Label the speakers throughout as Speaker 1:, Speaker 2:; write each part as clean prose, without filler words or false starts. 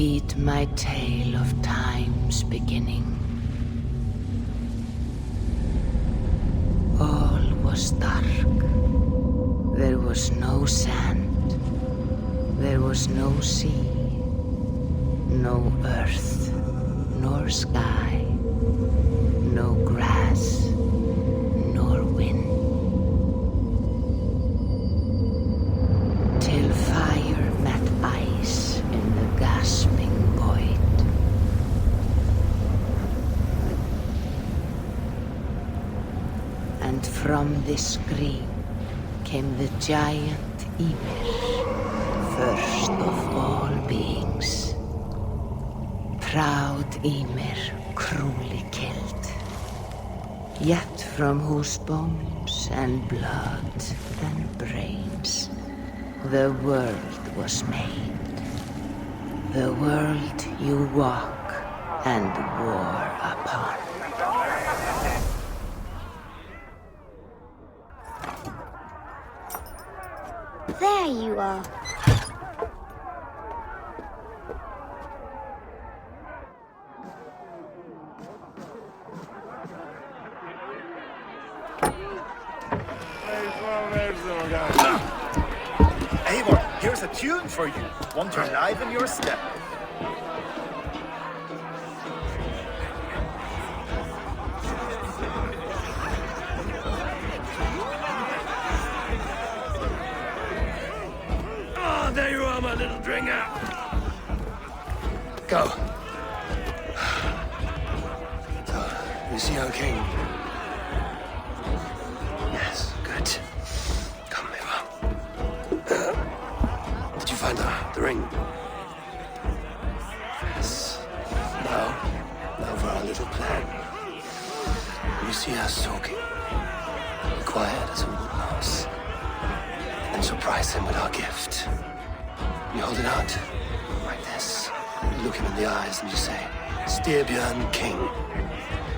Speaker 1: Heed my tale of time's beginning. All was dark. There was no sand. There was no sea. No earth, nor sky. No grass, nor wind. Till fire met ice in the gasping void. And from this scream came the giant Eivor, first of all beings. Proud Eivor, cruelly killed, yet from whose bones and blood and brains the world was made. The world you walk and war upon.
Speaker 2: There you are.
Speaker 3: Eivor, here's a tune for you. One to enliven your step.
Speaker 4: Oh, there you are, my little dringer.
Speaker 3: Go. So, you see our king? Yes, good. Come, Eivor. Did you find the ring? Yes. Now for our little plan. You see us talking. Be quiet as a wood mouse. And surprise him with our gift. You hold it out, like this. You look him in the eyes and you say, Styrbjörn King.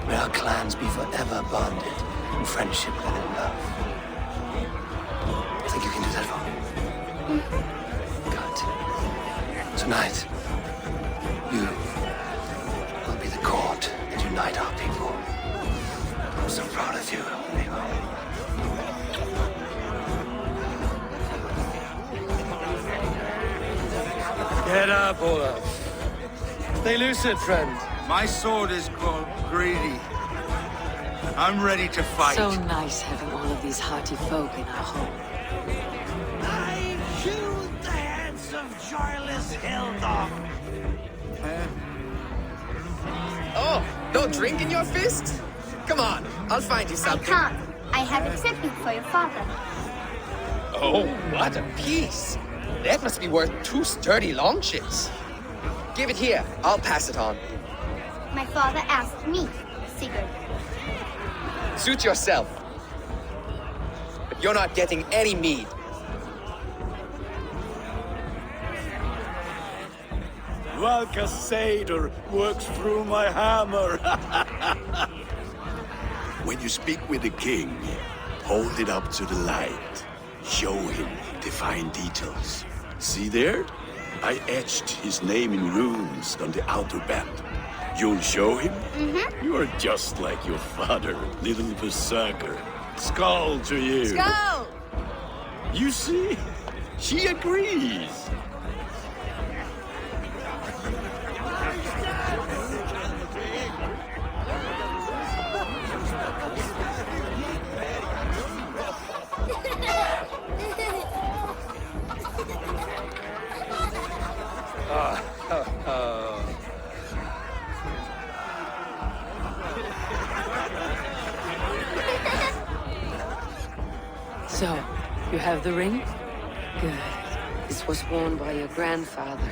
Speaker 3: May our clans be forever bonded in friendship and in love. Think you can do that for me? Good. Tonight, you will be the cord that unite our people. I'm so proud of you, Eivor.
Speaker 4: Get up, Olaf. Stay lucid, friend.
Speaker 5: My sword is called Greedy. I'm ready to fight.
Speaker 1: So nice having all of these hearty folk in our home.
Speaker 4: I chewed the heads of joyless Hildog.
Speaker 6: Oh, no drink in your fist? Come on, I'll find you
Speaker 2: I
Speaker 6: something.
Speaker 2: can't. I have a tribute for your father.
Speaker 6: Oh, what a piece. That must be worth 2 sturdy long ships. Give it here, I'll pass it on.
Speaker 2: My father asked me, Sigurd.
Speaker 6: Suit yourself. But you're not getting any mead.
Speaker 4: Valka Seder works through my hammer.
Speaker 7: When you speak with the king, hold it up to the light. Show him the fine details. See there? I etched his name in runes on the outer band. You'll show him?
Speaker 2: Mm-hmm.
Speaker 7: You are just like your father, little berserker. Skull to you.
Speaker 2: Go!
Speaker 7: You see? She agrees.
Speaker 1: So, you have the ring? Good. This was worn by your grandfather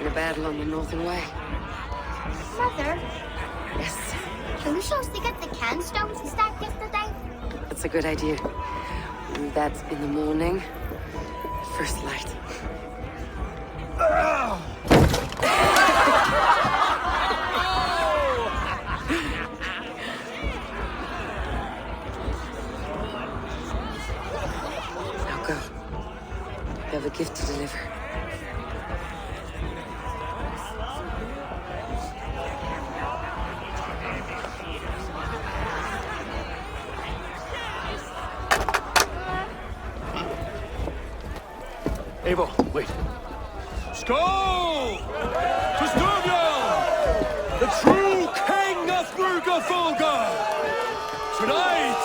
Speaker 1: in a battle on the Northern Way.
Speaker 2: Mother,
Speaker 1: Yes,
Speaker 2: can we show Sigurd the canstones we stacked yesterday?
Speaker 1: that's a good idea. We'll do that in the morning, at first light. You have a gift to deliver.
Speaker 4: Eivor, wait. Skål! To Scojoe, the true king of Brugafulga! Tonight,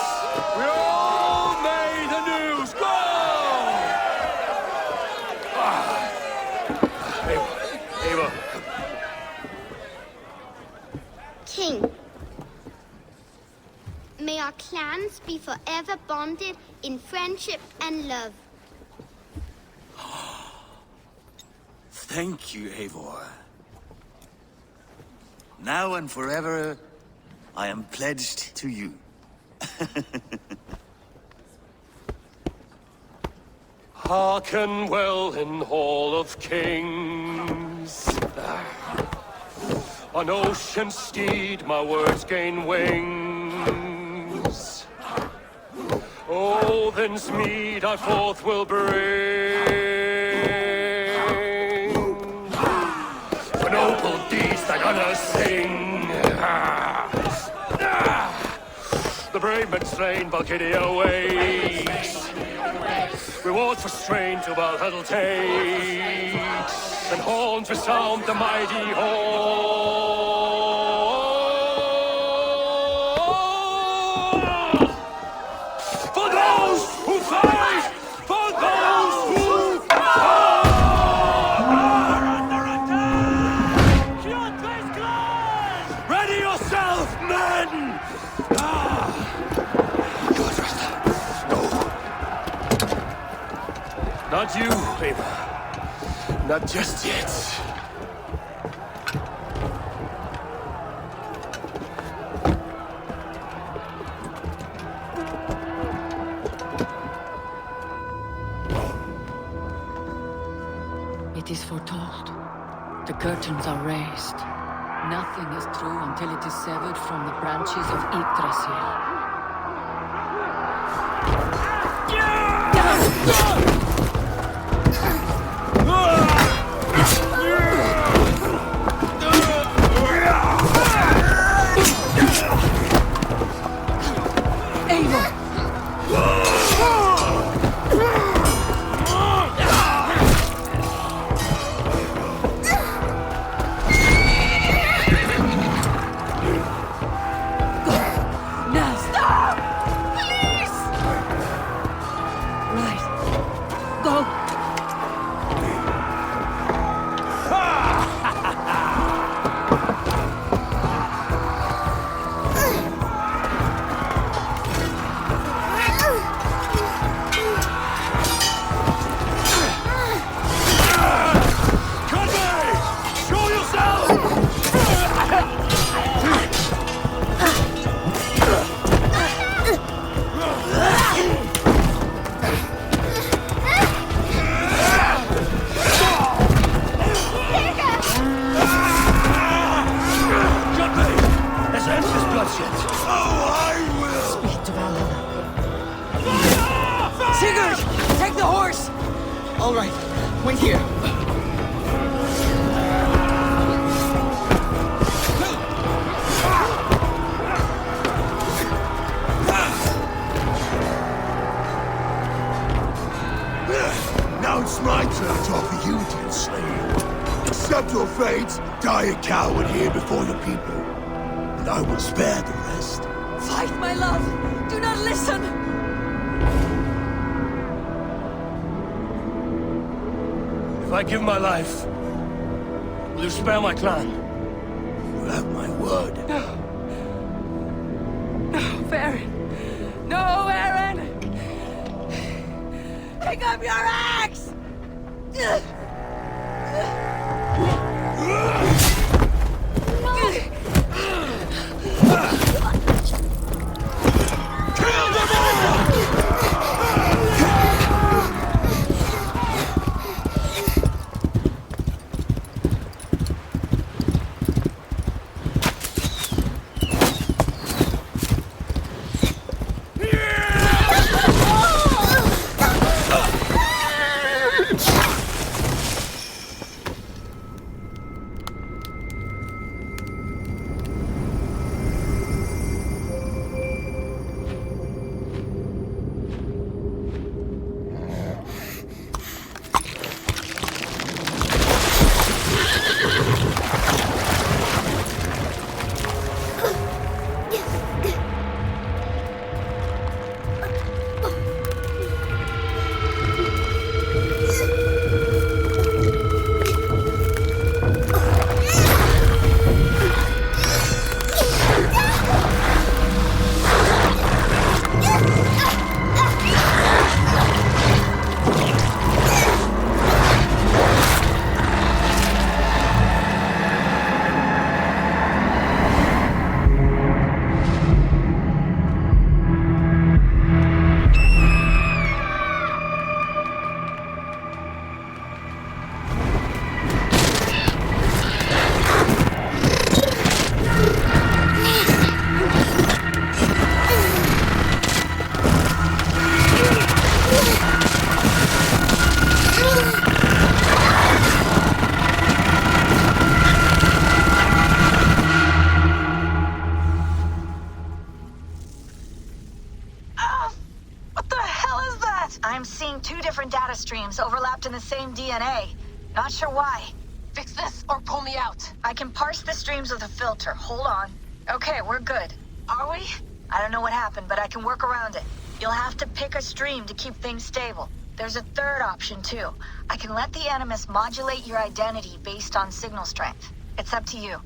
Speaker 4: we all made anew. Skål! Eivor.
Speaker 2: King, may our clans be forever bonded in friendship and love.
Speaker 5: Thank you, Eivor. Now and forever, I am pledged to you.
Speaker 4: Hearken well in Hall of Kings. On ocean steed, my words gain wings. Odin's mead I forth will bring. For noble deeds that honor sing. The brave men slain, Valhalla wakes. Rewards for strain to Valhalla takes. And horns resound the mighty horn. For those who fight! For those who fight! Under attack! Ready yourself, men! Not you, Eivor. Not just yet.
Speaker 8: It is foretold. The curtains are raised. Nothing is true until it is severed from the branches of Yggdrasil.
Speaker 7: Now it's my turn to offer you to enslave. Accept your fate, die a coward here before the people, and I will spare the rest.
Speaker 8: Fight, my love! Do not listen!
Speaker 4: If I give my life, will you spare my clan?
Speaker 7: You have my word.
Speaker 8: No. No, Aaron! No, Aaron! Pick up your axe!
Speaker 7: Kill them all!
Speaker 9: streams overlapped in the same DNA. Not sure why.
Speaker 10: Fix this or pull me out.
Speaker 9: I can parse the streams with a filter. Hold on. Okay, we're good. Are we? I don't know what happened, but I can work around it. You'll have to pick a stream to keep things stable. There's a third option, too. I can let the Animus modulate your identity based on signal strength. It's up to you.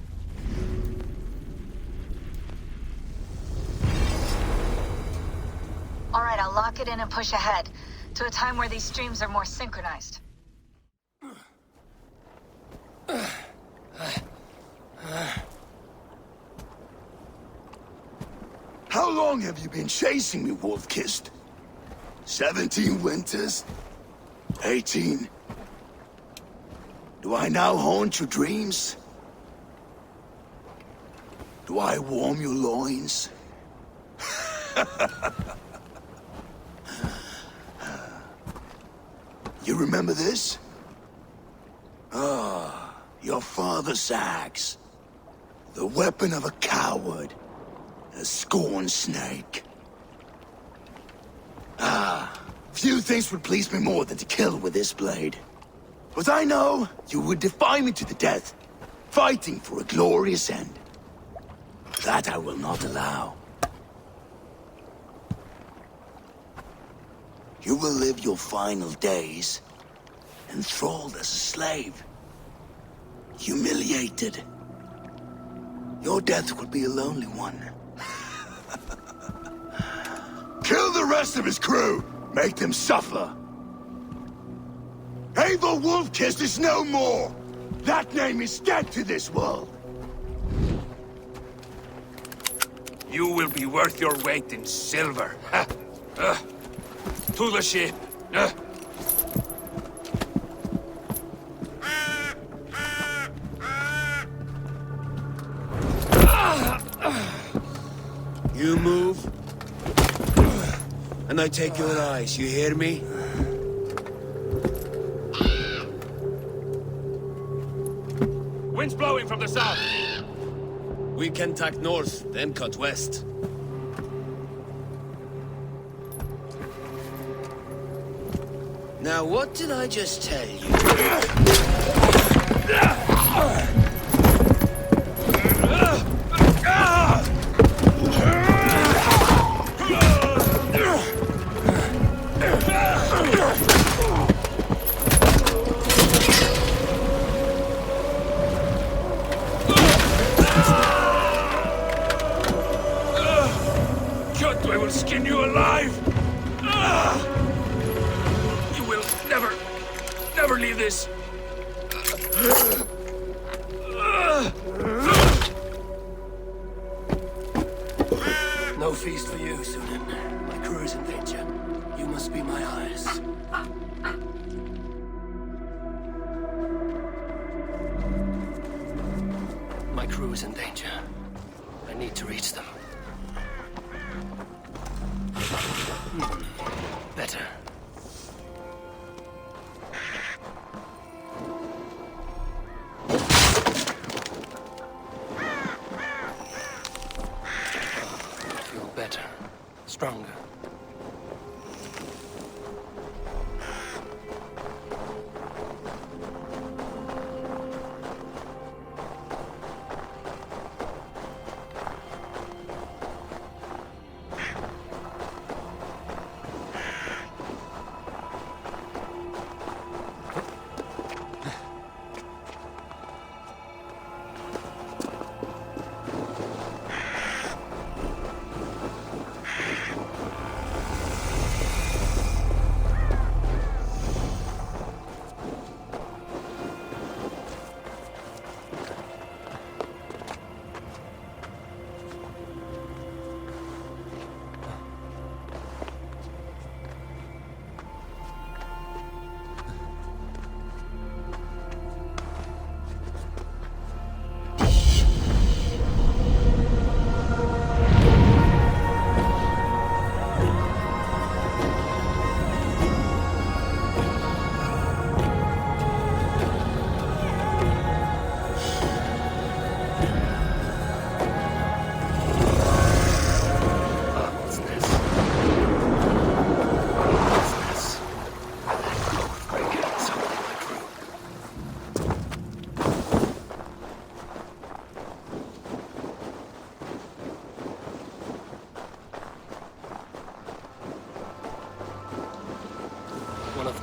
Speaker 9: All right, I'll lock it in and push ahead to a time where these streams are more synchronized.
Speaker 7: How long have you been chasing me, Wolf-Kissed? 17 winters? 18? Do I now haunt your dreams? Do I warm your loins? You remember this? Ah, your father's axe. The weapon of a coward. A scorned snake. Ah, few things would please me more than to kill with this blade. But I know you would defy me to the death, fighting for a glorious end. That I will not allow. You will live your final days enthralled as a slave. Humiliated. Your death will be a lonely one. Kill the rest of his crew! Make them suffer! Eivor Wolf-Kissed is no more! That name is dead to this world!
Speaker 4: You will be worth your weight in silver. To the ship.
Speaker 11: You move, and I take your eyes, you hear me?
Speaker 4: Wind's blowing from the south.
Speaker 11: We can tack north, then cut west. Now, what did I just tell you?
Speaker 4: I will skin you alive! You will never leave this!
Speaker 3: No feast for you, Sunan. My crew is in danger. You must be my eyes. My crew is in danger. I need to reach them. Better. I feel better. Stronger.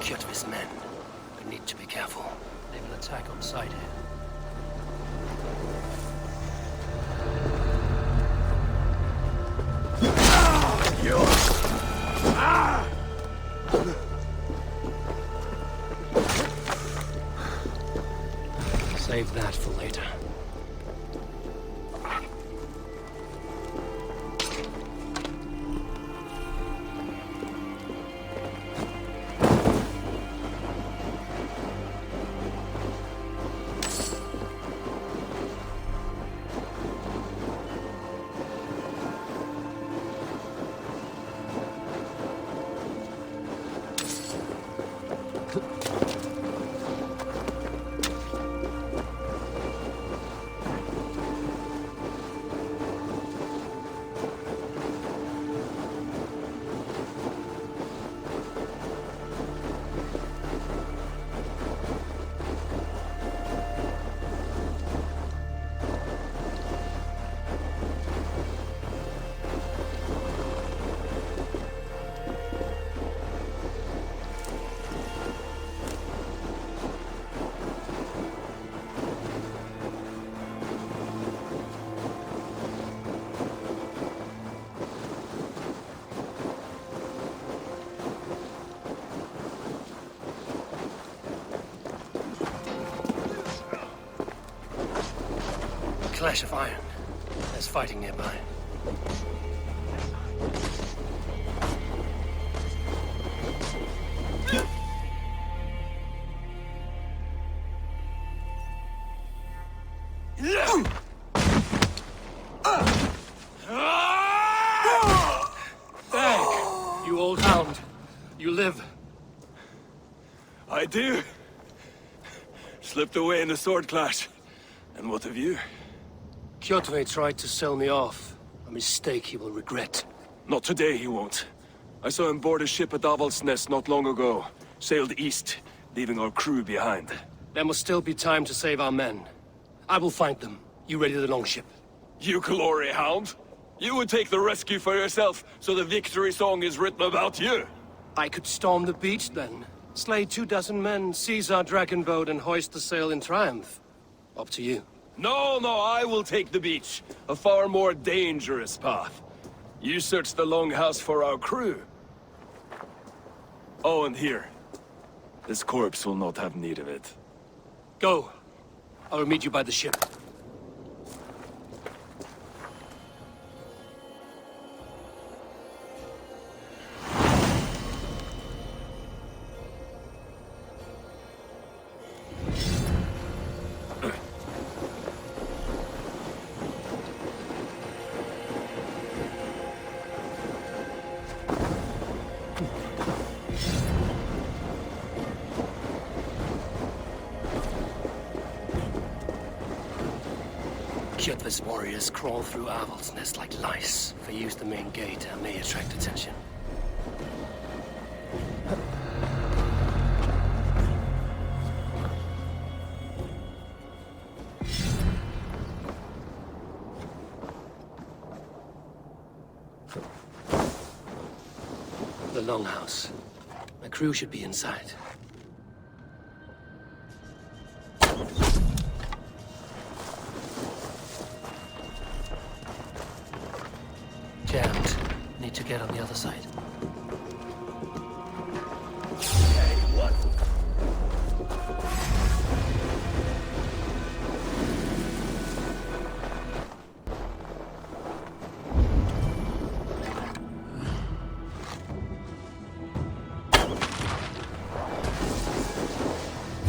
Speaker 4: Kjotve's men. We need to be careful. They will attack on sight here. Save that for later. Clash of iron. There's fighting nearby. Dag, you old hound. You live.
Speaker 7: I do. Slipped away in the sword clash. And what of you?
Speaker 4: Kjotve tried to sell me off. A mistake he will regret.
Speaker 7: Not today, he won't. I saw him board a ship at Avaldsnes not long ago. Sailed east, leaving our crew behind.
Speaker 4: There must still be time to save our men. I will find them. You ready the longship?
Speaker 7: You glory hound? You would take the rescue for yourself, so the victory song is written about you.
Speaker 4: I could storm the beach then. Slay 24 men, seize our dragon boat and hoist the sail in triumph. Up to you.
Speaker 7: No, I will take the beach. A far more dangerous path. You search the longhouse for our crew. Oh, and here. This corpse will not have need of it.
Speaker 4: Go. I will meet you by the ship. Kjotve's warriors crawl through Avaldsnes like lice. If they use the main gate, I may attract attention. The longhouse. My crew should be inside. Jammed. Need to get on the other side.
Speaker 7: Hey, what?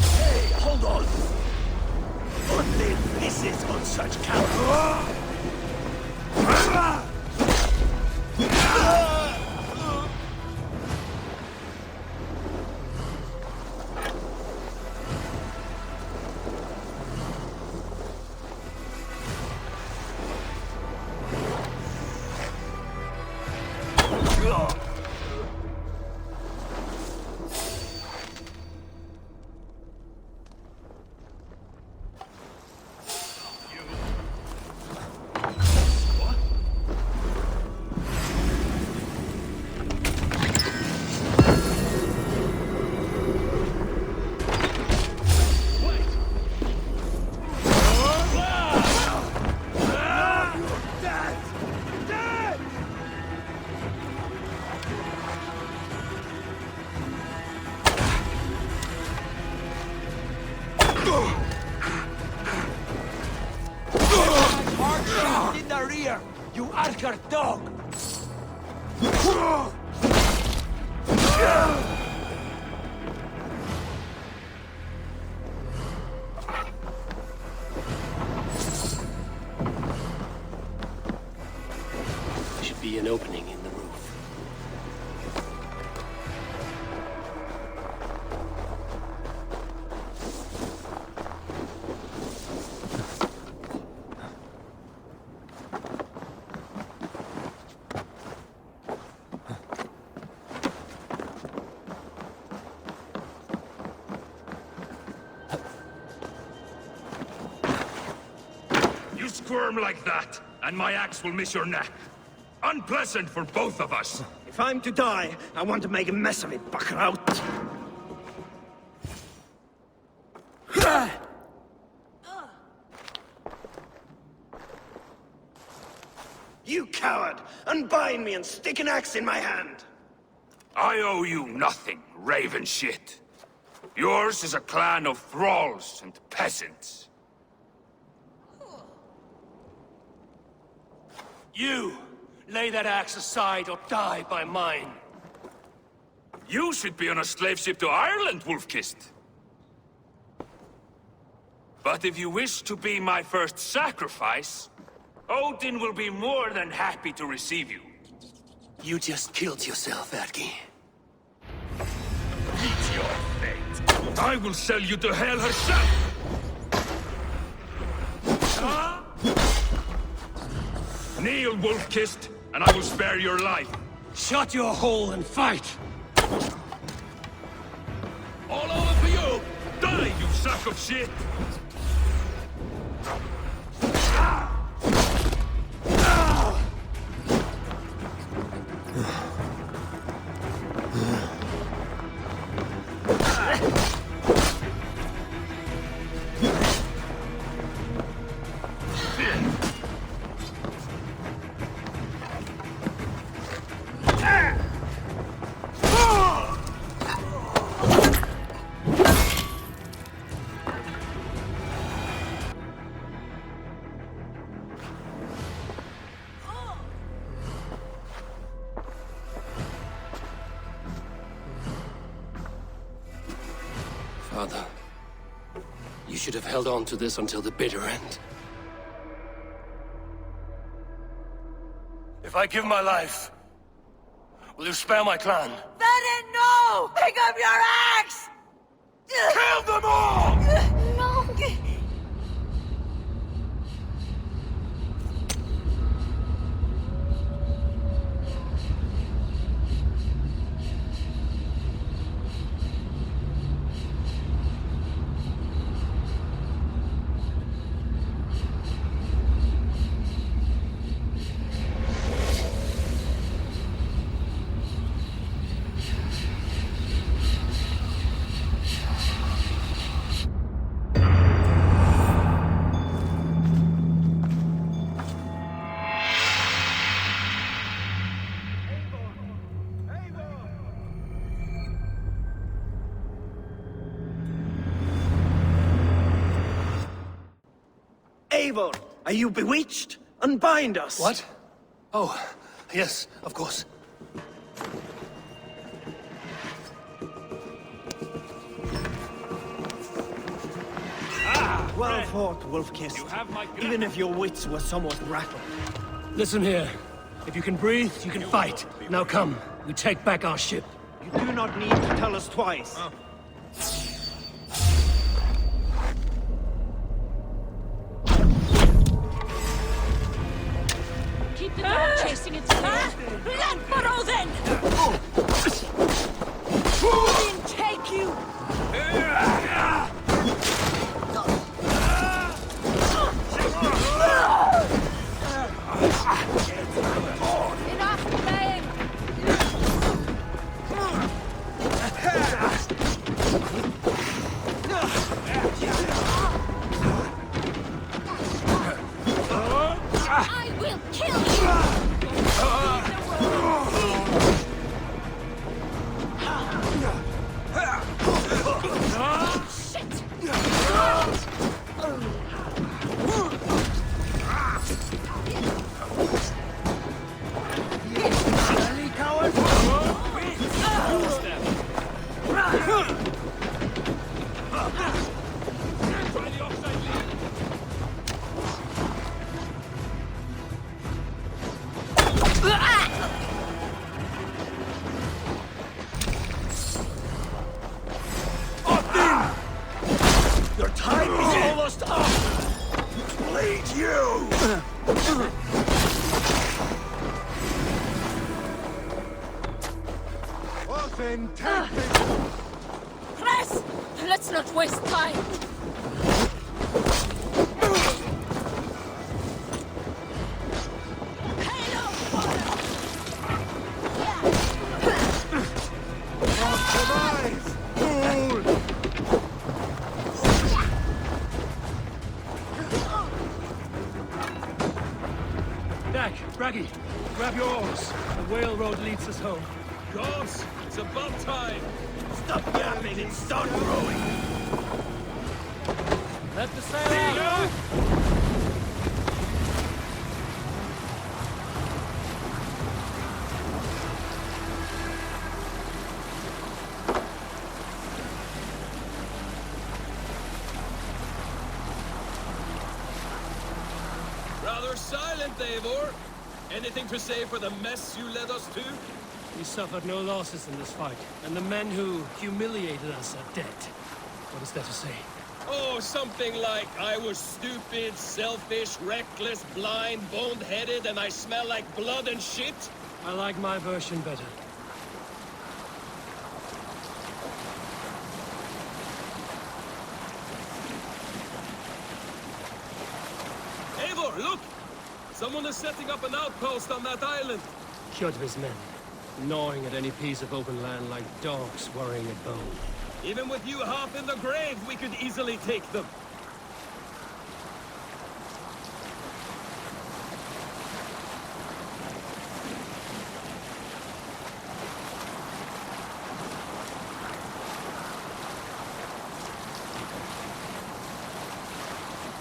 Speaker 7: Hey, hold on! Only this is on such count.
Speaker 11: Archer dog!
Speaker 4: There should be an opening in the roof.
Speaker 12: You squirm like that, and my axe will miss your neck. Unpleasant for both of us.
Speaker 11: If I'm to die, I want to make a mess of it, Buckraut. You coward! Unbind me and stick an axe in my hand!
Speaker 12: I owe you nothing, raven shit. Yours is a clan of thralls and peasants.
Speaker 4: You! Lay that axe aside or die by mine.
Speaker 12: You should be on a slave ship to Ireland, Wolf-Kissed. But if you wish to be my first sacrifice, Odin will be more than happy to receive you.
Speaker 4: You just killed yourself, Erki.
Speaker 12: Meet your fate. I will sell you to Hel herself! Kneel, Wolf-Kissed, and I will spare your life.
Speaker 4: Shut your hole and fight!
Speaker 12: All over for you! Die, you sack of shit!
Speaker 4: Father, you should have held on to this until the bitter end. If I give my life, will you spare my clan?
Speaker 13: Bennett, no! Pick up your axe!
Speaker 12: Kill them all!
Speaker 13: No!
Speaker 11: Eivor, are you bewitched? Unbind us!
Speaker 4: What? Oh, yes, of course.
Speaker 11: Well fought, Wolf-Kissed. Even if your wits were somewhat rattled.
Speaker 4: Listen here. If you can breathe, you can fight. Now come, we take back our ship.
Speaker 11: You do not need to tell us twice.
Speaker 13: Keep the dog chasing its tail. Blood for Odin! Odin, take you! Enough playing! I will kill you! Shit!
Speaker 5: Then take this!
Speaker 13: Press! Let's not waste time!
Speaker 4: Braggy, grab your oars. The whale road leads us home.
Speaker 14: Gods, it's about time.
Speaker 11: Stop yapping and start rowing.
Speaker 4: Let the sail out.
Speaker 14: Rather silent, Eivor. Anything to say for the mess you led us to?
Speaker 4: We suffered no losses in this fight, and the men who humiliated us are dead. What is there to say?
Speaker 14: Oh, something like, I was stupid, selfish, reckless, blind, bone-headed, and I smell like blood and shit?
Speaker 4: I like my version better.
Speaker 14: Eivor, look! Someone is setting up an outpost on that island.
Speaker 4: Kjotve's men, gnawing at any piece of open land like dogs worrying a bone.
Speaker 14: Even with you half in the grave, we could easily take them.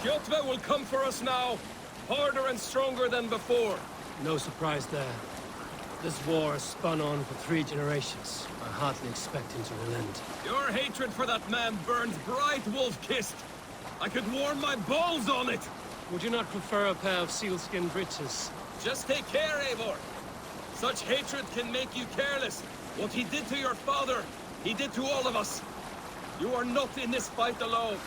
Speaker 14: Kjotve will come for us now, harder and stronger than before.
Speaker 4: No surprise there. This war has spun on for 3 generations. I hardly expect him to relent.
Speaker 14: Your hatred for that man burns bright, wolf-kissed. I could warm my balls on it.
Speaker 4: Would you not prefer a pair of sealskin breeches?
Speaker 14: Just take care, Eivor. Such hatred can make you careless. What he did to your father, he did to all of us. You are not in this fight alone.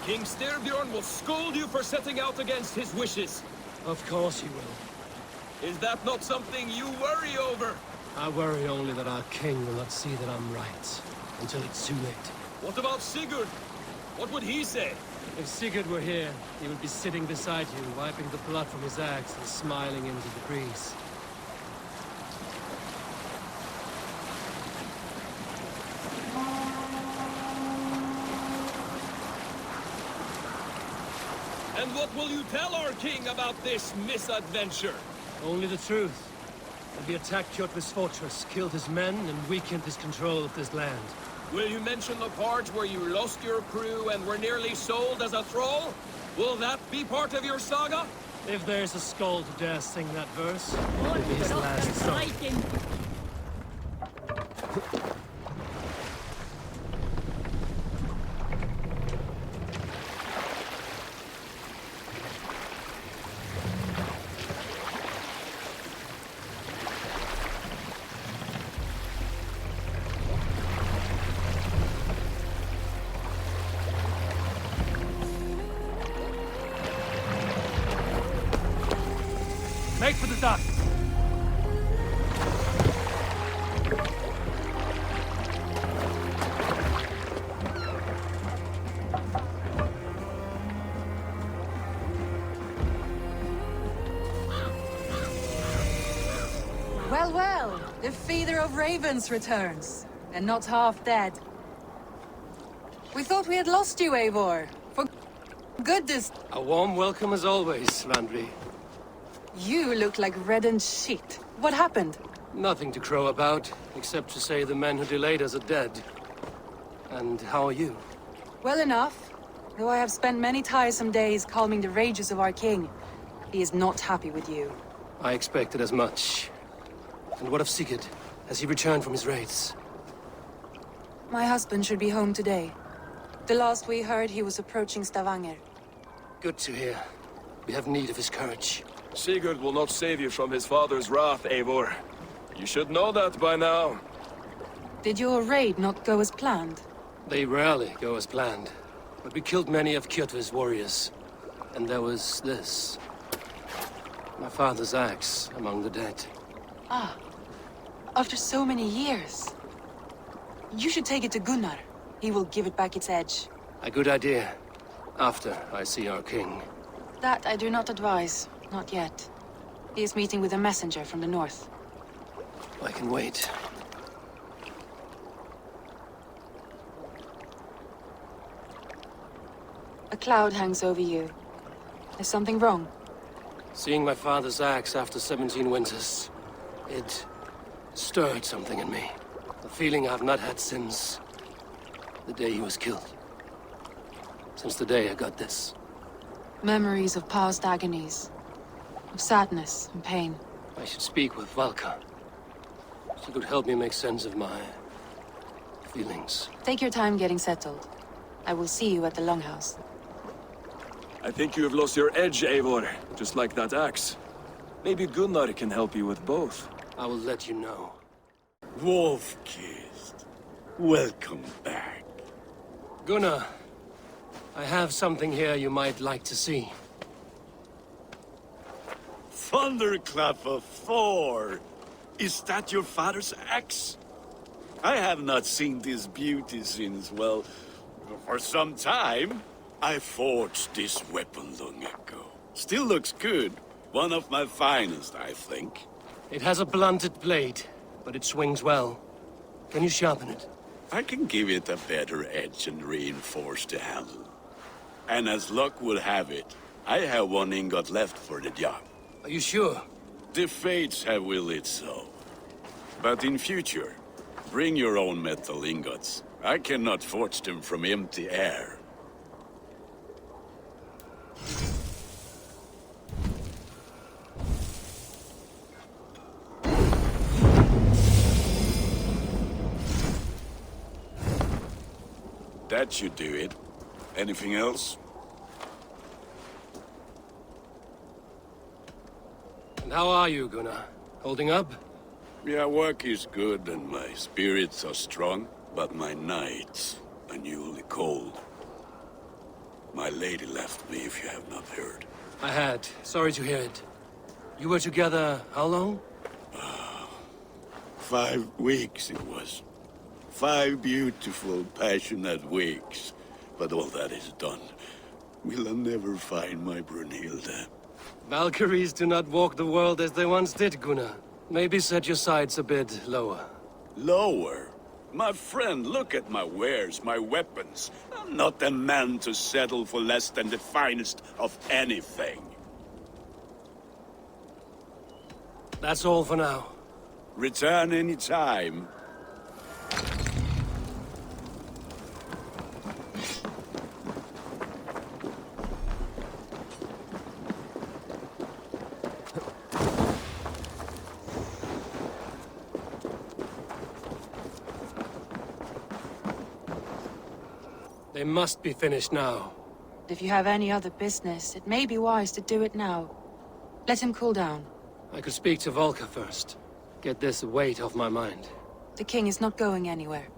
Speaker 14: King Styrbjorn will scold you for setting out against his wishes.
Speaker 4: Of course he will.
Speaker 14: Is that not something you worry over?
Speaker 4: I worry only that our king will not see that I'm right, until it's too late.
Speaker 14: What about Sigurd? What would he say?
Speaker 4: If Sigurd were here, he would be sitting beside you, wiping the blood from his axe and smiling into the breeze.
Speaker 14: And what will you tell our king about this misadventure?
Speaker 4: Only the truth. That we attacked Kjotve's fortress, killed his men, and weakened his control of this land.
Speaker 14: Will you mention the part where you lost your crew and were nearly sold as a thrall? Will that be part of your saga?
Speaker 4: If there's a skull to dare sing that verse, it will be his last song. Make for the dock!
Speaker 15: Well, well, the feeder of ravens returns, and not half dead. We thought we had lost you, Eivor. For good this...
Speaker 4: A warm welcome as always, Svandri.
Speaker 15: You look like reddened shit. What happened?
Speaker 4: Nothing to crow about, except to say the men who delayed us are dead. And how are you?
Speaker 15: Well enough, though I have spent many tiresome days calming the rages of our king. He is not happy with you.
Speaker 4: I expected as much. And what of Sigurd? Has he returned from his raids?
Speaker 15: My husband should be home today. The last we heard, he was approaching Stavanger.
Speaker 4: Good to hear. We have need of his courage.
Speaker 14: Sigurd will not save you from his father's wrath, Eivor. You should know that by now.
Speaker 15: Did your raid not go as planned?
Speaker 4: They rarely go as planned. But we killed many of Kjotve's warriors. And there was this. My father's axe among the dead.
Speaker 15: Ah. After so many years. You should take it to Gunnar. He will give it back its edge.
Speaker 4: A good idea. After I see our king.
Speaker 15: That I do not advise. Not yet. He is meeting with a messenger from the north.
Speaker 4: I can wait.
Speaker 15: A cloud hangs over you. Is something wrong?
Speaker 4: Seeing my father's axe after 17 winters, it stirred something in me. A feeling I've not had since the day he was killed. Since the day I got this.
Speaker 15: Memories of past agonies. Of sadness and pain.
Speaker 4: I should speak with Valka. She could help me make sense of my feelings.
Speaker 15: Take your time getting settled. I will see you at the Longhouse.
Speaker 14: I think you have lost your edge, Eivor, just like that axe. Maybe Gunnar can help you with both.
Speaker 4: I will let you know.
Speaker 7: Wolf-kissed. Welcome back.
Speaker 4: Gunnar, I have something here you might like to see.
Speaker 7: Thunderclap of Thor! Is that your father's axe? I have not seen this beauty since, well, for some time. I forged this weapon long ago. Still looks good. One of my finest, I think.
Speaker 4: It has a blunted blade, but it swings well. Can you sharpen it?
Speaker 7: I can give it a better edge and reinforce the handle. And as luck would have it, I have one ingot left for the job.
Speaker 4: Are you sure?
Speaker 7: The fates have willed it so. But in future, bring your own metal ingots. I cannot forge them from empty air. That should do it. Anything else?
Speaker 4: And how are you, Gunnar? Holding up?
Speaker 7: Yeah, work is good and my spirits are strong, but my nights are newly cold. My lady left me, if you have not heard.
Speaker 4: I had. Sorry to hear it. You were together how long?
Speaker 7: 5 weeks it was. 5 beautiful, passionate weeks. But all that is done. Will I never find my Brunhilde?
Speaker 4: Valkyries do not walk the world as they once did, Gunnar. Maybe set your sights a bit lower.
Speaker 7: Lower? My friend, look at my wares, my weapons. I'm not a man to settle for less than the finest of anything.
Speaker 4: That's all for now.
Speaker 7: Return any time.
Speaker 4: They must be finished now.
Speaker 15: If you have any other business, it may be wise to do it now. Let him cool down.
Speaker 4: I could speak to Valka first. Get this weight off my mind.
Speaker 15: The king is not going anywhere.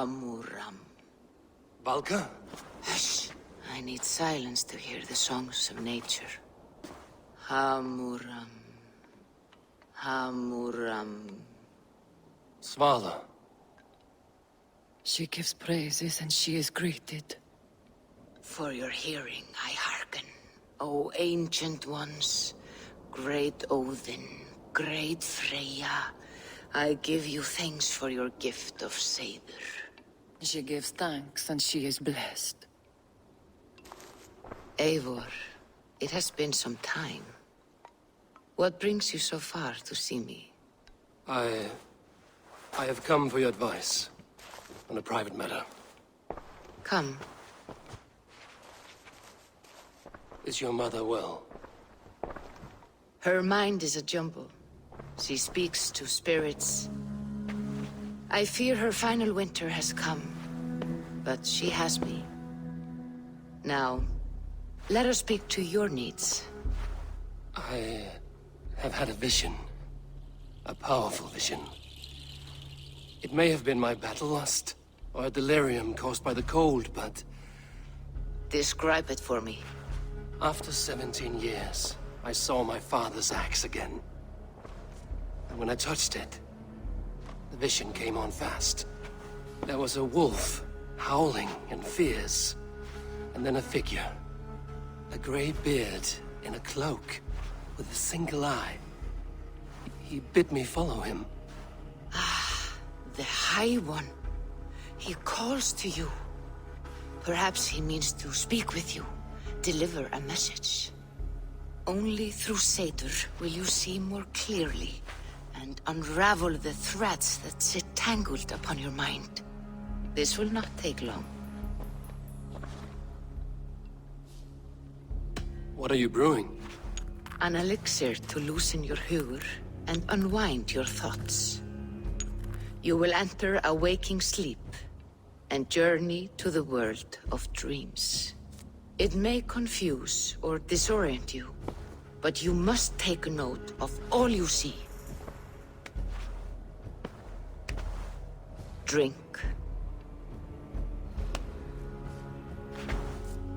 Speaker 1: Hamuram.
Speaker 4: Valka?
Speaker 1: Hush. I need silence to hear the songs of nature. Hamuram. Hamuram.
Speaker 4: Svala.
Speaker 8: She gives praises and she is greeted.
Speaker 1: For your hearing, I hearken. O ancient ones, great Odin, great Freya, I give you thanks for your gift of Seder.
Speaker 8: She gives thanks and she is blessed.
Speaker 1: Eivor, it has been some time. What brings you so far to see me?
Speaker 4: I have come for your advice on a private matter.
Speaker 1: Come.
Speaker 4: Is your mother well?
Speaker 1: Her mind is a jumble. She speaks to spirits. I fear her final winter has come, but she has me. Now, let us speak to your needs.
Speaker 4: I have had a vision. A powerful vision. It may have been my battle lust, or a delirium caused by the cold, but...
Speaker 1: Describe it for me.
Speaker 4: After 17 years, I saw my father's axe again. And when I touched it, the vision came on fast. There was a wolf, howling and fierce. And then a figure. A grey beard in a cloak, with a single eye. He bid me follow him.
Speaker 1: Ah, the High One. He calls to you. Perhaps he means to speak with you, deliver a message. Only through Seder will you see more clearly and unravel the threads that sit tangled upon your mind. This will not take long.
Speaker 4: What are you brewing?
Speaker 1: An elixir to loosen your hugur and unwind your thoughts. You will enter a waking sleep and journey to the world of dreams. It may confuse or disorient you, but you must take note of all you see. Drink.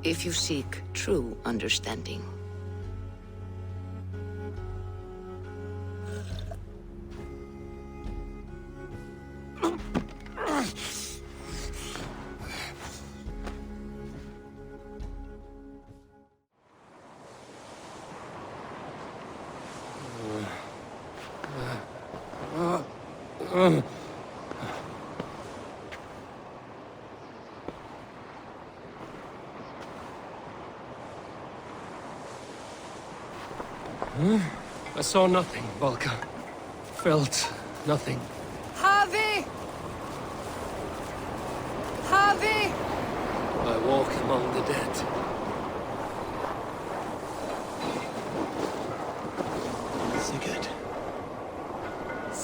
Speaker 1: If you seek true understanding.
Speaker 4: I saw nothing, Valka. Felt nothing.
Speaker 15: Harvey! Harvey!
Speaker 4: I walk among the dead.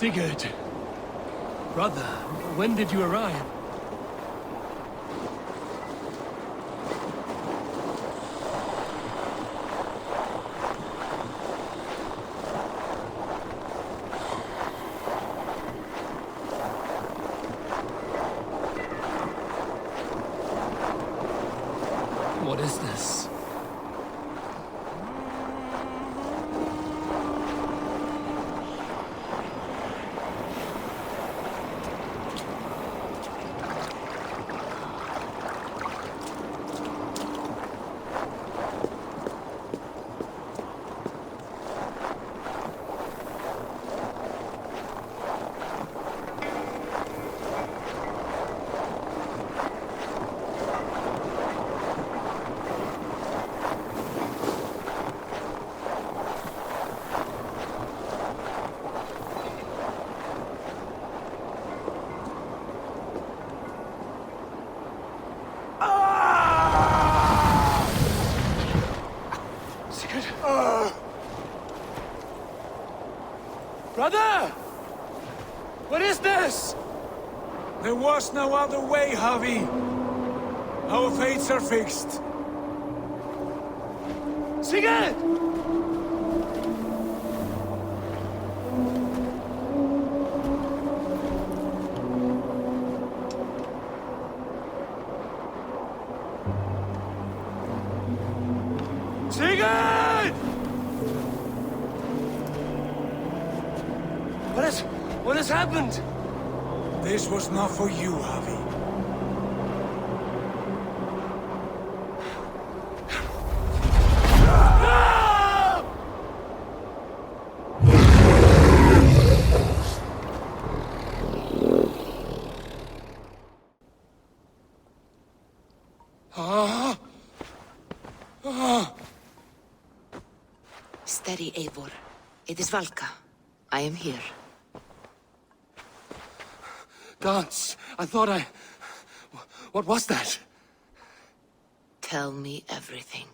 Speaker 4: Sigurd. Brother, when did you arrive? What is this?
Speaker 5: Brother! What is this? There was no other way, Javi. Our fates are fixed.
Speaker 11: Sigurd!
Speaker 5: Sigurd!
Speaker 11: What has happened?
Speaker 5: This was not for you, Javi.
Speaker 1: Steady, Eivor. It is Valka. I am here.
Speaker 4: Gods, I thought I... What was that?
Speaker 1: Tell me everything.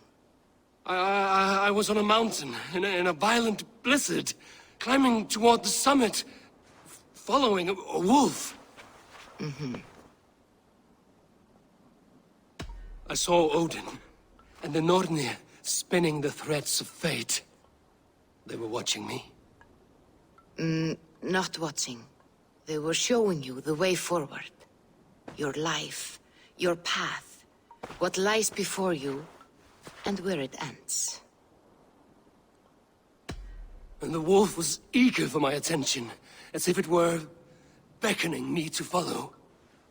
Speaker 4: I was on a mountain, in a violent blizzard, climbing toward the summit, following a wolf.
Speaker 1: Mm-hmm.
Speaker 4: I saw Odin, and the Nornir spinning the threads of fate. They were watching me.
Speaker 1: Not watching. They were showing you the way forward. Your life, your path, what lies before you, and where it ends.
Speaker 4: And the wolf was eager for my attention, as if it were beckoning me to follow.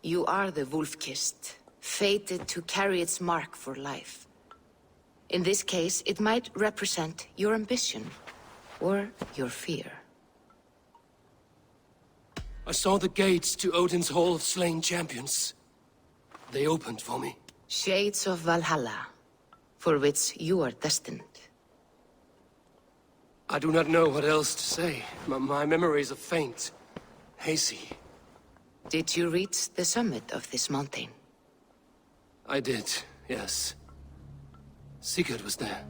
Speaker 1: You are the wolf-kissed, fated to carry its mark for life. In this case, it might represent your ambition, or your fear.
Speaker 4: I saw the gates to Odin's Hall of Slain Champions. They opened for me.
Speaker 1: Shades of Valhalla, for which you are destined.
Speaker 4: I do not know what else to say. My memories are faint, hazy.
Speaker 1: Did you reach the summit of this mountain?
Speaker 4: I did, yes. Sigurd was there,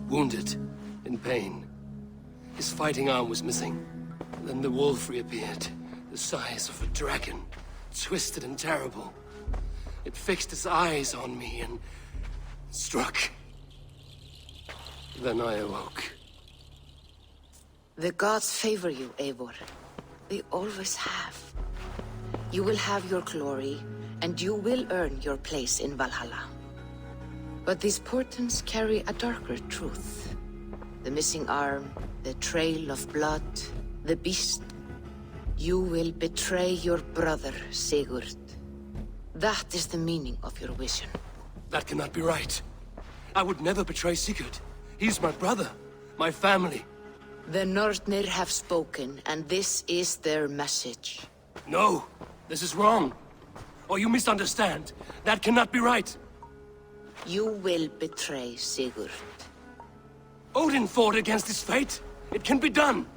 Speaker 4: wounded, in pain. His fighting arm was missing. Then the wolf reappeared, the size of a dragon, twisted and terrible. It fixed its eyes on me and struck. Then I awoke.
Speaker 1: The gods favor you, Eivor. They always have. You will have your glory, and you will earn your place in Valhalla. But these portents carry a darker truth. The missing arm, the trail of blood, the beast. You will betray your brother, Sigurd. That is the meaning of your vision.
Speaker 4: That cannot be right. I would never betray Sigurd. He's my brother, my family.
Speaker 1: The Nornir have spoken, and this is their message.
Speaker 4: No, this is wrong. Or you misunderstand. That cannot be right.
Speaker 1: You will betray Sigurd.
Speaker 4: Odin fought against his fate. It can be done.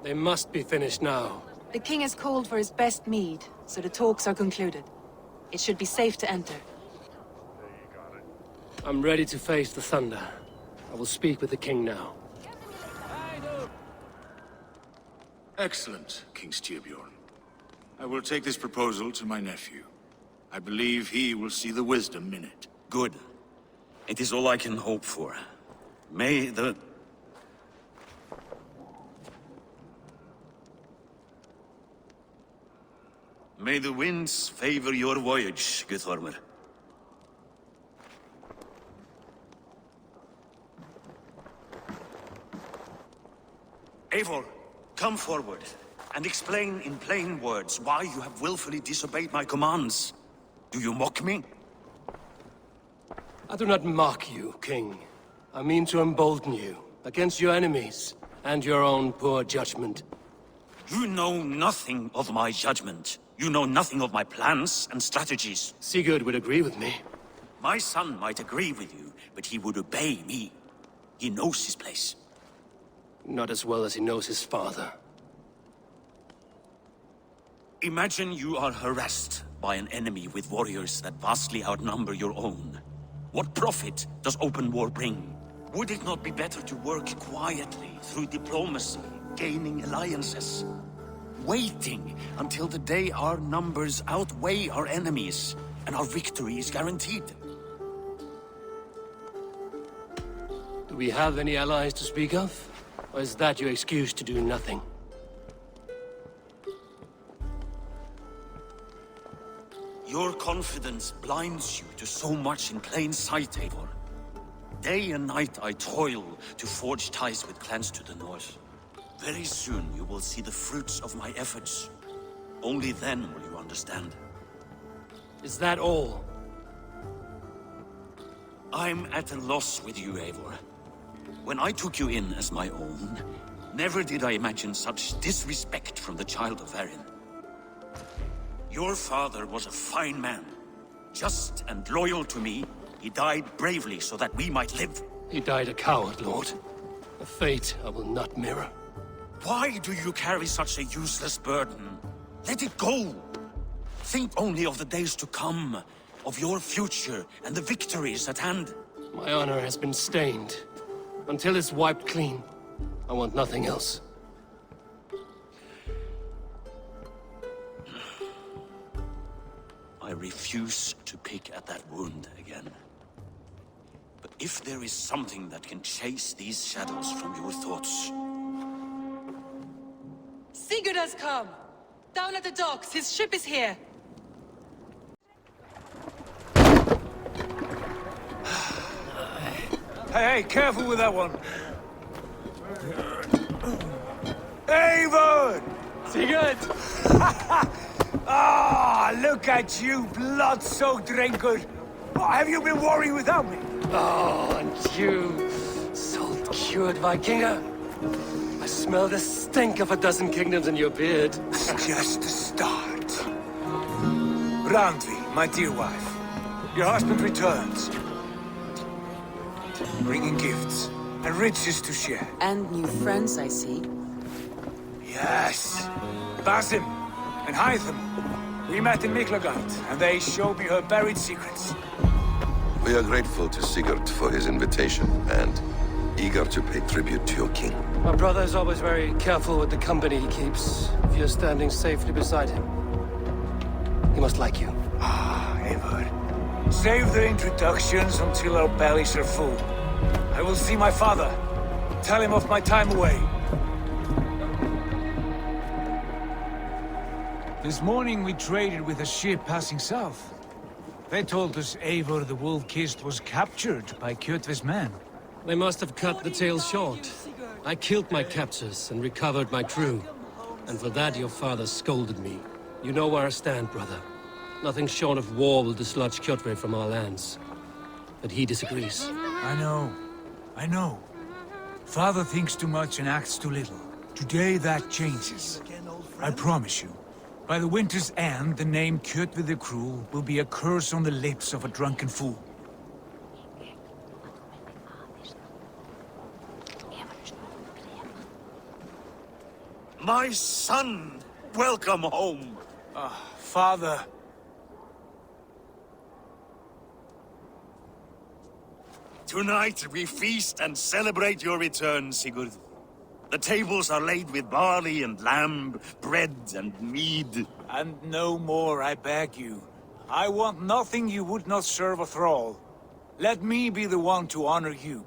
Speaker 4: They must be finished now.
Speaker 15: The king has called for his best mead, so the talks are concluded. It should be safe to enter.
Speaker 4: I'm ready to face the thunder. I will speak with the king now.
Speaker 7: Excellent, King Styrbjorn. I will take this proposal to my nephew. I believe he will see the wisdom in it.
Speaker 16: Good. It is all I can hope for. May the... May the winds favor your voyage, Guthormer. Eivor, come forward and explain in plain words why you have willfully disobeyed my commands. Do you mock me?
Speaker 4: I do not mock you, King. I mean to embolden you against your enemies and your own poor judgment.
Speaker 16: You know nothing of my judgment. You know nothing of my plans and strategies.
Speaker 4: Sigurd would agree with me.
Speaker 16: My son might agree with you, but he would obey me. He knows his place.
Speaker 4: Not as well as he knows his father.
Speaker 16: Imagine you are harassed by an enemy with warriors that vastly outnumber your own. What profit does open war bring? Would it not be better to work quietly through diplomacy, gaining alliances? Waiting until the day our numbers outweigh our enemies, and our victory is guaranteed.
Speaker 4: Do we have any allies to speak of? Or is that your excuse to do nothing?
Speaker 16: Your confidence blinds you to so much in plain sight, Eivor. Day and night I toil to forge ties with clans to the north. Very soon you will see the fruits of my efforts. Only then will you understand.
Speaker 4: Is that all?
Speaker 16: I'm at a loss with you, Eivor. When I took you in as my own, never did I imagine such disrespect from the child of Varin. Your father was a fine man. Just and loyal to me, he died bravely so that we might live.
Speaker 4: He died a coward, Lord. A fate I will not mirror.
Speaker 16: Why do you carry such a useless burden? Let it go! Think only of the days to come, of your future and the victories at hand.
Speaker 4: My honor has been stained. Until it's wiped clean, I want nothing else.
Speaker 16: I refuse to pick at that wound again. But if there is something that can chase these shadows from your thoughts...
Speaker 15: Sigurd has come! Down at the docks, his ship is here!
Speaker 5: Hey, careful with that one. Eivor!
Speaker 4: Sigurd!
Speaker 5: Ah, look at you, blood-soaked drinker. What, have you been worrying without me?
Speaker 4: Oh, and you, salt-cured Vikinger. I smell the stink of a dozen kingdoms in your beard.
Speaker 5: It's just the start. Randvi, my dear wife, your husband returns. Bringing gifts and riches to share.
Speaker 15: And new friends, I see.
Speaker 5: Yes. Basim and Hytham. We met in Miklagard, and they showed me her buried secrets.
Speaker 17: We are grateful to Sigurd for his invitation, and eager to pay tribute to your king.
Speaker 4: My brother is always very careful with the company he keeps. If you're standing safely beside him, he must like you.
Speaker 5: Ah, Eivor. Save the introductions until our bellies are full. I will see my father. Tell him of my time away. This morning we traded with a ship passing south. They told us Eivor the Wolf-Kissed was captured by Kjotve's men.
Speaker 4: They must have cut the tale short. I killed my captors and recovered my crew. And for that your father scolded me. You know where I stand, brother. Nothing short of war will dislodge Kjotve from our lands. But he disagrees.
Speaker 5: I know. Father thinks too much and acts too little. Today that changes. I promise you. By the winter's end, the name Kjotve the Cruel will be a curse on the lips of a drunken fool.
Speaker 16: My son! Welcome home!
Speaker 5: Father.
Speaker 16: Tonight we feast and celebrate your return, Sigurd. The tables are laid with barley and lamb, bread and mead.
Speaker 5: And no more, I beg you. I want nothing you would not serve a thrall. Let me be the one to honor you.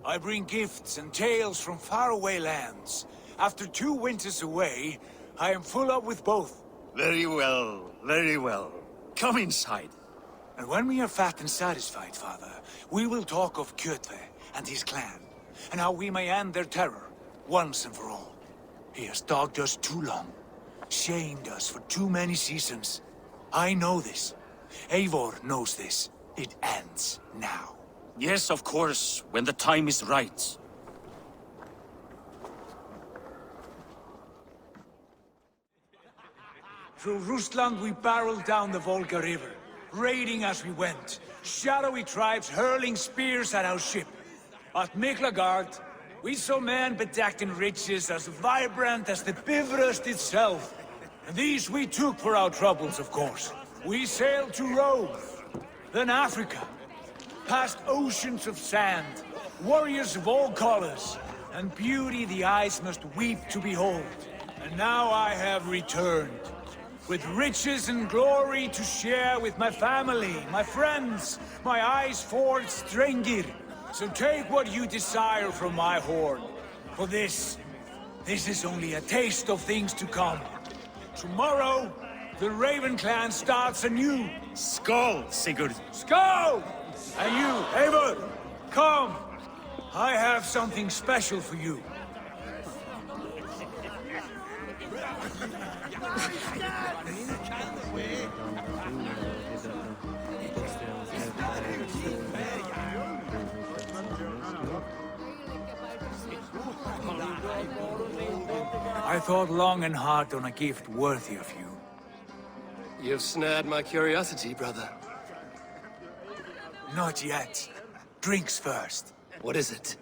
Speaker 5: I bring gifts and tales from faraway lands. After 2 winters away, I am full up with both.
Speaker 16: Very well, very well. Come inside.
Speaker 5: And when we are fat and satisfied, Father, we will talk of Kjotve and his clan, and how we may end their terror, once and for all. He has dogged us too long, shamed us for too many seasons. I know this. Eivor knows this. It ends now.
Speaker 16: Yes, of course, when the time is right.
Speaker 5: Through Rusland we barreled down the Volga River, raiding as we went, shadowy tribes hurling spears at our ship. At Miklagard, we saw men bedecked in riches as vibrant as the Bifrost itself. And these we took for our troubles, of course. We sailed to Rome, then Africa, past oceans of sand, warriors of all colors, and beauty the eyes must weep to behold. And now I have returned, with riches and glory to share with my family, my friends, my eyes-forged Strengir. So take what you desire from my hoard. For this is only a taste of things to come. Tomorrow, the Raven clan starts anew.
Speaker 16: Skål, Sigurd.
Speaker 5: Skål! And you, Eivor, come. I have something special for you. I thought long and hard on a gift worthy of you.
Speaker 4: You've snared my curiosity, brother.
Speaker 5: Not yet. Drinks first.
Speaker 4: What is it?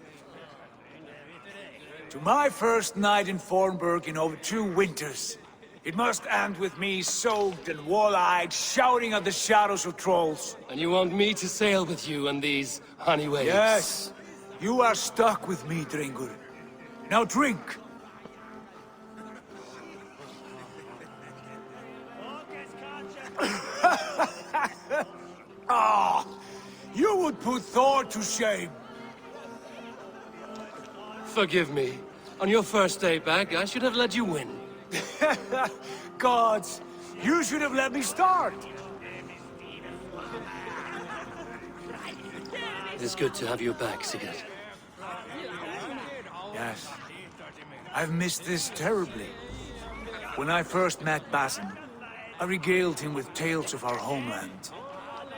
Speaker 5: To my first night in Fornburg in over 2 winters. It must end with me soaked and wall-eyed, shouting at the shadows of trolls.
Speaker 4: And you want me to sail with you on these honey waves?
Speaker 5: Yes. You are stuck with me, Dringur. Now drink. Ah, you would put Thor to shame.
Speaker 4: Forgive me. On your first day back, I should have let you win.
Speaker 5: Gods, you should have let me start.
Speaker 4: It is good to have you back, Sigurd.
Speaker 5: Yes. I've missed this terribly. When I first met Basin, I regaled him with tales of our homeland.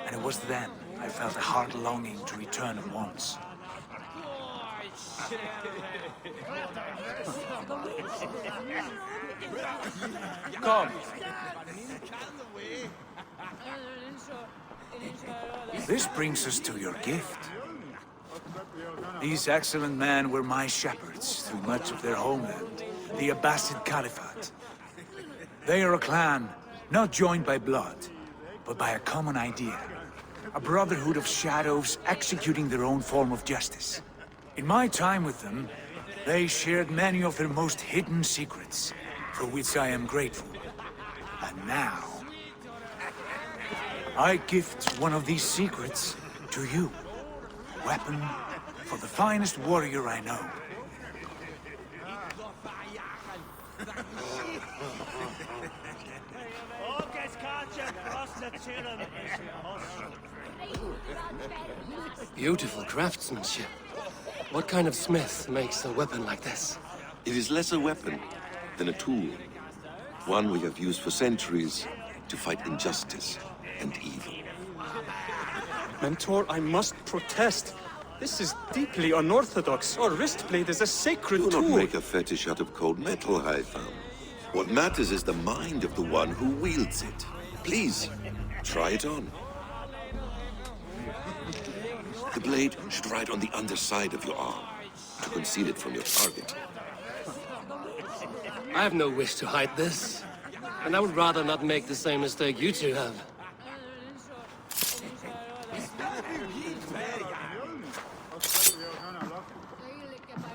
Speaker 5: And it was then I felt a heart longing to return at once. Come. This brings us to your gift. These excellent men were my shepherds through much of their homeland, the Abbasid Caliphate. They are a clan, not joined by blood, but by a common idea. A brotherhood of shadows executing their own form of justice. In my time with them, they shared many of their most hidden secrets, for which I am grateful. And now, I gift one of these secrets to you. A weapon for the finest warrior I know.
Speaker 4: Beautiful craftsmanship. What kind of smith makes a weapon like this?
Speaker 17: It is less a weapon than a tool. One we have used for centuries to fight injustice and evil.
Speaker 18: Mentor, I must protest. This is deeply unorthodox. Our wrist blade is a sacred tool.
Speaker 17: Do not make a fetish out of cold metal, Eivor. What matters is the mind of the one who wields it. Please, try it on. The blade should ride on the underside of your arm, to conceal it from your target.
Speaker 4: I have no wish to hide this. And I would rather not make the same mistake you two have.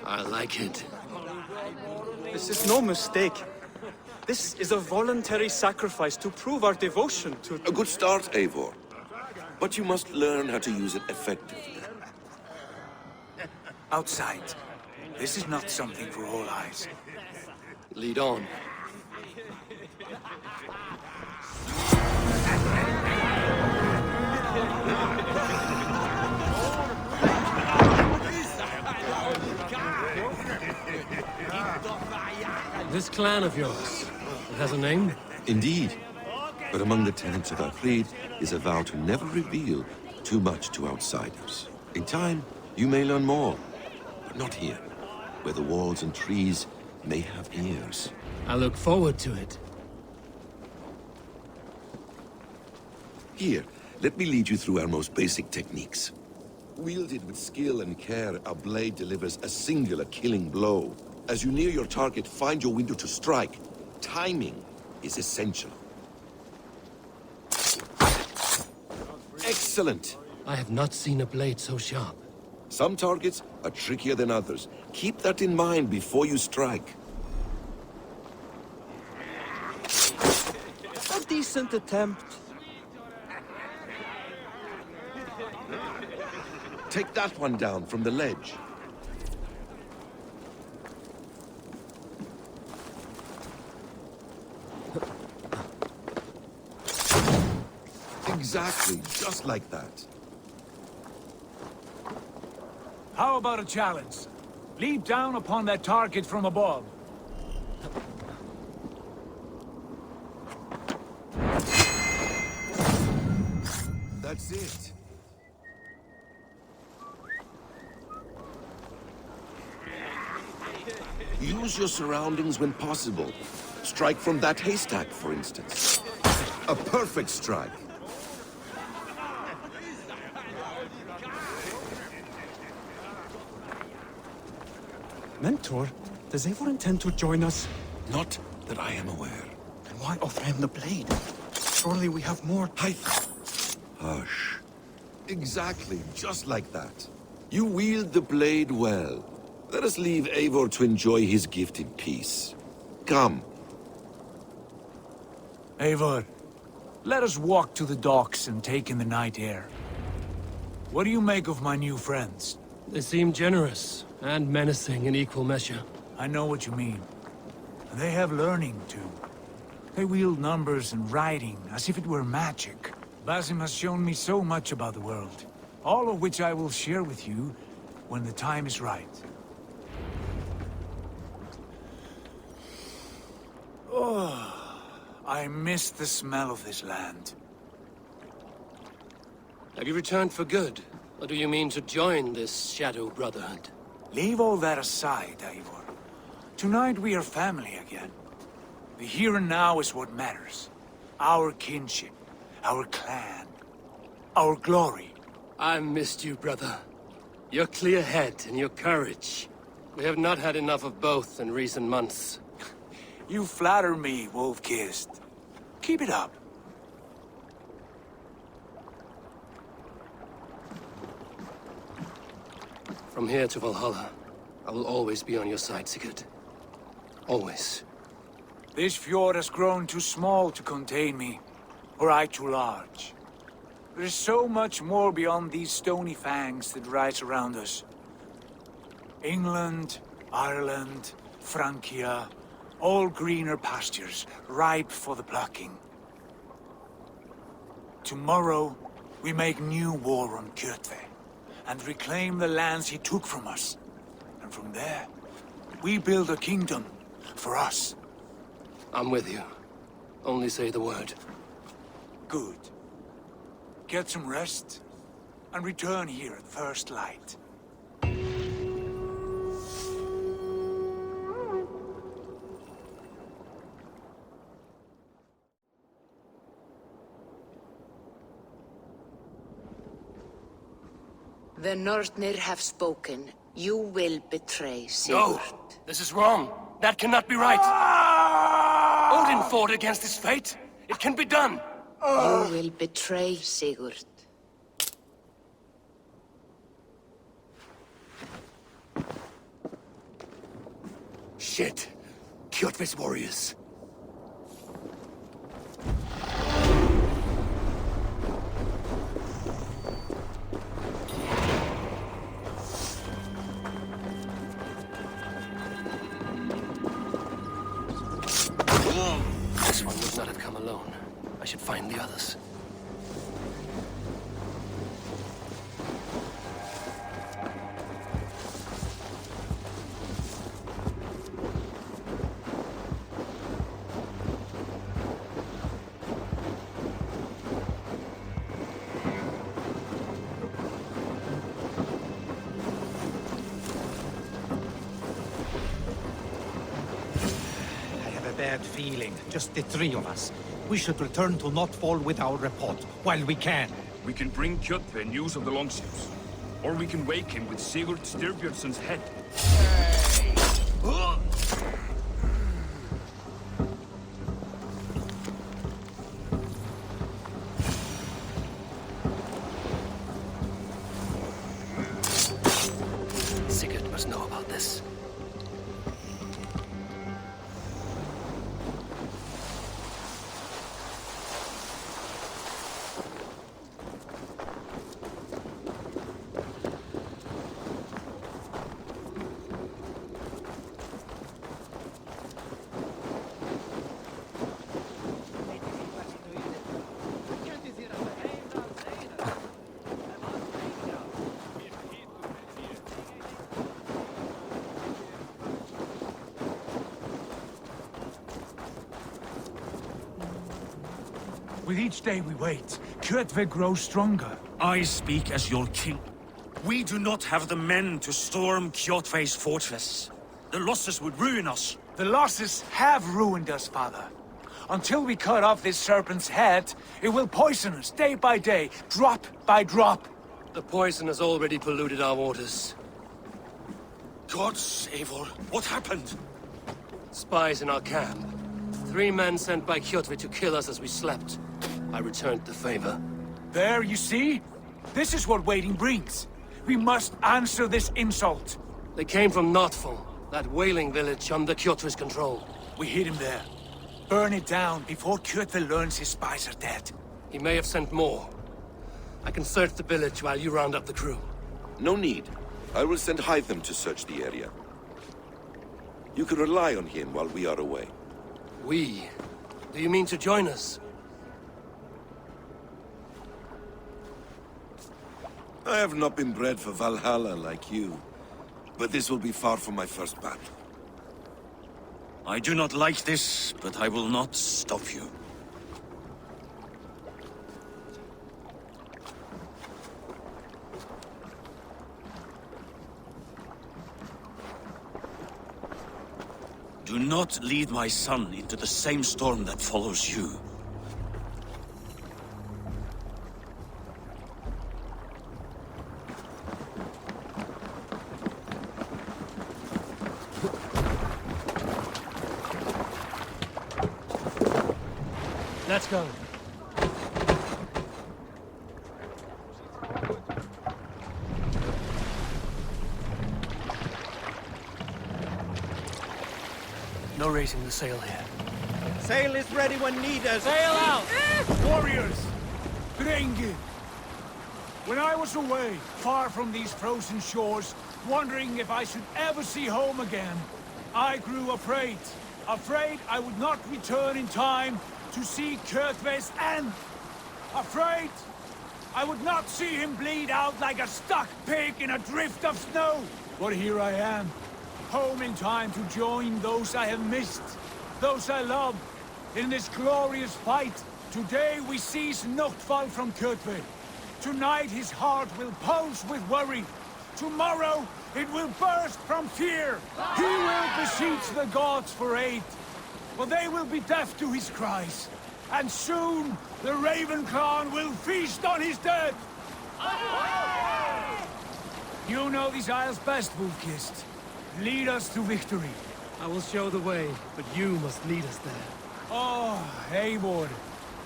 Speaker 4: I like it.
Speaker 18: This is no mistake. This is a voluntary sacrifice to prove our devotion to...
Speaker 17: A good start, Eivor. But you must learn how to use it effectively.
Speaker 5: Outside. This is not something for all eyes.
Speaker 4: Lead on. This clan of yours, it has a name?
Speaker 17: Indeed. But among the tenets of our creed is a vow to never reveal too much to outsiders. In time, you may learn more, but not here, where the walls and trees may have ears.
Speaker 4: I look forward to it.
Speaker 17: Here, let me lead you through our most basic techniques. Wielded with skill and care, our blade delivers a singular killing blow. As you near your target, find your window to strike. Timing is essential. Excellent!
Speaker 4: I have not seen a blade so sharp.
Speaker 17: Some targets are trickier than others. Keep that in mind before you strike.
Speaker 18: A decent attempt.
Speaker 17: Take that one down from the ledge. Exactly, just like that.
Speaker 5: How about a challenge? Leap down upon that target from above.
Speaker 17: That's it. Use your surroundings when possible. Strike from that haystack, for instance. A perfect strike.
Speaker 18: Mentor, does Eivor intend to join us?
Speaker 17: Not that I am aware.
Speaker 18: Then why offer him the blade? Surely we have more...
Speaker 17: Hush. Exactly, just like that. You wield the blade well. Let us leave Eivor to enjoy his gift in peace. Come.
Speaker 5: Eivor, let us walk to the docks and take in the night air. What do you make of my new friends?
Speaker 4: They seem generous and menacing in equal measure.
Speaker 5: I know what you mean. And they have learning, too. They wield numbers and writing as if it were magic. Basim has shown me so much about the world, all of which I will share with you when the time is right. Oh, I miss the smell of this land.
Speaker 4: Have you returned for good? Or do you mean to join this Shadow Brotherhood?
Speaker 5: Leave all that aside, Eivor. Tonight we are family again. The here and now is what matters. Our kinship, our clan, our glory.
Speaker 4: I missed you, brother. Your clear head and your courage. We have not had enough of both in recent months.
Speaker 5: You flatter me, Wolf-Kissed. Keep it up.
Speaker 4: From here to Valhalla, I will always be on your side, Sigurd. Always.
Speaker 5: This fjord has grown too small to contain me, or I too large. There is so much more beyond these stony fangs that rise around us. England, Ireland, Francia, all greener pastures, ripe for the plucking. Tomorrow, we make new war on Kjotve, and reclaim the lands he took from us. And from there, we build a kingdom for us.
Speaker 4: I'm with you. Only say the word.
Speaker 5: Good. Get some rest, and return here at first light.
Speaker 1: The Northnir have spoken. You will betray Sigurd.
Speaker 4: No! This is wrong! That cannot be right! Odin fought against his fate. It can be done.
Speaker 1: You will betray Sigurd.
Speaker 4: Shit. Kjotve's warriors. This one would not have come alone. I should find the others.
Speaker 19: Bad feeling. Just the three of us. We should return to Notfall with our report, while we can.
Speaker 12: We can bring Kjotve news of the longships. Or we can wake him with Sigurd Styrbjörnsson's head.
Speaker 4: Sigurd must know about this.
Speaker 5: With each day we wait, Kjotve grows stronger.
Speaker 16: I speak as your king. We do not have the men to storm Kjotve's fortress. The losses would ruin us.
Speaker 5: The losses have ruined us, father. Until we cut off this serpent's head, it will poison us day by day, drop by drop.
Speaker 4: The poison has already polluted our waters.
Speaker 16: Gods, Eivor, what happened?
Speaker 4: Spies in our camp. 3 men sent by Kjotve to kill us as we slept. I returned the favor.
Speaker 5: There, you see? This is what waiting brings. We must answer this insult.
Speaker 4: They came from Notfall, that whaling village under Kjotve's control.
Speaker 5: We hid him there. Burn it down before Kjotve learns his spies are dead.
Speaker 4: He may have sent more. I can search the village while you round up the crew.
Speaker 17: No need. I will send Hytham to search the area. You can rely on him while we are away.
Speaker 4: We? Do you mean to join us?
Speaker 17: I have not been bred for Valhalla like you, but this will be far from my first battle.
Speaker 16: I do not like this, but I will not stop you. Do not lead my son into the same storm that follows you.
Speaker 5: Let's go.
Speaker 4: No raising the sail here.
Speaker 19: Sail is ready when needed.
Speaker 5: Sail out! Warriors! Drenge! When I was away, far from these frozen shores, wondering if I should ever see home again, I grew afraid. Afraid I would not return in time to see Kjotve's end. Afraid I would not see him bleed out like a stuck pig in a drift of snow. But here I am, home in time to join those I have missed, those I love, in this glorious fight. Today we seize Notfall from Kjotve. Tonight his heart will pulse with worry. Tomorrow it will burst from fear. He will beseech the gods for aid, but they will be deaf to his cries. And soon the Raven clan will feast on his dead. You know these isles best, Wolfkist. Lead us to victory.
Speaker 14: I will show the way, but you must lead us there.
Speaker 5: Oh, Eivor.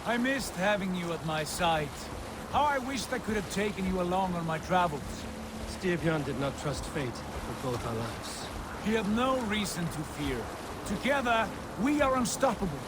Speaker 5: I missed having you at my side. How I wished I could have taken you along on my travels.
Speaker 4: Styrbjörn did not trust fate for both our lives.
Speaker 5: You have no reason to fear. Together, we are unstoppable.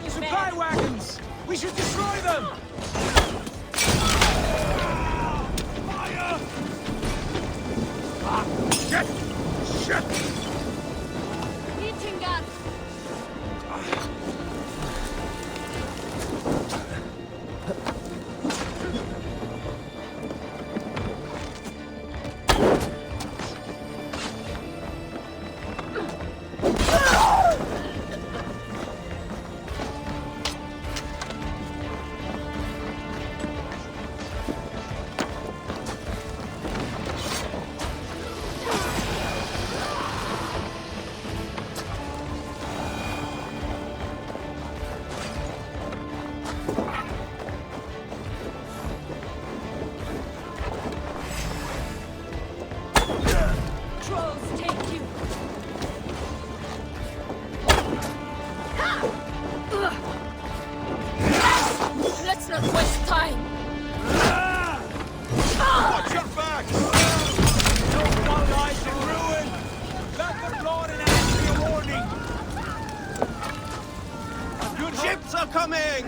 Speaker 5: Supply wagons! We should destroy them! Fire! Shit! Shit!
Speaker 13: Hitting us! Let's not waste time!
Speaker 5: Watch your back! No lies in ruin! Let the blood and ash be a warning!
Speaker 11: Good ships are coming!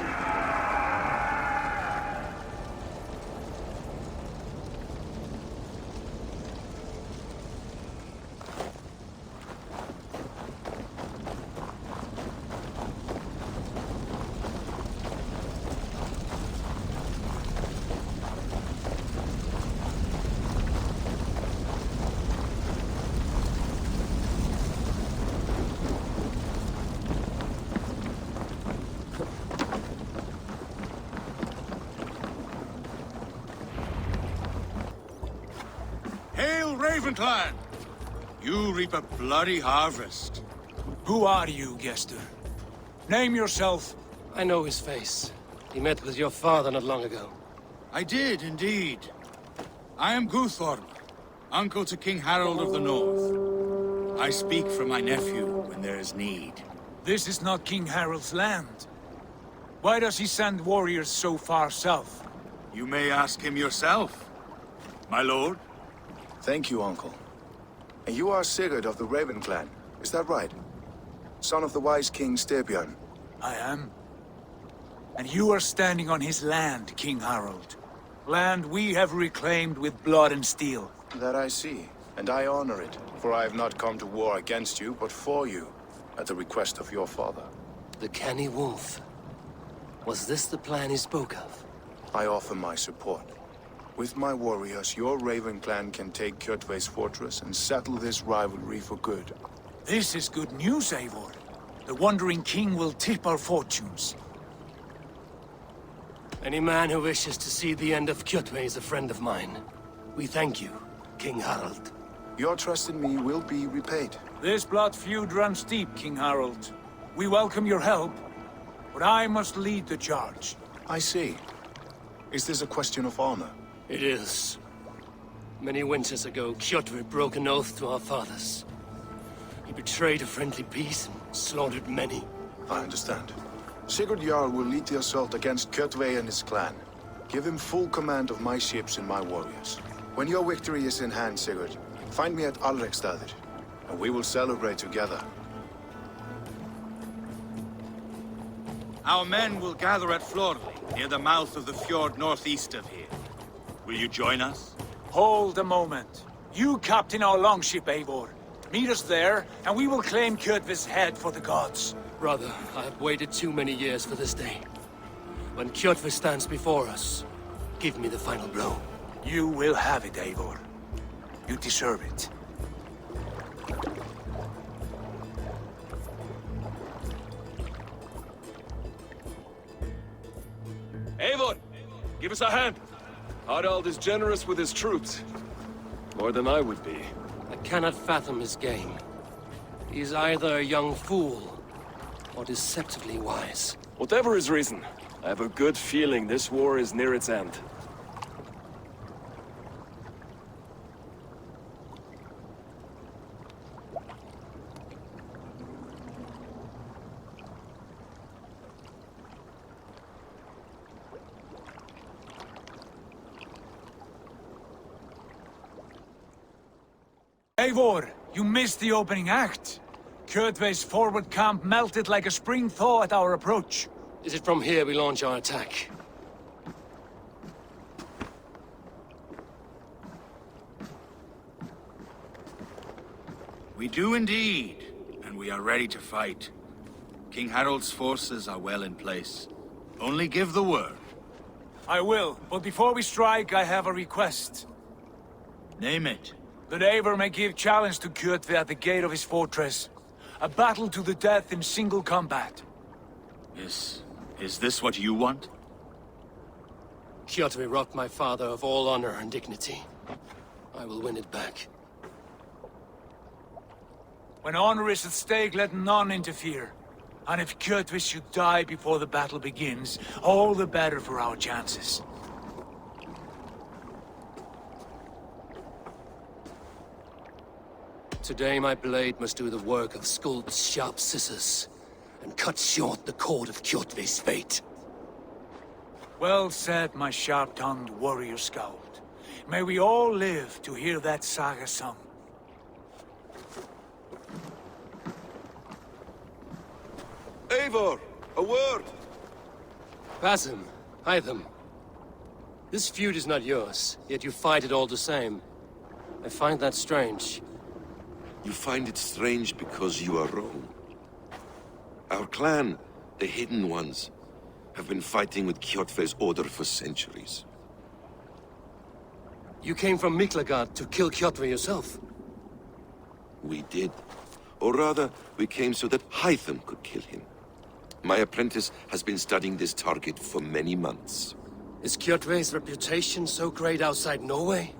Speaker 20: Ravenclan! You reap a bloody harvest.
Speaker 5: Who are you, Gester? Name yourself.
Speaker 4: I know his face. He met with your father not long ago.
Speaker 20: I did, indeed. I am Guthorm, uncle to King Harold of the North. I speak for my nephew when there is need.
Speaker 5: This is not King Harold's land. Why does he send warriors so far south?
Speaker 20: You may ask him yourself, my lord.
Speaker 3: Thank you, Uncle. And you are Sigurd of the Raven clan, is that right? Son of the wise King Styrbjörn.
Speaker 5: I am. And you are standing on his land, King Harold. Land we have reclaimed with blood and steel.
Speaker 3: That I see, and I honor it, for I have not come to war against you, but for you, at the request of your father.
Speaker 4: The canny wolf. Was this the plan he spoke of?
Speaker 3: I offer my support. With my warriors, your Raven clan can take Kjotve's fortress and settle this rivalry for good.
Speaker 5: This is good news, Eivor. The Wandering King will tip our fortunes.
Speaker 4: Any man who wishes to see the end of Kjotve is a friend of mine. We thank you, King Harald.
Speaker 3: Your trust in me will be repaid.
Speaker 5: This blood feud runs deep, King Harold. We welcome your help, but I must lead the charge.
Speaker 21: I see. Is this a question of honor?
Speaker 4: It is. Many winters ago, Kjotve broke an oath to our fathers. He betrayed a friendly peace and slaughtered many.
Speaker 21: I understand. Sigurd Jarl will lead the assault against Kjotve and his clan. Give him full command of my ships and my warriors. When your victory is in hand, Sigurd, find me at Alrekstadir, and we will celebrate together.
Speaker 20: Our men will gather at Florli, near the mouth of the fjord northeast of here. Will you join us?
Speaker 5: Hold a moment. You captain our longship, Eivor. Meet us there, and we will claim Kjotve's head for the gods.
Speaker 4: Brother, I have waited too many years for this day. When Kjotve stands before us, give me the final blow.
Speaker 5: You will have it, Eivor. You deserve it.
Speaker 14: Eivor, give us a hand. Harald is generous with his troops. More than I would be.
Speaker 4: I cannot fathom his game. He is either a young fool, or deceptively wise.
Speaker 14: Whatever his reason, I have a good feeling this war is near its end.
Speaker 5: Eivor, you missed the opening act. Kjotve's forward camp melted like a spring thaw at our approach.
Speaker 4: Is it from here we launch our attack?
Speaker 20: We do indeed, and we are ready to fight. King Harald's forces are well in place. Only give the word.
Speaker 5: I will, but before we strike, I have a request.
Speaker 20: Name it.
Speaker 5: That Eivor may give challenge to Kjotve at the gate of his fortress. A battle to the death in single combat.
Speaker 20: Is this what you want?
Speaker 4: Kjotve robbed my father of all honor and dignity. I will win it back.
Speaker 5: When honor is at stake, let none interfere. And if Kjotve should die before the battle begins, all the better for our chances.
Speaker 4: Today my blade must do the work of Skuld's sharp scissors, and cut short the cord of Kjotve's fate.
Speaker 5: Well said, my sharp-tongued warrior scout. May we all live to hear that saga sung.
Speaker 17: Eivor, a word!
Speaker 4: Basim, Hytham. This feud is not yours, yet you fight it all the same. I find that strange.
Speaker 17: You find it strange because you are wrong. Our clan, the Hidden Ones, have been fighting with Kjotve's order for centuries.
Speaker 4: You came from Miklagard to kill Kjotve yourself?
Speaker 17: We did. Or rather, we came so that Hytham could kill him. My apprentice has been studying this target for many months.
Speaker 4: Is Kjotve's reputation so great outside Norway?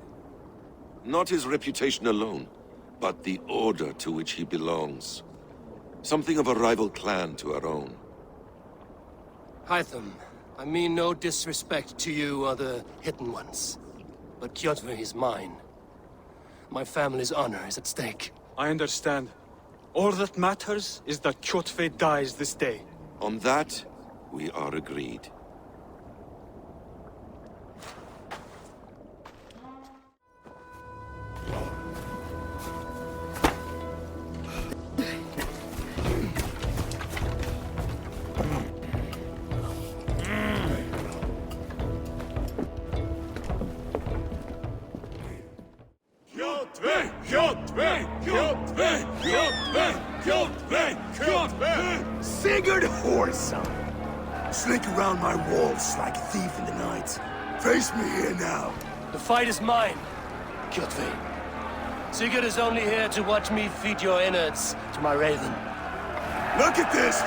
Speaker 17: Not his reputation alone, but the order to which he belongs. Something of a rival clan to our own.
Speaker 4: Hytham, I mean no disrespect to you or the Hidden Ones. But Kjotve is mine. My family's honor is at stake.
Speaker 18: I understand. All that matters is that Kjotve dies this day.
Speaker 17: On that, we are agreed.
Speaker 7: Sigurd Whoreson! Slink around my walls like a thief in the night. Face me here now.
Speaker 4: The fight is mine, Kjotve. Sigurd is only here to watch me feed your innards to my raven.
Speaker 7: Look at this!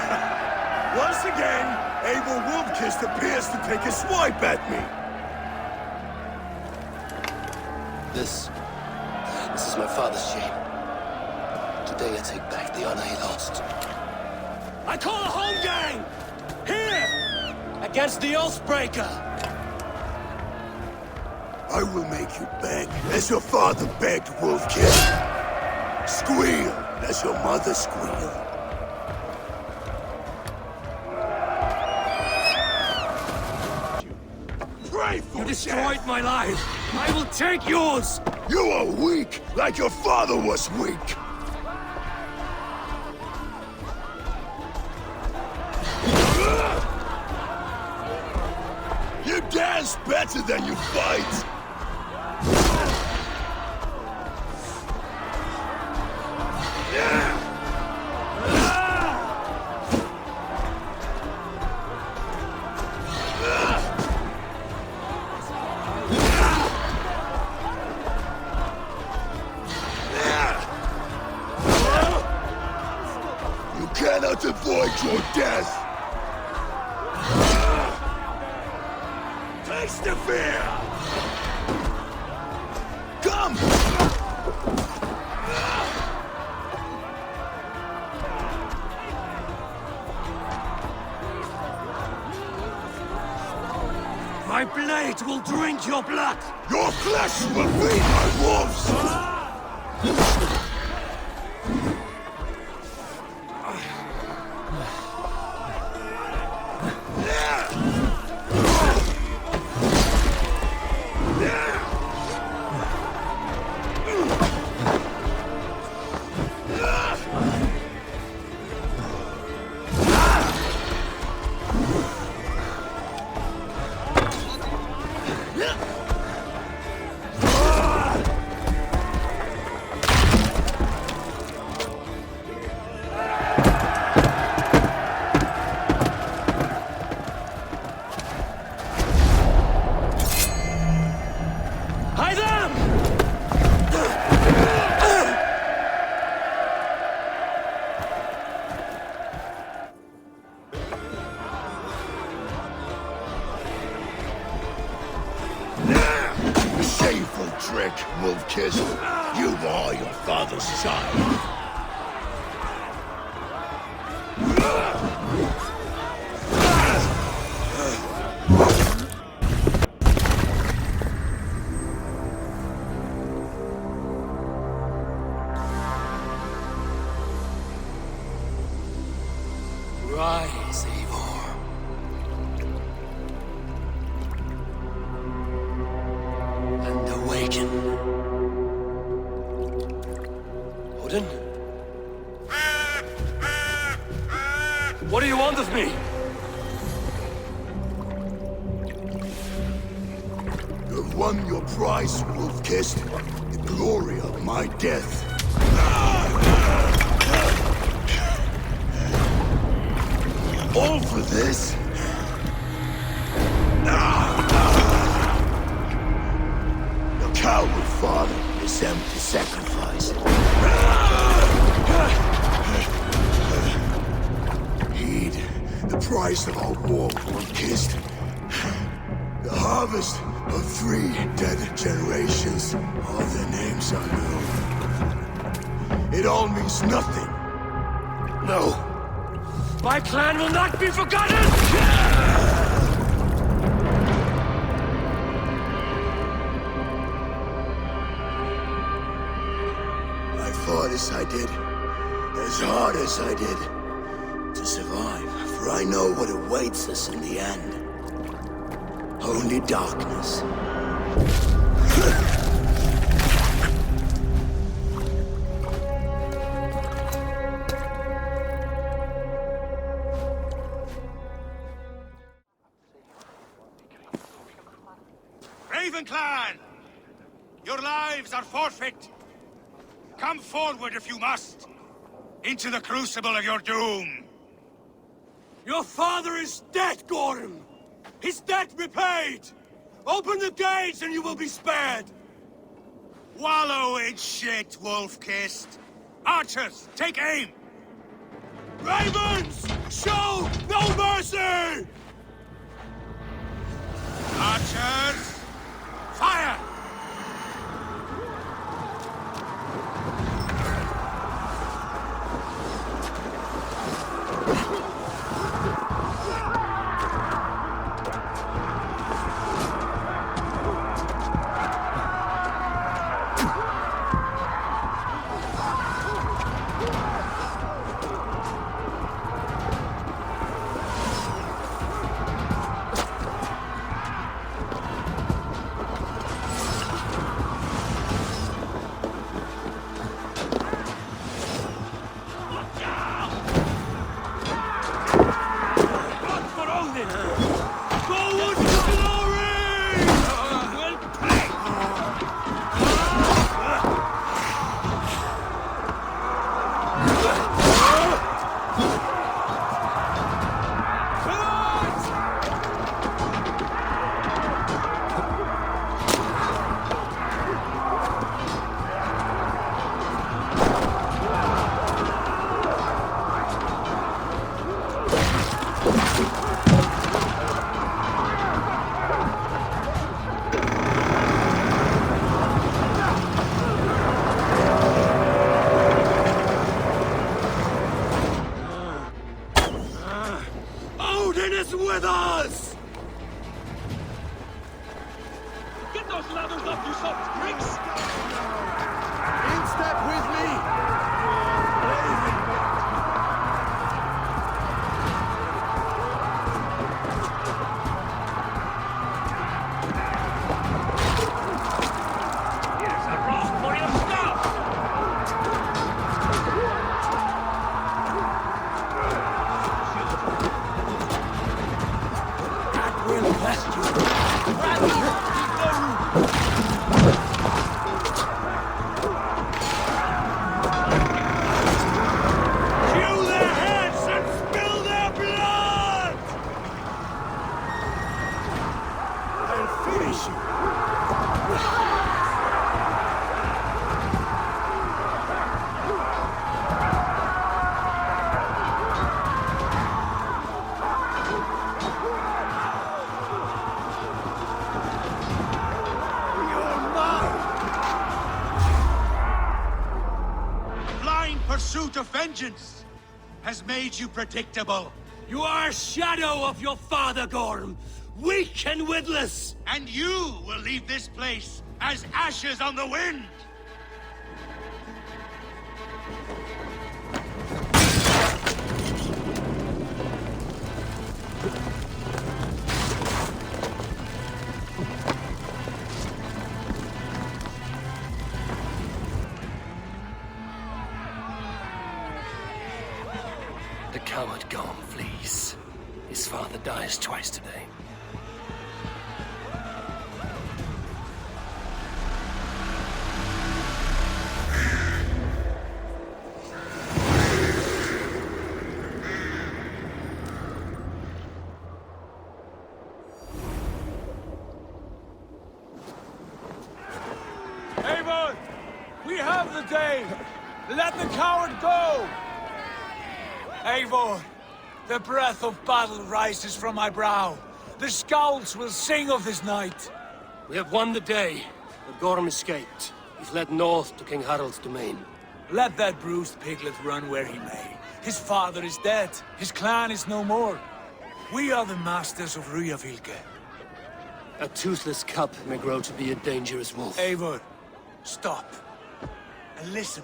Speaker 7: Once again, Eivor Wolfkist appears to take a swipe at me.
Speaker 4: This is my father's shame. Today I take back the honor he lost. I call a home gang! Here! Against the Oathbreaker!
Speaker 7: I will make you beg, as your father begged, Wolfkin. Squeal, as your mother squealed. Pray for
Speaker 4: You destroyed my life! I will take yours!
Speaker 7: You are weak, like your father was weak! You dance better than you fight! You cannot avoid your death! Taste the fear! Come!
Speaker 4: My blade will drink your blood!
Speaker 7: Your flesh will feed my wolves! Shameful trick, Wolf-Kiss. You are your father's child.
Speaker 4: Rise, Eivor. And awaken. Odin? What do you want of me?
Speaker 7: You have won your prize, Wolf-Kissed. The glory of my death. All for this? Your coward father is empty sacrifice. Heed the price of our war, Wolf-Kissed. The harvest of 3 dead generations. All their names are known. It all means nothing.
Speaker 4: No. My clan will not be forgotten!
Speaker 7: I fought as I did, as hard as I did, to survive, for I know what awaits us in the end. Only darkness.
Speaker 12: Raven Clan! Your lives are forfeit! Come forward if you must! Into the crucible of your doom!
Speaker 4: Your father is dead, Gorm! His debt repaid! Open the gates and you will be spared!
Speaker 12: Wallow in shit, Wolf-Kissed! Archers, take aim!
Speaker 4: Ravens! Show no mercy!
Speaker 12: Archers! Fire! pursuit of vengeance has made you predictable.
Speaker 11: You are a shadow of your father, Gorm. Weak and witless.
Speaker 12: And you will leave this place as ashes on the wind.
Speaker 4: The coward Gorm flees. His father dies twice today.
Speaker 5: Eivor! We have the day! Let the coward go! Eivor, the breath of battle rises from my brow. The scouts will sing of this night.
Speaker 4: We have won the day, but Gorm escaped. He's led north to King Harald's domain.
Speaker 5: Let that bruised piglet run where he may. His father is dead. His clan is no more. We are the masters of Ryjavilke.
Speaker 4: A toothless cub may grow to be a dangerous wolf.
Speaker 5: Eivor, stop. And listen.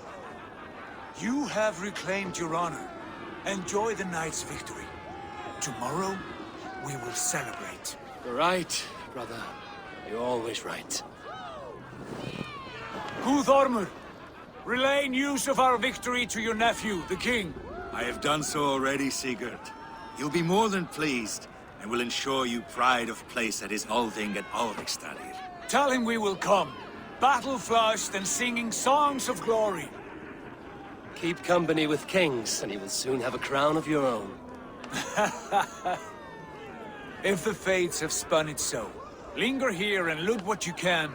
Speaker 5: You have reclaimed your honor. Enjoy the night's victory. Tomorrow, we will celebrate.
Speaker 4: You're right, brother. You're always right.
Speaker 5: Guthormur, relay news of our victory to your nephew, the king.
Speaker 12: I have done so already, Sigurd. He'll be more than pleased, and will ensure you pride of place at his Althing at Alrikstadir.
Speaker 5: Tell him we will come, battle-flushed and singing songs of glory.
Speaker 4: Keep company with kings, and you will soon have a crown of your own.
Speaker 5: If the fates have spun it so, linger here and loot what you can.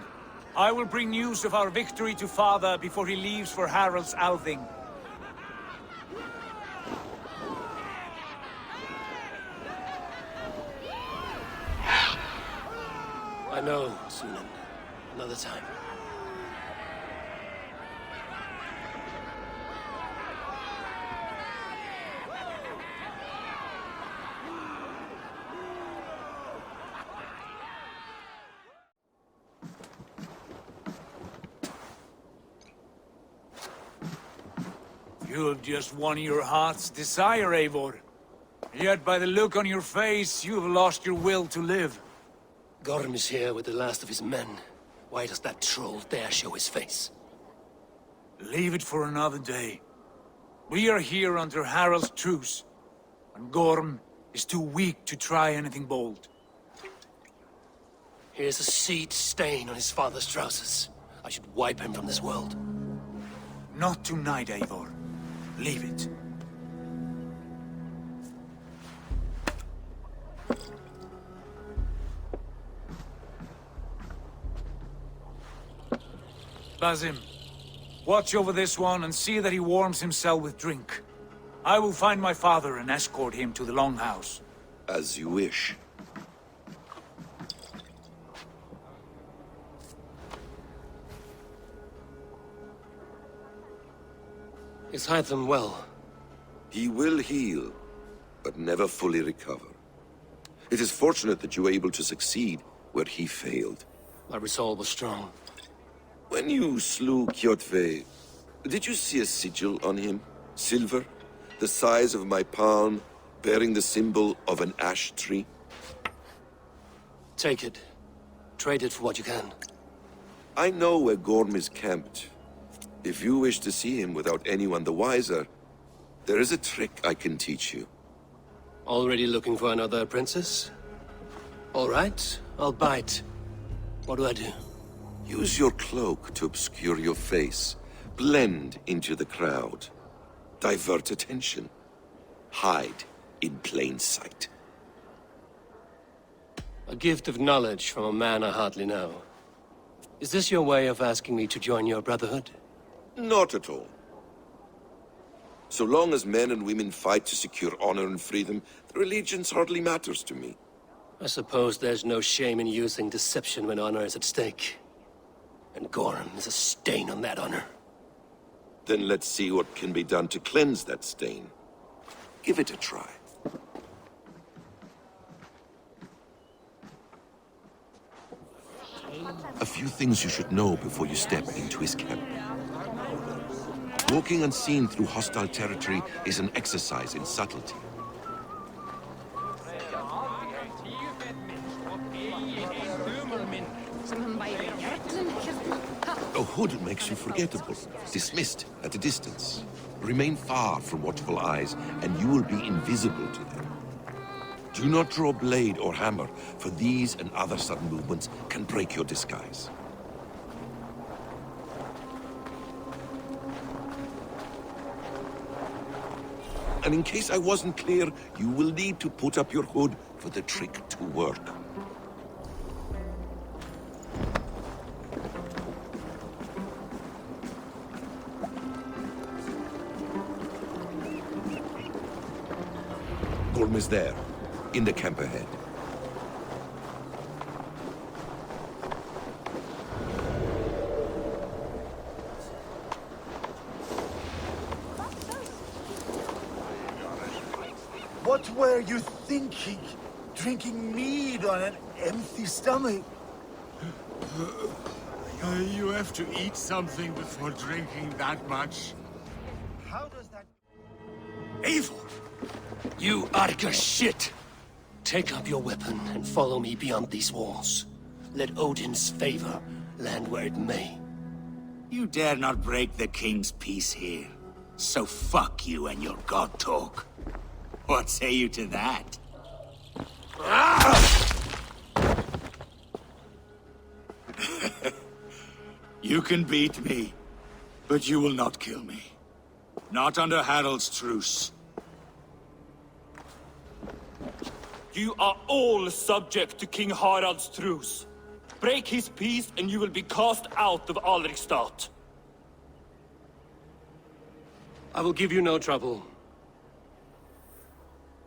Speaker 5: I will bring news of our victory to father before he leaves for Harald's Althing.
Speaker 4: I know, Sunan. Another time.
Speaker 5: You have just won your heart's desire, Eivor. Yet by the look on your face, you have lost your will to live.
Speaker 4: Gorm is here with the last of his men. Why does that troll dare show his face?
Speaker 5: Leave it for another day. We are here under Harald's truce, and Gorm is too weak to try anything bold.
Speaker 4: Here's a seed stain on his father's trousers. I should wipe him from this world.
Speaker 5: Not tonight, Eivor. Leave it. Basim, watch over this one and see that he warms himself with drink. I will find my father and escort him to the Longhouse.
Speaker 17: As you wish.
Speaker 4: Is Hytham well?
Speaker 17: He will heal, but never fully recover. It is fortunate that you were able to succeed where he failed.
Speaker 4: My resolve was strong.
Speaker 17: When you slew Kjotve, did you see a sigil on him? Silver, the size of my palm, bearing the symbol of an ash tree?
Speaker 4: Take it. Trade it for what you can.
Speaker 17: I know where Gorm is camped. If you wish to see him without anyone the wiser, there is a trick I can teach you.
Speaker 4: Already looking for another princess? All right, I'll bite. What do I do?
Speaker 17: Use your cloak to obscure your face. Blend into the crowd. Divert attention. Hide in plain sight.
Speaker 4: A gift of knowledge from a man I hardly know. Is this your way of asking me to join your brotherhood?
Speaker 17: Not at all. So long as men and women fight to secure honor and freedom, their allegiance hardly matters to me.
Speaker 4: I suppose there's no shame in using deception when honor is at stake. And Gorm is a stain on that honor.
Speaker 17: Then let's see what can be done to cleanse that stain. Give it a try. A few things you should know before you step into his camp. Walking unseen through hostile territory is an exercise in subtlety. A hood makes you forgettable, dismissed at a distance. Remain far from watchful eyes, and you will be invisible to them. Do not draw blade or hammer, for these and other sudden movements can break your disguise. And in case I wasn't clear, you will need to put up your hood for the trick to work. Gorm is there, in the camp ahead.
Speaker 11: What were you thinking? Drinking mead on an empty stomach?
Speaker 20: You have to eat something before drinking that much.
Speaker 11: How does that...
Speaker 4: Eivor! You Arger shit! Take up your weapon and follow me beyond these walls. Let Odin's favor land where it may.
Speaker 12: You dare not break the king's peace here. So fuck you and your god talk. What say you to that? You can beat me, but you will not kill me. Not under Harald's truce.
Speaker 14: You are all subject to King Harald's truce. Break his peace and you will be cast out of Alrikstad.
Speaker 4: I will give you no trouble.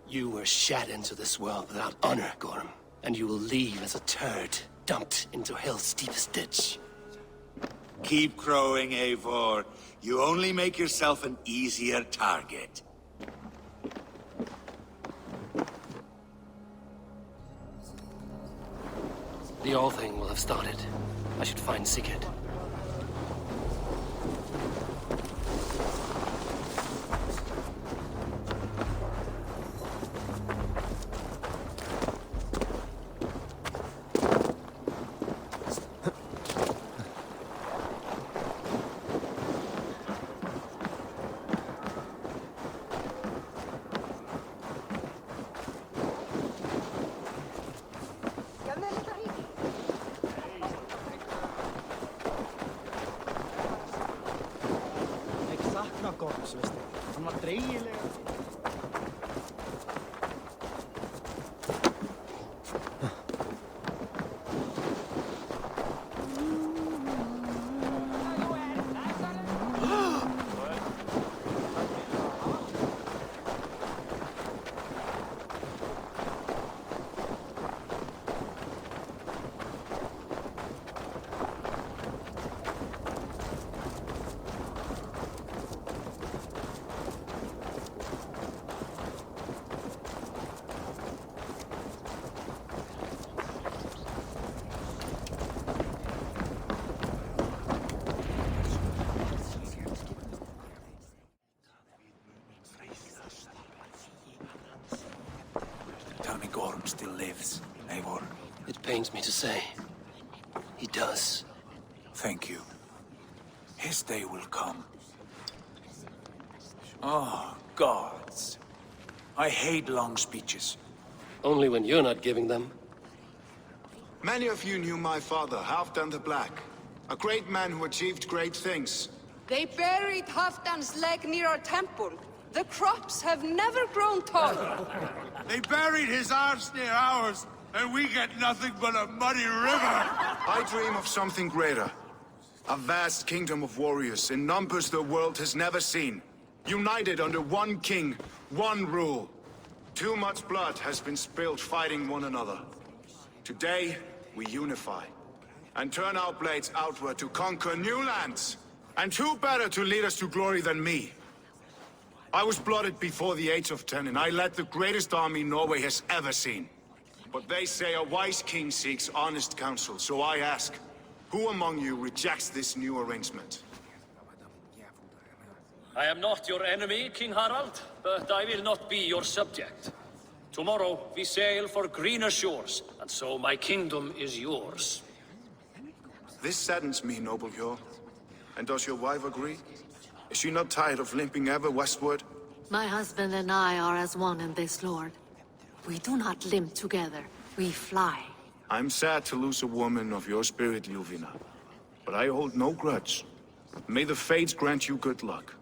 Speaker 4: You were shat into this world without honor, Gorm, and you will leave as a turd, dumped into hell's deepest ditch.
Speaker 12: Keep crowing, Eivor. You only make yourself an easier target.
Speaker 4: The All Thing will have started. I should find Sigurd.
Speaker 11: Hann var dreigilega...
Speaker 5: Tell me Gorm still lives, Eivor.
Speaker 4: It pains me to say. He does.
Speaker 5: Thank you. His day will come. Oh, gods. I hate long speeches.
Speaker 4: Only when you're not giving them.
Speaker 21: Many of you knew my father, Halfdan the Black. A great man who achieved great things.
Speaker 15: They buried Halfdan's leg near our temple. The crops have never grown tall.
Speaker 12: They buried his arse near ours, and we get nothing but a muddy river.
Speaker 21: I dream of something greater. A vast kingdom of warriors in numbers the world has never seen. United under one king, one rule. Too much blood has been spilled fighting one another. Today, we unify. And turn our blades outward to conquer new lands. And who better to lead us to glory than me? I was blooded before the age of 10, and I led the greatest army Norway has ever seen. But they say a wise king seeks honest counsel, so I ask, who among you rejects this new arrangement?
Speaker 6: I am not your enemy, King Harald, but I will not be your subject. Tomorrow we sail for greener shores, and so my kingdom is yours.
Speaker 21: This saddens me, noble Jarl. And does your wife agree? Is she not tired of limping ever westward?
Speaker 22: My husband and I are as one in this, Lord. We do not limp together, we fly.
Speaker 21: I'm sad to lose a woman of your spirit, Ljuvina. But I hold no grudge. May the fates grant you good luck.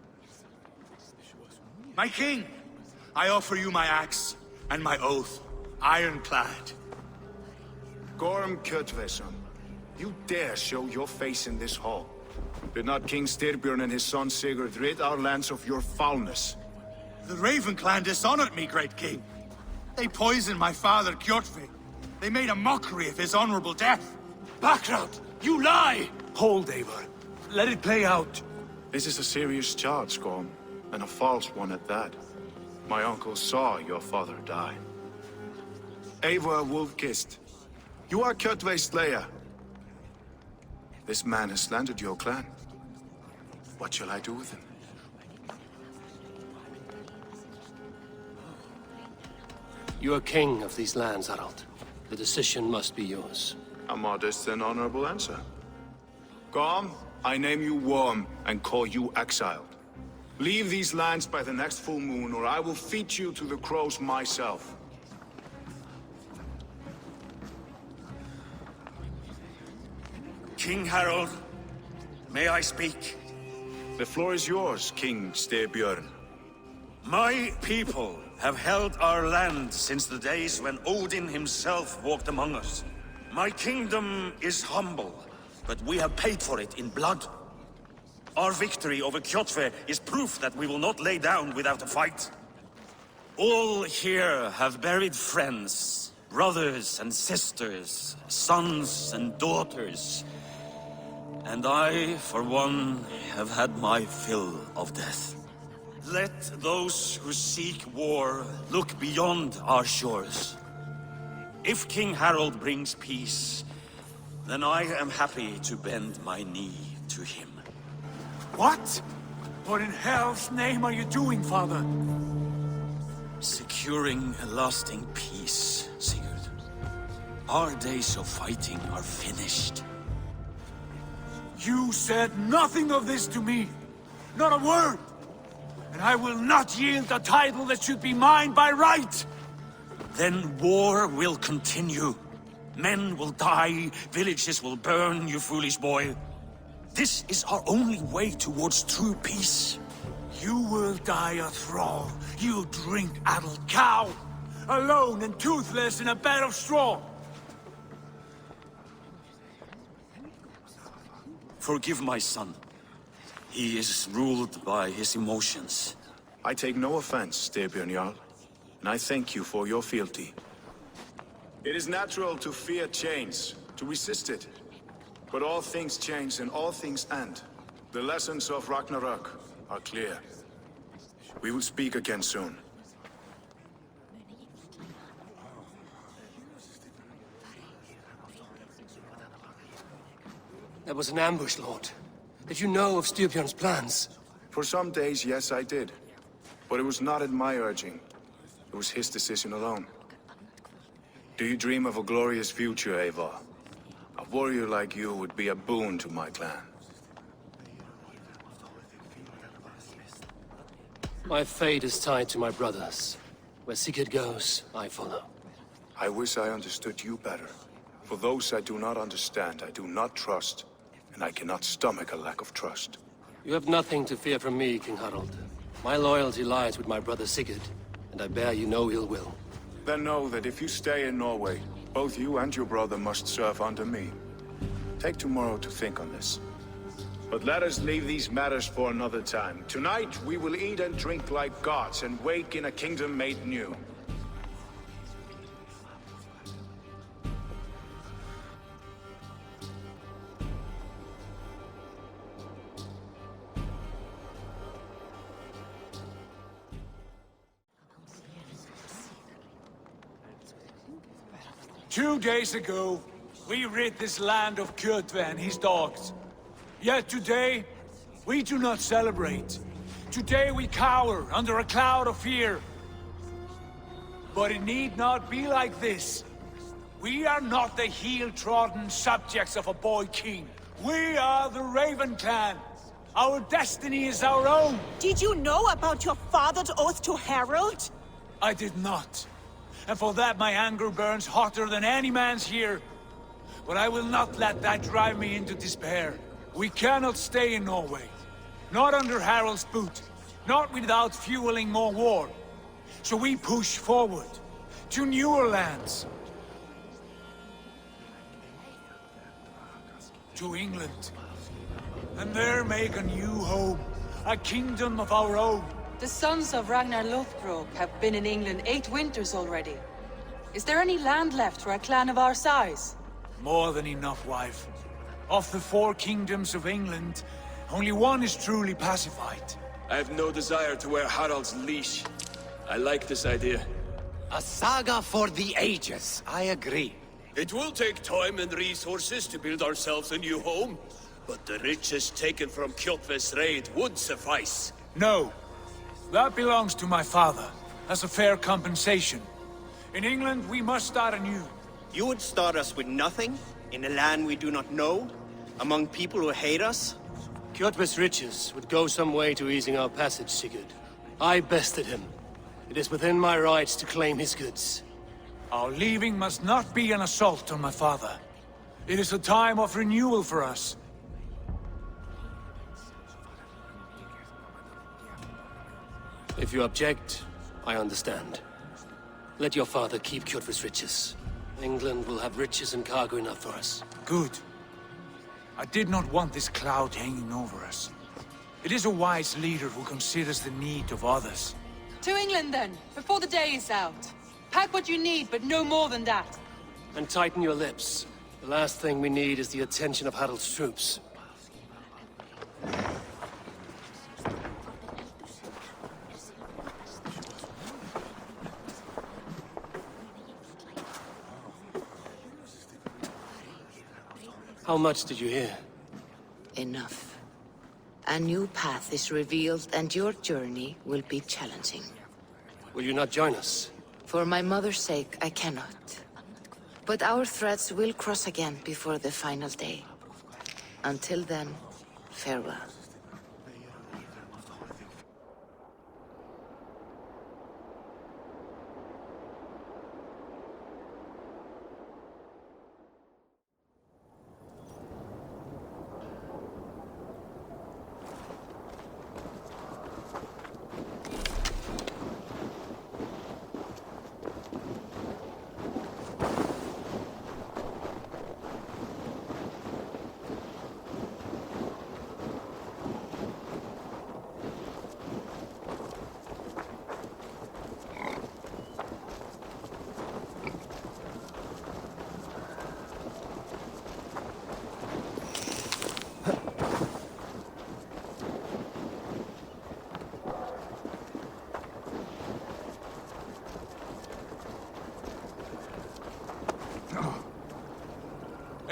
Speaker 12: My king, I offer you my axe and my oath, ironclad.
Speaker 21: Gorm Kjotveson, you dare show your face in this hall. Did not King Styrbjörn and his son Sigurd rid our lands of your foulness?
Speaker 12: The Raven clan dishonored me, great king. They poisoned my father, Kjotve. They made a mockery of his honorable death.
Speaker 5: Background! You lie! Hold, Eivor. Let it play out.
Speaker 21: This is a serious charge, Gorm, and a false one at that. My uncle saw your father die. Eivor Wolf-Kissed, you are Kjotve's slayer. This man has slandered your clan. What shall I do with him?
Speaker 4: You are king of these lands, Harald. The decision must be yours.
Speaker 21: A modest and honorable answer. Gorm, I name you Worm and call you exiled. Leave these lands by the next full moon, or I will feed you to the crows myself.
Speaker 16: King Harald, may I speak?
Speaker 21: The floor is yours, King Styrbjörn.
Speaker 16: My people have held our land since the days when Odin himself walked among us. My kingdom is humble, but we have paid for it in blood. Our victory over Kjotve is proof that we will not lay down without a fight. All here have buried friends, brothers and sisters, sons and daughters. And I, for one, have had my fill of death. Let those who seek war look beyond our shores. If King Harald brings peace, then I am happy to bend my knee to him.
Speaker 5: What? What in hell's name are you doing, father?
Speaker 16: Securing a lasting peace, Sigurd. Our days of fighting are finished.
Speaker 5: You said nothing of this to me. Not a word. And I will not yield a title that should be mine by right.
Speaker 16: Then war will continue. Men will die, villages will burn, you foolish boy. This is our only way towards true peace.
Speaker 5: You will die a thrall, you drink-addled cow. Alone and toothless in a bed of straw.
Speaker 16: Forgive my son. He is ruled by his emotions.
Speaker 21: I take no offense, Styrbjörn Jarl, and I thank you for your fealty. It is natural to fear change, to resist it. But all things change and all things end. The lessons of Ragnarok are clear. We will speak again soon.
Speaker 4: That was an ambush, Lord. Did you know of Styrbjörn's plans?
Speaker 21: For some days, yes, I did. But it was not at my urging. It was his decision alone. Do you dream of a glorious future, Eivor? A warrior like you would be a boon to my clan.
Speaker 4: My fate is tied to my brothers. Where Sigurd goes, I follow.
Speaker 21: I wish I understood you better. For those I do not understand, I do not trust. And I cannot stomach a lack of trust.
Speaker 4: You have nothing to fear from me, King Harald. My loyalty lies with my brother Sigurd, and I bear you no ill will.
Speaker 21: Then know that if you stay in Norway, both you and your brother must serve under me. Take tomorrow to think on this. But let us leave these matters for another time. Tonight, we will eat and drink like gods and wake in a kingdom made new.
Speaker 5: 2 days ago, we rid this land of Kjotve and his dogs. Yet today, we do not celebrate. Today we cower under a cloud of fear. But it need not be like this. We are not the heel-trodden subjects of a boy king. We are the Raven clan. Our destiny is our own.
Speaker 13: Did you know about your father's oath to Harold?
Speaker 5: I did not. And for that my anger burns hotter than any man's here. But I will not let that drive me into despair. We cannot stay in Norway. Not under Harald's boot. Not without fueling more war. So we push forward to newer lands. To England. And there make a new home. A kingdom of our own.
Speaker 15: The sons of Ragnar Lothbrok have been in England 8 winters already. Is there any land left for a clan of our size?
Speaker 5: More than enough, wife. Of the 4 kingdoms of England, only one is truly pacified.
Speaker 14: I have no desire to wear Harald's leash. I like this idea.
Speaker 3: A saga for the ages, I agree.
Speaker 4: It will take time and resources to build ourselves a new home, but the riches taken from Kjotve's raid would suffice.
Speaker 5: No. That belongs to my father, as a fair compensation. In England, we must start anew.
Speaker 2: You would start us with nothing? In a land we do not know? Among people who hate us?
Speaker 4: Kjotve's riches would go some way to easing our passage, Sigurd. I bested him. It is within my rights to claim his goods.
Speaker 5: Our leaving must not be an assault on my father. It is a time of renewal for us.
Speaker 4: If you object, I understand. Let your father keep Kjotve's riches. England will have riches and cargo enough for us.
Speaker 5: Good. I did not want this cloud hanging over us. It is a wise leader who considers the need of others.
Speaker 15: To England then, before the day is out. Pack what you need, but no more than that.
Speaker 4: And tighten your lips. The last thing we need is the attention of Harald's troops. How much did you hear?
Speaker 1: Enough. A new path is revealed, and your journey will be challenging.
Speaker 4: Will you not join us?
Speaker 1: For my mother's sake, I cannot. But our threads will cross again before the final day. Until then, farewell.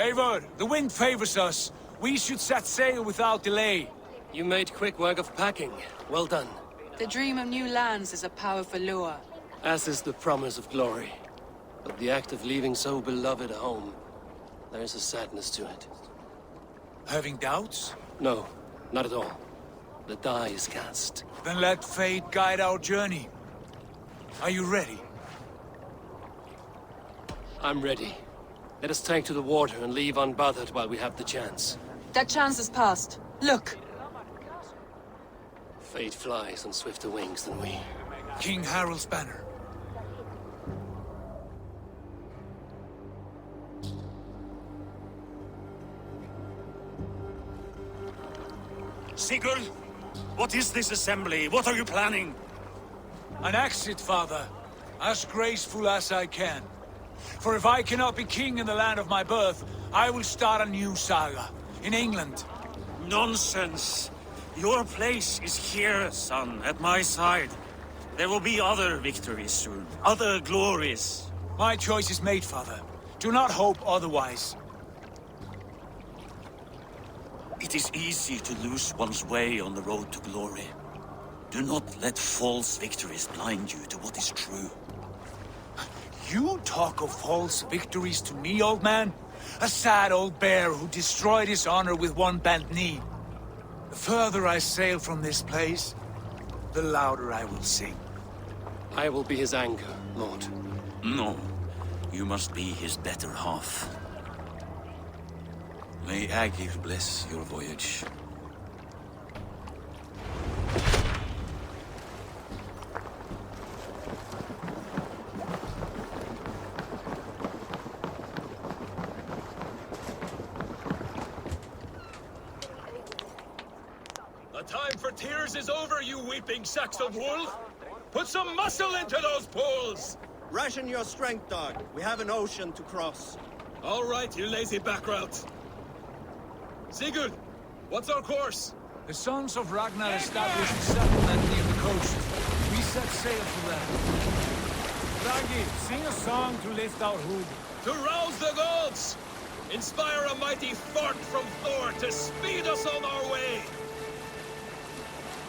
Speaker 5: Eivor, the wind favors us. We should set sail without delay.
Speaker 4: You made quick work of packing. Well done.
Speaker 15: The dream of new lands is a powerful lure.
Speaker 4: As is the promise of glory. But the act of leaving so beloved a home, there is a sadness to it.
Speaker 5: Having doubts?
Speaker 4: No, not at all. The die is cast.
Speaker 5: Then let fate guide our journey. Are you ready?
Speaker 4: I'm ready. Let us take to the water and leave unbothered while we have the chance.
Speaker 15: That chance is past. Look!
Speaker 4: Fate flies on swifter wings than we.
Speaker 5: King Harald's banner.
Speaker 10: Sigurd, what is this assembly? What are you planning?
Speaker 5: An exit, father. As graceful as I can. For if I cannot be king in the land of my birth, I will start a new saga. In England.
Speaker 10: Nonsense. Your place is here, son, at my side. There will be other victories soon. Other glories.
Speaker 5: My choice is made, father. Do not hope otherwise.
Speaker 16: It is easy to lose one's way on the road to glory. Do not let false victories blind you to what is true.
Speaker 5: You talk of false victories to me, old man? A sad old bear who destroyed his honor with one bent knee. The further I sail from this place, the louder I will sing.
Speaker 4: I will be his anchor, Lord.
Speaker 16: No. You must be his better half. May Aegir bless your voyage.
Speaker 14: The time for tears is over, you weeping sacks of wool! Put some muscle into those pulls!
Speaker 2: Ration your strength, dog. We have an ocean to cross.
Speaker 14: All right, you lazy backrout. Sigurd, what's our course?
Speaker 5: The sons of Ragnar established a settlement near the coast. We set sail for them. Ragi, sing a song to lift our hood.
Speaker 14: To rouse the gods! Inspire a mighty fart from Thor to speed us on our way!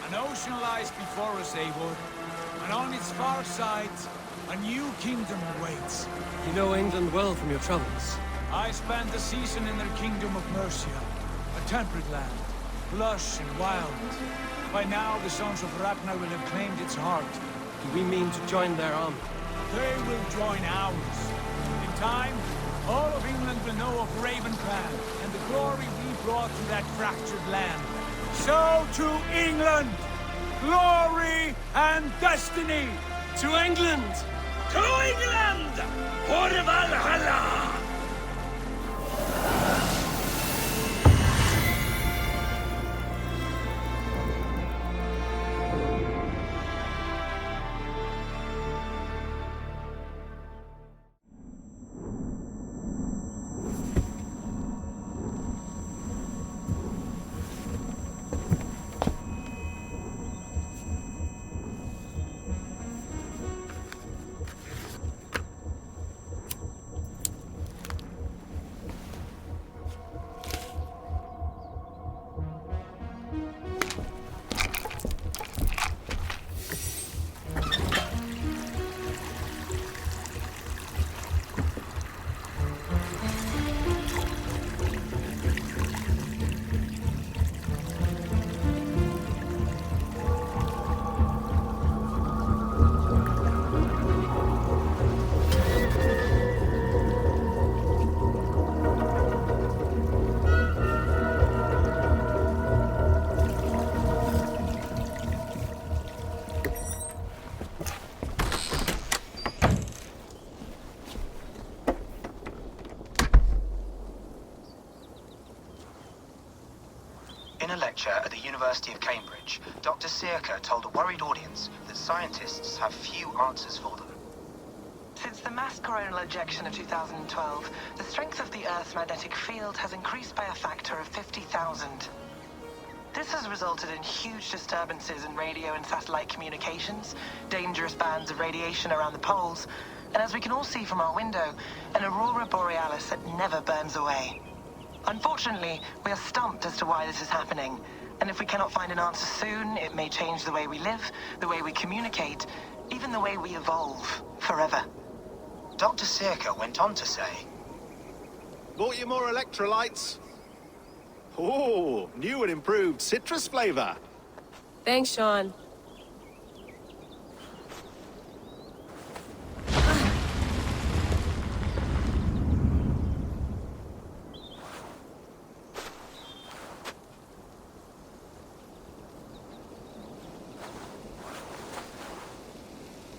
Speaker 5: An ocean lies before us, Eivor, and on its far side, a new kingdom awaits.
Speaker 4: You know England well from your travels.
Speaker 5: I spent a season in their kingdom of Mercia, a temperate land, lush and wild. By now, the sons of Ragnar will have claimed its heart.
Speaker 4: Do we mean to join their army?
Speaker 5: They will join ours. In time, all of England will know of Raven Clan and the glory we brought to that fractured land. So to England! Glory and destiny!
Speaker 4: To England!
Speaker 14: To England! For Valhalla!
Speaker 8: In a lecture at the University of Cambridge, Dr. Circa told a worried audience that scientists have few answers for them. Since the mass coronal ejection of 2012, the strength of the Earth's magnetic field has increased by a factor of 50,000. This has resulted in huge disturbances in radio and satellite communications, dangerous bands of radiation around the poles, and as we can all see from our window, an aurora borealis that never burns away. Unfortunately, we are stumped as to why this is happening, and if we cannot find an answer soon, it may change the way we live, the way we communicate, even the way we evolve, forever. Dr. Circa went on to say,
Speaker 9: Bought you more electrolytes? Oh, new and improved citrus flavor.
Speaker 23: Thanks, Sean.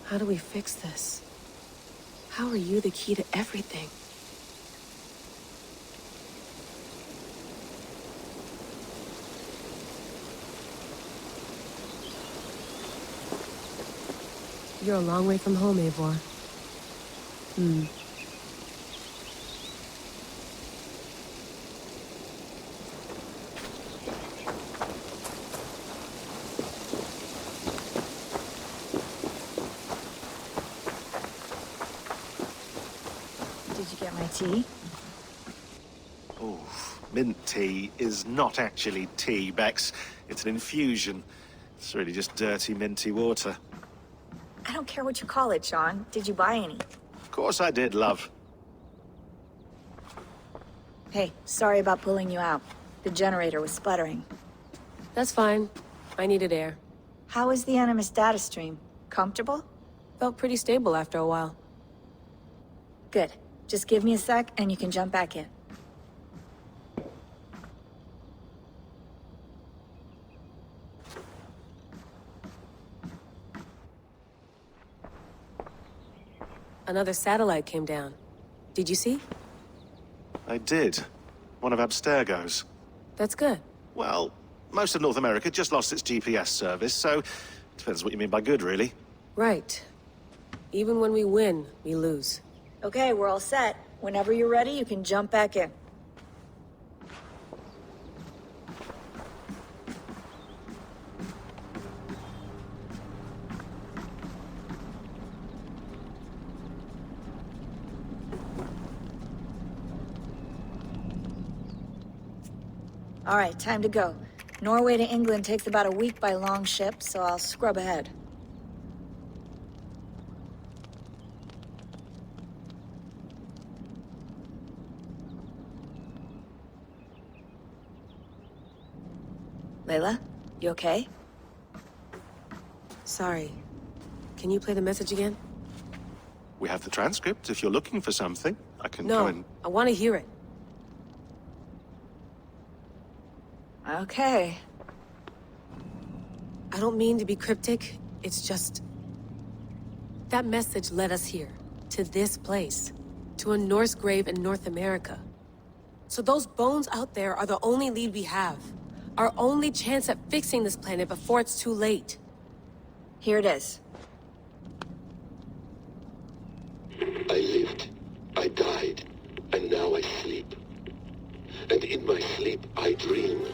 Speaker 23: How do we fix this? How are you the key to everything? You're a long way from home, Eivor.
Speaker 24: Did you get my
Speaker 7: tea?
Speaker 9: Oh, mint tea is not actually tea, Bex. It's an infusion. It's really just dirty, minty water.
Speaker 7: I don't care what you call it, Sean. Did you buy any?
Speaker 9: Of course I did, love.
Speaker 7: Hey, sorry about pulling you out. The generator was sputtering.
Speaker 23: That's fine. I needed air.
Speaker 7: How is the Animus data stream? Comfortable?
Speaker 23: Felt pretty stable after a while.
Speaker 7: Good. Just give me a sec and you can jump back in.
Speaker 23: Another satellite came down. Did you see?
Speaker 9: I did. One of Abstergo's.
Speaker 23: That's good.
Speaker 9: Well, most of North America just lost its GPS service, so... depends what you mean by good, really.
Speaker 23: Right. Even when we win, we lose.
Speaker 7: Okay, we're all set. Whenever you're ready, you can jump back in. All right, time to go. Norway to England takes about a week by long ship, so I'll scrub ahead. Layla, you okay?
Speaker 23: Sorry. Can you play the message again?
Speaker 9: We have the transcript. If you're looking for something, I can
Speaker 23: No,
Speaker 9: go and...
Speaker 23: I want to hear it.
Speaker 7: Okay.
Speaker 23: I don't mean to be cryptic. It's just... that message led us here. To this place. To a Norse grave in North America. So those bones out there are the only lead we have. Our only chance at fixing this planet before it's too late.
Speaker 7: Here it is.
Speaker 18: I lived, I died, and now I sleep. And in my sleep I dream.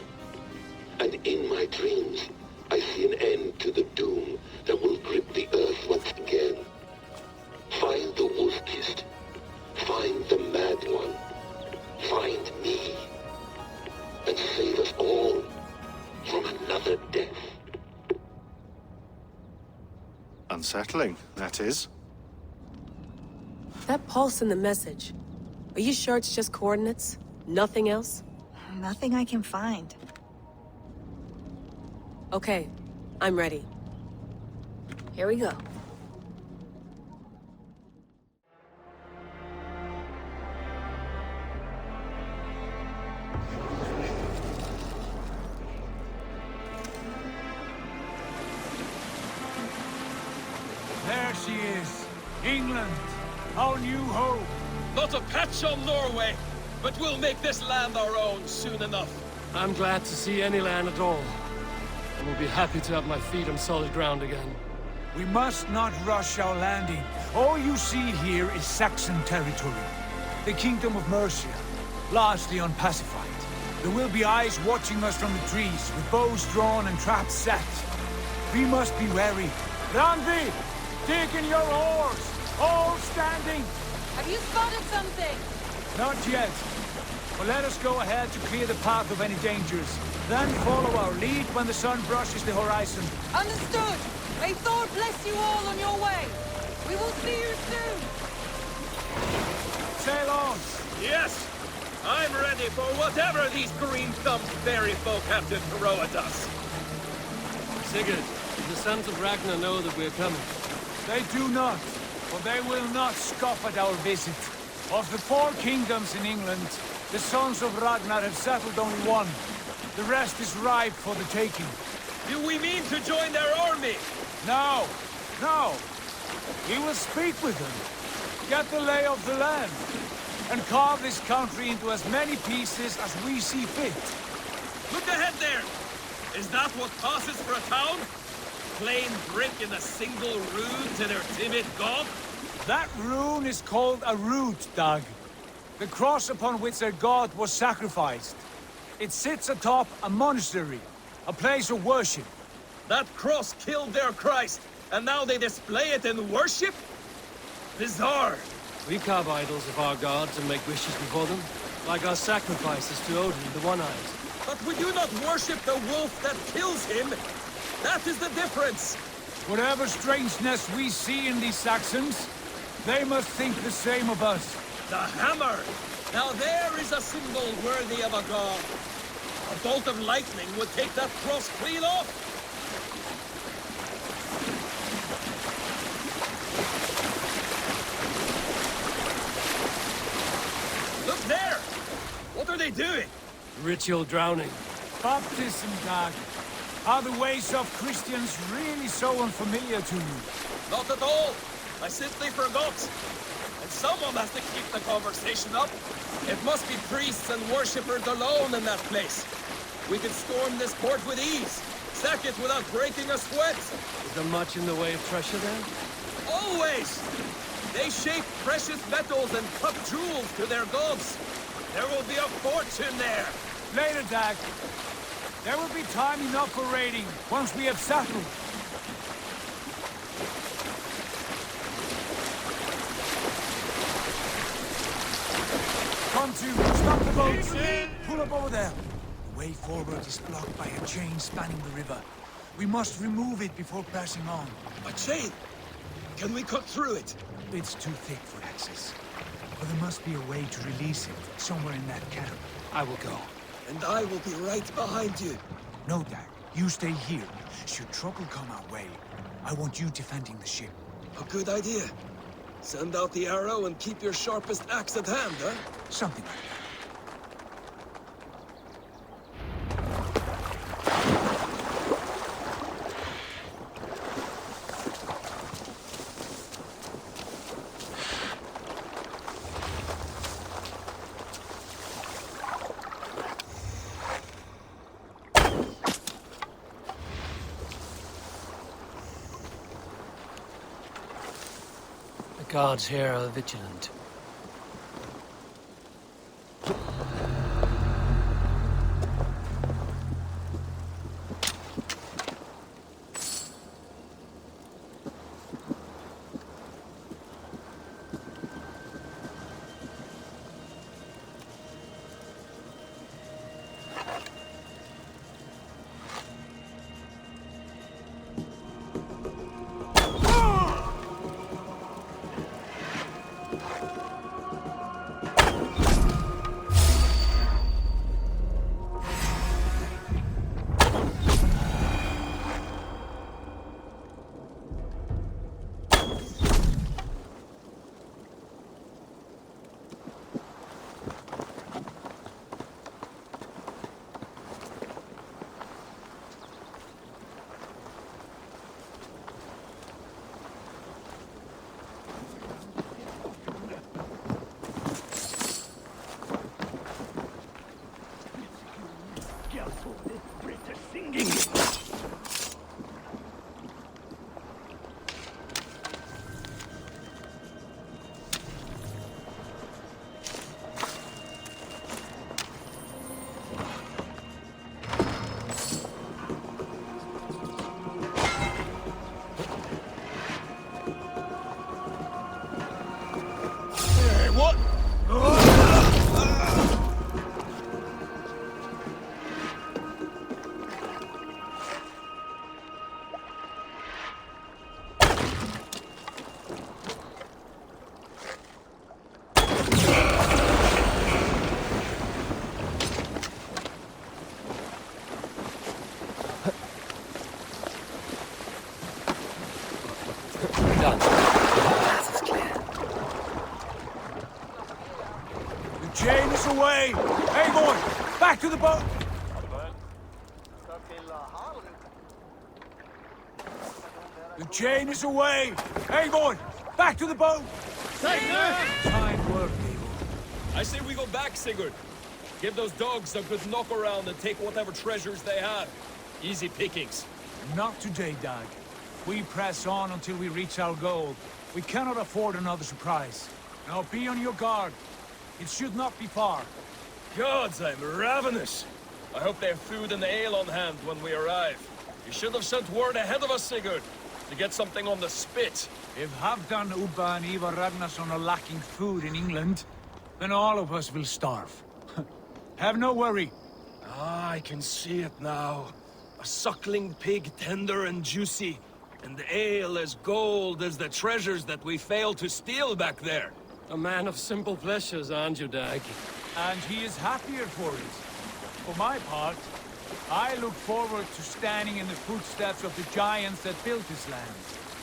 Speaker 18: And in my dreams, I see an end to the doom that will grip the earth once again. Find the wolf-kissed. Find the mad one. Find me. And save us all from another death.
Speaker 9: Unsettling, that is.
Speaker 23: That pulse in the message. Are you sure it's just coordinates? Nothing else?
Speaker 7: Nothing I can find.
Speaker 23: Okay, I'm ready.
Speaker 7: Here we go.
Speaker 5: There she is. England. Our new home.
Speaker 14: Not a patch on Norway, but we'll make this land our own soon enough.
Speaker 4: I'm glad to see any land at all. I will be happy to have my feet on solid ground again.
Speaker 5: We must not rush our landing. All you see here is Saxon territory. The Kingdom of Mercia, largely unpacified. There will be eyes watching us from the trees, with bows drawn and traps set. We must be wary. Randvi! Dig in your oars! All standing!
Speaker 15: Have you spotted something?
Speaker 5: Not yet. But let us go ahead to clear the path of any dangers. Then follow our lead when the sun brushes the horizon.
Speaker 15: Understood! May Thor bless you all on your way! We will see you soon!
Speaker 5: Sail on!
Speaker 14: Yes! I'm ready for whatever these green-thumbed fairy folk have to throw at us.
Speaker 4: Sigurd, the sons of Ragnar know that we're coming.
Speaker 5: They do not, for they will not scoff at our visit. Of the 4 kingdoms in England, the sons of Ragnar have settled only one. The rest is ripe for the taking.
Speaker 14: Do we mean to join their army?
Speaker 5: No, no. We will speak with them, get the lay of the land, and carve this country into as many pieces as we see fit.
Speaker 14: Look ahead there! Is that what passes for a town? Plain brick in a single rune to their timid god?
Speaker 5: That rune is called a root, Dag. The cross upon which their god was sacrificed. It sits atop a monastery, a place of worship.
Speaker 14: That cross killed their Christ, and now they display it in worship? Bizarre.
Speaker 4: We carve idols of our gods and make wishes before them, like our sacrifices to Odin, the One-Eyed.
Speaker 14: But we do not worship the wolf that kills him! That is the difference!
Speaker 5: Whatever strangeness we see in these Saxons, they must think the same of us.
Speaker 14: The hammer! Now there is a symbol worthy of a god. A bolt of lightning would take that cross clean off! Look there! What are they doing?
Speaker 4: Ritual drowning.
Speaker 5: Baptism, Dag. Are the ways of Christians really so unfamiliar to you?
Speaker 14: Not at all. I simply forgot. And someone has to keep the conversation up. It must be priests and worshippers alone in that place. We could storm this port with ease. Sack it without breaking a sweat.
Speaker 4: Is there much in the way of treasure there?
Speaker 14: Always! They shape precious metals and cut jewels to their gods. There will be a fortune there.
Speaker 5: Later, Dag. There will be time enough for raiding, once we have settled. Come to, stop the boats! Pull up over there. The way forward is blocked by a chain spanning the river. We must remove it before passing on.
Speaker 14: A chain? Can we cut through it?
Speaker 5: It's too thick for access. But there must be a way to release it, somewhere in that camp.
Speaker 4: I will go.
Speaker 14: And I will be right behind you.
Speaker 5: No, Dag. You stay here. Should trouble come our way, I want you defending the ship.
Speaker 14: A good idea. Send out the arrow and keep your sharpest axe at hand, huh?
Speaker 5: Something like that.
Speaker 4: The guards here are vigilant.
Speaker 5: Done. Path is clear. The chain is away! Eivor! Back to the boat! The chain is away! Eivor! Back to the boat! Fine work, Eivor.
Speaker 14: I say we go back, Sigurd. Give those dogs a good knock around and take whatever treasures they have. Easy pickings.
Speaker 5: Not today, Dag. We press on until we reach our goal. We cannot afford another surprise. Now be on your guard. It should not be far.
Speaker 14: Gods, I'm ravenous. I hope they have food and ale on hand when we arrive. You should have sent word ahead of us, Sigurd. to get something on the spit.
Speaker 5: If Halfdan, Ubba, and Eivor Ragnarsson are lacking food in England, then all of us will starve. Have no worry.
Speaker 14: Ah, I can see it now. A suckling pig, tender and juicy, and the ale as gold as the treasures that we failed to steal back there.
Speaker 4: A man of simple pleasures, aren't you, Dag?
Speaker 5: And he is happier for it. For my part, I look forward to standing in the footsteps of the giants that built this land.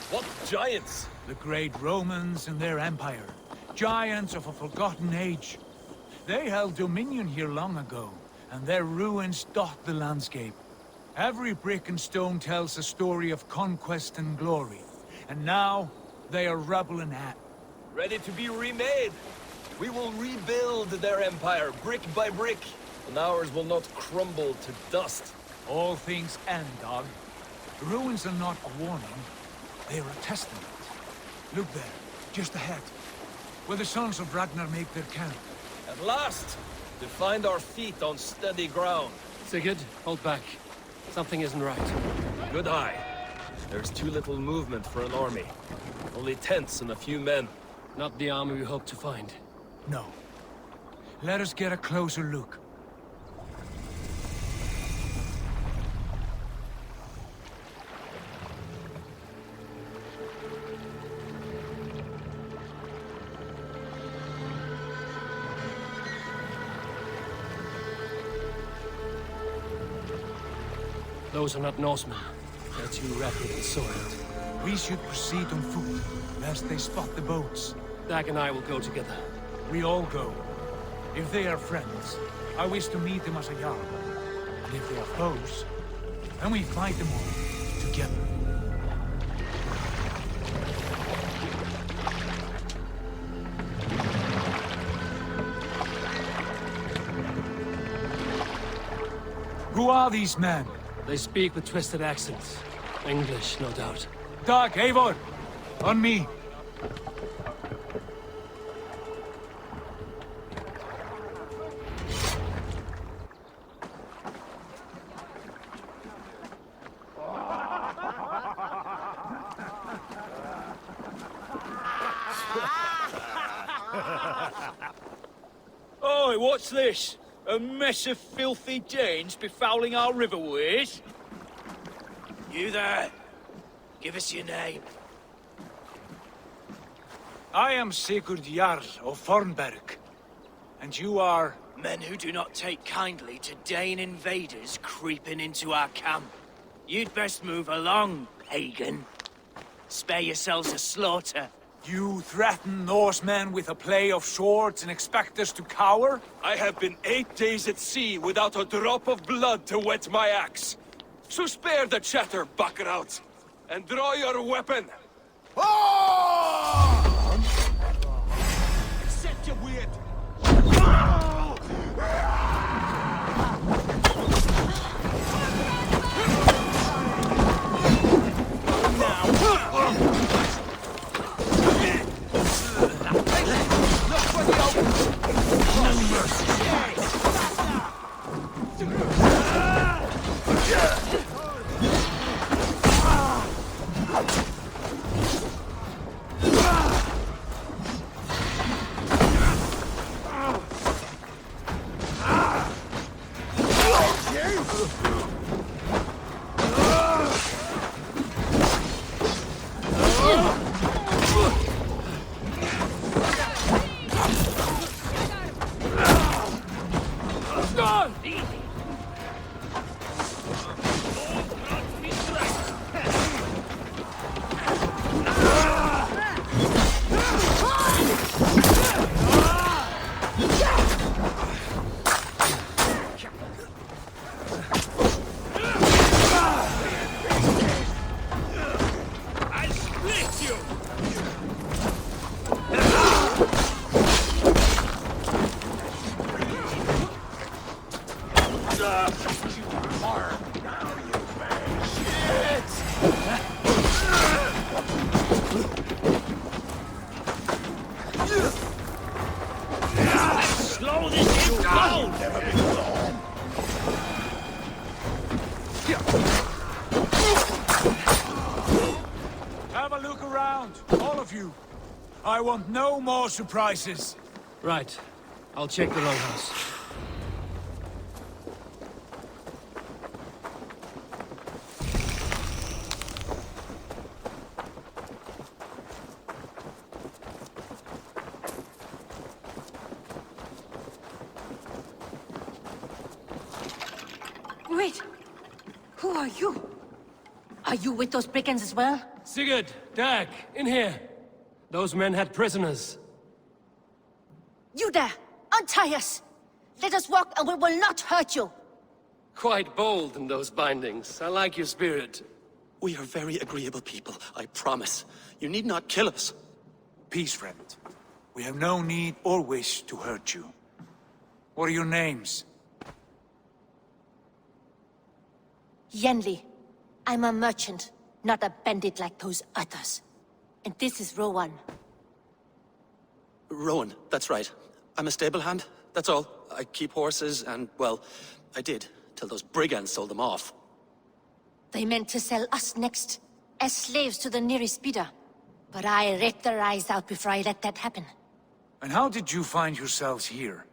Speaker 14: What giants?
Speaker 5: The great Romans and their empire. Giants of a forgotten age. They held dominion here long ago, and their ruins dot the landscape. Every brick and stone tells a story of conquest and glory. And now, they are rubble and hat.
Speaker 14: Ready to be remade. We will rebuild their empire, brick by brick, and ours will not crumble to dust.
Speaker 5: All things end, dog. The ruins are not a warning. They are a testament. Look there, just ahead, where the sons of Ragnar make their camp.
Speaker 14: At last, to find our feet on steady ground.
Speaker 4: Sigurd, hold back. Something isn't right.
Speaker 14: Good eye. There's too little movement for an army. Only tents and a few men.
Speaker 4: Not the army we hope to find.
Speaker 5: No. Let us get a closer look.
Speaker 4: Those are not Norsemen. They're too rapid and soiled.
Speaker 5: We should proceed on foot, lest they spot the boats.
Speaker 4: Dag and I will go together.
Speaker 5: We all go. If they are friends, I wish to meet them as a jarl. And if they are foes, then we fight them all, together. Who are these men?
Speaker 4: They speak with twisted accents. English, no doubt.
Speaker 5: Dag, Eivor! On me!
Speaker 17: Oi, what's this? A mess of filthy Danes befouling our riverways? You there! Give us your name.
Speaker 5: I am Sigurd Jarl of Fornberg. And you are...
Speaker 17: Men who do not take kindly to Dane invaders creeping into our camp. You'd best move along, pagan. Spare yourselves a slaughter.
Speaker 5: You threaten Norsemen with a play of swords and expect us to cower?
Speaker 14: I have been 8 days at sea without a drop of blood to wet my axe. So spare the chatter, Buckerout, and draw your weapon.
Speaker 17: Accept your weird.
Speaker 5: Look around, all of you. I want no more surprises.
Speaker 4: Right. I'll check the longhouse.
Speaker 13: Wait! Who are you? Are you with those brigands as well?
Speaker 4: Sigurd, Dag, in here. Those men had prisoners.
Speaker 13: You there! Untie us! Let us walk and we will not hurt you!
Speaker 4: Quite bold in those bindings. I like your spirit.
Speaker 16: We are very agreeable people, I promise. You need not kill us.
Speaker 5: Peace, friend. We have no need or wish to hurt you. What are your names?
Speaker 13: Yenli. I'm a merchant, not a bandit like those others. And this is Rowan.
Speaker 16: Rowan, that's right. I'm a stable hand, that's all. I keep horses and, well, I did, till those brigands sold them off.
Speaker 13: They meant to sell us next, as slaves to the nearest speeder. But I ripped their eyes out before I let that happen.
Speaker 5: And how did you find yourselves here?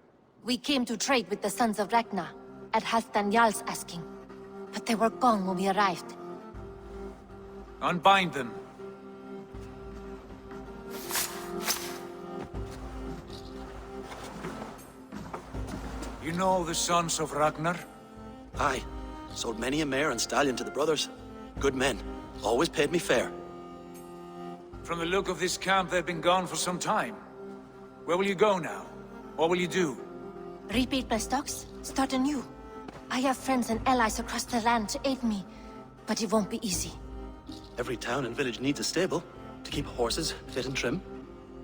Speaker 13: We came to trade with the Sons of Ragnar, at Halfdan Jarl's asking. But they were gone when we arrived.
Speaker 5: Unbind them. You know the Sons of Ragnar?
Speaker 16: Aye. Sold many a mare and stallion to the brothers. Good men. Always paid me fair.
Speaker 5: From the look of this camp, they've been gone for some time. Where will you go now? What will you do?
Speaker 13: Rebuild my stocks, start anew. I have friends and allies across the land to aid me, but it won't be easy.
Speaker 16: Every town and village needs a stable to keep horses fit and trim.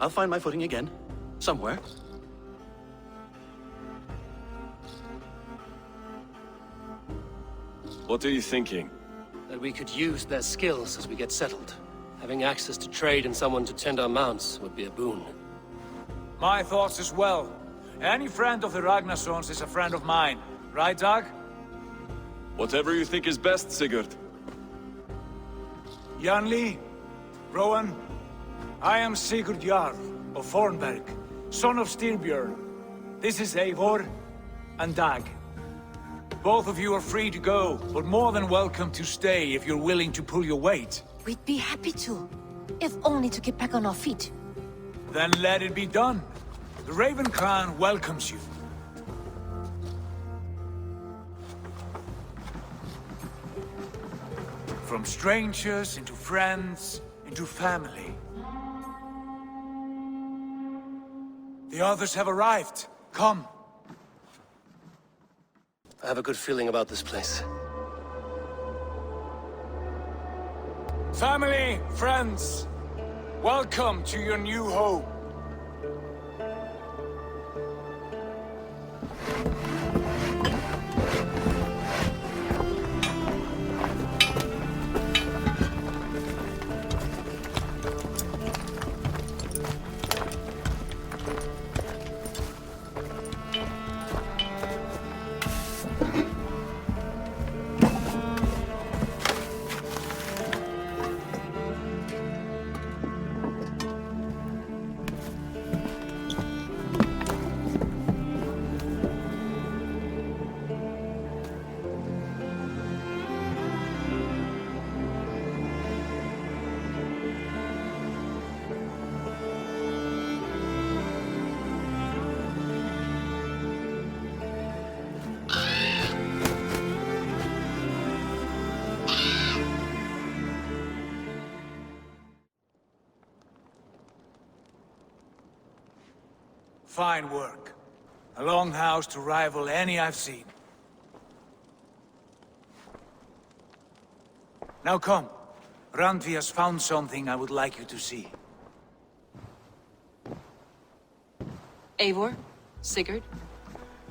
Speaker 16: I'll find my footing again. Somewhere.
Speaker 11: What are you thinking?
Speaker 4: That we could use their skills as we get settled. Having access to trade and someone to tend our mounts would be a boon.
Speaker 5: My thoughts as well. Any friend of the Ragnarsons is a friend of mine. Right, Dag?
Speaker 11: Whatever you think is best, Sigurd.
Speaker 5: Janli, Rowan, I am Sigurd Jarl of Fornberg, son of Styrbjörn. This is Eivor and Dag. Both of you are free to go, but more than welcome to stay if you're willing to pull your weight.
Speaker 13: We'd be happy to, if only to get back on our feet.
Speaker 5: Then let it be done. The Raven Clan welcomes you. From strangers into friends, into family. The others have arrived. Come.
Speaker 4: I have a good feeling about this place.
Speaker 5: Family, friends, welcome to your new home. Fine work. A longhouse to rival any I've seen. Now come. Randvi has found something I would like you to see.
Speaker 15: Eivor, Sigurd,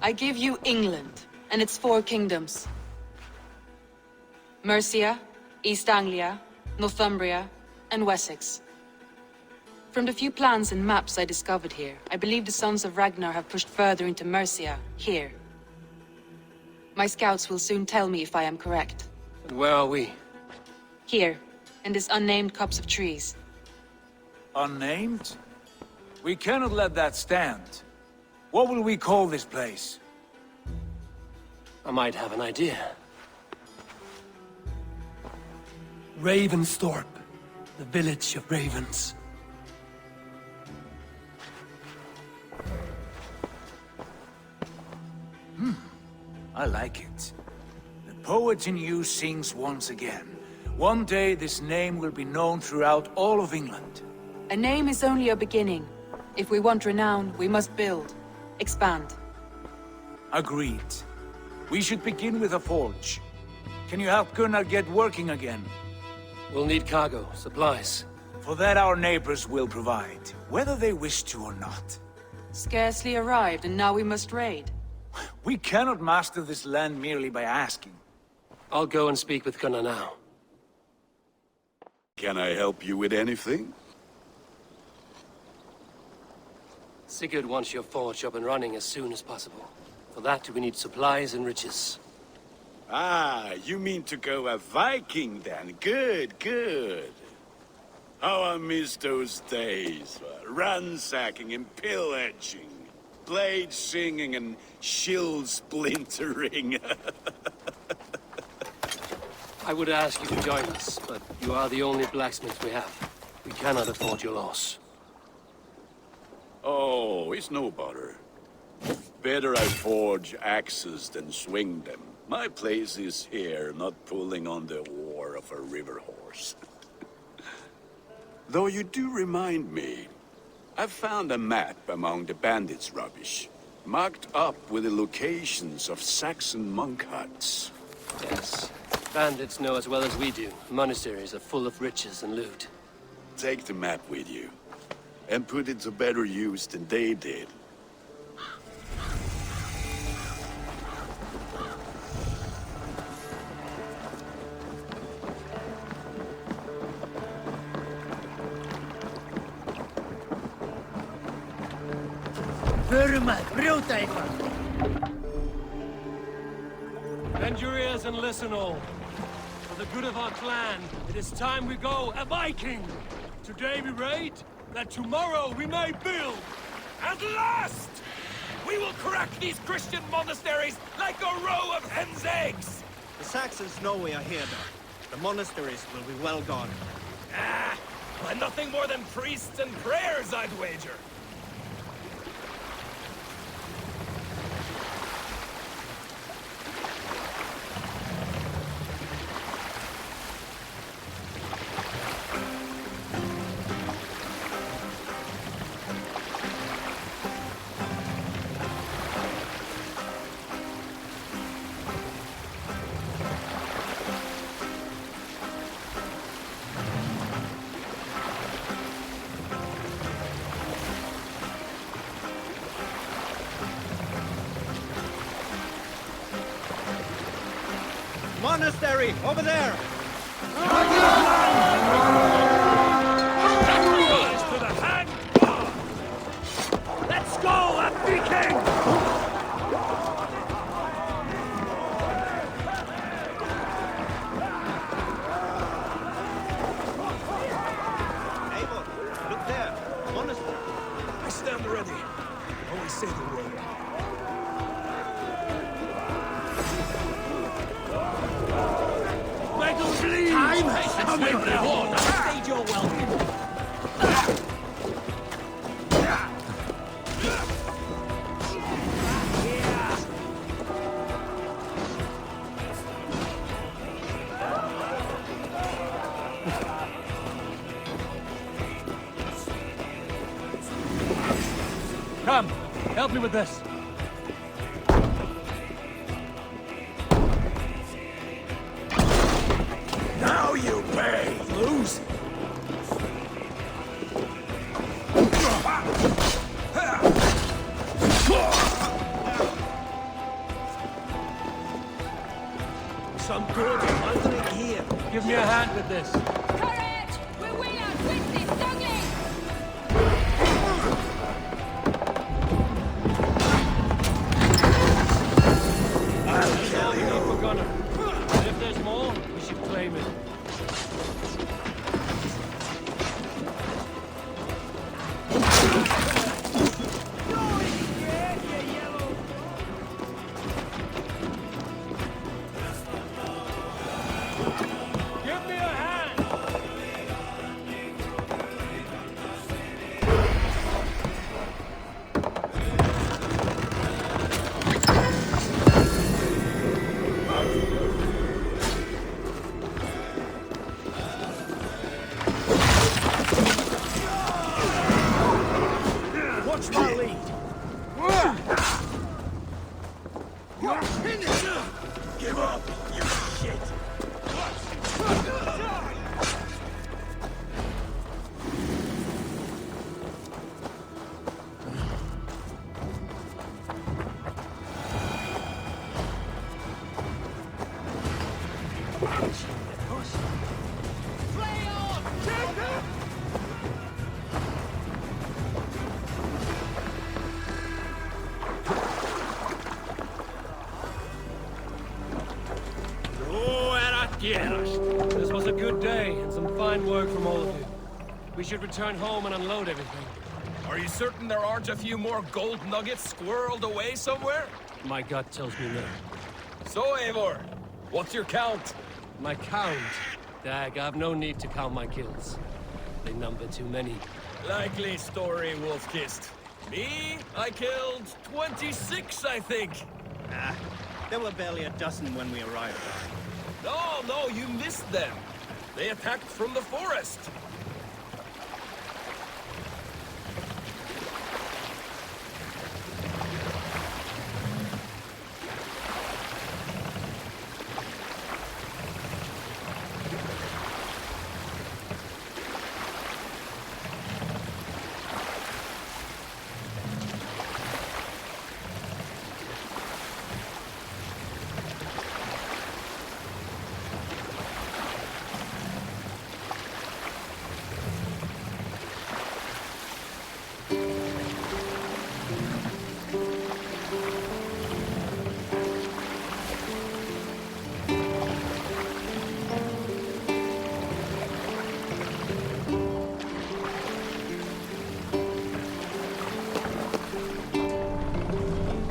Speaker 15: I give you England and its 4 kingdoms. Mercia, East Anglia, Northumbria, and Wessex. From the few plans and maps I discovered here, I believe the Sons of Ragnar have pushed further into Mercia, here. My scouts will soon tell me if I am correct.
Speaker 4: And where are we?
Speaker 15: Here, in this unnamed copse of trees.
Speaker 5: Unnamed? We cannot let that stand. What will we call this place?
Speaker 4: I might have an idea. Ravensthorpe, the village of ravens.
Speaker 5: I like it. The poet in you sings once again. One day this name will be known throughout all of England.
Speaker 15: A name is only a beginning. If we want renown, we must build. Expand.
Speaker 5: Agreed. We should begin with a forge. Can you help Gunnar get working again?
Speaker 4: We'll need cargo, supplies.
Speaker 5: For that our neighbors will provide, whether they wish to or not.
Speaker 15: Scarcely arrived, and now we must raid.
Speaker 5: We cannot master this land merely by asking.
Speaker 4: I'll go and speak with Gunnar now.
Speaker 6: Can I help you with anything?
Speaker 4: Sigurd wants your forge up and running as soon as possible. For that, we need supplies and riches.
Speaker 6: Ah, you mean to go a Viking then? Good, good. How I miss those days. Ransacking and pillaging. Blade singing and shield splintering.
Speaker 4: I would ask you to join us, but you are the only blacksmith we have. We cannot afford your loss.
Speaker 6: Oh, it's no bother. Better I forge axes than swing them. My place is here, not pulling on the oar of a river horse. Though you do remind me, I found a map among the bandits' rubbish, marked up with the locations of Saxon monk huts.
Speaker 4: Yes. Bandits know as well as we do. Monasteries are full of riches and loot.
Speaker 6: Take the map with you, and put it to better use than they did.
Speaker 4: Bend your ears and listen all. For the good of our clan, it is time we go a Viking! Today we raid, that tomorrow we may build!
Speaker 14: At last! We will crack these Christian monasteries like a row of hen's eggs!
Speaker 2: The Saxons know we are here, though. The monasteries will be well guarded.
Speaker 14: And nothing more than priests and prayers, I'd wager.
Speaker 2: Monastery, over there!
Speaker 14: Rise to the hand! Let's go, a Viking!
Speaker 2: Eivor, look there. Monastery.
Speaker 14: I stand ready. Only say the word.
Speaker 17: Time has come in now. Stage your welcome.
Speaker 4: Come, help me with this.
Speaker 14: Now you pay! Lose!
Speaker 17: Some good under here.
Speaker 4: Give me a hand with this.
Speaker 13: Courage! We will outwit this ugly!
Speaker 4: Give me a hand!
Speaker 17: Watch my lead.
Speaker 6: Give up, you shit!
Speaker 4: This was a good day, and some fine work from all of you. We should return home and unload everything.
Speaker 14: Are you certain there aren't a few more gold nuggets squirreled away somewhere?
Speaker 4: My gut tells me no.
Speaker 14: So, Eivor, what's your count?
Speaker 4: My count? Dag, I have no need to count my kills. They number too many.
Speaker 14: Likely story, Wolf-Kissed. Me? I killed 26, I think.
Speaker 2: Ah, there were barely a dozen when we arrived.
Speaker 14: No, you missed them. They attacked from the forest.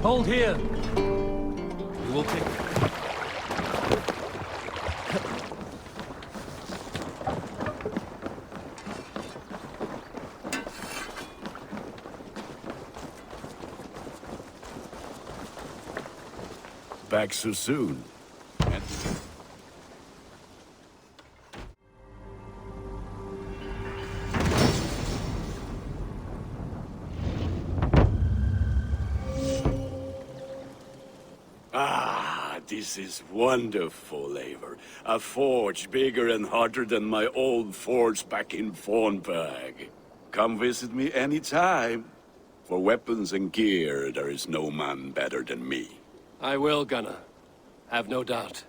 Speaker 4: Hold here. We will pick.
Speaker 6: Back so soon. This is wonderful, Eivor. A forge bigger and harder than my old forge back in Fornberg. Come visit me anytime. For weapons and gear, there is no man better than me.
Speaker 4: I will, Gunnar. Have no doubt.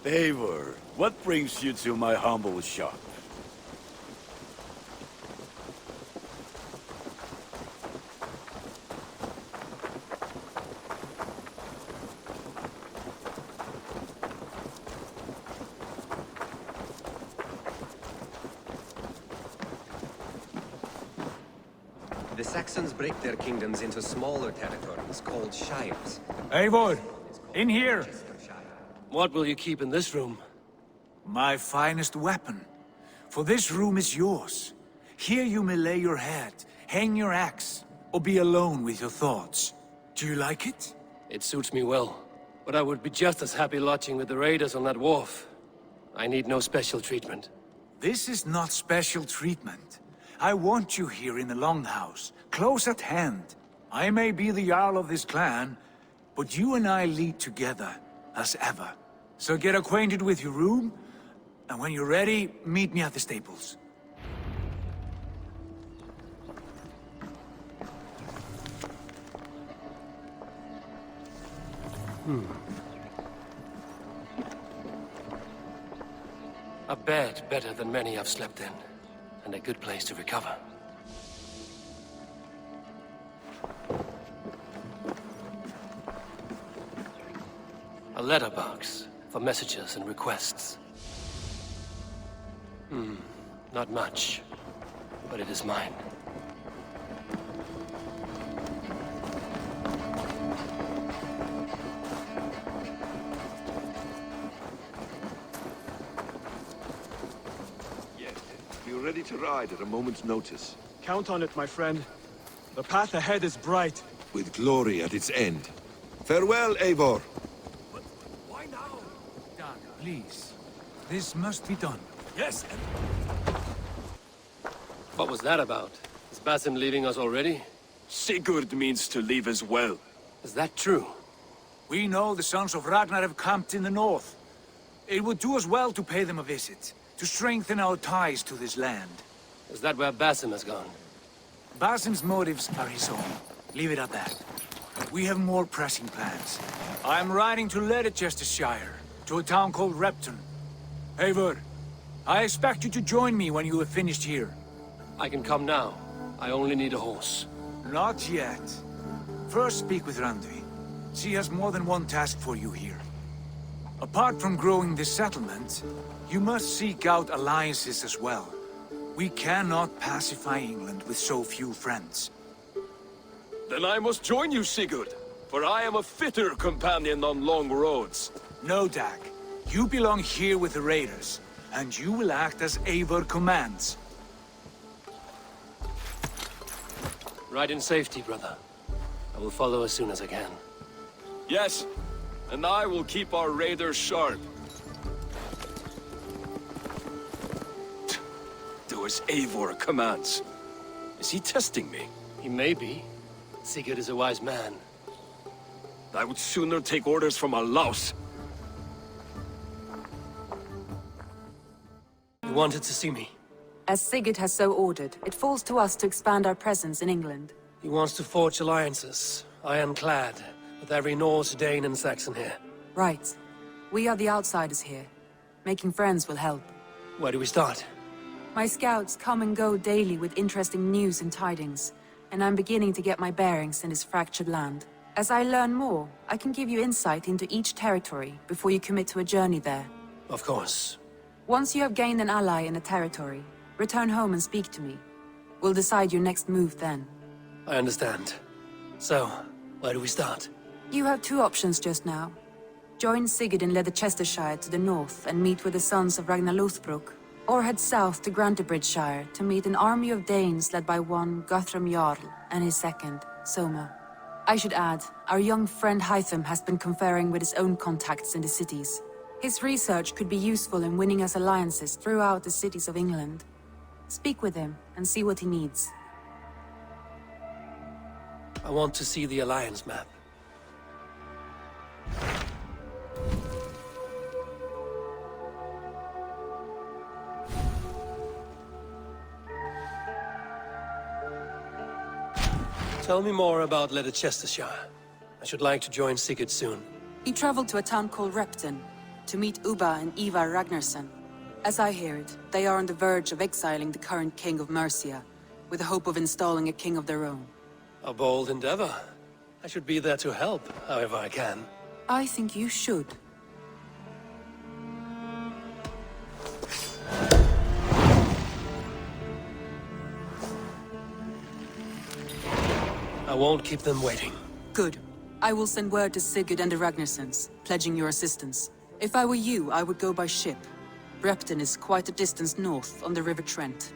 Speaker 6: Eivor, what brings you to my humble shop?
Speaker 19: The Saxons break their kingdoms into smaller territories called shires.
Speaker 5: Eivor, in here!
Speaker 4: What will you keep in this room?
Speaker 5: My finest weapon. For this room is yours. Here you may lay your head, hang your axe, or be alone with your thoughts. Do you like it?
Speaker 4: It suits me well. But I would be just as happy lodging with the raiders on that wharf. I need no special treatment.
Speaker 5: This is not special treatment. I want you here in the Longhouse, close at hand. I may be the Jarl of this clan, but you and I lead together, as ever. So get acquainted with your room, and when you're ready, meet me at the stables.
Speaker 4: A bed better than many I've slept in, and a good place to recover. A letterbox for messages and requests. Not much, but it is mine.
Speaker 12: You're ready to ride at a moment's notice.
Speaker 20: Count on it, my friend. The path ahead is bright.
Speaker 12: With glory at its end. Farewell, Eivor.
Speaker 5: Why now? Doug, please. This must be done.
Speaker 4: Yes. What was that about? Is Basim leaving us already?
Speaker 11: Sigurd means to leave as well.
Speaker 4: Is that true?
Speaker 5: We know the sons of Ragnar have camped in the north. It would do us well to pay them a visit, to strengthen our ties to this land.
Speaker 4: Is that where Basim has gone?
Speaker 5: Basim's motives are his own. Leave it at that. We have more pressing plans. I am riding to Leicestershire, to a town called Repton. Eivor, I expect you to join me when you have finished here.
Speaker 4: I can come now. I only need a horse.
Speaker 5: Not yet. First speak with Randvi. She has more than one task for you here. Apart from growing this settlement, you must seek out alliances as well. We cannot pacify England with so few friends.
Speaker 11: Then I must join you, Sigurd, for I am a fitter companion on long roads.
Speaker 5: No, Dag. You belong here with the raiders, and you will act as Eivor commands.
Speaker 4: Ride in safety, brother. I will follow as soon as I can.
Speaker 11: Yes, and I will keep our raiders sharp. Do as Eivor commands. Is he testing me?
Speaker 4: He may be. Sigurd is a wise man.
Speaker 11: I would sooner take orders from a louse.
Speaker 4: You wanted to see me?
Speaker 15: As Sigurd has so ordered, it falls to us to expand our presence in England.
Speaker 4: He wants to forge alliances, ironclad, with every Norse, Dane, and Saxon here.
Speaker 15: Right. We are the outsiders here. Making friends will help.
Speaker 4: Where do we start?
Speaker 15: My scouts come and go daily with interesting news and tidings, and I'm beginning to get my bearings in this fractured land. As I learn more, I can give you insight into each territory before you commit to a journey there.
Speaker 4: Of course.
Speaker 15: Once you have gained an ally in a territory, return home and speak to me. We'll decide your next move then.
Speaker 4: I understand. So, where do we start?
Speaker 15: You have two options just now. Join Sigurd in Leicestershire to the north and meet with the sons of Ragnar Lothbrok, or head south to Grantebridgeshire to meet an army of Danes led by one Guthrum Jarl and his second, Soma. I should add, our young friend Hytham has been conferring with his own contacts in the cities. His research could be useful in winning us alliances throughout the cities of England. Speak with him and see what he needs.
Speaker 4: I want to see the alliance map. Tell me more about Leicestershire. I should like to join Sigurd soon.
Speaker 15: He traveled to a town called Repton to meet Ubba and Ivar Ragnarsson. As I hear it, they are on the verge of exiling the current king of Mercia, with the hope of installing a king of their own.
Speaker 4: A bold endeavor. I should be there to help, however I can.
Speaker 15: I think you should.
Speaker 4: I won't keep them waiting.
Speaker 15: Good. I will send word to Sigurd and the Ragnarssons, pledging your assistance. If I were you, I would go by ship. Repton is quite a distance north on the River Trent.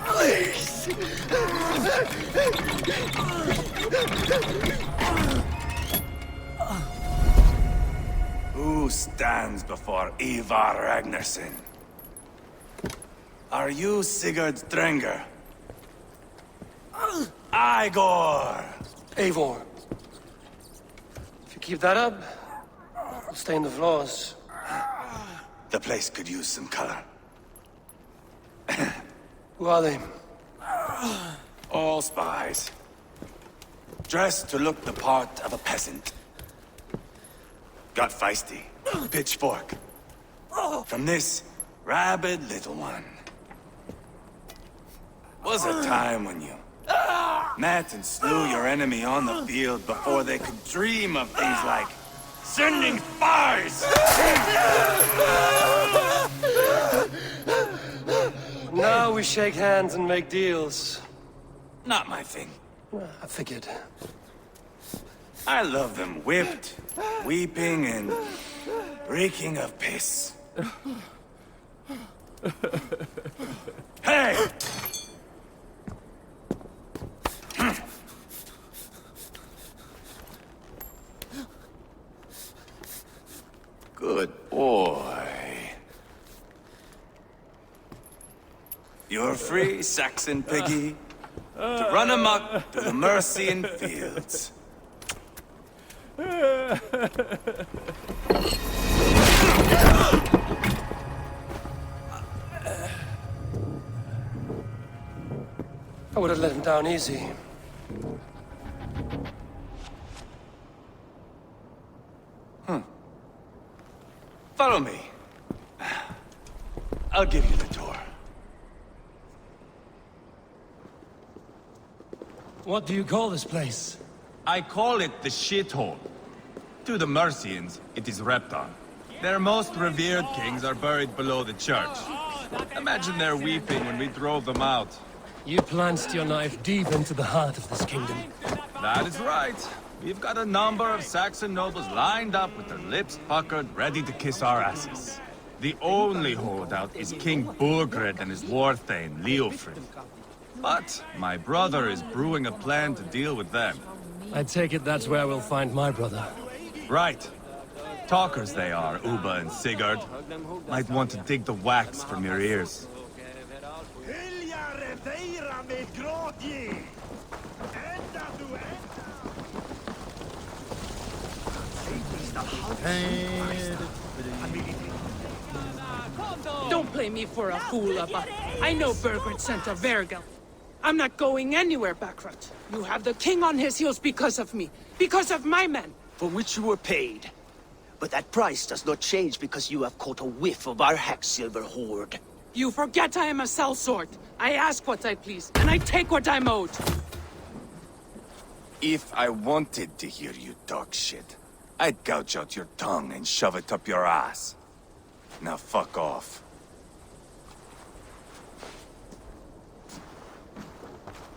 Speaker 3: Please!
Speaker 6: Who stands before Ivar Ragnarsson? Are you Sigurd Drenger? Eivor!
Speaker 4: Eivor. If you keep that up, I'll stain the floors.
Speaker 6: The place could use some color.
Speaker 4: Who are they?
Speaker 6: All spies. Dressed to look the part of a peasant. Got feisty. Pitchfork. From this rabid little one. Was a time when you met and slew your enemy on the field before they could dream of things like sending spies!
Speaker 4: we shake hands and make deals?
Speaker 6: Not my thing.
Speaker 4: I figured.
Speaker 6: I love them whipped, weeping, and reeking of piss. Hey! Good boy. You're free, Saxon piggy, to run amok through the Mercian fields.
Speaker 4: I would have let him down easy.
Speaker 6: Follow me. I'll give you the tour.
Speaker 4: What do you call this place?
Speaker 1: I call it the shithole. To the Mercians, it is Repton. Their most revered kings are buried below the church. Imagine their weeping when we drove them out.
Speaker 4: You plunged your knife deep into the heart of this kingdom.
Speaker 1: That is right. We've got a number of Saxon nobles lined up with their lips puckered, ready to kiss our asses. The only holdout is King Burgred and his warthane, Leofrid. But my brother is brewing a plan to deal with them.
Speaker 4: I take it that's where we'll find my brother.
Speaker 1: Right. Talkers they are, Uba and Sigurd. Might want to dig the wax from your ears.
Speaker 21: Don't play me for a fool, Abba. I know Burgred sent a Vergil. I'm not going anywhere, Backrot. You have the king on his heels because of me. Because of my men.
Speaker 17: For which you were paid. But that price does not change because you have caught a whiff of our Hacksilver hoard.
Speaker 21: You forget I am a sellsword. I ask what I please, and I take what I'm owed.
Speaker 6: If I wanted to hear you talk shit, I'd gouge out your tongue and shove it up your ass. Now fuck off.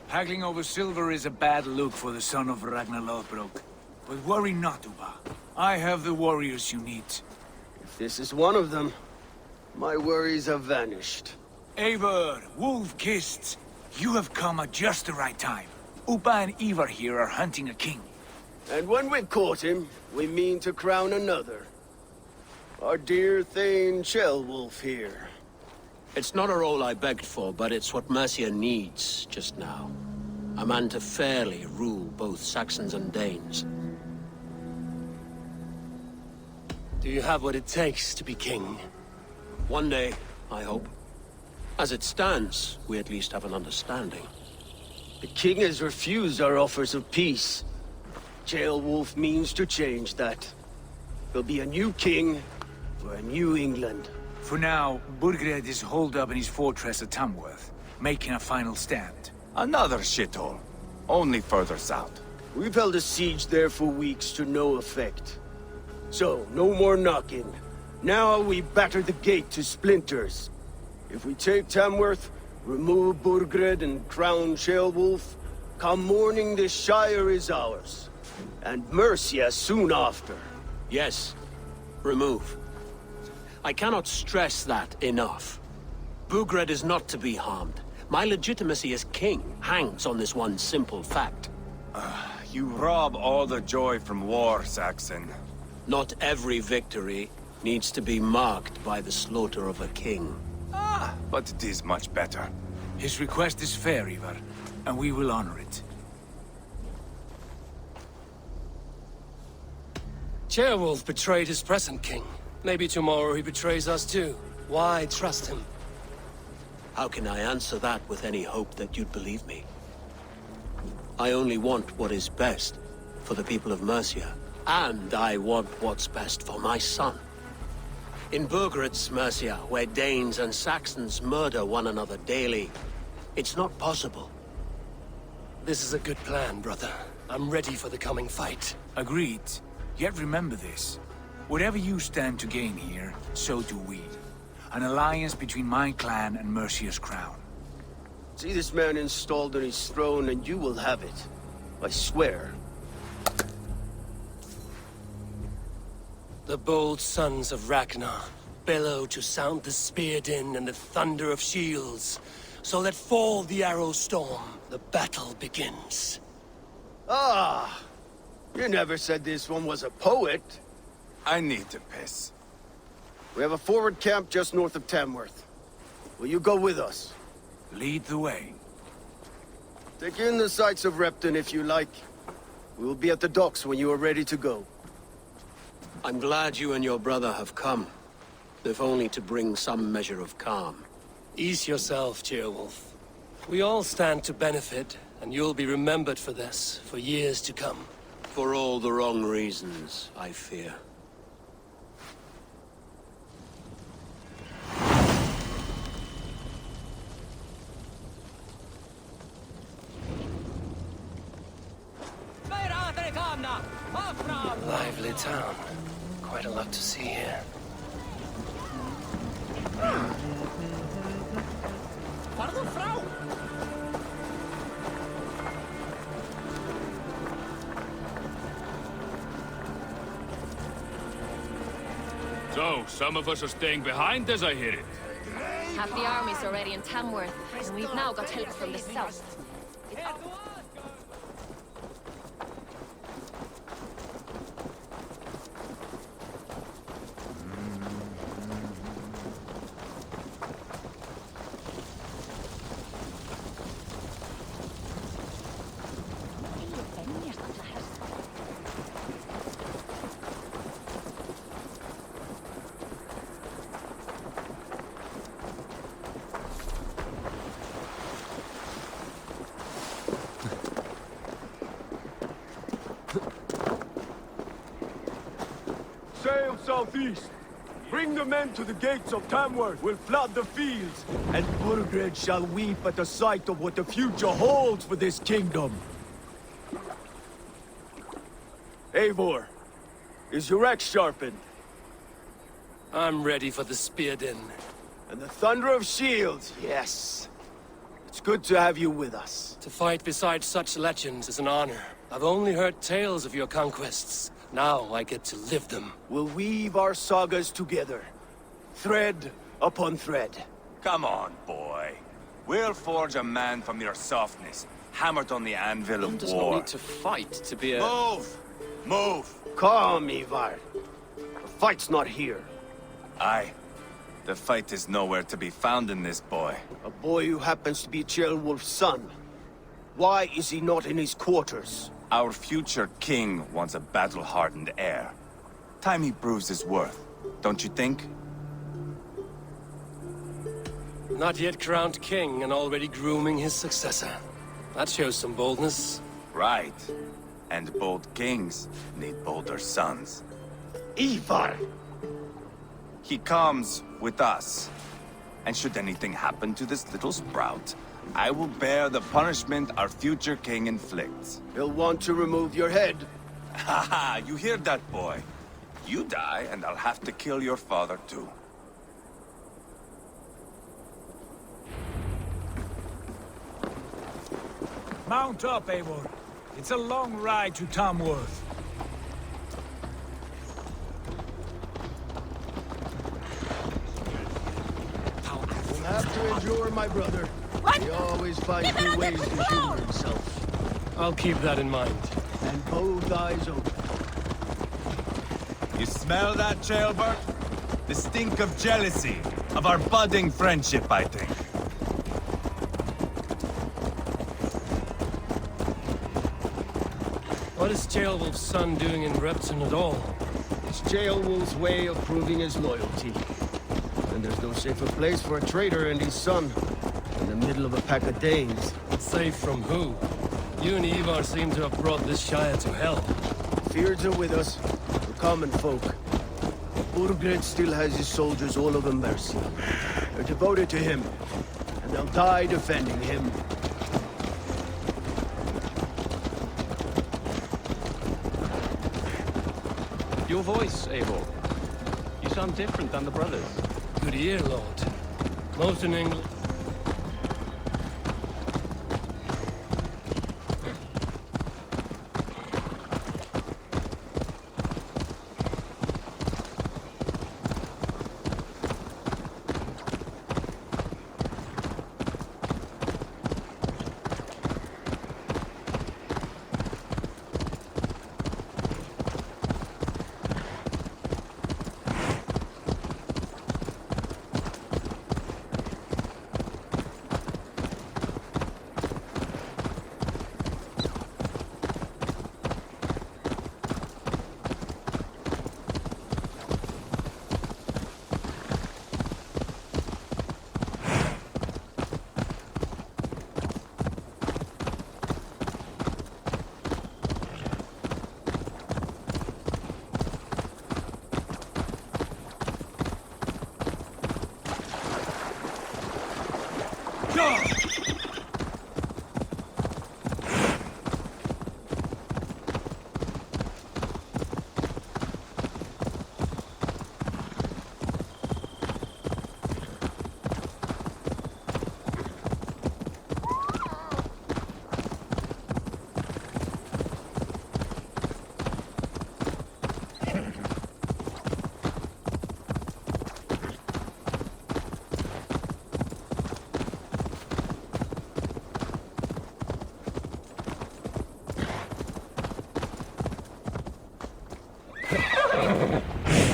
Speaker 5: Haggling over silver is a bad look for the son of Ragnar Lothbrok. But worry not, Uba. I have the warriors you need.
Speaker 17: If this is one of them, my worries have vanished.
Speaker 5: Eivor, wolf-kissed, you have come at just the right time. Uba and Eivor here are hunting a king.
Speaker 17: And when we've caught him, we mean to crown another. Our dear Thane Shellwolf here.
Speaker 22: It's not a role I begged for, but it's what Mercia needs just now. A man to fairly rule both Saxons and Danes.
Speaker 4: Do you have what it takes to be king?
Speaker 22: One day, I hope. As it stands, we at least have an understanding.
Speaker 17: The king has refused our offers of peace. Jailwolf means to change that. There'll be a new king for a new England.
Speaker 5: For now, Burgred is holed up in his fortress at Tamworth, making a final stand.
Speaker 6: Another shithole. Only further south.
Speaker 17: We've held a siege there for weeks to no effect. So, no more knocking. Now we batter the gate to splinters. If we take Tamworth, remove Burgred and crown Sheolwulf, come morning the Shire is ours. And Mercia soon after.
Speaker 22: Yes, remove. I cannot stress that enough. Burgred is not to be harmed. My legitimacy as king hangs on this one simple fact.
Speaker 6: You rob all the joy from war, Saxon.
Speaker 22: Not every victory needs to be marked by the slaughter of a king.
Speaker 6: But it is much better.
Speaker 5: His request is fair, Eivor, and we will honor it.
Speaker 4: Ceolwulf betrayed his present king. Maybe tomorrow he betrays us too. Why trust him?
Speaker 22: How can I answer that with any hope that you'd believe me? I only want what is best for the people of Mercia. And I want what's best for my son. In Burgred's Mercia, where Danes and Saxons murder one another daily, it's not possible.
Speaker 4: This is a good plan, brother. I'm ready for the coming fight.
Speaker 5: Agreed. Yet remember this. Whatever you stand to gain here, so do we. An alliance between my clan and Mercia's crown.
Speaker 17: See this man installed on his throne and you will have it. I swear.
Speaker 4: The bold sons of Ragnar bellow to sound the spear din and the thunder of shields. So let fall the arrow storm. The battle begins.
Speaker 17: Ah! You never said this one was a poet.
Speaker 1: I need to piss.
Speaker 17: We have a forward camp just north of Tamworth. Will you go with us?
Speaker 1: Lead the way.
Speaker 17: Take in the sights of Repton if you like. We will be at the docks when you are ready to go.
Speaker 22: I'm glad you and your brother have come, if only to bring some measure of calm.
Speaker 4: Ease yourself, Ceolwulf. We all stand to benefit, and you'll be remembered for this, for years to come.
Speaker 22: For all the wrong reasons, I fear.
Speaker 4: Lively town. Quite a lot to see here.
Speaker 8: So, some of us are staying behind as I hear it.
Speaker 10: Half the army's already in Tamworth, and we've now got help from the south.
Speaker 17: Sail southeast. Bring the men to the gates of Tamworth. We'll flood the fields, and Burgred shall weep at the sight of what the future holds for this kingdom. Eivor, is your axe sharpened?
Speaker 4: I'm ready for the spear din.
Speaker 17: And the thunder of shields, yes. It's good to have you with us.
Speaker 4: To fight beside such legends is an honor. I've only heard tales of your conquests. Now I get to live them.
Speaker 17: We'll weave our sagas together, thread upon thread.
Speaker 1: Come on, boy. We'll forge a man from your softness, hammered on the anvil of
Speaker 14: does
Speaker 1: war.
Speaker 14: not need to fight to be a...
Speaker 1: Move! Move!
Speaker 17: Calm, Eivor. The fight's not here.
Speaker 1: Aye. The fight is nowhere to be found in this boy.
Speaker 17: A boy who happens to be Ceolwulf's son. Why is he not in his quarters?
Speaker 1: Our future king wants a battle-hardened heir. Time he proves his worth, don't you think?
Speaker 4: Not yet crowned king and already grooming his successor. That shows some boldness.
Speaker 1: Right. And bold kings need bolder sons.
Speaker 17: Eivor!
Speaker 1: He comes with us. And should anything happen to this little sprout, I will bear the punishment our future king inflicts.
Speaker 17: He'll want to remove your head.
Speaker 1: Haha, you hear that, boy? You die, and I'll have to kill your father, too.
Speaker 5: Mount up, Eivor. It's a long ride to Tamworth.
Speaker 17: You'll have to endure, my brother. He always finds new ways to humor himself.
Speaker 4: I'll keep that in mind.
Speaker 17: And both eyes open.
Speaker 1: You smell that, Ceolbert? The stink of jealousy, of our budding friendship, I think.
Speaker 4: What is Ceolwulf's son doing in Repton at all?
Speaker 17: It's Ceolwulf's way of proving his loyalty. And there's no safer place for a traitor and his son in the middle of a pack of Danes.
Speaker 4: Safe from who? You and Eivor seem to have brought this Shire to hell.
Speaker 17: Fears are with us, the common folk. Burgred still has his soldiers all over Mercia. They're devoted to him, and they'll die defending him.
Speaker 14: Your voice, Eivor. You sound different than the brothers.
Speaker 4: Good ear, Lord. Most in England.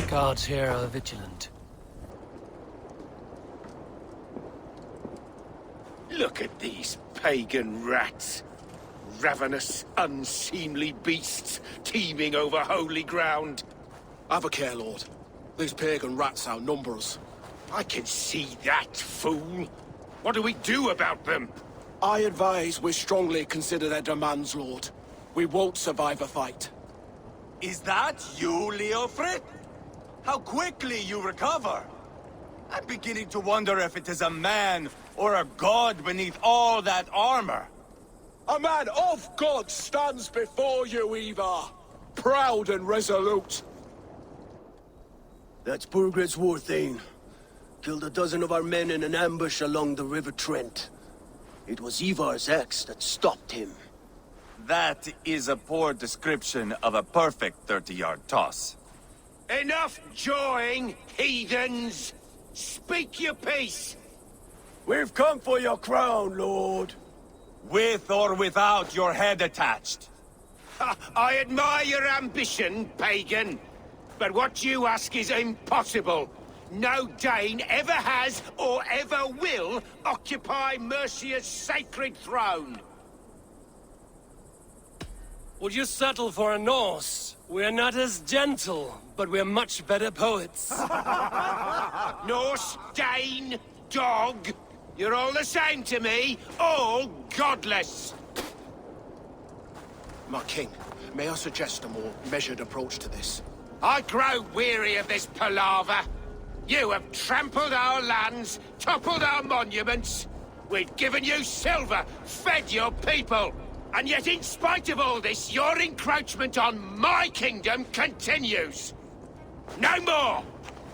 Speaker 4: Guards here are vigilant.
Speaker 6: Look at these pagan rats. Ravenous, unseemly beasts teeming over holy ground.
Speaker 9: Have a care, Lord. These pagan rats outnumber us.
Speaker 6: I can see that, fool. What do we do about them?
Speaker 9: I advise we strongly consider their demands, Lord. We won't survive a fight.
Speaker 1: Is that you, Leofrid? How quickly you recover! I'm beginning to wonder if it is a man or a god beneath all that armor.
Speaker 9: A man of God stands before you, Eivor. Proud and resolute.
Speaker 17: That's Burgred's war thane. Killed a dozen of our men in an ambush along the River Trent. It was Eivor's axe that stopped him.
Speaker 1: That is a poor description of a perfect 30-yard toss.
Speaker 6: Enough jawing, heathens! Speak your peace!
Speaker 17: We've come for your crown, Lord.
Speaker 1: With or without your head attached.
Speaker 6: I admire your ambition, pagan. But what you ask is impossible. No Dane ever has or ever will occupy Mercia's sacred throne.
Speaker 4: Would you settle for a Norse? We're not as gentle, but we're much better poets.
Speaker 6: Norse, Dane, dog. You're all the same to me. All godless.
Speaker 9: My king, may I suggest a more measured approach to this?
Speaker 6: I grow weary of this palaver. You have trampled our lands, toppled our monuments. We've given you silver, fed your people. And yet, in spite of all this, your encroachment on my kingdom continues. No more!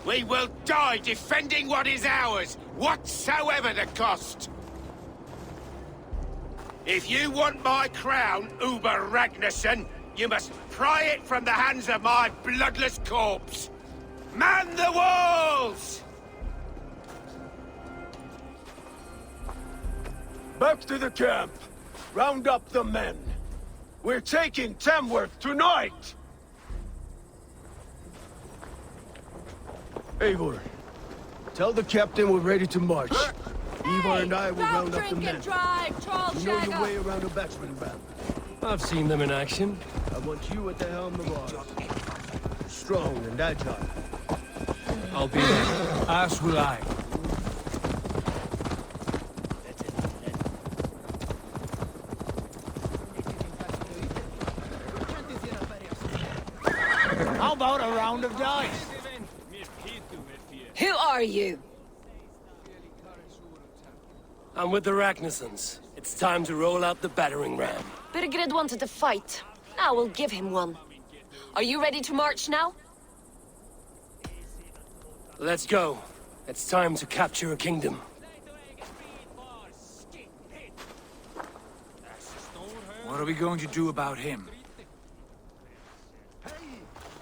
Speaker 6: We will die defending what is ours, whatsoever the cost. If you want my crown, Uber Ragnarsson, you must pry it from the hands of my bloodless corpse. Man the walls!
Speaker 17: Back to the camp. Round up the men. We're taking Tamworth tonight! Eivor, tell the captain we're ready to march. Eivor and I will round up the men. You know your way around a batsman battle.
Speaker 4: I've seen them in action.
Speaker 17: I want you at the helm of ours. Strong and agile.
Speaker 5: I'll be there. As will I.
Speaker 18: How about a round of dice?
Speaker 10: Who are you?
Speaker 4: I'm with the Ragnarssons. It's time to roll out the battering ram.
Speaker 10: Birgred wanted to fight. Now we'll give him one. Are you ready to march now?
Speaker 4: Let's go. It's time to capture a kingdom.
Speaker 5: What are we going to do about him?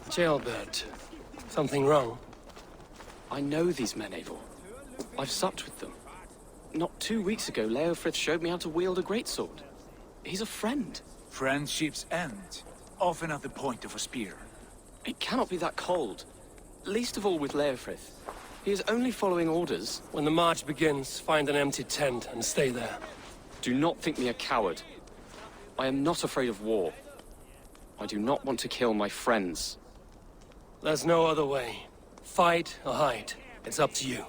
Speaker 4: Jailbird. Something wrong?
Speaker 23: I know these men, Eivor. I've supped with them. Not 2 weeks ago, Leofrith showed me how to wield a greatsword. He's a friend.
Speaker 5: Friendship's end. Often at the point of a spear.
Speaker 23: It cannot be that cold. Least of all with Leofrith. He is only following orders.
Speaker 4: When the march begins, find an empty tent and stay there.
Speaker 23: Do not think me a coward. I am not afraid of war. I do not want to kill my friends.
Speaker 4: There's no other way. Fight or hide. It's up to you.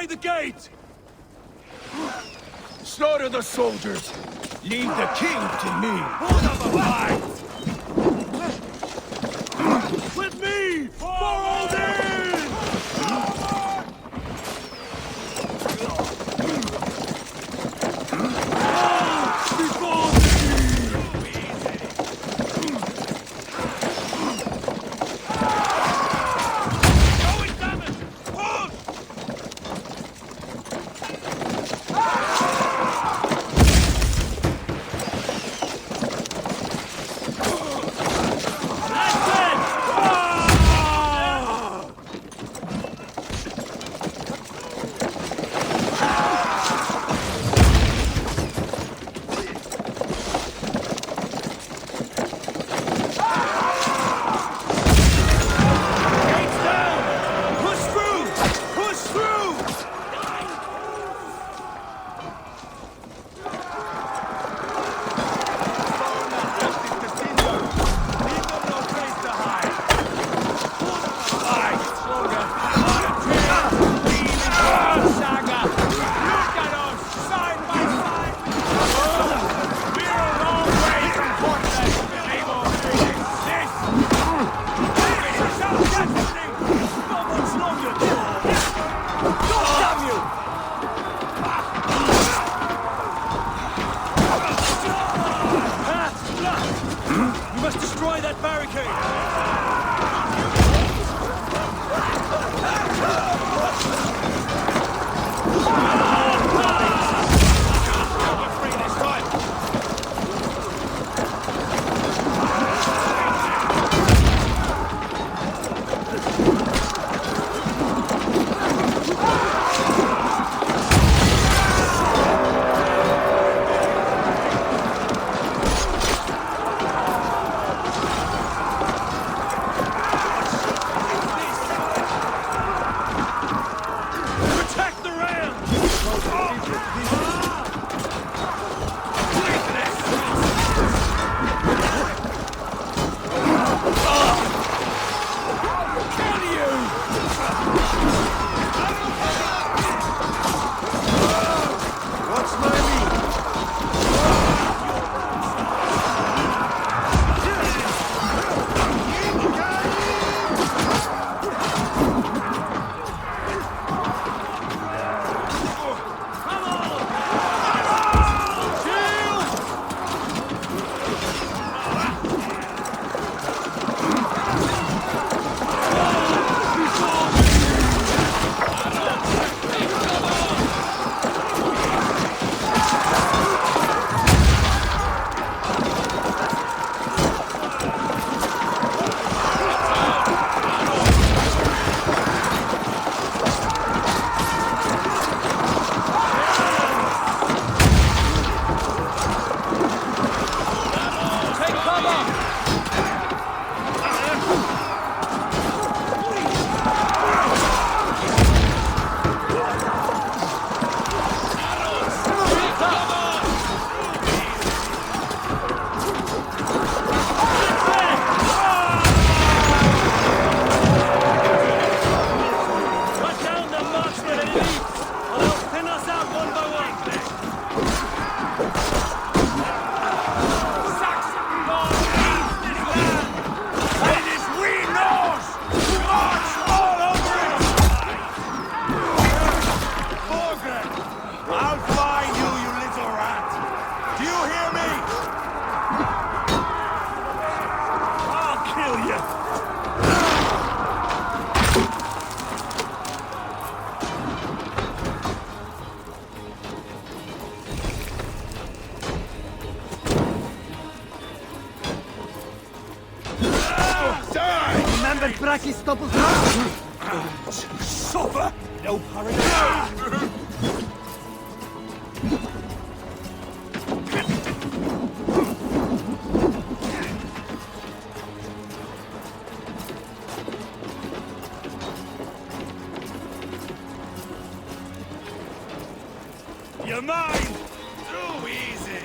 Speaker 9: Destroy the gate! Slaughter the soldiers! Leave the king to me! With me! For Odin! Before Suffer! No hurry! You're mine! Too easy!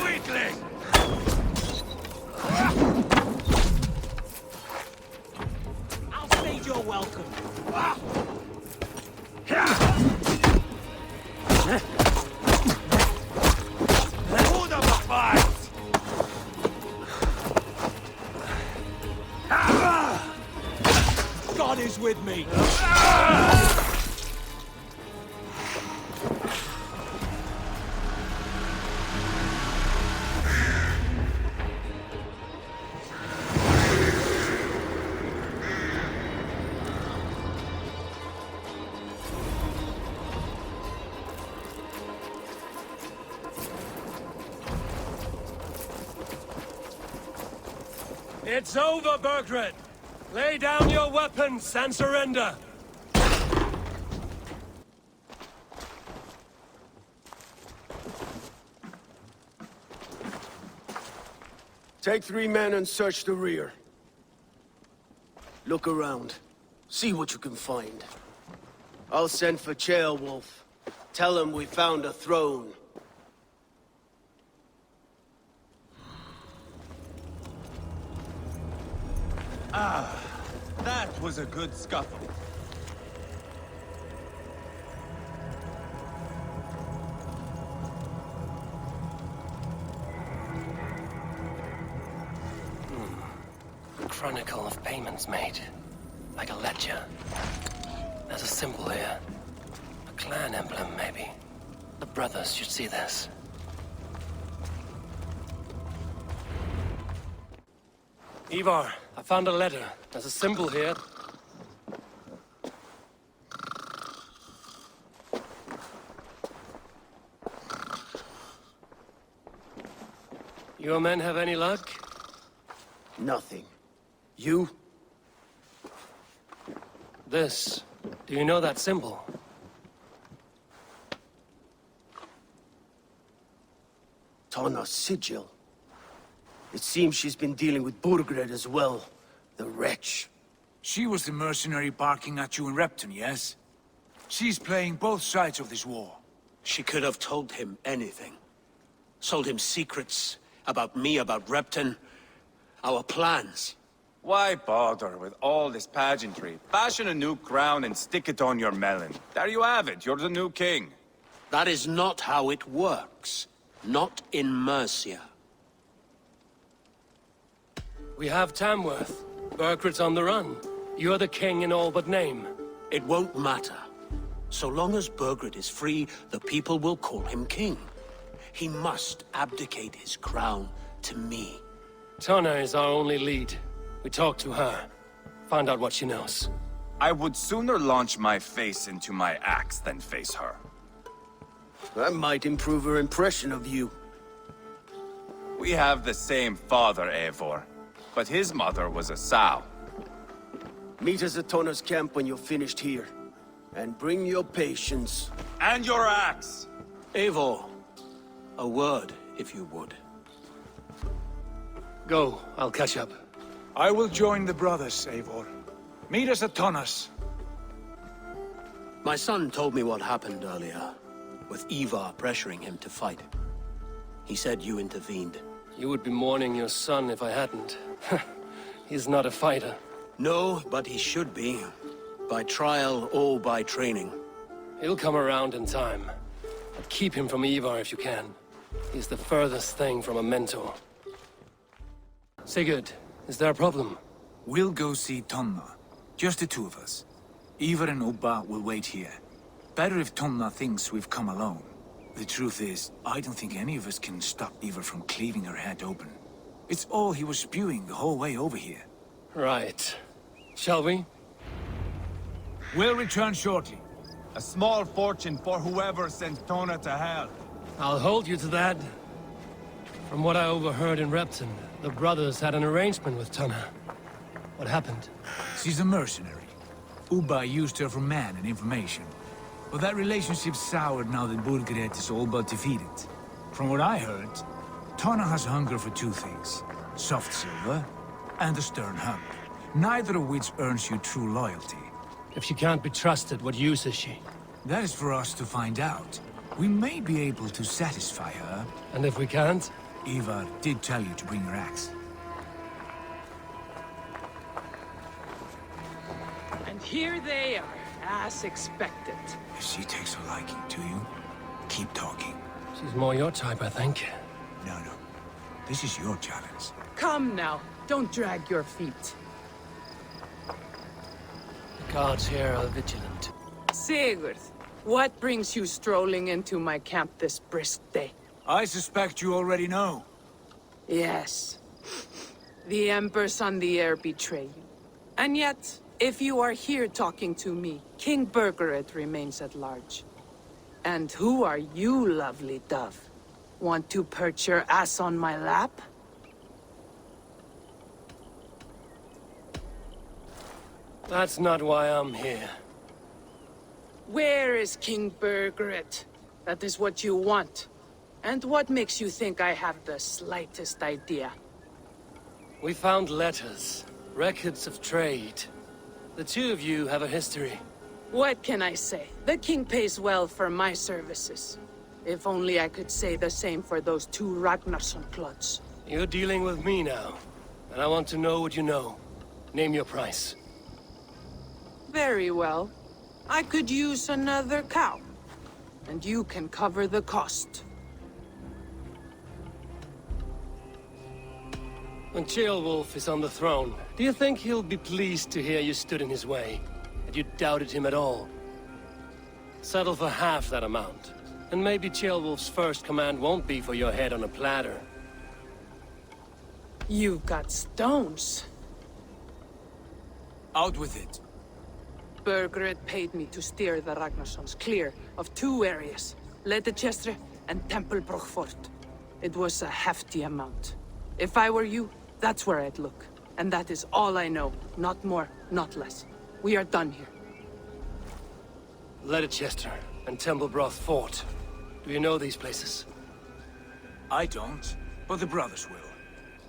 Speaker 9: Weakling!
Speaker 18: welcome. God is with me.
Speaker 4: It's over, Burgred! Lay down your weapons and surrender!
Speaker 17: Take 3 men and search the rear. Look around. See what you can find. I'll send for Ceolwulf. Tell him we found a throne.
Speaker 1: Ah, that was a good scuffle.
Speaker 4: A chronicle of payments made. Like a ledger. There's a symbol here. A clan emblem, maybe. The brothers should see this. Eivor, I found a letter. There's a symbol here. Your men have any luck?
Speaker 17: Nothing. You?
Speaker 4: This. Do you know that symbol?
Speaker 17: Tanna's sigil. It seems she's been dealing with Burgred as well. The wretch.
Speaker 5: She was the mercenary barking at you in Repton, yes? She's playing both sides of this war.
Speaker 22: She could have told him anything. Sold him secrets about me, about Repton, our plans.
Speaker 1: Why bother with all this pageantry? Fashion a new crown and stick it on your melon. There you have it, you're the new king.
Speaker 22: That is not how it works. Not in Mercia.
Speaker 4: We have Tamworth. Burgred's on the run. You're the king in all but name.
Speaker 22: It won't matter. So long as Burgred is free, the people will call him king. He must abdicate his crown to me.
Speaker 4: Tanna is our only lead. We talk to her. Find out what she knows.
Speaker 1: I would sooner launch my face into my axe than face her.
Speaker 17: That might improve her impression of you.
Speaker 1: We have the same father, Eivor. But his mother was a sow.
Speaker 17: Meet us at Tanna's camp when you're finished here. And bring your patience.
Speaker 1: And your axe!
Speaker 22: Eivor, a word, if you would.
Speaker 4: Go, I'll catch up.
Speaker 5: I will join the brothers, Eivor. Meet us at Tanna's.
Speaker 22: My son told me what happened earlier, with Eivor pressuring him to fight. He said you intervened.
Speaker 4: You would be mourning your son if I hadn't. He's not a fighter.
Speaker 22: No, but he should be. By trial or by training.
Speaker 4: He'll come around in time. But keep him from Eivor if you can. He's the furthest thing from a mentor. Sigurd, is there a problem?
Speaker 5: We'll go see Tanna. Just the two of us. Eivor and Ubba will wait here. Better if Tanna thinks we've come alone. The truth is, I don't think any of us can stop Eivor from cleaving her head open. It's all he was spewing the whole way over here.
Speaker 4: Right. Shall we?
Speaker 5: We'll return shortly.
Speaker 1: A small fortune for whoever sent Tanna to hell.
Speaker 4: I'll hold you to that. From what I overheard in Repton, the brothers had an arrangement with Tanna. What happened?
Speaker 5: She's a mercenary. Ubba used her for man and information. But that relationship soured now that Burgred is all but defeated. From what I heard, Tanna has hunger for two things. Soft silver and a stern hump. Neither of which earns you true loyalty.
Speaker 4: If she can't be trusted, what use is she?
Speaker 5: That is for us to find out. We may be able to satisfy her.
Speaker 4: And if we can't?
Speaker 5: Eivor did tell you to bring your axe.
Speaker 18: And
Speaker 21: here they are, as expected.
Speaker 5: If she takes a liking to you, keep talking.
Speaker 4: She's more your type, I think.
Speaker 5: No. This is your challenge.
Speaker 21: Come now, don't drag your feet.
Speaker 4: The guards here are vigilant.
Speaker 21: Sigurd, what brings you strolling into my camp this brisk day?
Speaker 5: I suspect you already know.
Speaker 21: Yes. The Emperor's on the air betray you. And yet, if you are here talking to me, King Birgit remains at large. And who are you, lovely dove? Want to perch your ass on my lap?
Speaker 4: That's not why I'm here.
Speaker 21: Where is King Birgit? That is what you want. And what makes you think I have the slightest idea?
Speaker 4: We found letters, records of trade. The two of you have a history.
Speaker 21: What can I say? The king pays well for my services. If only I could say the same for those two Ragnarsson clods.
Speaker 4: You're dealing with me now, and I want to know what you know. Name your price.
Speaker 21: Very well. I could use another cow. And you can cover the cost.
Speaker 4: When Ceolwulf is on the throne, do you think he'll be pleased to hear you stood in his way? That you doubted him at all? Settle for half that amount. And maybe Ceolwulf's first command won't be for your head on a platter.
Speaker 21: You've got stones.
Speaker 5: Out with it.
Speaker 21: Birgit paid me to steer the Ragnarssons clear of two areas, Ledechestre and Templebroch Fort. It was a hefty amount. If I were you, that's where I'd look. And that is all I know. Not more, not less. We are done here.
Speaker 4: Ledechestre and Templebroch Fort. Do you know these places?
Speaker 5: I don't, but the brothers will.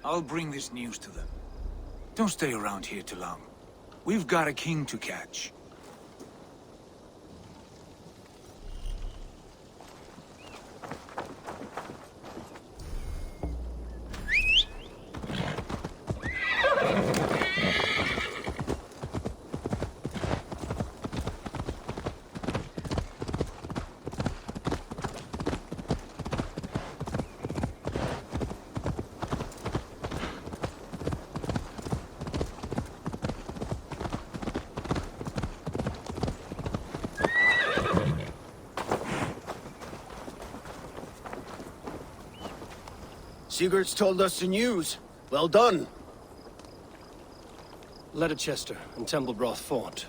Speaker 5: I'll bring this news to them. Don't stay around here too long. We've got a king to catch.
Speaker 17: Sigurd's told us the news. Well done.
Speaker 4: Ledechestre and Templebroch Fort.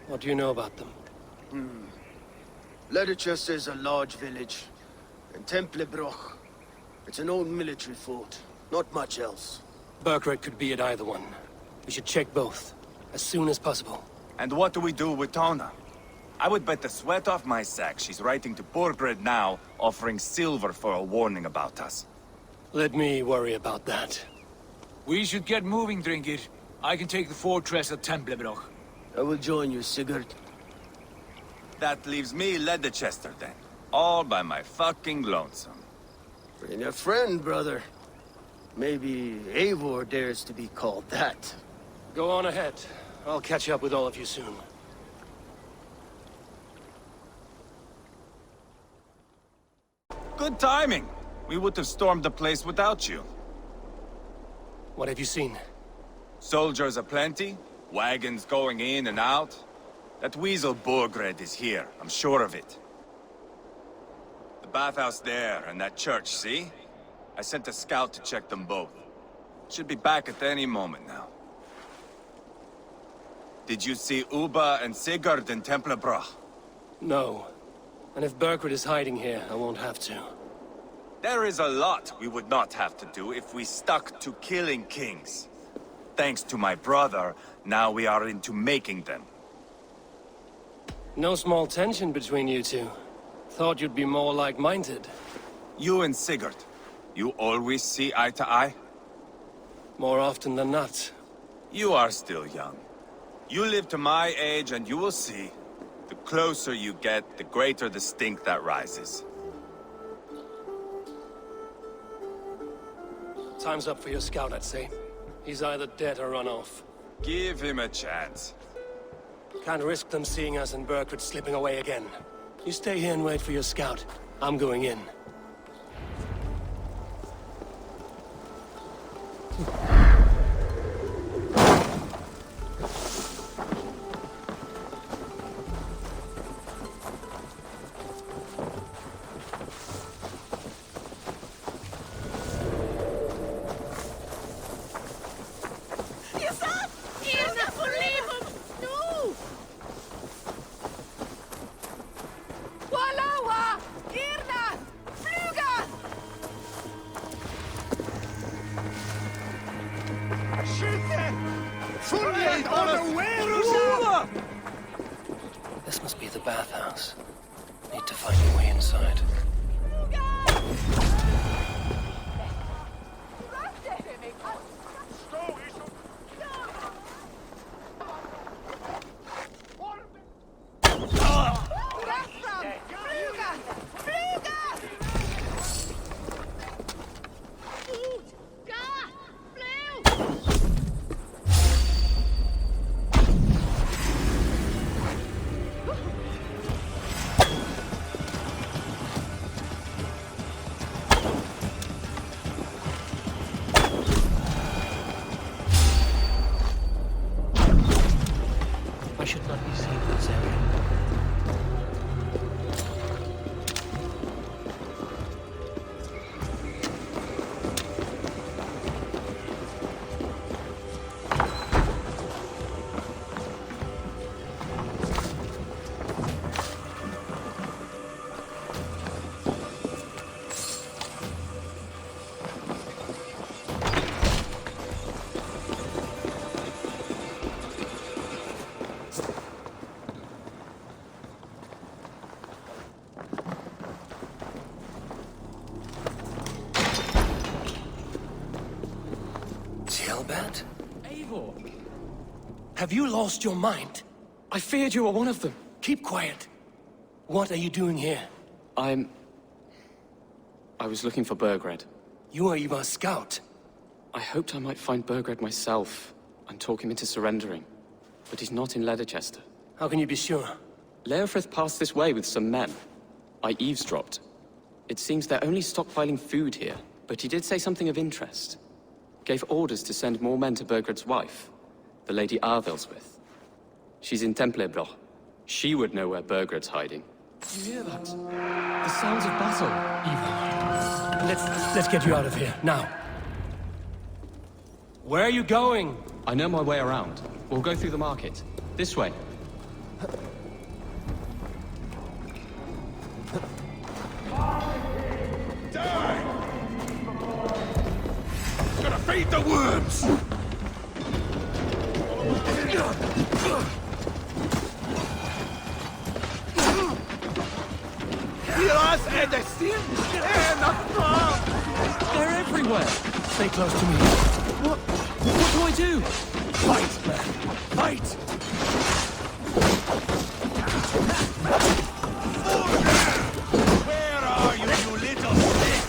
Speaker 4: What do you know about them?
Speaker 17: Ledechestre is a large village. And Templebroch, it's an old military fort. Not much else.
Speaker 4: Birgit could be at either one. We should check both, as soon as possible.
Speaker 1: And what do we do with Tona? I would bet the sweat off my sack she's writing to Borgred now, offering silver for a warning about us.
Speaker 4: Let me worry about that.
Speaker 5: We should get moving, Drinkit. I can take the fortress at Templebroch.
Speaker 17: I will join you, Sigurd.
Speaker 1: That leaves me Ledechestre then. All by my fucking lonesome.
Speaker 17: Bring a friend, brother. Maybe Eivor dares to be called that.
Speaker 4: Go on ahead. I'll catch up with all of you soon.
Speaker 1: Good timing. We would have stormed the place without you.
Speaker 4: What have you seen?
Speaker 1: Soldiers aplenty, wagons going in and out. That weasel Borgred is here, I'm sure of it. The bathhouse there and that church, see? I sent a scout to check them both. Should be back at any moment now. Did you see Uba and Sigurd in Templebroch?
Speaker 4: No. And if Birgit is hiding here, I won't have to.
Speaker 1: There is a lot we would not have to do if we stuck to killing kings. Thanks to my brother, now we are into making them.
Speaker 4: No small tension between you two. Thought you'd be more like-minded.
Speaker 1: You and Sigurd, you always see eye to eye?
Speaker 4: More often than not.
Speaker 1: You are still young. You live to my age and you will see. The closer you get, the greater the stink that rises.
Speaker 4: Time's up for your scout, I'd say. He's either dead or run off.
Speaker 1: Give him a chance.
Speaker 4: Can't risk them seeing us and Burkhardt slipping away again. You stay here and wait for your scout. I'm going in. This must be the bathhouse. Need to find a way inside. I should not be safe in this area.
Speaker 23: Eivor!
Speaker 4: Have you lost your mind?
Speaker 23: I feared you were one of them.
Speaker 4: Keep quiet. What are you doing here?
Speaker 23: I was looking for Burgred.
Speaker 4: You are Eivor's scout.
Speaker 23: I hoped I might find Burgred myself and talk him into surrendering. But he's not in Leatherchester.
Speaker 4: How can you be sure?
Speaker 23: Leofrith passed this way with some men. I eavesdropped. It seems they're only stockpiling food here, but he did say something of interest. Gave orders to send more men to Burgred's wife, the Lady Arvelswith. She's in Templebroch. She would know where Burgred's hiding.
Speaker 4: You hear that? The sounds of battle. Eivor, let's get you out of here, now. Where are you going?
Speaker 23: I know my way around. We'll go through the market. This way.
Speaker 9: Gonna feed the worms!
Speaker 23: They're everywhere!
Speaker 4: Stay close to me.
Speaker 23: What do I do?
Speaker 4: Fight, man. Fight!
Speaker 9: Where are you, you little shit?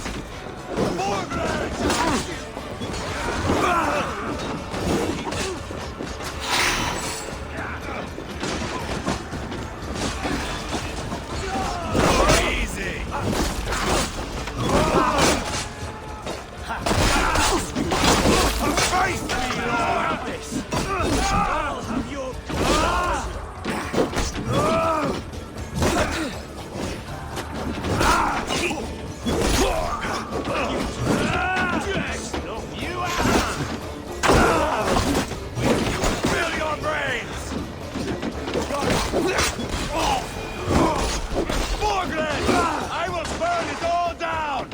Speaker 9: Easy! Face me, Lord! This! I'll have your... I will burn it all down!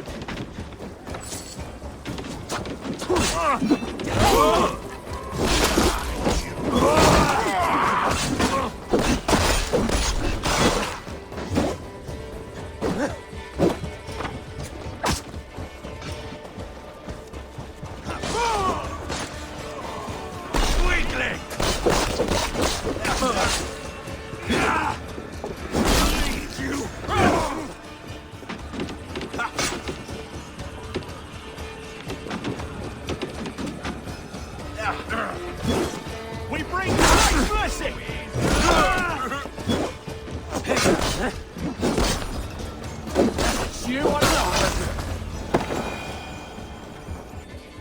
Speaker 9: Weakling! We bring Christ's blessing!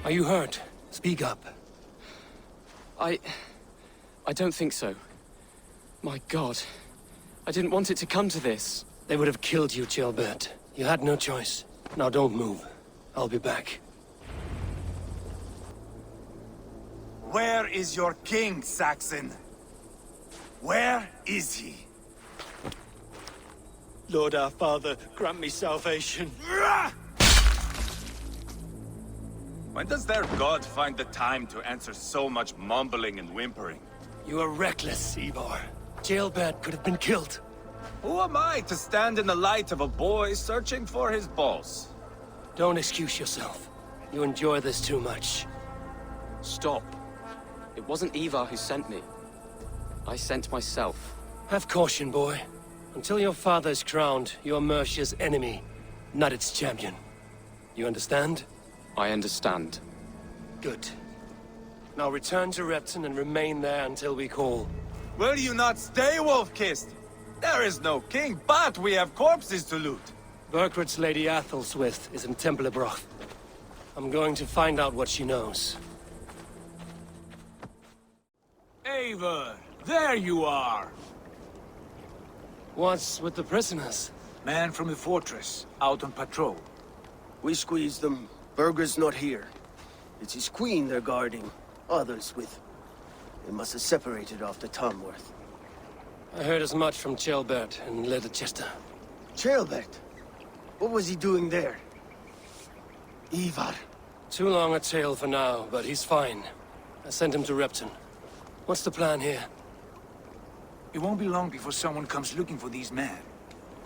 Speaker 4: Are you hurt? Speak up.
Speaker 23: I don't think so. My God. I didn't want it to come to this.
Speaker 4: They would have killed you, Ceolbert. You had no choice. Now don't move. I'll be back.
Speaker 1: Where is your king, Saxon? Where is he?
Speaker 17: Lord our Father, grant me salvation.
Speaker 1: When does their god find the time to answer so much mumbling and whimpering?
Speaker 4: You are reckless, Eivor. Ceolbert could have been killed.
Speaker 1: Who am I to stand in the light of a boy searching for his balls?
Speaker 4: Don't excuse yourself. You enjoy this too much.
Speaker 23: Stop. It wasn't Eivor who sent me. I sent myself.
Speaker 4: Have caution, boy. Until your father is crowned, you are Mercia's enemy, not its champion. You understand?
Speaker 23: I understand.
Speaker 4: Good. Now return to Repton and remain there until we call.
Speaker 1: Will you not stay, Wolf-Kissed? There is no king, but we have corpses to loot.
Speaker 4: Burgred's Lady Athelstwith is in Templebroth. I'm going to find out what she knows.
Speaker 5: Eivor, there you are!
Speaker 4: What's with the prisoners?
Speaker 5: Man from the fortress, out on patrol.
Speaker 17: We squeezed them. Burger's not here. It's his queen they're guarding. Others with... They must have separated after Tamworth.
Speaker 4: I heard as much from Ceolbert and Leicester.
Speaker 17: Ceolbert? What was he doing there? Eivor.
Speaker 4: Too long a tale for now, but he's fine. I sent him to Repton. What's the plan here?
Speaker 5: It won't be long before someone comes looking for these men.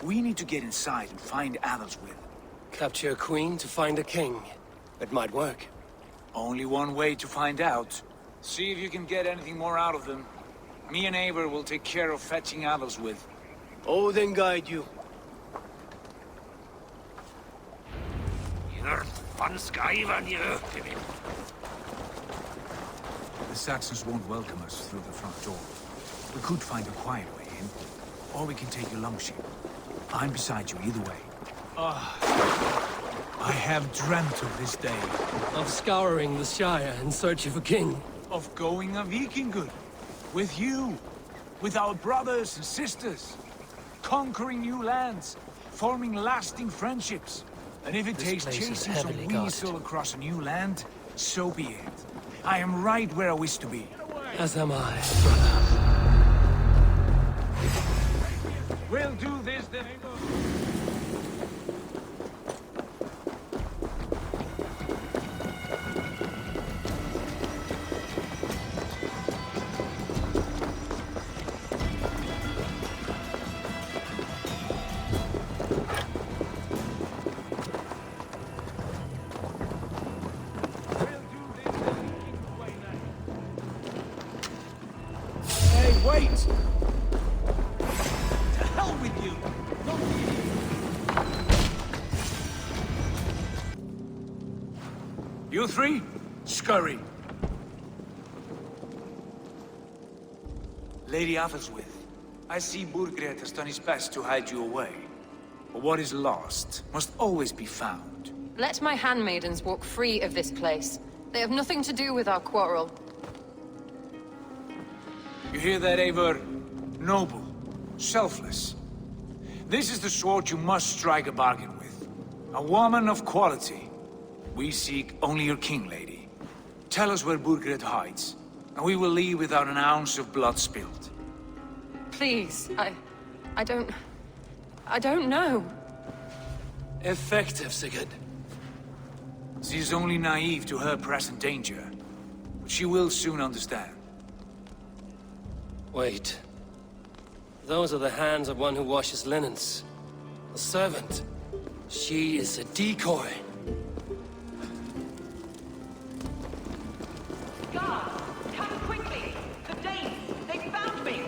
Speaker 5: We need to get inside and find Athelstwith.
Speaker 4: Capture a queen to find a king. It might work.
Speaker 5: Only one way to find out. See if you can get anything more out of them. Me and Eivor will take care of fetching Athelstwith.
Speaker 17: Odin guide you.
Speaker 5: The Saxons won't welcome us through the front door. We could find a quiet way in, or we can take a longship. I'm beside you either way. I have dreamt of this day.
Speaker 4: Of scouring the Shire in search of a king.
Speaker 5: Of going a Viking good. With you. With our brothers and sisters. Conquering new lands. Forming lasting friendships. And if it takes chasing some weasel across a new land, so be it. I am right where I wish to be.
Speaker 4: As am I, brother.
Speaker 5: We'll do this then. Wait! To hell with you! You three, scurry. Lady Athelstwith, I see Burgred has done his best to hide you away. But what is lost must always be found.
Speaker 10: Let my handmaidens walk free of this place. They have nothing to do with our quarrel.
Speaker 5: You hear that, Eivor? Noble. Selfless. This is the sword you must strike a bargain with. A woman of quality. We seek only your king, lady. Tell us where Burgred hides, and we will leave without an ounce of blood spilled.
Speaker 10: Please, I don't know.
Speaker 4: Effective, Sigurd.
Speaker 5: She is only naive to her present danger, but she will soon understand.
Speaker 4: Wait. Those are the hands of one who washes linens. A servant. She is a decoy.
Speaker 7: Guards, come quickly! The Danes, they found me!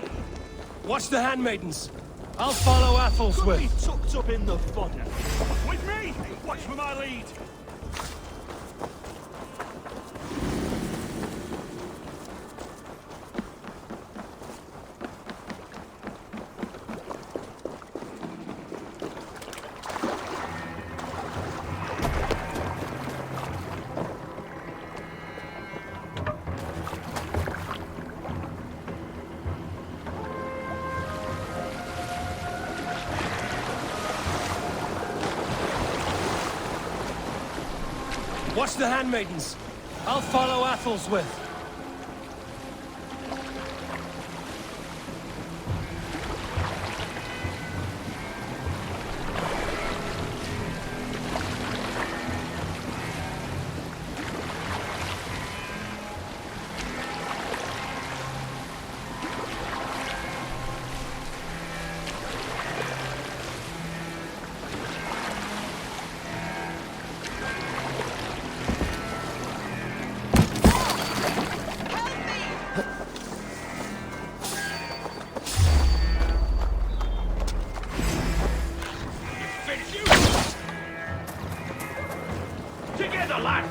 Speaker 4: Watch the handmaidens. I'll follow Athelstwith.
Speaker 18: Tucked up in the fodder. With me! Watch for my lead!
Speaker 4: Watch the handmaidens. I'll follow Athel's.
Speaker 18: Together, lad!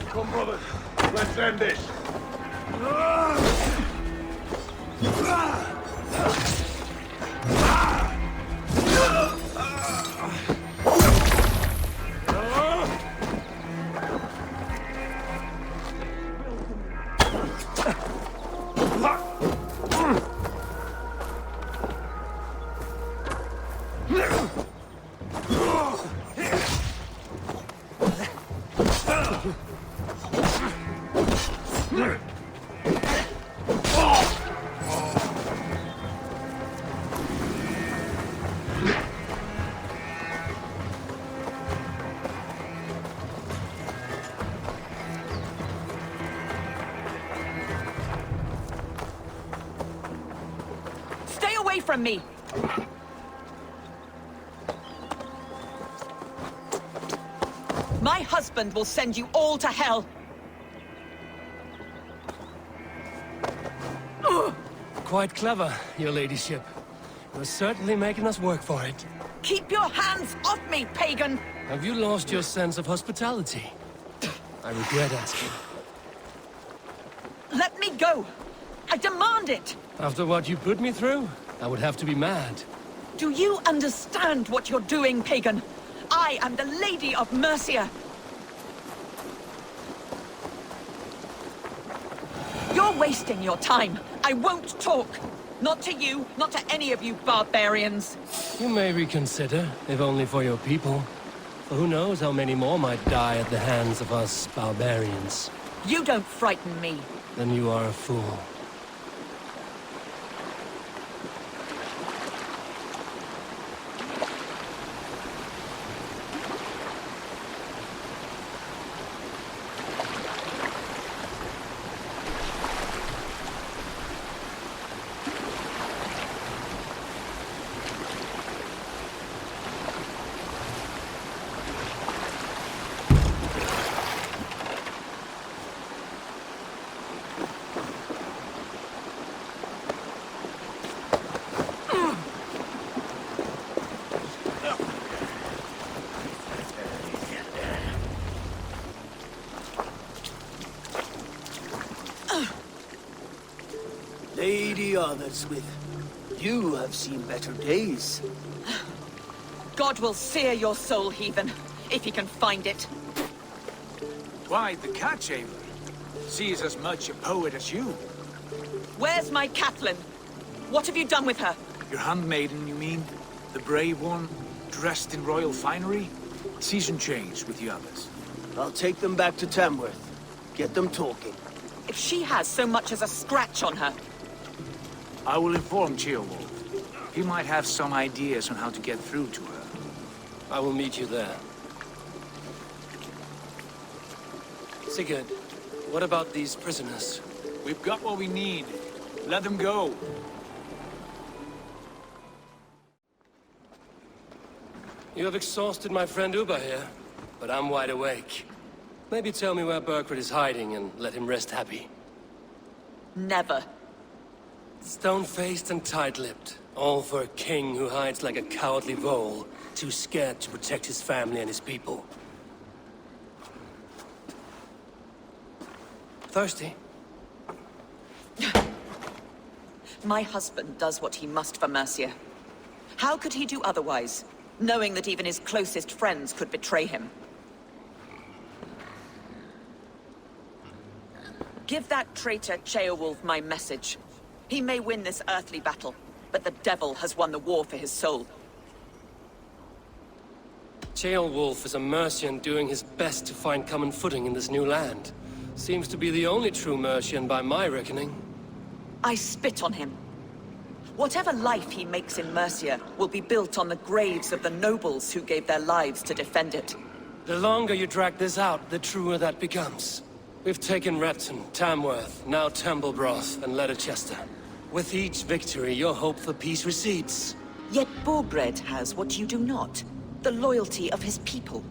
Speaker 18: Come, brothers. Let's end this.
Speaker 7: Stay away from me! My husband will send you all to hell!
Speaker 4: Quite clever, your ladyship. You're certainly making us work for it.
Speaker 7: Keep your hands off me, pagan!
Speaker 4: Have you lost your sense of hospitality? I regret asking.
Speaker 7: Let me go! I demand it!
Speaker 4: After what you put me through, I would have to be mad.
Speaker 7: Do you understand what you're doing, pagan? I am the Lady of Mercia. You're wasting your time. I won't talk. Not to you, not to any of you barbarians.
Speaker 4: You may reconsider, if only for your people. For who knows how many more might die at the hands of us barbarians.
Speaker 7: You don't frighten me.
Speaker 4: Then you are a fool.
Speaker 17: Lady Arnersmith, you have seen better days.
Speaker 7: God will sear your soul, heathen, if he can find it.
Speaker 5: Quite the catch, Eivor. She's as much a poet as you.
Speaker 7: Where's my Catelyn? What have you done with her?
Speaker 5: Your handmaiden, you mean? The brave one, dressed in royal finery? Season change with the others.
Speaker 17: I'll take them back to Tamworth. Get them talking.
Speaker 7: If she has so much as a scratch on her.
Speaker 5: I will inform Ceolwulf. He might have some ideas on how to get through to her.
Speaker 4: I will meet you there. Sigurd, what about these prisoners?
Speaker 5: We've got what we need. Let them go.
Speaker 4: You have exhausted my friend Uba here, but I'm wide awake. Maybe tell me where Burkred is hiding and let him rest happy.
Speaker 7: Never.
Speaker 4: Stone-faced and tight-lipped. All for a king who hides like a cowardly vole, too scared to protect his family and his people. Thirsty?
Speaker 7: My husband does what he must for Mercia. How could he do otherwise, knowing that even his closest friends could betray him? Give that traitor Ceolwulf my message. He may win this earthly battle, but the devil has won the war for his soul.
Speaker 4: Ceolwulf is a Mercian doing his best to find common footing in this new land. Seems to be the only true Mercian by my reckoning.
Speaker 7: I spit on him. Whatever life he makes in Mercia will be built on the graves of the nobles who gave their lives to defend it.
Speaker 4: The longer you drag this out, the truer that becomes. We've taken Repton, Tamworth, now Temblebroth, and Leicester. With each victory, your hope for peace recedes.
Speaker 7: Yet Borgred has what you do not. The loyalty of his people.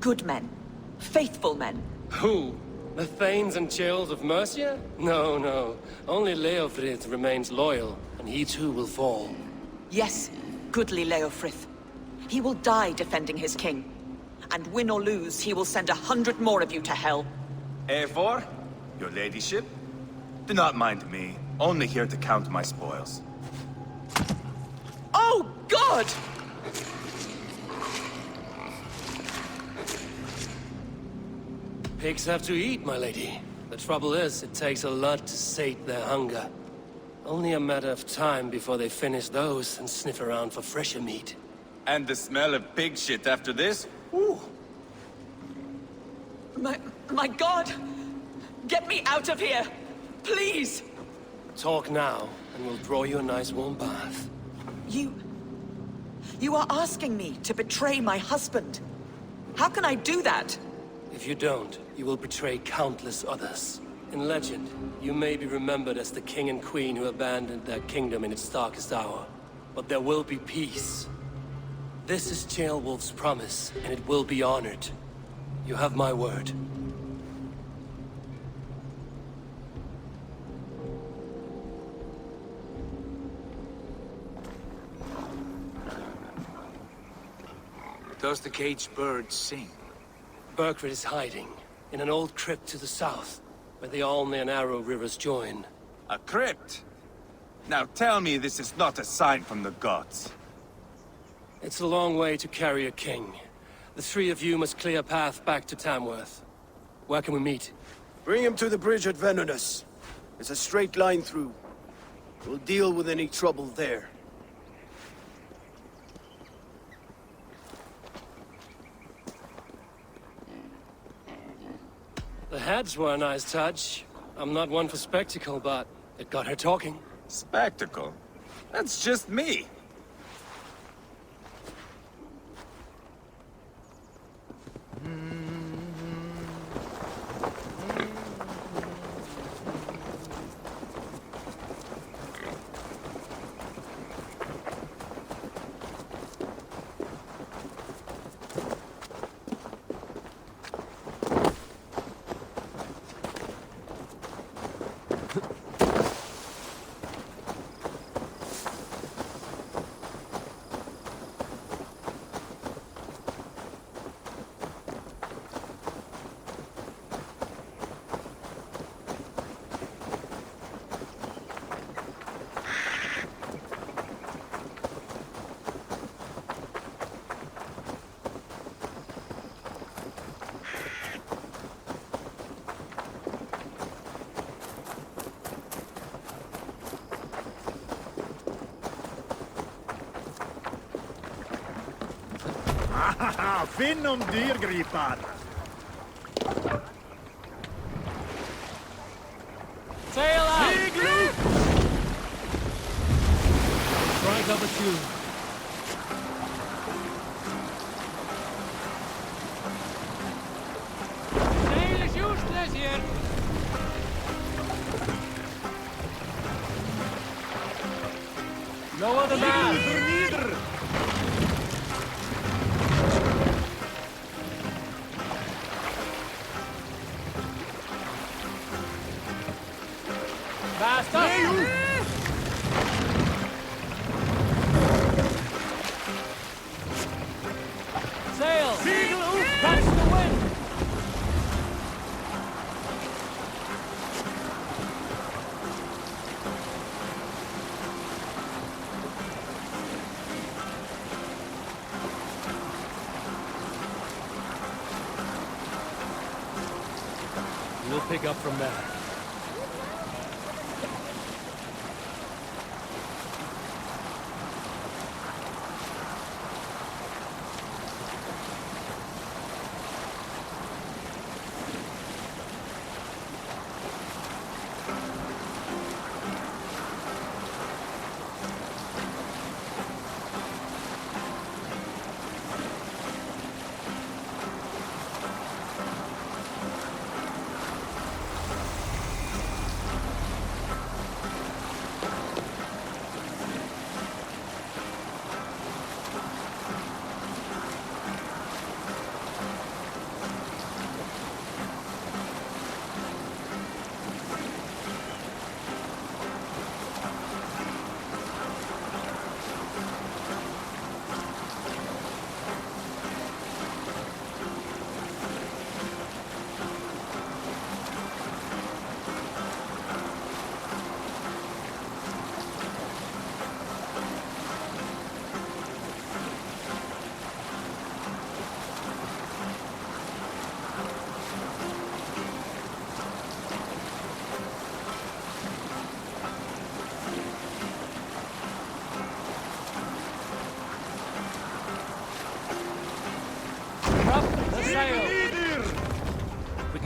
Speaker 7: Good men. Faithful men.
Speaker 4: Who? The Thanes and Chills of Mercia? No, no. Only Leofrith remains loyal, and he too will fall.
Speaker 7: Yes, goodly Leofrith. He will die defending his king. And win or lose, he will send 100 more of you to hell.
Speaker 1: Eivor, your ladyship? Do not mind me. Only here to count my spoils.
Speaker 7: Oh, God!
Speaker 4: Pigs have to eat, my lady. The trouble is, it takes a lot to sate their hunger. Only a matter of time before they finish those and sniff around for fresher meat.
Speaker 1: And the smell of pig shit after this? Ooh.
Speaker 7: My God! Get me out of here! Please!
Speaker 4: Talk now, and we'll draw you a nice warm bath.
Speaker 7: You are asking me to betray my husband. How can I do that?
Speaker 4: If you don't, you will betray countless others. In legend, you may be remembered as the king and queen who abandoned their kingdom in its darkest hour. But there will be peace. This is Ceolwulf's promise, and it will be honored. You have my word.
Speaker 14: Does the caged bird sing?
Speaker 4: Berkred is hiding in an old crypt to the south, where the Alne and Arrow rivers join.
Speaker 1: A crypt? Now tell me this is not a sign from the gods.
Speaker 4: It's a long way to carry a king. The three of you must clear a path back to Tamworth. Where can we meet?
Speaker 17: Bring him to the bridge at Venonus. It's a straight line through. We'll deal with any trouble there.
Speaker 4: The heads were a nice touch. I'm not one for spectacle, but it got her talking.
Speaker 1: Spectacle? That's just me.
Speaker 18: Finn om dyrgripar!
Speaker 2: Sail out!
Speaker 18: Igloo!
Speaker 2: Strike up a tune. Sail is useless here! Lower the mast! Fast up! Sail! Catch the wind! We'll pick up from there.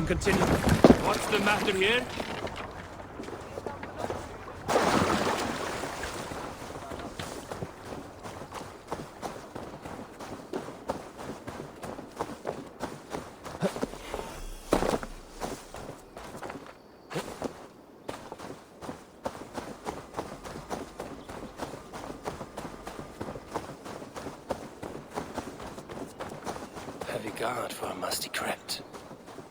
Speaker 14: can continue.
Speaker 8: What's the matter here?
Speaker 3: Heavy guard for a musty crypt.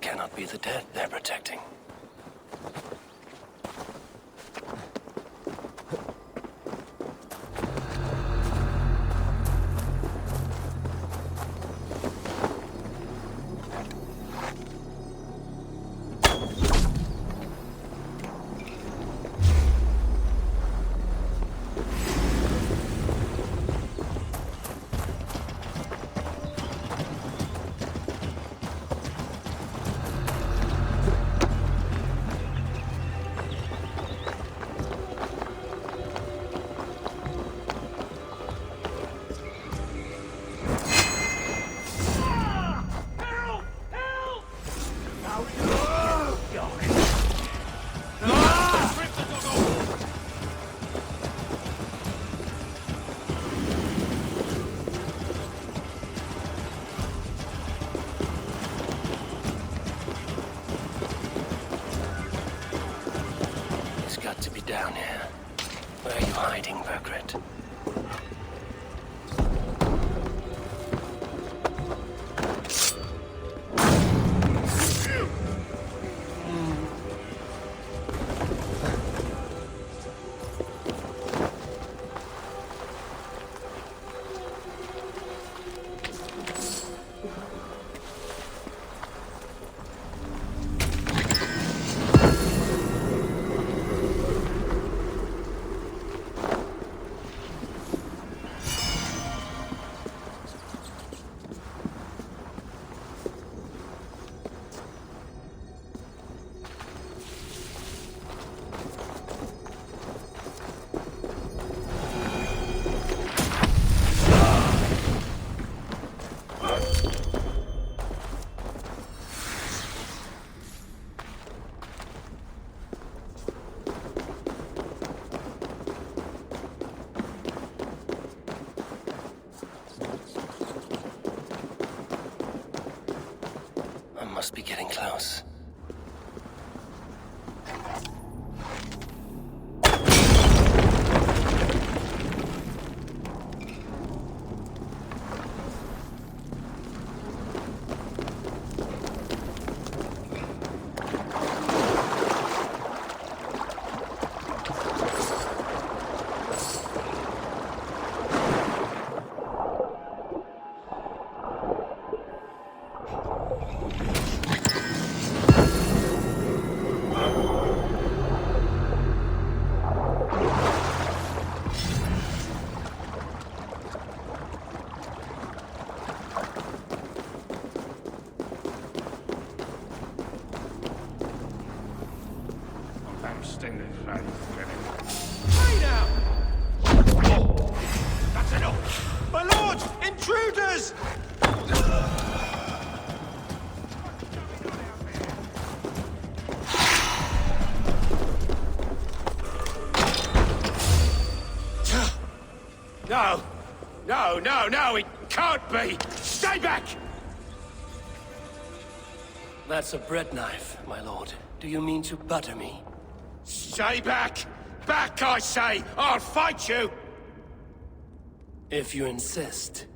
Speaker 3: Cannot be the dead they're protecting. Down here. Where are you hiding, Bergrit? Must be getting close.
Speaker 18: Hey now! Oh, that's enough! My lord! Intruders!
Speaker 6: No! No, no, no! It can't be! Stay back!
Speaker 3: That's a bread knife, my lord. Do you mean to butter me?
Speaker 6: Stay back! Back, I say! I'll fight you!
Speaker 3: If you insist.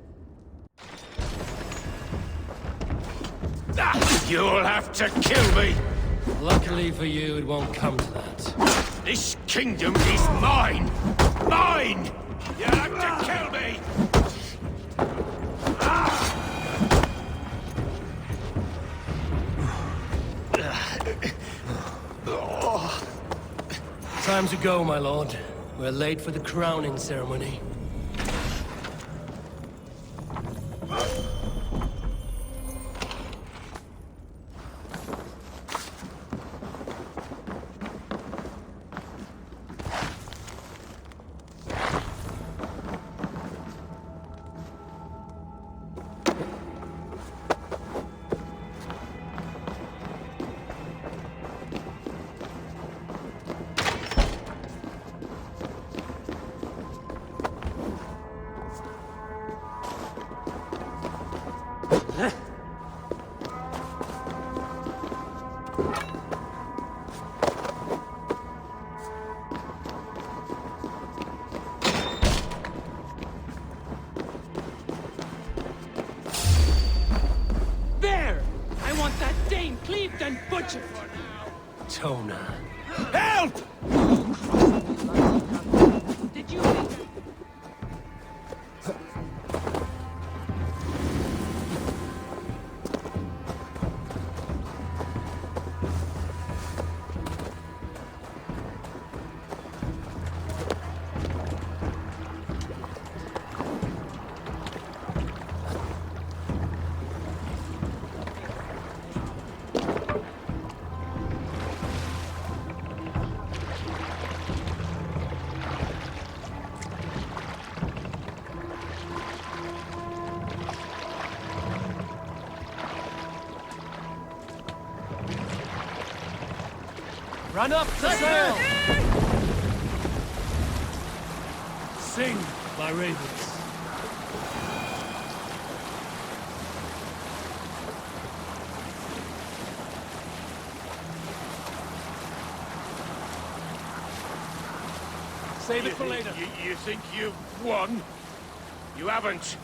Speaker 6: You'll have to kill me!
Speaker 3: Luckily for you, it won't come to that.
Speaker 6: This kingdom is mine! Mine! You'll have to kill me!
Speaker 3: Time to go, my lord. We're late for the crowning ceremony.
Speaker 21: There! I want that Dane cleaved and butchered!
Speaker 4: Tona.
Speaker 9: Help!
Speaker 21: Did you...
Speaker 2: Run up the sail!
Speaker 18: Sing, my ravens.
Speaker 2: Save it for later.
Speaker 6: You think you've won? You haven't.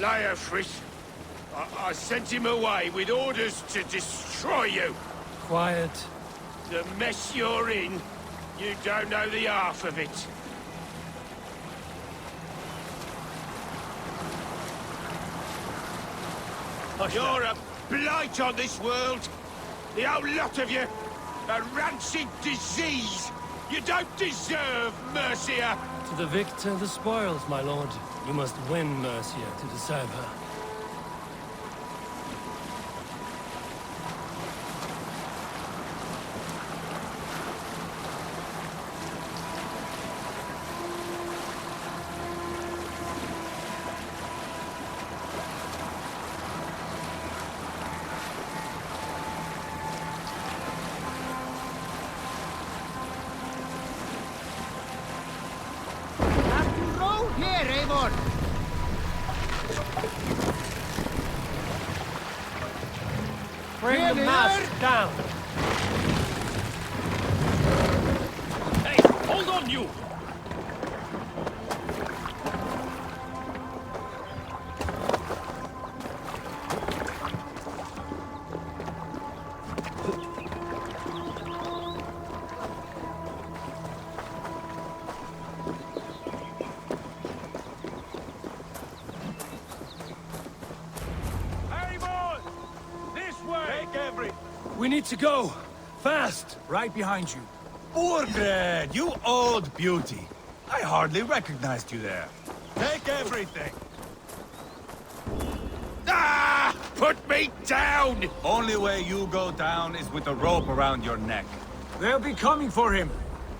Speaker 6: Liar, Friss. I sent him away with orders to destroy you.
Speaker 2: Quiet.
Speaker 6: The mess you're in, you don't know the half of it. You're a blight on this world. The whole lot of you. A rancid disease. You don't deserve Mercia.
Speaker 4: To the victor, the spoils, my lord. You must win Mercia to deserve her.
Speaker 2: Here, Eivor!
Speaker 14: Bring the mast down! Hey, hold on, you! We need to go! Fast!
Speaker 5: Right behind you.
Speaker 1: Burgred, you old beauty. I hardly recognized you there. Take everything.
Speaker 6: Ah! Put me down!
Speaker 1: Only way you go down is with a rope around your neck.
Speaker 5: They'll be coming for him.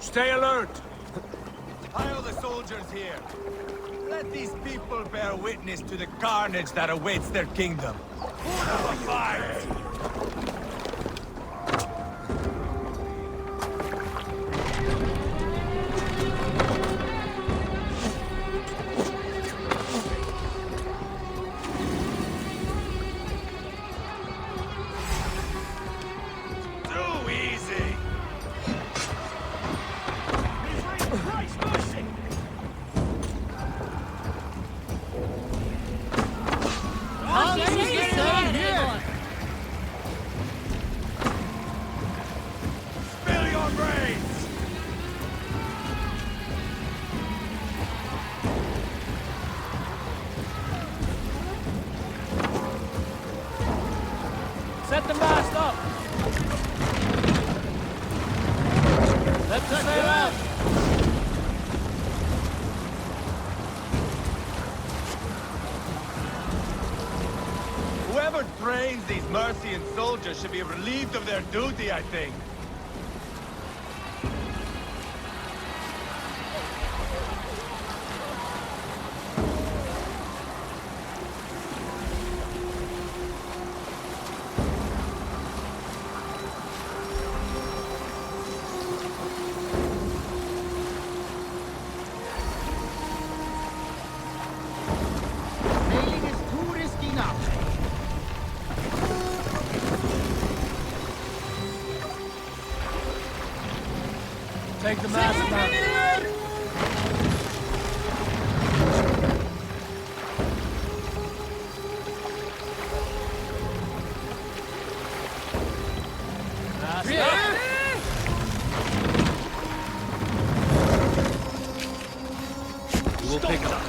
Speaker 5: Stay alert.
Speaker 1: Pile the soldiers here. Let these people bear witness to the carnage that awaits their kingdom. Fight!
Speaker 2: Set the mast up! Let the sail out!
Speaker 1: Whoever trains these Mercian soldiers should be relieved of their duty, I think.
Speaker 2: Sailing is too risky now. the mast now. We'll pick it up.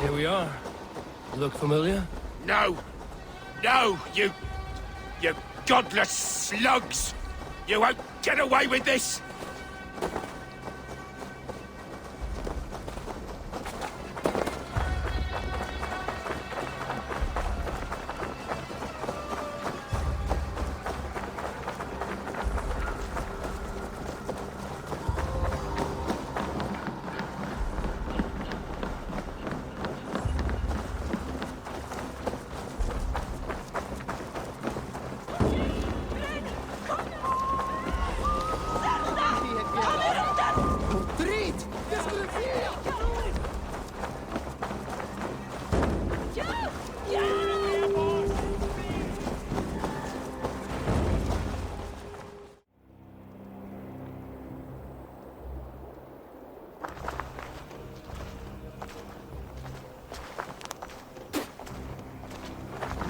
Speaker 4: Here we are. Look familiar?
Speaker 6: No! No, you godless slugs! You won't get away with this!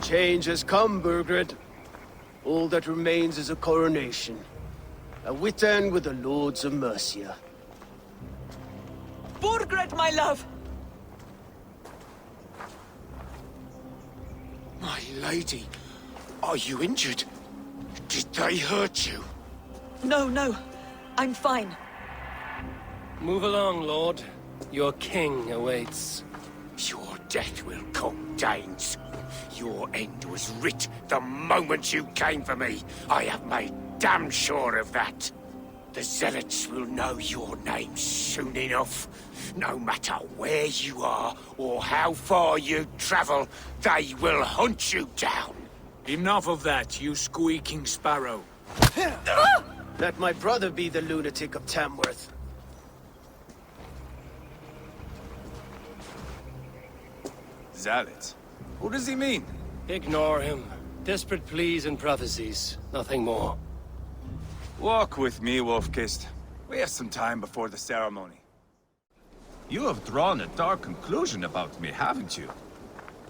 Speaker 17: Change has come, Burgred. All that remains is a coronation. A Witan with the Lords of Mercia.
Speaker 7: Burgred, my love!
Speaker 6: My lady, are you injured? Did they hurt you?
Speaker 7: No, no. I'm fine.
Speaker 4: Move along, Lord. Your king awaits.
Speaker 6: Your death will come, Danes. Your end was writ the moment you came for me. I have made damn sure of that. The zealots will know your name soon enough. No matter where you are or how far you travel, they will hunt you down.
Speaker 5: Enough of that, you squeaking sparrow.
Speaker 17: Let my brother be the lunatic of Tamworth.
Speaker 1: Zealots? Who does he mean?
Speaker 4: Ignore him. Desperate pleas and prophecies. Nothing more.
Speaker 1: Walk with me, Wolfkist. We have some time before the ceremony. You have drawn a dark conclusion about me, haven't you?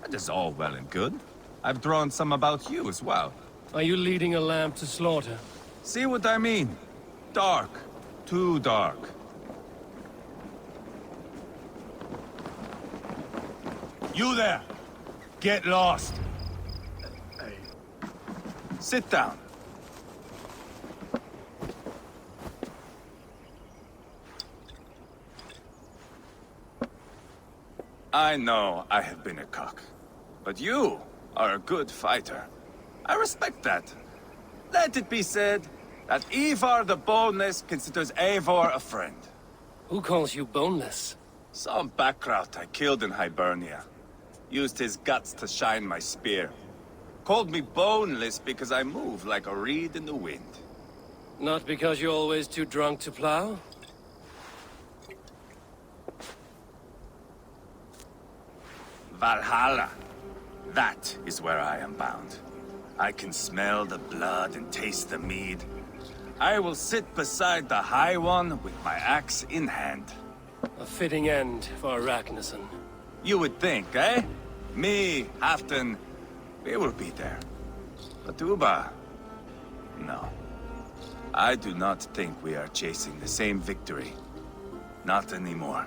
Speaker 1: That is all well and good. I've drawn some about you as well.
Speaker 4: Are you leading a lamb to slaughter?
Speaker 1: See what I mean? Dark. Too dark. You there! Get lost! Sit down. I know I have been a cock, but you are a good fighter. I respect that. Let it be said that Eivor the Boneless considers Eivor a friend.
Speaker 4: Who calls you boneless?
Speaker 1: Some backrout I killed in Hibernia. Used his guts to shine my spear. Called me boneless because I move like a reed in the wind.
Speaker 4: Not because you're always too drunk to plow?
Speaker 1: Valhalla. That is where I am bound. I can smell the blood and taste the mead. I will sit beside the High One with my axe in hand.
Speaker 4: A fitting end for Ragnarsson.
Speaker 1: You would think, eh? Me, Halfdan, we will be there. But Uba... no. I do not think we are chasing the same victory. Not anymore.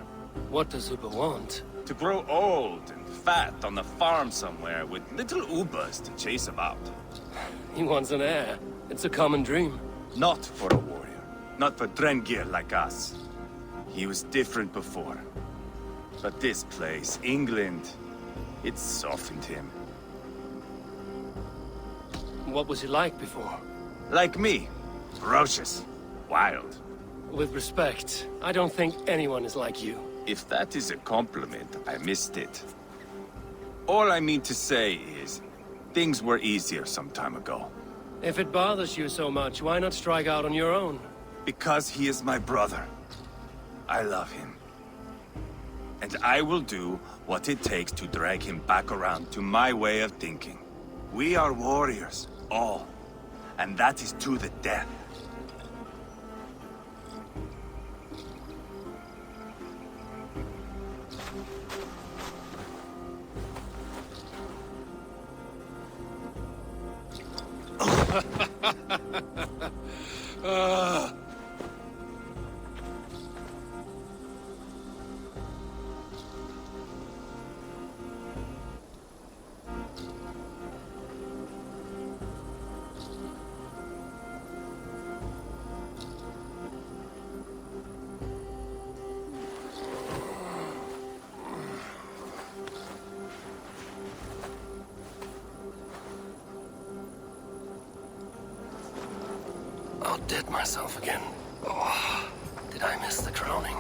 Speaker 4: What does Uba want?
Speaker 1: To grow old and fat on a farm somewhere with little Ubas to chase about.
Speaker 4: He wants an heir. It's a common dream.
Speaker 1: Not for a warrior. Not for Drengir like us. He was different before. But this place, England, it softened him.
Speaker 4: What was he like before?
Speaker 1: Like me. Ferocious. Wild.
Speaker 4: With respect, I don't think anyone is like you.
Speaker 1: If that is a compliment, I missed it. All I mean to say is, things were easier some time ago.
Speaker 4: If it bothers you so much, why not strike out on your own?
Speaker 1: Because he is my brother. I love him. And I will do what it takes to drag him back around to my way of thinking. We are warriors, all. And that is to the death.
Speaker 4: I'll dead myself again. Oh, did I miss the drowning?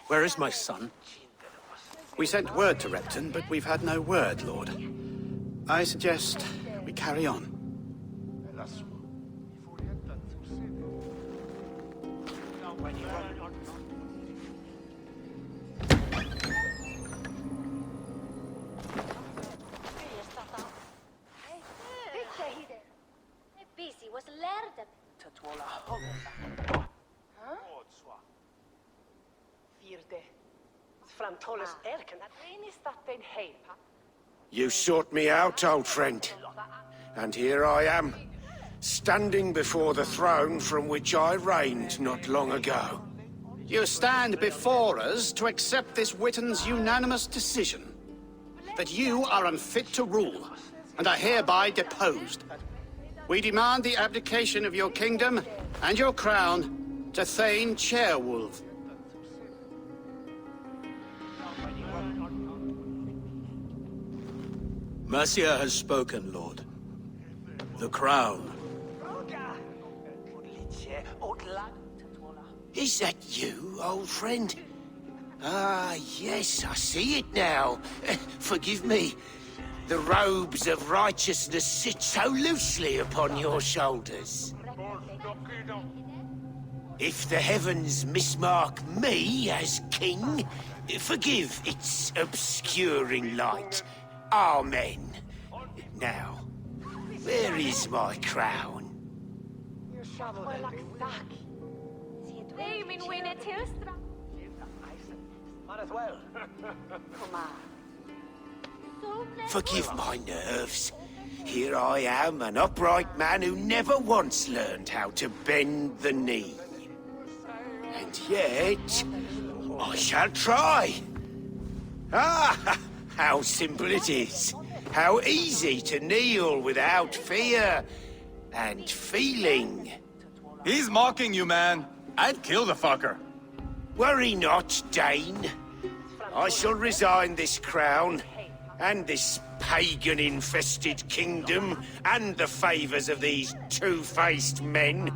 Speaker 13: Where is my son? We sent word to Repton, but we've had no word, Lord. I suggest we carry on.
Speaker 17: You sought me out, old friend. And here I am, standing before the throne from which I reigned not long ago.
Speaker 13: You stand before us to accept this Witten's unanimous decision that you are unfit to rule, and are hereby deposed. We demand the abdication of your kingdom and your crown to Thane Chairwolf.
Speaker 22: Mercia has spoken, Lord. The crown.
Speaker 3: Is that you, old friend? Ah, yes, I see it now. Forgive me. The robes of righteousness sit so loosely upon your shoulders. If the heavens mismark me as king, forgive its obscuring light. Amen. Now, where is my crown? Forgive my nerves. Here I am, an upright man who never once learned how to bend the knee. And yet, I shall try. Ah, how simple it is. How easy to kneel without fear and feeling.
Speaker 1: He's mocking you, man. I'd kill the fucker.
Speaker 3: Worry not, Dane. I shall resign this crown, and this pagan-infested kingdom, and the favors of these two-faced men.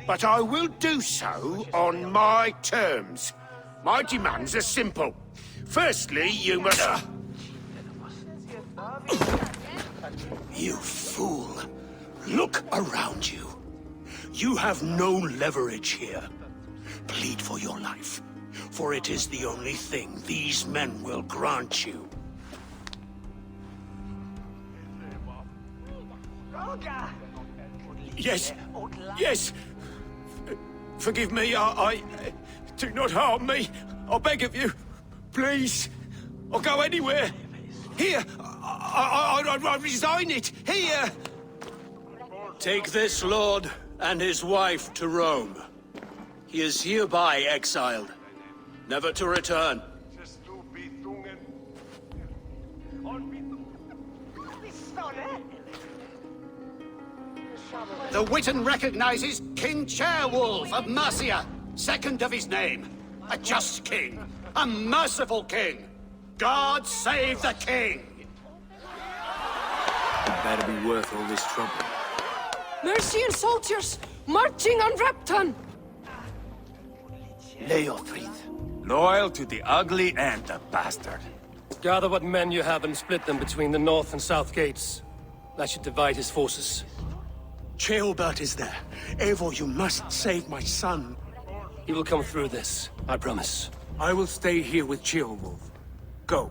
Speaker 3: But I will do so on my terms. My demands are simple. Firstly, you must...
Speaker 13: You fool. Look around you. You have no leverage here. Plead for your life, for it is the only thing these men will grant you.
Speaker 17: Yes, yes. Forgive me, I do not harm me. I beg of you. Please. I'll go anywhere. Here. I resign it. Here.
Speaker 22: Take this lord and his wife to Rome. He is hereby exiled, never to return.
Speaker 13: The Witan recognizes King Ceolwulf of Mercia, second of his name. A just king, a merciful king. God save the king!
Speaker 22: Better be worth all this trouble.
Speaker 21: Mercian soldiers marching on Repton!
Speaker 3: Leofrid.
Speaker 1: Loyal to the ugly and the bastard.
Speaker 4: Gather what men you have and split them between the north and south gates. That should divide his forces.
Speaker 17: Ceolbert is there. Eivor, you must save my son.
Speaker 4: He will come through this, I promise.
Speaker 5: I will stay here with Ceolwulf. Go.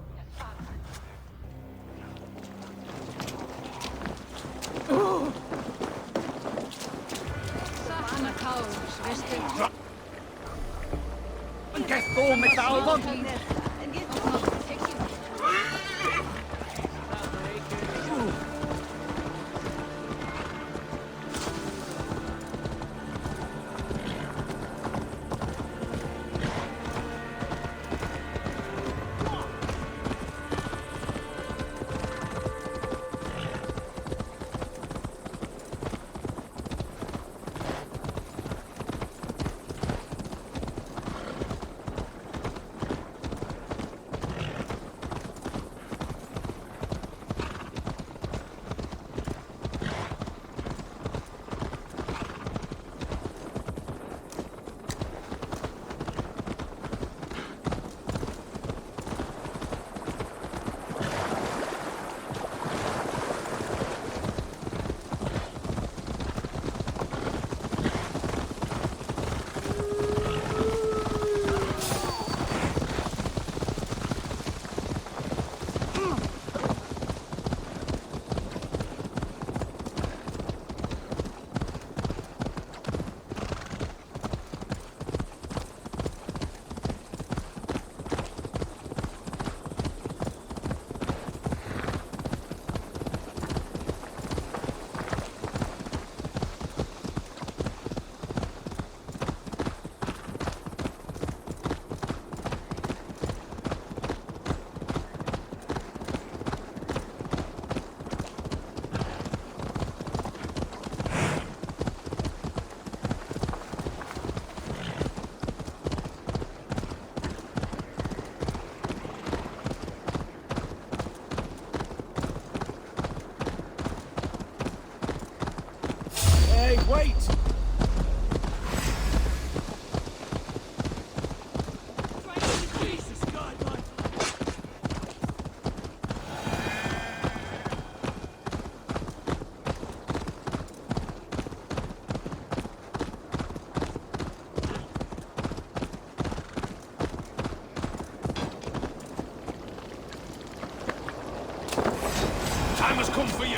Speaker 17: Wait! Jesus God, man!
Speaker 1: Time has come for you.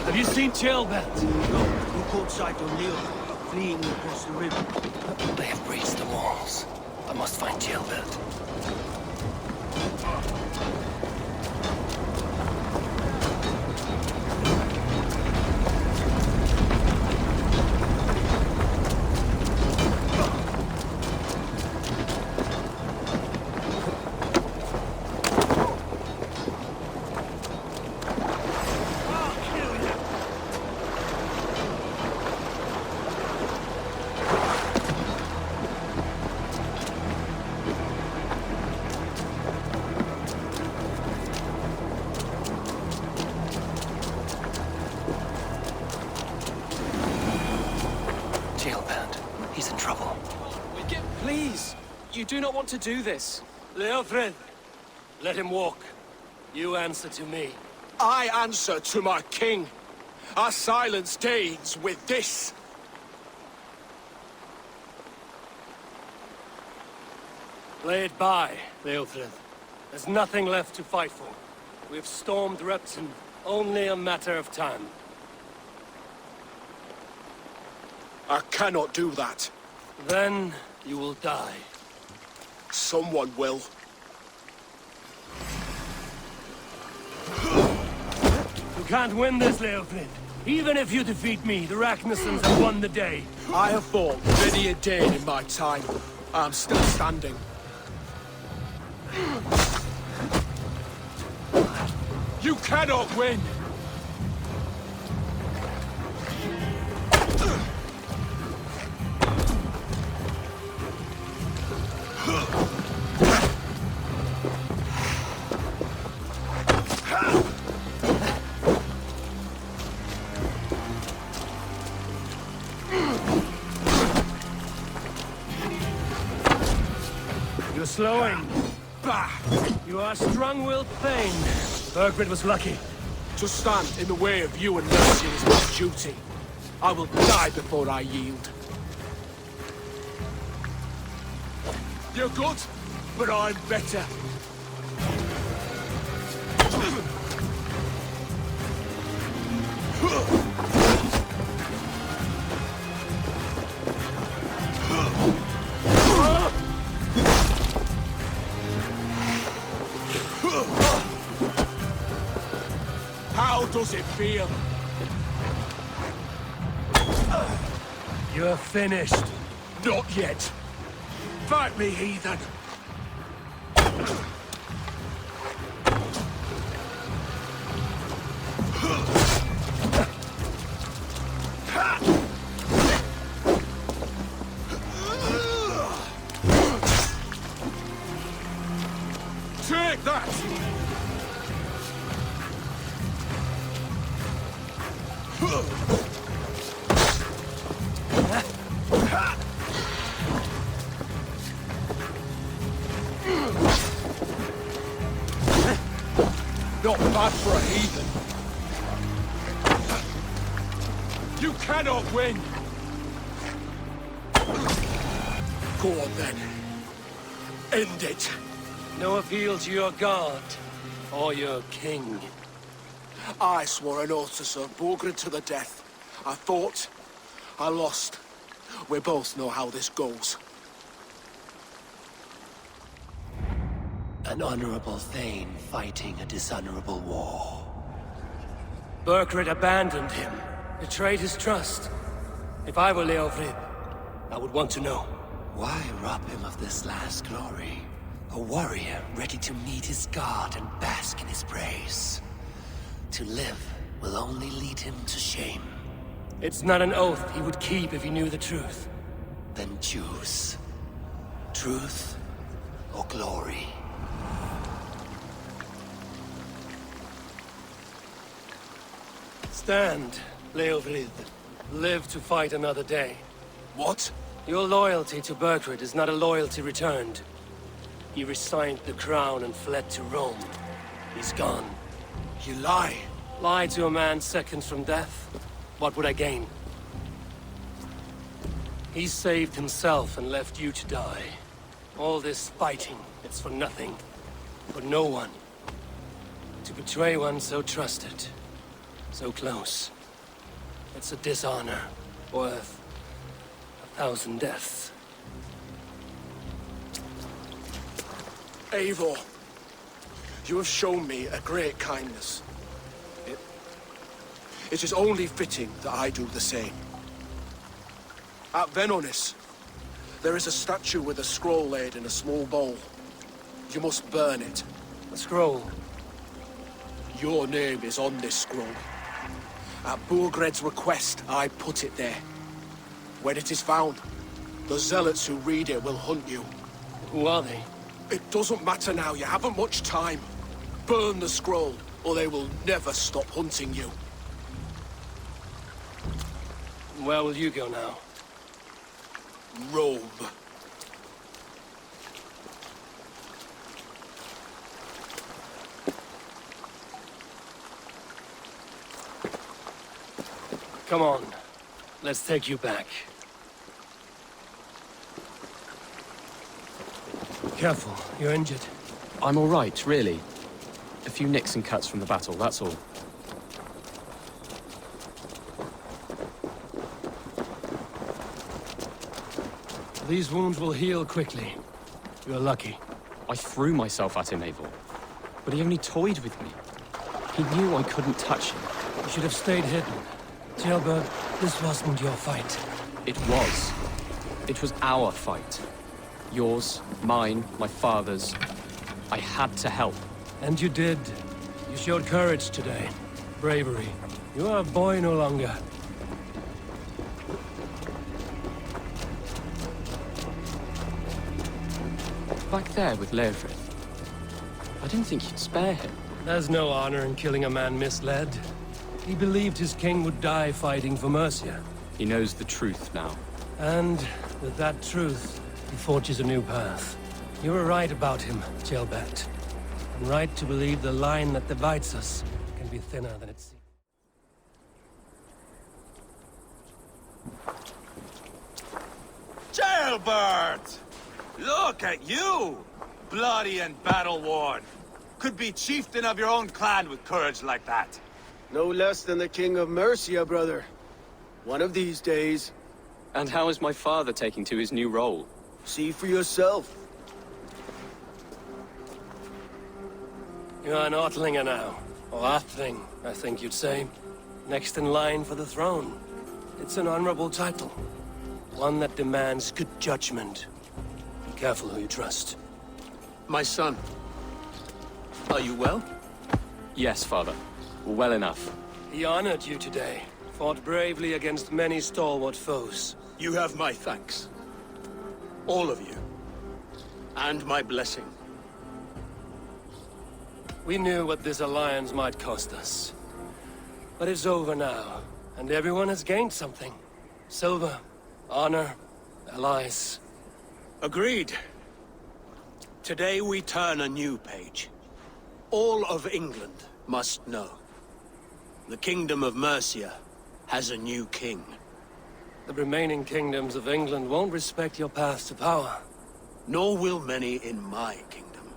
Speaker 14: Have you seen Ceolbert?
Speaker 17: No, who caught sight of Leo fleeing across the river?
Speaker 4: They have breached the walls. I must find Ceolbert. He's in trouble.
Speaker 23: Please! You do not want to do this.
Speaker 4: Leofred, let him walk. You answer to me.
Speaker 9: I answer to my king. I silence Danes with this.
Speaker 4: Lay it by, Leofred. There's nothing left to fight for. We've stormed Repton, only a matter of time.
Speaker 9: I cannot do that.
Speaker 4: Then you will die.
Speaker 9: Someone will.
Speaker 4: You can't win this, Leofrid. Even if you defeat me, the Ragnarsons have won the day.
Speaker 9: I have fought many a Dane in my time. I am still standing. You cannot win!
Speaker 4: You're slowing.
Speaker 9: Bah!
Speaker 4: You are strong-willed Thane. Burgred was lucky.
Speaker 9: To stand in the way of you and Mercia is my duty. I will die before I yield. You're good, but I'm better. How does it feel?
Speaker 4: You're finished.
Speaker 9: Not yet. Fight me, heathen. Take that! Not bad for a heathen. You cannot win! Go on then. End it.
Speaker 4: No appeal to your god or your king.
Speaker 9: I swore an oath to serve Borgred to the death. I fought. I lost. We both know how this goes.
Speaker 3: An honorable Thane fighting a dishonorable war.
Speaker 4: Burgred abandoned him, betrayed his trust. If I were Leofrid, I would want to know.
Speaker 3: Why rob him of this last glory? A warrior ready to meet his god and bask in his praise. To live will only lead him to shame.
Speaker 4: It's not an oath he would keep if he knew the truth.
Speaker 3: Then choose. Truth or glory.
Speaker 4: Stand, Leofrid. Live to fight another day.
Speaker 9: What?
Speaker 4: Your loyalty to Burgred is not a loyalty returned. He resigned the crown and fled to Rome. He's gone.
Speaker 9: You lie.
Speaker 4: Lie to a man seconds from death? What would I gain? He saved himself and left you to die. All this fighting, it's for nothing. For no one. To betray one so trusted. So close. It's a dishonor worth 1,000 deaths.
Speaker 9: Eivor, you have shown me a great kindness. It is only fitting that I do the same. At Venonis, there is a statue with a scroll laid in a small bowl. You must burn it.
Speaker 4: A scroll?
Speaker 9: Your name is on this scroll. At Burgred's request, I put it there. When it is found, the zealots who read it will hunt you.
Speaker 4: Who are they?
Speaker 9: It doesn't matter now, you haven't much time. Burn the scroll, or they will never stop hunting you.
Speaker 4: Where will you go now?
Speaker 9: robe.
Speaker 4: Come on. Let's take you back. Careful, you're injured.
Speaker 23: I'm all right, really. A few nicks and cuts from the battle, that's all.
Speaker 4: These wounds will heal quickly. You're lucky.
Speaker 23: I threw myself at him, Eivor. But he only toyed with me. He knew I couldn't touch him.
Speaker 4: You should have stayed hidden. Jailbird, this wasn't your fight.
Speaker 23: It was. It was our fight. Yours, mine, my father's. I had to help.
Speaker 4: And you did. You showed courage today. Bravery. You are a boy no longer.
Speaker 23: Back there with Leofrith. I didn't think you'd spare him.
Speaker 4: There's no honor in killing a man misled. He believed his king would die fighting for Mercia.
Speaker 23: He knows the truth now.
Speaker 4: And with that truth, he forges a new path. You were right about him, Jailbert. And right to believe the line that divides us can be thinner than it seems.
Speaker 1: Jailbird! Look at you! Bloody and battle-worn. Could be chieftain of your own clan with courage like that.
Speaker 17: No less than the king of Mercia, brother. One of these days.
Speaker 23: And how is my father taking to his new role?
Speaker 17: See for yourself.
Speaker 4: You're an Ortlinger now. Or Athling, I think you'd say. Next in line for the throne. It's an honorable title. One that demands good judgment. Be careful who you trust.
Speaker 22: My son. Are you well?
Speaker 23: Yes, father. Well enough.
Speaker 4: He honored you today. Fought bravely against many stalwart foes.
Speaker 22: You have my thanks. All of you. And my blessing.
Speaker 4: We knew what this alliance might cost us. But it's over now, and everyone has gained something. Silver, honor, allies.
Speaker 22: Agreed. Today we turn a new page. All of England must know. The Kingdom of Mercia has a new king.
Speaker 4: The remaining kingdoms of England won't respect your path to power.
Speaker 22: Nor will many in my kingdom.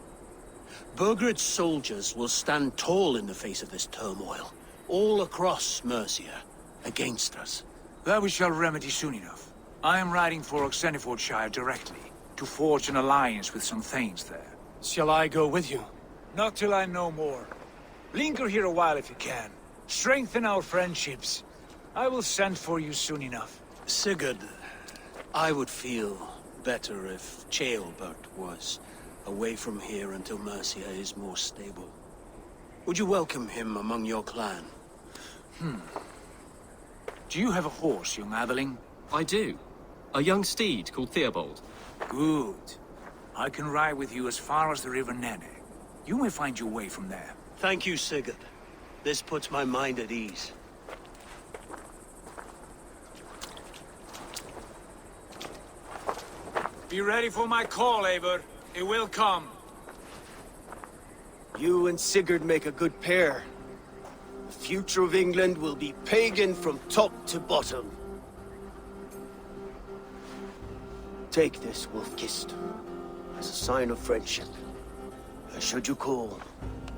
Speaker 22: Burgred's soldiers will stand tall in the face of this turmoil, all across Mercia, against us.
Speaker 5: That we shall remedy soon enough. I am riding for Oxenfordshire directly, to forge an alliance with some thanes there.
Speaker 4: Shall I go with you?
Speaker 5: Not till I know more. Linger here a while if you can. Strengthen our friendships. I will send for you soon enough.
Speaker 22: Sigurd, I would feel better if Ceolbert was away from here until Mercia is more stable. Would you welcome him among your clan?
Speaker 5: Do you have a horse, young Atheling?
Speaker 23: I do. A young steed called Theobald.
Speaker 5: Good. I can ride with you as far as the River Nene. You may find your way from there.
Speaker 22: Thank you, Sigurd. This puts my mind at ease.
Speaker 5: Be ready for my call, Eivor. It will come.
Speaker 17: You and Sigurd make a good pair. The future of England will be pagan from top to bottom. Take this, Wolf-Kissed, as a sign of friendship. Should you call,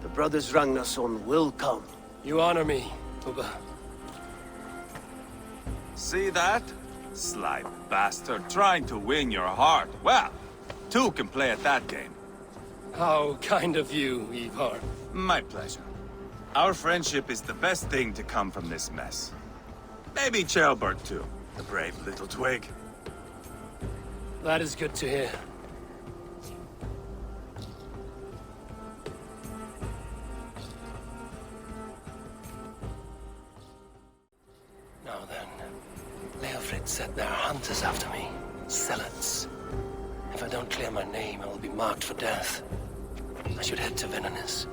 Speaker 17: the brothers Ragnarsson will come.
Speaker 4: You honor me, Ubba.
Speaker 1: See that? Sly bastard, trying to win your heart. Well, two can play at that game.
Speaker 4: How kind of you, Eivor.
Speaker 1: My pleasure. Our friendship is the best thing to come from this mess. Maybe Ceolbert too, the brave little twig.
Speaker 4: That is good to hear. Now then, Leofrid said there are hunters after me. Zealots. If I don't clear my name, I will be marked for death. I should head to Vinarnis.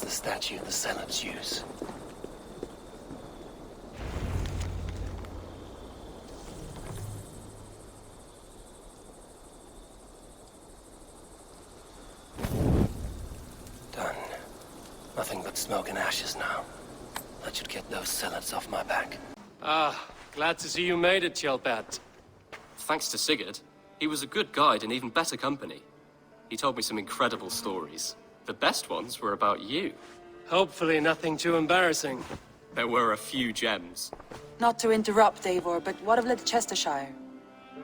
Speaker 3: the statue the Zealots use. Done. Nothing but smoke and ashes now. That should get those Zealots off my back.
Speaker 4: Ah, glad to see you made it, Kjellbat.
Speaker 16: Thanks to Sigurd. He was a good guide and even better company. He told me some incredible stories. The best ones were about you.
Speaker 4: Hopefully nothing too embarrassing.
Speaker 16: There were a few gems.
Speaker 15: Not to interrupt, Eivor, but what of Leicestershire?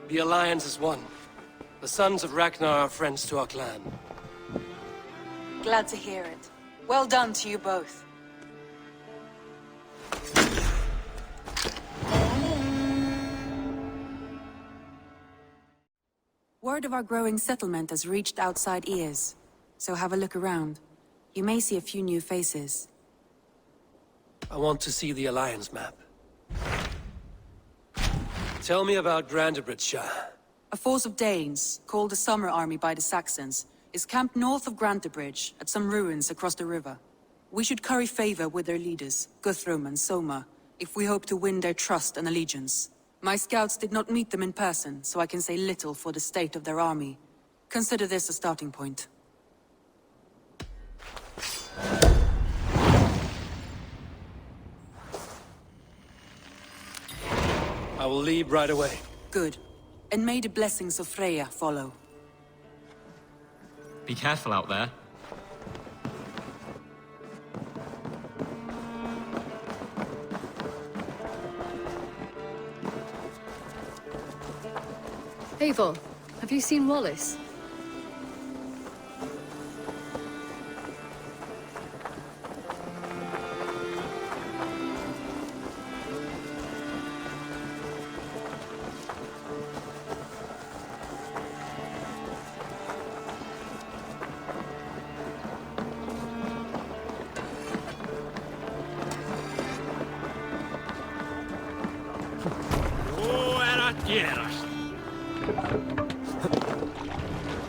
Speaker 4: The Alliance is one. The sons of Ragnar are friends to our clan.
Speaker 15: Glad to hear it. Well done to you both. Word of our growing settlement has reached outside ears, so have a look around. You may see a few new faces.
Speaker 4: I want to see the Alliance map. Tell me about Grantebridgeshire.
Speaker 15: A force of Danes, called the Summer Army by the Saxons, is camped north of Grantebridge at some ruins across the river. We should curry favor with their leaders, Guthrum and Soma, if we hope to win their trust and allegiance. My scouts did not meet them in person, so I can say little for the state of their army. Consider this a starting point.
Speaker 4: I will leave right away.
Speaker 15: Good. And may the blessings of Freya follow.
Speaker 23: Be careful out there.
Speaker 10: Eivor, have you seen Wallace?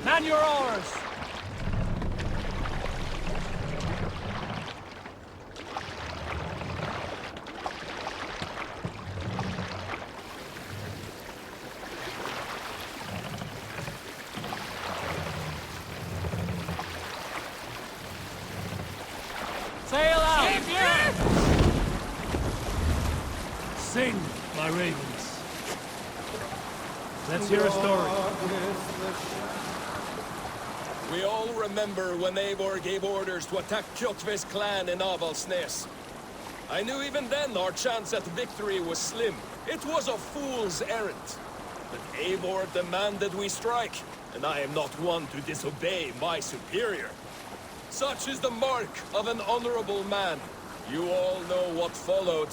Speaker 14: Man your oars! Sail out! Sing, my ravens. Let's hear a story.
Speaker 11: We all remember when Eivor gave orders to attack Kjotve's clan in Avaldsnes. I knew even then our chance at victory was slim. It was a fool's errand. But Eivor demanded we strike, and I am not one to disobey my superior. Such is the mark of an honorable man. You all know what followed.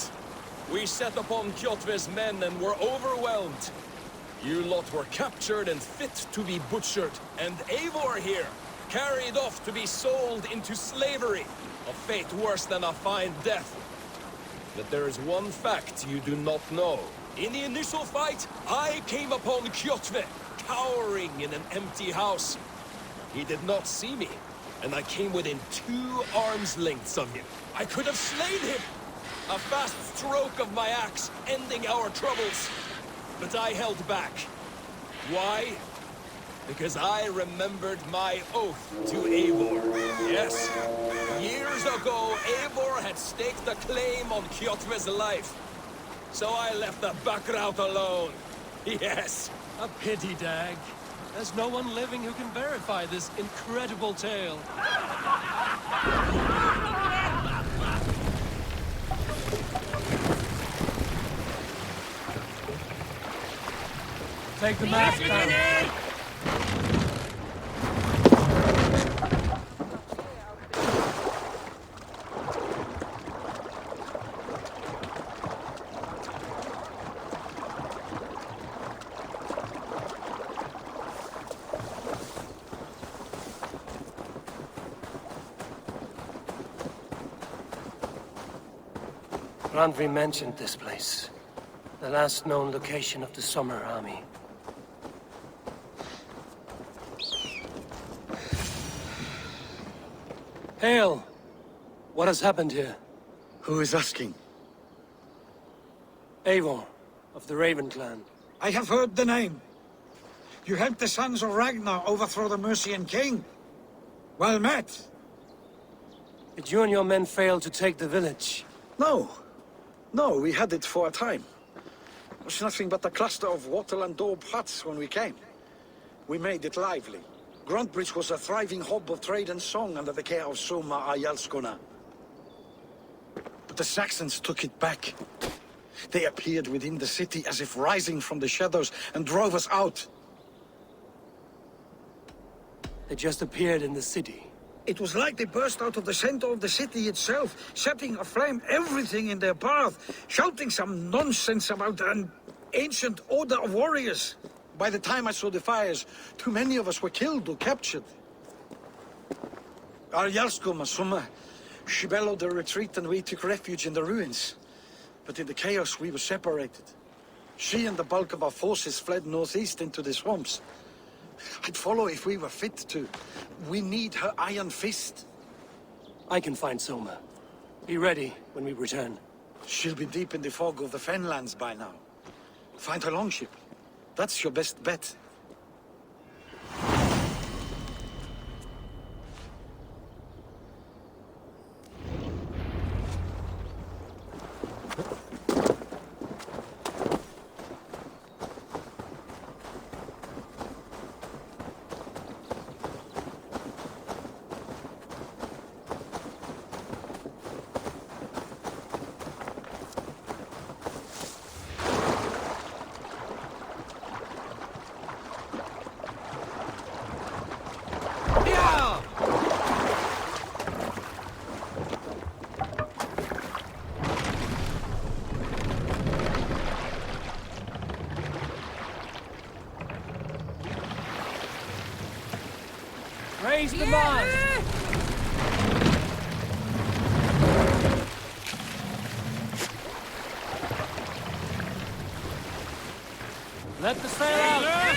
Speaker 11: We set upon Kjotve's men and were overwhelmed. You lot were captured and fit to be butchered, and Eivor here, carried off to be sold into slavery, a fate worse than a fine death. But there is one fact you do not know. In the initial fight, I came upon Kjotve, cowering in an empty house. He did not see me, and I came within 2 arms lengths of him. I could have slain him! A fast stroke of my axe, ending our troubles. But I held back. Why? Because I remembered my oath to Eivor. Yes, years ago, Eivor had staked a claim on Kjotve's life. So I left the Backrout alone. Yes.
Speaker 14: A pity, Dag. There's no one living who can verify this incredible tale. Take the mask down.
Speaker 4: Randvi mentioned this place. The last known location of the Summer Army. Hail! What has happened here?
Speaker 12: Who is asking?
Speaker 4: Eivor, of the Raven clan.
Speaker 5: I have heard the name. You helped the sons of Ragnar overthrow the Mercian king. Well met.
Speaker 4: Did you and your men fail to take the village?
Speaker 12: No. No, we had it for a time. It was nothing but a cluster of wattle and daub huts when we came. We made it lively. Gruntbridge was a thriving hub of trade and song under the care of Soma Ayalskona. But the Saxons took it back. They appeared within the city as if rising from the shadows and drove us out.
Speaker 4: They just appeared in the city.
Speaker 12: It was like they burst out of the center of the city itself, setting aflame everything in their path, shouting some nonsense about an ancient order of warriors. By the time I saw the fires, too many of us were killed or captured. Our Jarlskoma, Soma, she bellowed a retreat and we took refuge in the ruins. But in the chaos we were separated. She and the bulk of our forces fled northeast into the swamps. I'd follow if we were fit to. We need her iron fist.
Speaker 4: I can find Soma. Be ready when we return.
Speaker 12: She'll be deep in the fog of the fenlands by now. Find her longship. That's your best bet.
Speaker 14: Raise the mast! Let the sail out!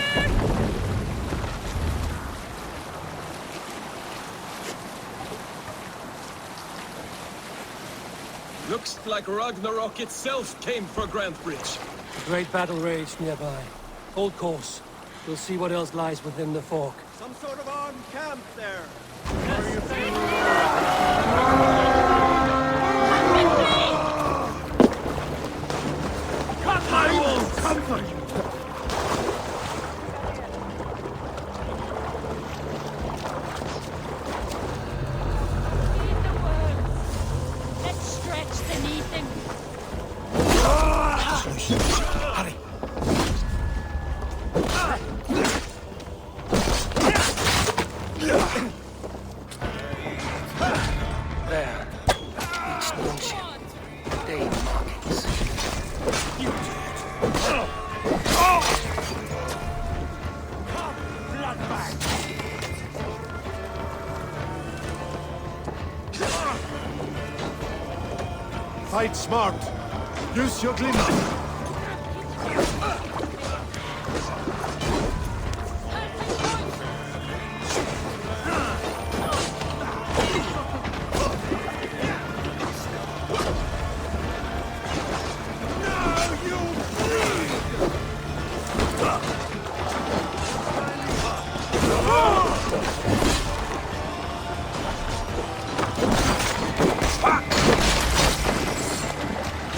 Speaker 11: Looks like Ragnarok itself came for Grantbridge.
Speaker 4: A great battle raged nearby. Hold course. We'll see what else lies within the fork.
Speaker 18: Some sort of armed camp there. I will comfort you.
Speaker 10: Let's stretch the Ethan.
Speaker 12: Hurry.
Speaker 4: There. Each longship. Day markings.
Speaker 18: Fight smart. Use your glimmer.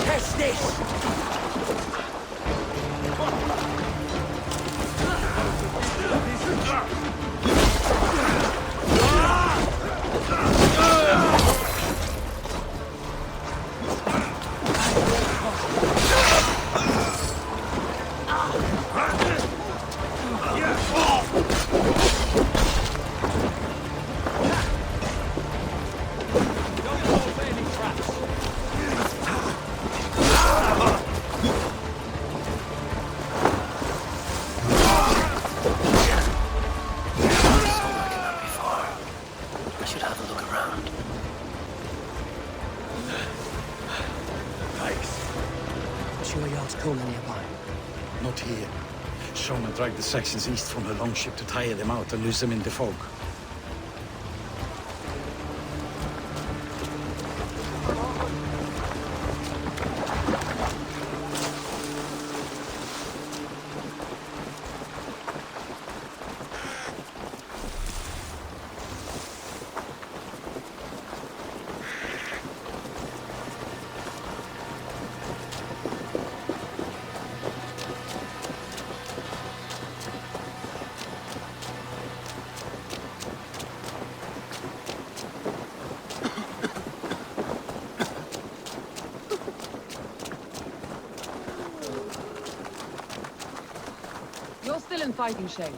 Speaker 14: Test this!
Speaker 4: Nearby.
Speaker 12: Not here. Soma dragged the Saxons east from her longship to tire them out and lose them in the fog.
Speaker 15: in fighting shape.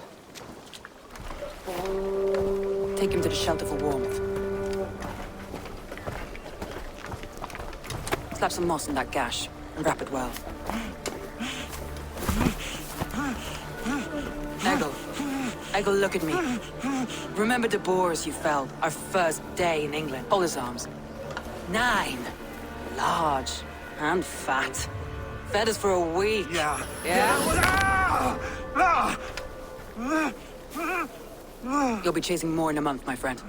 Speaker 15: Take him to the shelter for warmth. Slap some moss in that gash, and wrap it well. Eggle, look at me. Remember the boars you felled, our first day in England? Hold his arms. 9. Large. And fat. Fed us for a week. Yeah? You'll be chasing more in a month, my friend.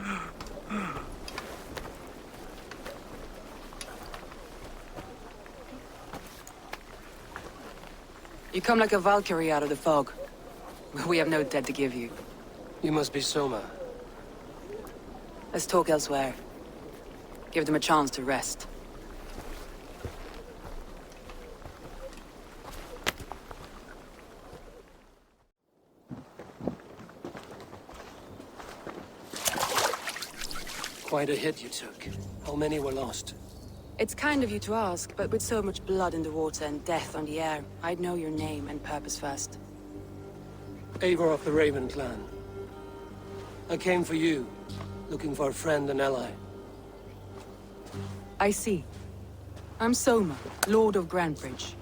Speaker 15: You come like a Valkyrie out of the fog. We have no debt to give you.
Speaker 4: You must be Soma.
Speaker 15: Let's talk elsewhere. Give them a chance to rest.
Speaker 4: Quite a hit you took. How many were lost?
Speaker 15: It's kind of you to ask, but with so much blood in the water and death on the air, I'd know your name and purpose first.
Speaker 4: Eivor of the Raven clan. I came for you, looking for a friend and ally.
Speaker 15: I see. I'm Soma, Lord of Grantebridge.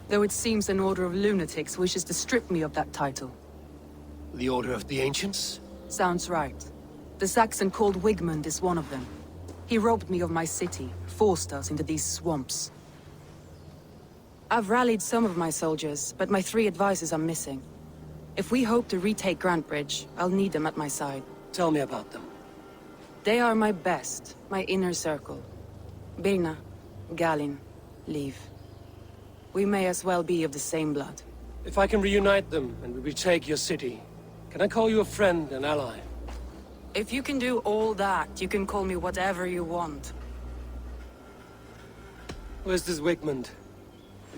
Speaker 15: Though it seems an order of lunatics wishes to strip me of that title.
Speaker 4: The Order of the Ancients?
Speaker 15: Sounds right. The Saxon called Wigmund is one of them. He robbed me of my city, forced us into these swamps. I've rallied some of my soldiers, but my 3 advisors are missing. If we hope to retake Grantebridge, I'll need them at my side.
Speaker 4: Tell me about them.
Speaker 15: They are my best, my inner circle. Birna, Galin, Liv. We may as well be of the same blood.
Speaker 4: If I can reunite them and we retake your city, can I call you a friend and ally?
Speaker 15: If you can do all that, you can call me whatever you want.
Speaker 4: Where's this Wigmund?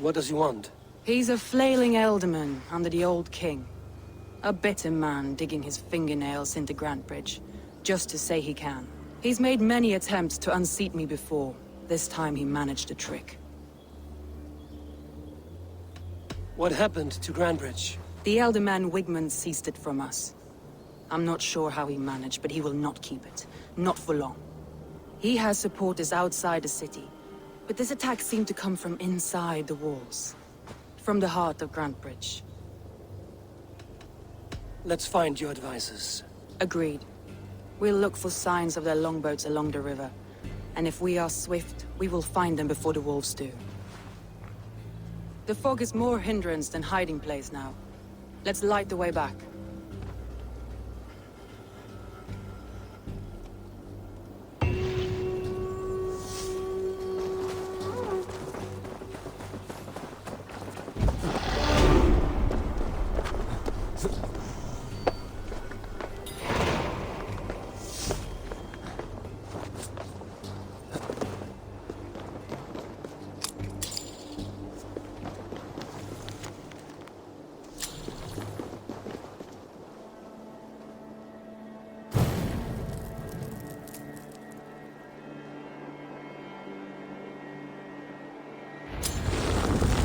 Speaker 4: What does he want?
Speaker 15: He's a flailing elderman under the old king. A bitter man digging his fingernails into Grantebridge, just to say he can. He's made many attempts to unseat me before. This time he managed a trick.
Speaker 4: What happened to Grantebridge?
Speaker 15: The elderman Wigmund seized it from us. I'm not sure how he managed, but he will not keep it. Not for long. He has supporters outside the city, but this attack seemed to come from inside the walls. From the heart of Grantebridge.
Speaker 4: Let's find your advisors.
Speaker 15: Agreed. We'll look for signs of their longboats along the river. And if we are swift, we will find them before the wolves do. The fog is more hindrance than hiding place now. Let's light the way back.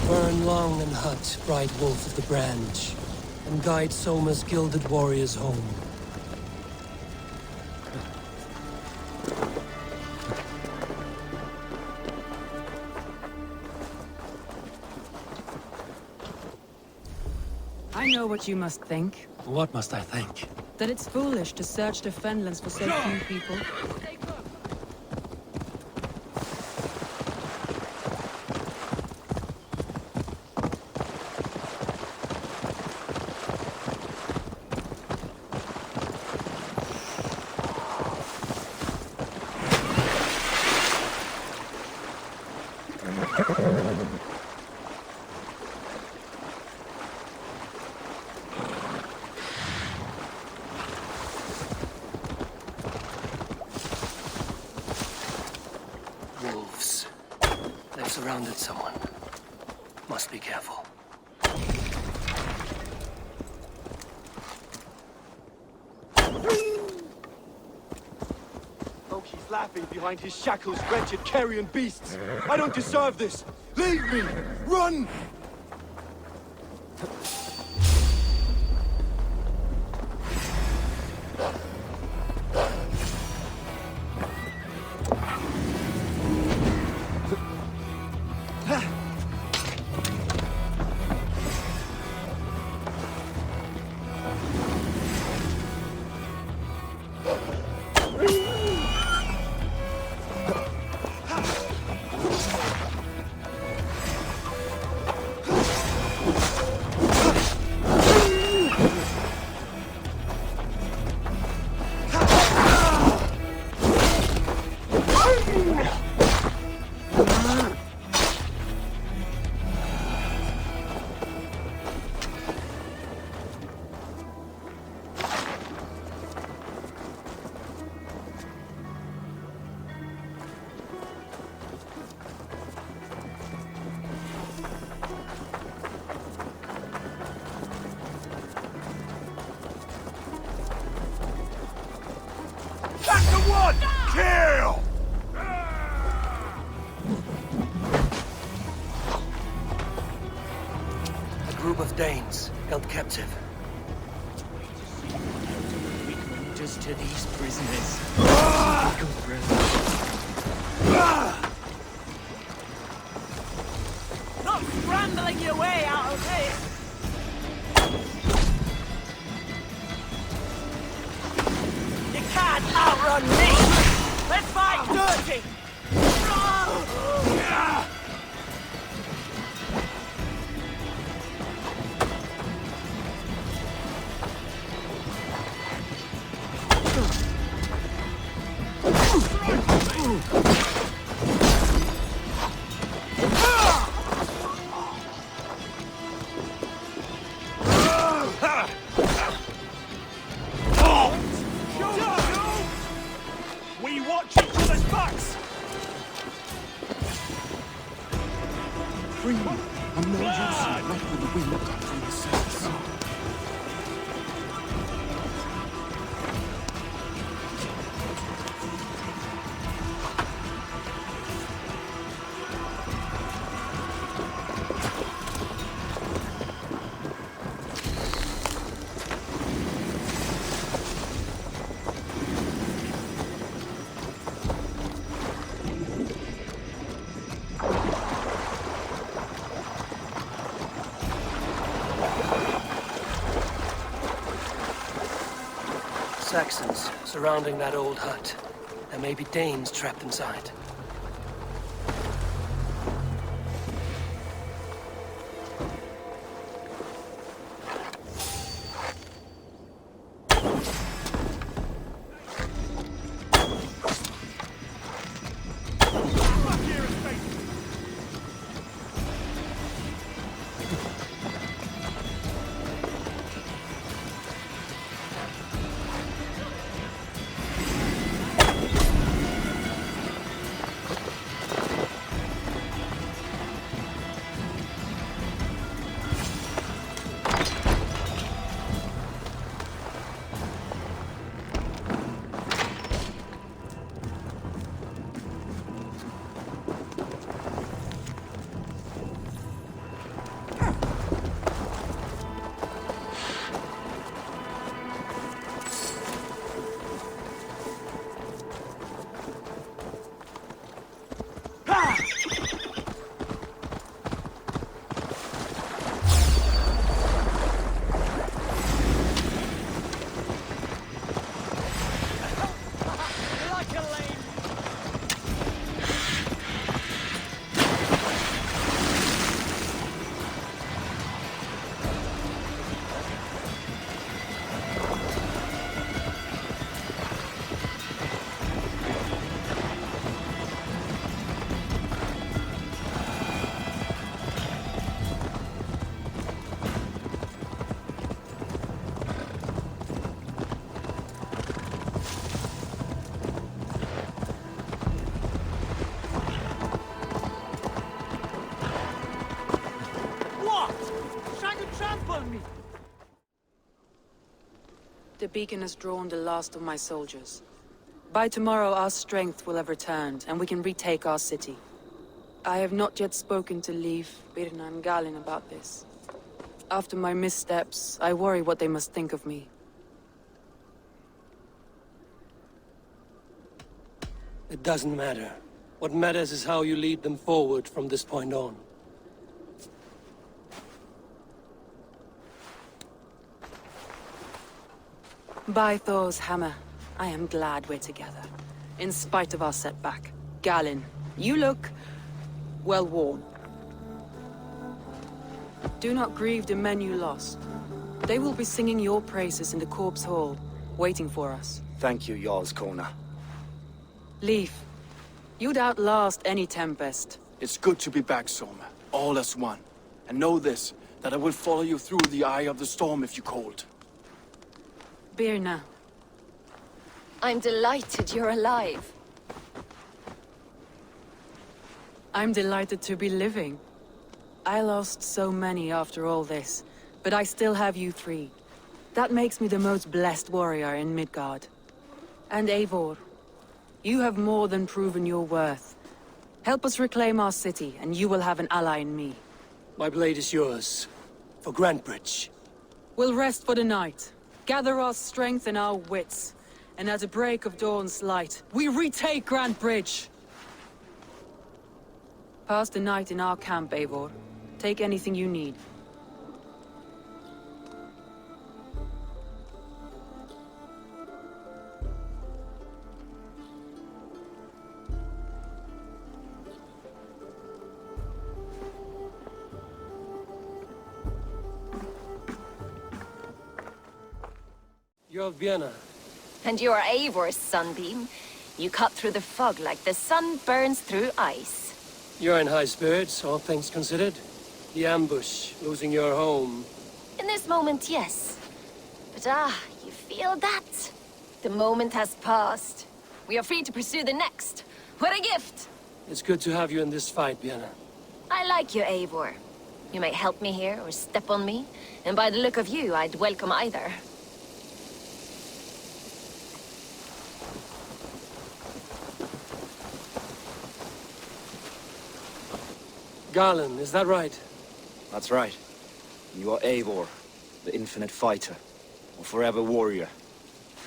Speaker 4: Burn long and hot, bright wolf of the branch, and guide Soma's gilded warriors home.
Speaker 15: I know what you must think.
Speaker 4: What must I think?
Speaker 15: That it's foolish to search the Fenlands for so few people.
Speaker 4: Wolves. They've surrounded someone. Must be careful.
Speaker 18: Oh, he's laughing behind his shackles, wretched carrion beasts. I don't deserve this. Leave me! Run!
Speaker 4: group of Danes held captive.
Speaker 2: Just to these prisoners.
Speaker 21: Not scrambling your way out of this! You can't outrun me! Let's fight dirty!
Speaker 18: We watch each other's backs!
Speaker 9: Free me. I'm no use right when the wind comes from the south.
Speaker 4: Saxons surrounding that old hut. There may be Danes trapped inside.
Speaker 15: The beacon has drawn the last of my soldiers. By tomorrow, our strength will have returned, and we can retake our city. I have not yet spoken to Leif, Birna, and Galin about this. After my missteps, I worry what they must think of me.
Speaker 4: It doesn't matter. What matters is how you lead them forward from this point on.
Speaker 15: By Thor's hammer, I am glad we're together. In spite of our setback. Galin, you look well worn. Do not grieve the men you lost. They will be singing your praises in the corpse hall, waiting for us.
Speaker 12: Thank you, Jarl's Corner.
Speaker 15: Leif, you'd outlast any tempest.
Speaker 9: It's good to be back, Soma. All as one. And know this, that I will follow you through the eye of the storm if you called.
Speaker 15: Birna.
Speaker 10: I'm delighted you're alive.
Speaker 15: I'm delighted to be living. I lost so many after all this, but I still have you three. That makes me the most blessed warrior in Midgard. And Eivor, you have more than proven your worth. Help us reclaim our city, and you will have an ally in me.
Speaker 4: My blade is yours.
Speaker 9: for Grantbridge.
Speaker 15: We'll rest for the night, gather our strength and our wits, and at the break of dawn's light, we retake Grantbridge! Pass the night in our camp, Eivor. Take anything you need.
Speaker 4: You're Vienna.
Speaker 10: And you're Eivor's sunbeam. You cut through the fog like the sun burns through ice.
Speaker 4: You're in high spirits, all things considered. The ambush, losing your home.
Speaker 10: In this moment, yes. But you feel that? The moment has passed. We are free to pursue the next. What a gift!
Speaker 4: It's good to have you in this fight, Vienna.
Speaker 10: I like you, Eivor. You may help me here or step on me, and by the look of you, I'd welcome either.
Speaker 4: Garland, is that right?
Speaker 8: That's right. You are Eivor, the infinite fighter, or forever warrior.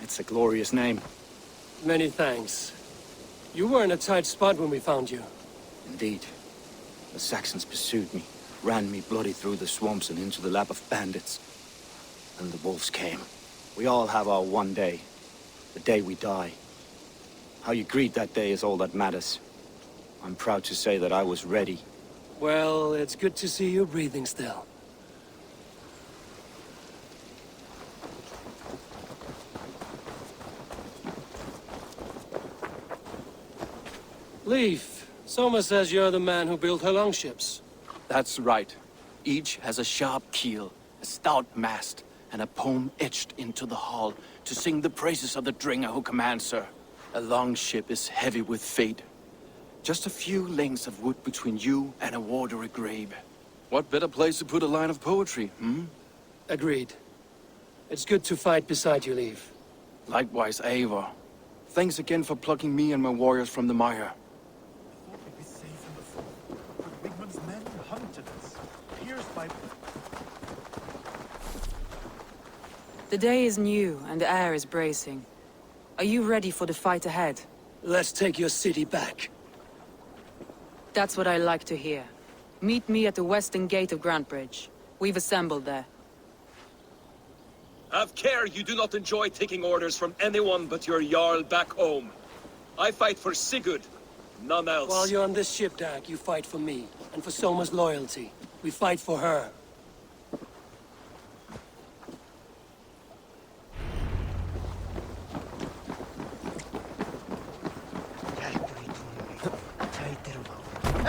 Speaker 8: It's a glorious name.
Speaker 4: Many thanks. You were in a tight spot when we found you.
Speaker 8: Indeed. The Saxons pursued me, ran me bloody through the swamps and into the lap of bandits. And the wolves came. We all have our one day. The day we die. How you greet that day is all that matters. I'm proud to say that I was ready.
Speaker 4: Well, it's good to see you breathing still. Leif, Soma says you're the man who built her longships.
Speaker 22: That's right. Each has a sharp keel, a stout mast, and a poem etched into the hull to sing the praises of the dringer who commands her. A longship is heavy with fate. Just a few lengths of wood between you and a watery grave. What better place to put a line of poetry, hmm?
Speaker 4: Agreed. It's good to fight beside you, Leif.
Speaker 22: Likewise, Eivor. Thanks again for plucking me and my warriors from the mire.
Speaker 15: The day is new and the air is bracing. Are you ready for the fight ahead?
Speaker 4: Let's take your city back.
Speaker 15: That's what I like to hear. Meet me at the western gate of Grantbridge. We've assembled there.
Speaker 14: Have care you do not enjoy taking orders from anyone but your Jarl back home. I fight for Sigurd, none else.
Speaker 4: While you're on this ship, Dag, you fight for me, and for Soma's loyalty. We fight for her.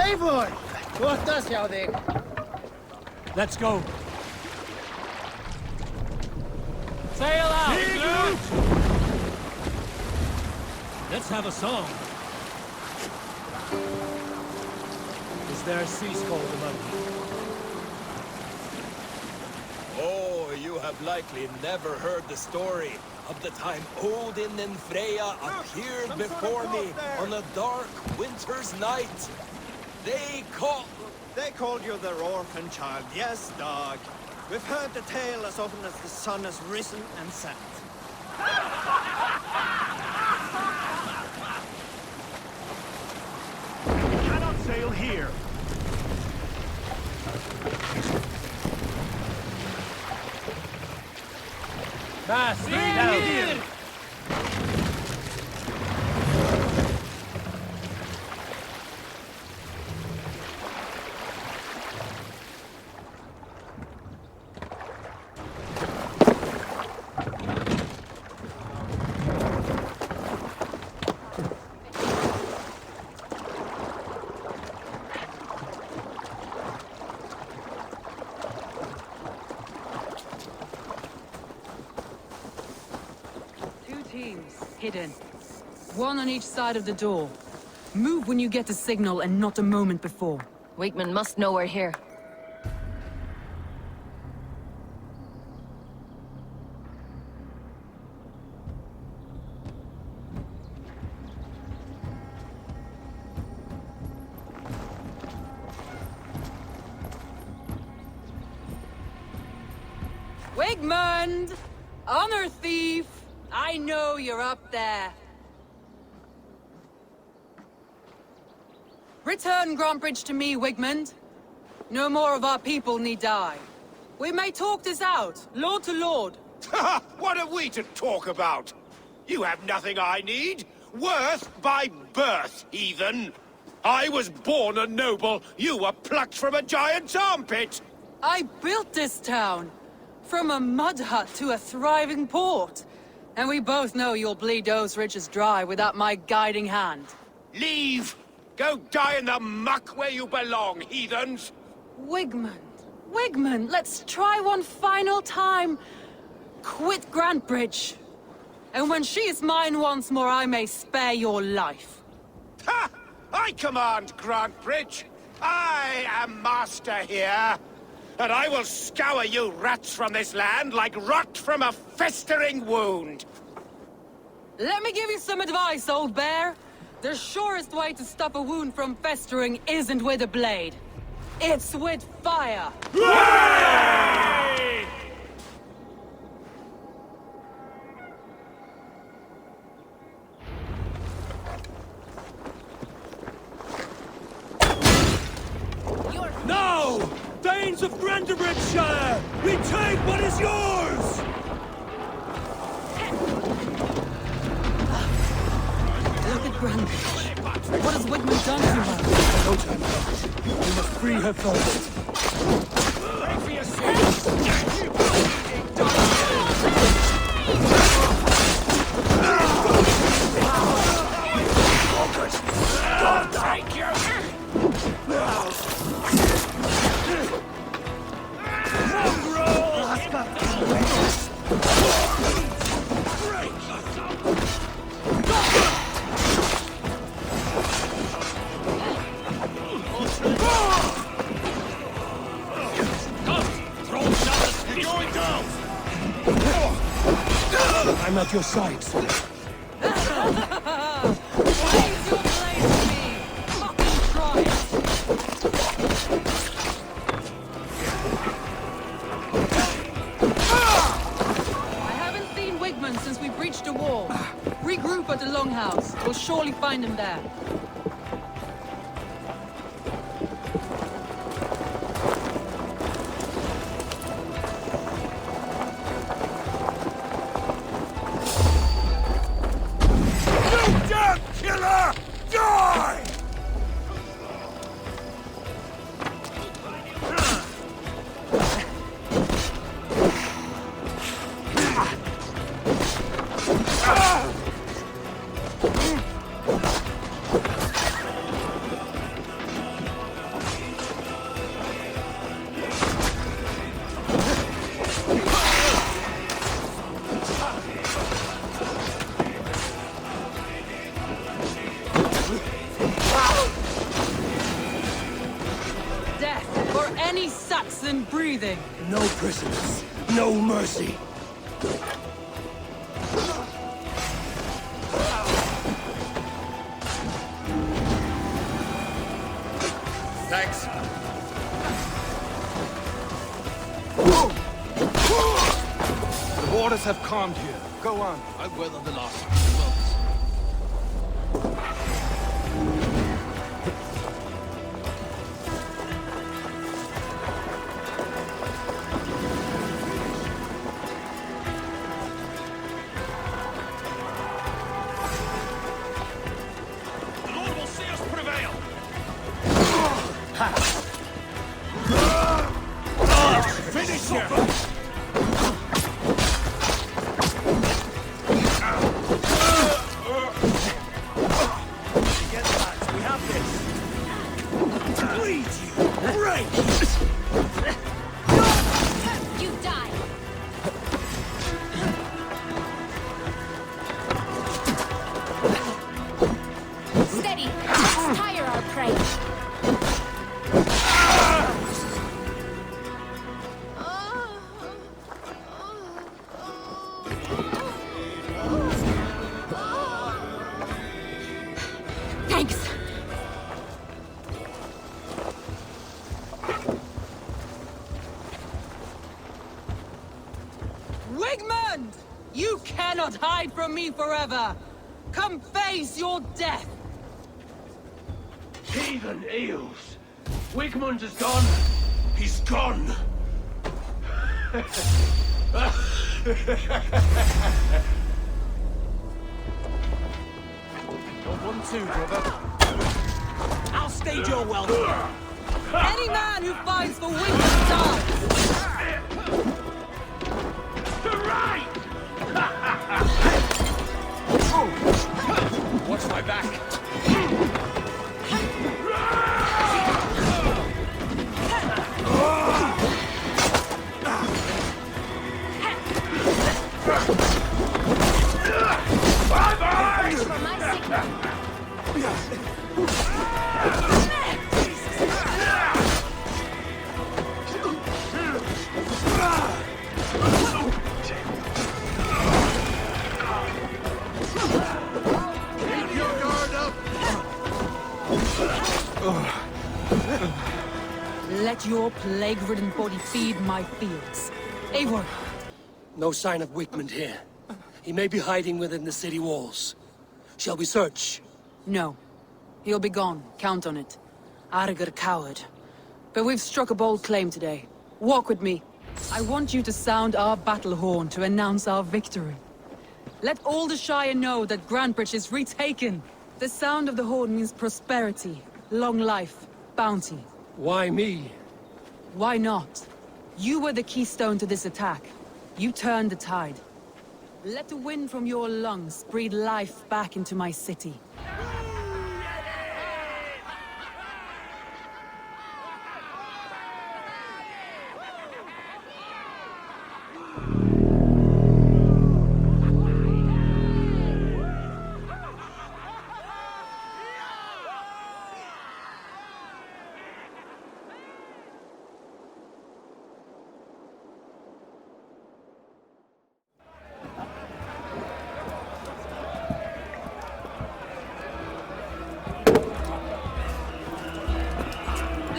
Speaker 19: Eivor! Tuottas hjá þig!
Speaker 5: Let's go!
Speaker 2: Sail out!
Speaker 5: Let's have a song. Is there a sea scold among you?
Speaker 14: Oh, you have likely never heard the story of the time Odin and Freya appeared before me on a dark winter's night. They
Speaker 18: called you their orphan child, yes, dog. We've heard the tale as often as the sun has risen and set.
Speaker 20: We cannot sail here.
Speaker 2: Down.
Speaker 15: Hidden. One on each side of the door. Move when you get the signal and not a moment before.
Speaker 10: Wakeman must know we're here.
Speaker 15: Wigmund! Honor thief! I know you're up there. Return Grantbridge to me, Wigmund. No more of our people need die. We may talk this out, lord to lord.
Speaker 17: What are we to talk about? You have nothing I need. Worth by birth, heathen. I was born a noble. You were plucked from a giant's armpit.
Speaker 15: I built this town. From a mud hut to a thriving port. And we both know you'll bleed those riches dry without my guiding hand.
Speaker 17: Leave! Go die in the muck where you belong, heathens!
Speaker 15: Wigmund, let's try one final time. Quit Grantbridge. And when she is mine once more, I may spare your life.
Speaker 17: Ha! I command Grantbridge. I am master here. And I will scour you rats from this land like rot from a festering wound.
Speaker 15: Let me give you some advice, old bear. The surest way to stop a wound from festering isn't with a blade. It's with fire.
Speaker 17: Hooray!
Speaker 14: No! Danes of Brandenburgshire! Retake what is yours!
Speaker 15: Look at Grantbridge. What has Wigmund done to her?
Speaker 14: Go to him. We must free her first.
Speaker 17: Pray for your sins! God, thank you!
Speaker 14: I'm at your side, sir.
Speaker 15: Raise your blade at me! Fucking try it! I haven't seen Wigmund since we breached the wall. Regroup at the Longhouse. We'll surely find him there.
Speaker 17: Killer! Die!
Speaker 15: Death for any Saxon breathing.
Speaker 14: No prisoners, no mercy.
Speaker 17: Thanks.
Speaker 14: The waters have calmed here. Go on. I weather the loss.
Speaker 17: The Lord will see us prevail. Finish him!
Speaker 10: You die. Steady. Let's tire our prey.
Speaker 21: stand! You cannot hide from me forever! Come face your death!
Speaker 17: Heathen eels! Wigmund is gone! He's gone!
Speaker 2: Got 1-2, brother. I'll stage your welcome.
Speaker 21: Any man who fights for Wigmund dies!
Speaker 17: To right!
Speaker 14: Watch my back.
Speaker 21: Let your plague-ridden body feed my fields. Eivor!
Speaker 4: No sign of Wigmund here. He may be hiding within the city walls. Shall we search?
Speaker 15: No. He'll be gone. Count on it. Arger coward. But we've struck a bold claim today. Walk with me. I want you to sound our battle horn to announce our victory. Let all the Shire know that Grantebridge is retaken. The sound of the horn means prosperity, long life, bounty.
Speaker 4: Why me?
Speaker 15: Why not? You were the keystone to this attack. You turned the tide. Let the wind from your lungs breathe life back into my city.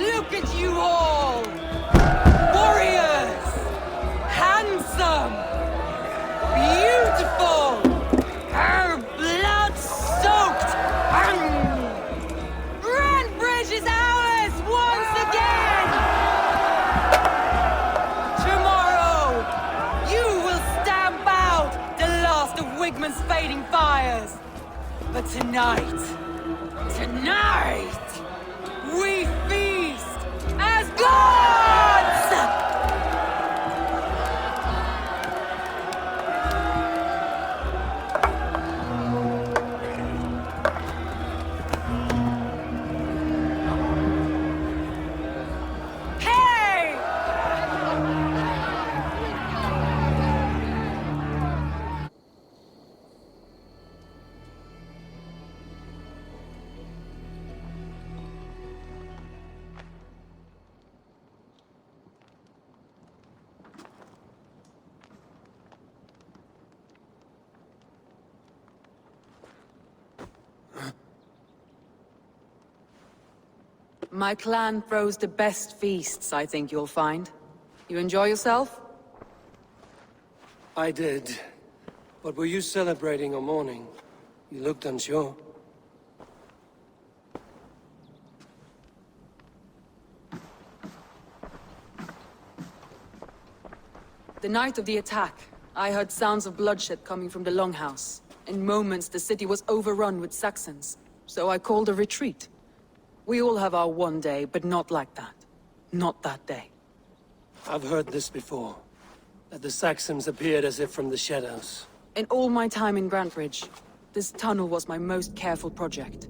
Speaker 21: Look at you all! Warriors! Handsome! Beautiful! Blood-soaked! Grantebridge is ours once again! Tomorrow, you will stamp out the last of Wigmund's fading fires. But tonight, we feast as gods! Hey!
Speaker 15: My clan throws the best feasts, I think you'll find. You enjoy yourself?
Speaker 4: I did. But were you celebrating or mourning? You looked unsure.
Speaker 15: The night of the attack, I heard sounds of bloodshed coming from the Longhouse. In moments, the city was overrun with Saxons, so I called a retreat. We all have our one day, but not like that. Not that day.
Speaker 4: I've heard this before. That the Saxons appeared as if from the shadows.
Speaker 15: In all my time in Grantebridge, this tunnel was my most careful project.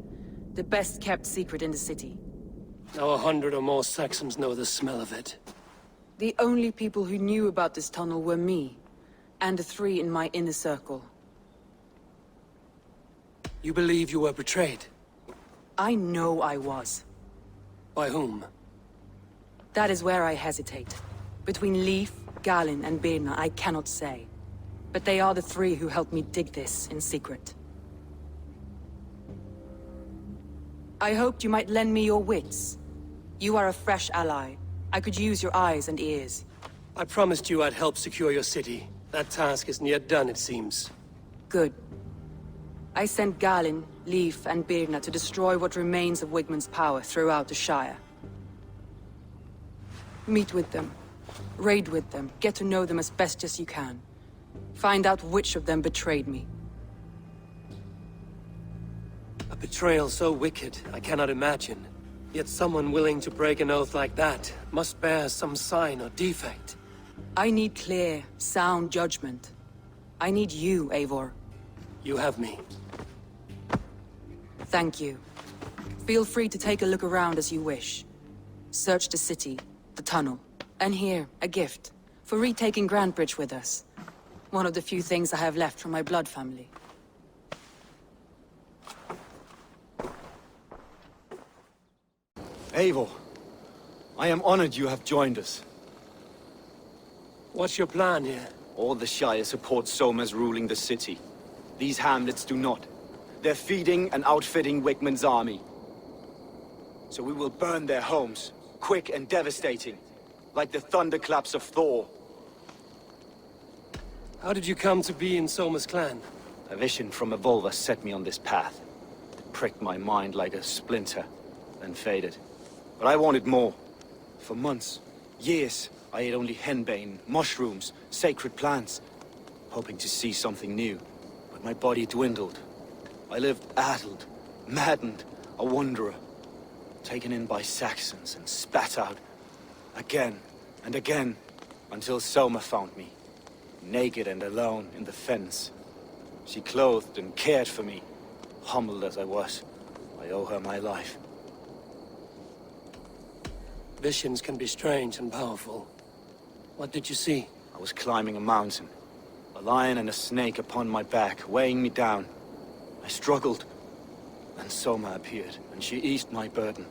Speaker 15: The best kept secret in the city.
Speaker 4: Now 100 or more Saxons know the smell of it.
Speaker 15: The only people who knew about this tunnel were me, and the 3 in my inner circle.
Speaker 4: You believe you were betrayed?
Speaker 15: I know I was.
Speaker 4: By whom?
Speaker 15: That is where I hesitate. Between Leif, Galin, and Birna, I cannot say. But they are the 3 who helped me dig this in secret. I hoped you might lend me your wits. You are a fresh ally. I could use your eyes and ears.
Speaker 4: I promised you I'd help secure your city. That task isn't yet done, it seems.
Speaker 15: Good. I sent Galin, Leif, and Birna to destroy what remains of Wigmund's power throughout the Shire. Meet with them. Raid with them. Get to know them as best as you can. Find out which of them betrayed me.
Speaker 4: A betrayal so wicked, I cannot imagine. Yet someone willing to break an oath like that must bear some sign or defect.
Speaker 15: I need clear, sound judgment. I need you, Eivor.
Speaker 4: You have me.
Speaker 15: Thank you. Feel free to take a look around as you wish. Search the city, the tunnel. And here, a gift. For retaking Grantebridge with us. One of the few things I have left from my blood family.
Speaker 8: Eivor, I am honored you have joined us.
Speaker 4: What's your plan here?
Speaker 8: All the Shire support Soma's ruling the city. These hamlets do not. They're feeding and outfitting Wigmund's army. So we will burn their homes, quick and devastating, like the thunderclaps of Thor.
Speaker 4: How did you come to be in Soma's clan?
Speaker 8: A vision from a Volva set me on this path. It pricked my mind like a splinter, then faded. But I wanted more. For months, years, I ate only henbane, mushrooms, sacred plants, hoping to see something new. But my body dwindled. I lived addled, maddened, a wanderer, taken in by Saxons and spat out again and again, until Soma found me, naked and alone in the fens. She clothed and cared for me, humbled as I was. I owe her my life.
Speaker 4: Visions can be strange and powerful. What did you see?
Speaker 8: I was climbing a mountain. A lion and a snake upon my back, weighing me down. I struggled. Then Soma appeared, and she eased my burden.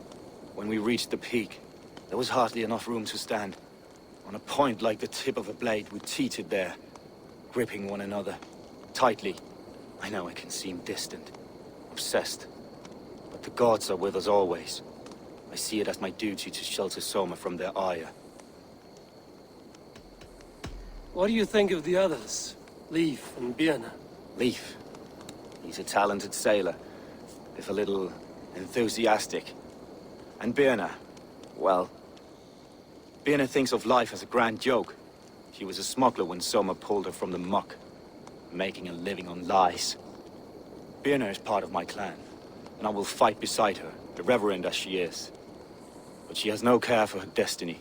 Speaker 8: When we reached the peak, there was hardly enough room to stand. On a point like the tip of a blade, we teetered there, gripping one another, tightly. I know it can seem distant, obsessed. But the gods are with us always. I see it as my duty to shelter Soma from their ire.
Speaker 4: What do you think of the others? Leif and Birna?
Speaker 8: Leif. He's a talented sailor, if a little enthusiastic. And Birna, well... Birna thinks of life as a grand joke. She was a smuggler when Soma pulled her from the muck, making a living on lies. Birna is part of my clan, and I will fight beside her, irreverent as she is. But she has no care for her destiny.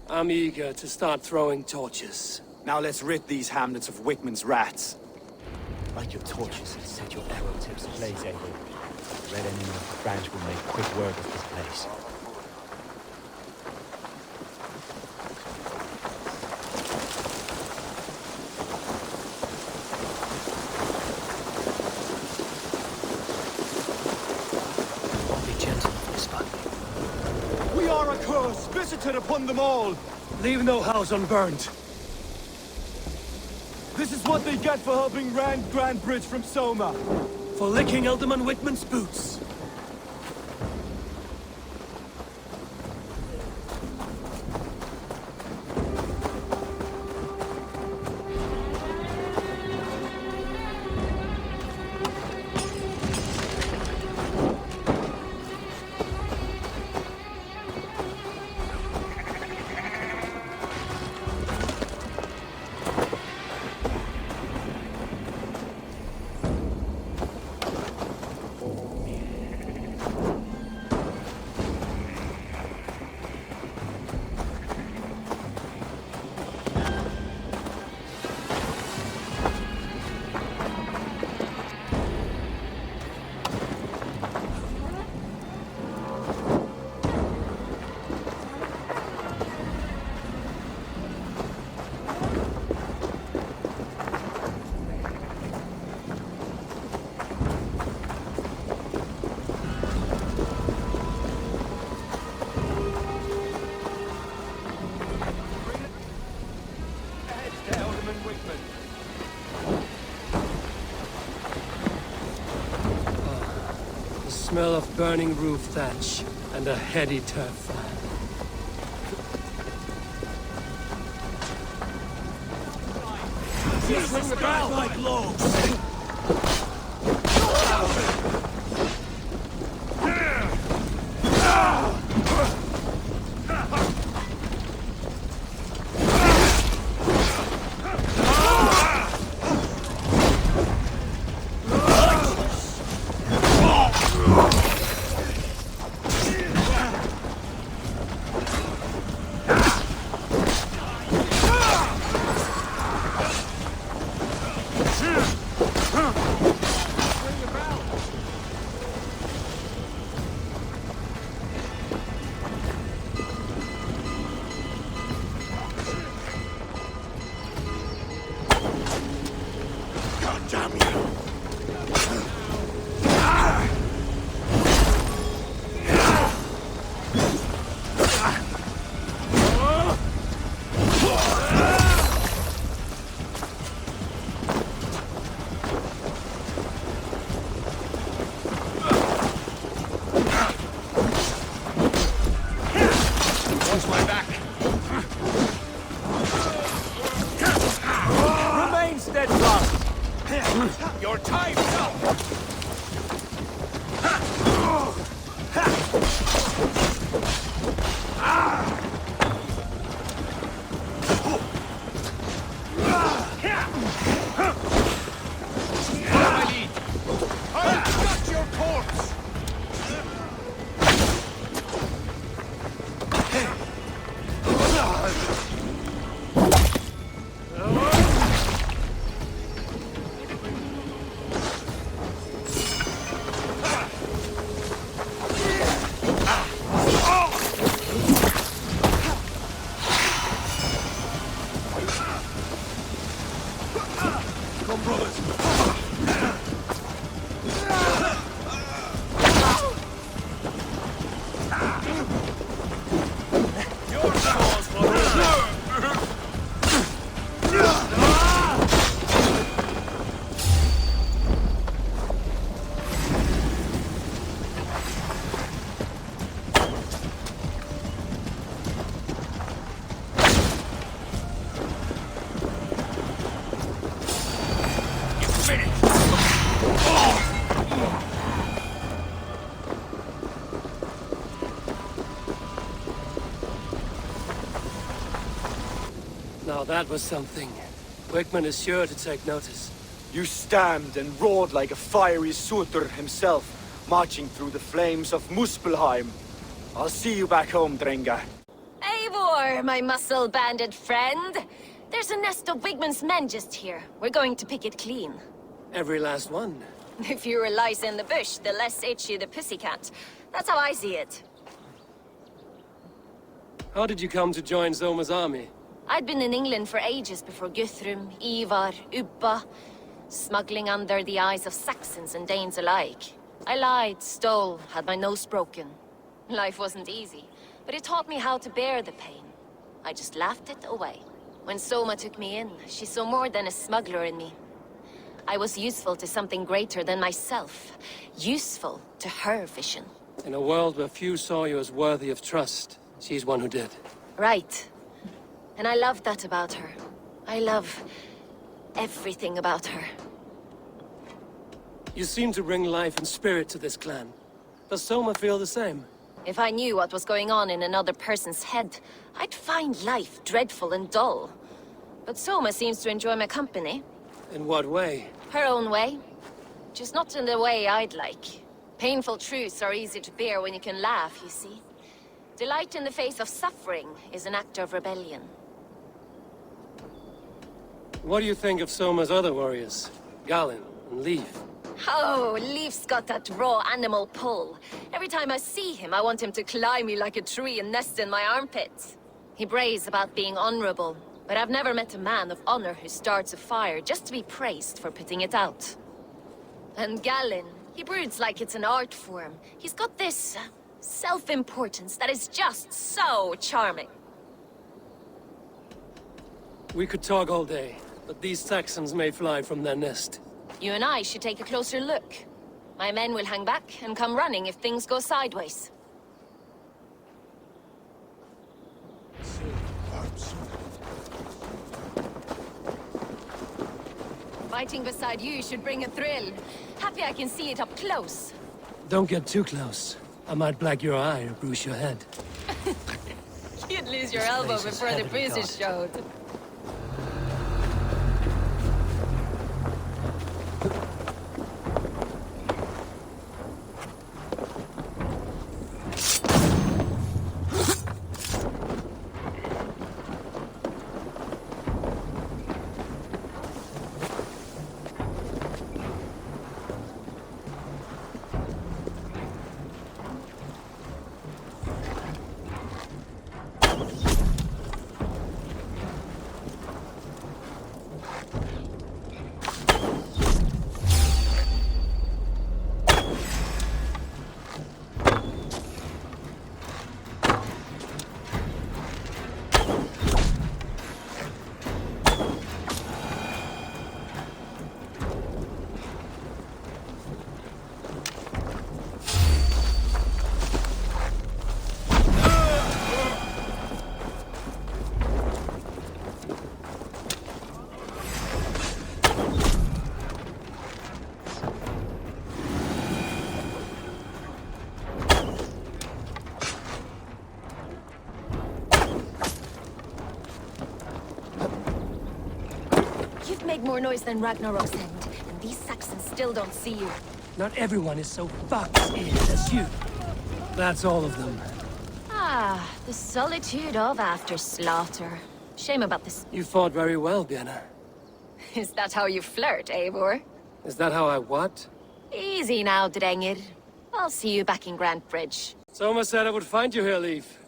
Speaker 4: I'm eager to start throwing torches.
Speaker 8: Now let's rid these hamlets of Wigmund's rats. Light your torches and set your arrow tips ablaze, Eivor. Red enemy of the branch will make quick work of this place.
Speaker 17: Visited upon them all!
Speaker 4: Leave no house unburned.
Speaker 17: This is what they get for helping Rand Grantebridge from Soma.
Speaker 4: For licking Alderman Whitman's boots. Smell of burning roof thatch and a heady turf fire.
Speaker 2: Swing the bell like loaves.
Speaker 14: Your time's up! Follow my lead. I'll cut your corpse!
Speaker 4: Now that was something. Wickman is sure to take notice.
Speaker 8: You stamped and roared like a fiery Surtur himself, marching through the flames of Muspelheim. I'll see you back home, Drenga.
Speaker 10: Eivor, my muscle-banded friend. There's a nest of Wigman's men just here. We're going to pick it clean.
Speaker 4: Every last one.
Speaker 10: The fewer lies in the bush, the less itchy the pussycat. That's how I see it.
Speaker 4: How did you come to join Zoma's army?
Speaker 10: I'd been in England for ages before Guthrum, Eivor, Ubba, smuggling under the eyes of Saxons and Danes alike. I lied, stole, had my nose broken. Life wasn't easy, but it taught me how to bear the pain. I just laughed it away. When Soma took me in, she saw more than a smuggler in me. I was useful to something greater than myself. Useful to her vision.
Speaker 4: In a world where few saw you as worthy of trust, she's one who did.
Speaker 10: Right. And I love that about her. I love everything about her.
Speaker 4: You seem to bring life and spirit to this clan. Does Soma feel the same?
Speaker 10: If I knew what was going on in another person's head, I'd find life dreadful and dull. But Soma seems to enjoy my company.
Speaker 4: In what way?
Speaker 10: Her own way. Just not in the way I'd like. Painful truths are easy to bear when you can laugh, you see. Delight in the face of suffering is an act of rebellion.
Speaker 4: What do you think of Soma's other warriors? Galen and Leif?
Speaker 10: Oh, Leif's got that raw animal pull. Every time I see him, I want him to climb me like a tree and nest in my armpits. He brays about being honorable, but I've never met a man of honor who starts a fire just to be praised for putting it out. And Galen, he broods like it's an art form. He's got this self-importance that is just so charming.
Speaker 4: We could talk all day, but these Saxons may fly from their nest.
Speaker 10: You and I should take a closer look. My men will hang back and come running if things go sideways. Fighting beside you should bring a thrill. Happy I can see it up close.
Speaker 4: Don't get too close. I might black your eye or bruise your head.
Speaker 10: You'd lose your
Speaker 4: This
Speaker 10: elbow
Speaker 4: place is
Speaker 10: before the
Speaker 4: heavily
Speaker 10: bruises
Speaker 4: guarded.
Speaker 10: showed. You've made more noise than Ragnarok's end, and these Saxons still don't see you.
Speaker 4: Not everyone is so fox-eared as you. That's all of them.
Speaker 10: Ah, the solitude of after slaughter. Shame about this.
Speaker 4: You fought very well, Björna.
Speaker 10: Is that how you flirt, Eivor?
Speaker 4: Is that how I what?
Speaker 10: Easy now, Drengir. I'll see you back in Grand Bridge.
Speaker 4: Soma said I would find you here, Leif.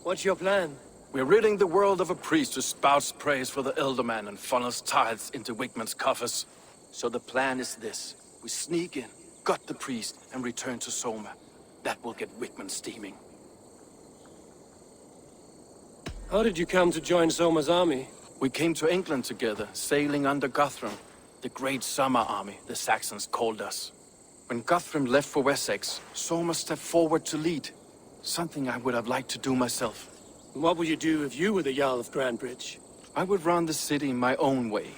Speaker 4: What's your plan?
Speaker 6: We're ridding the world of a priest who spouts praise for the Elderman and funnels tithes into Wigman's coffers. So the plan is this. We sneak in, gut the priest, and return to Soma. That will get Wigman steaming.
Speaker 4: How did you come to join Soma's army?
Speaker 6: We came to England together, sailing under Guthrum. The Great Summer Army, the Saxons called us. When Guthrum left for Wessex, Soma stepped forward to lead. Something I would have liked to do myself.
Speaker 4: What would you do if you were the Jarl of Grandbridge?
Speaker 6: I would run the city my own way.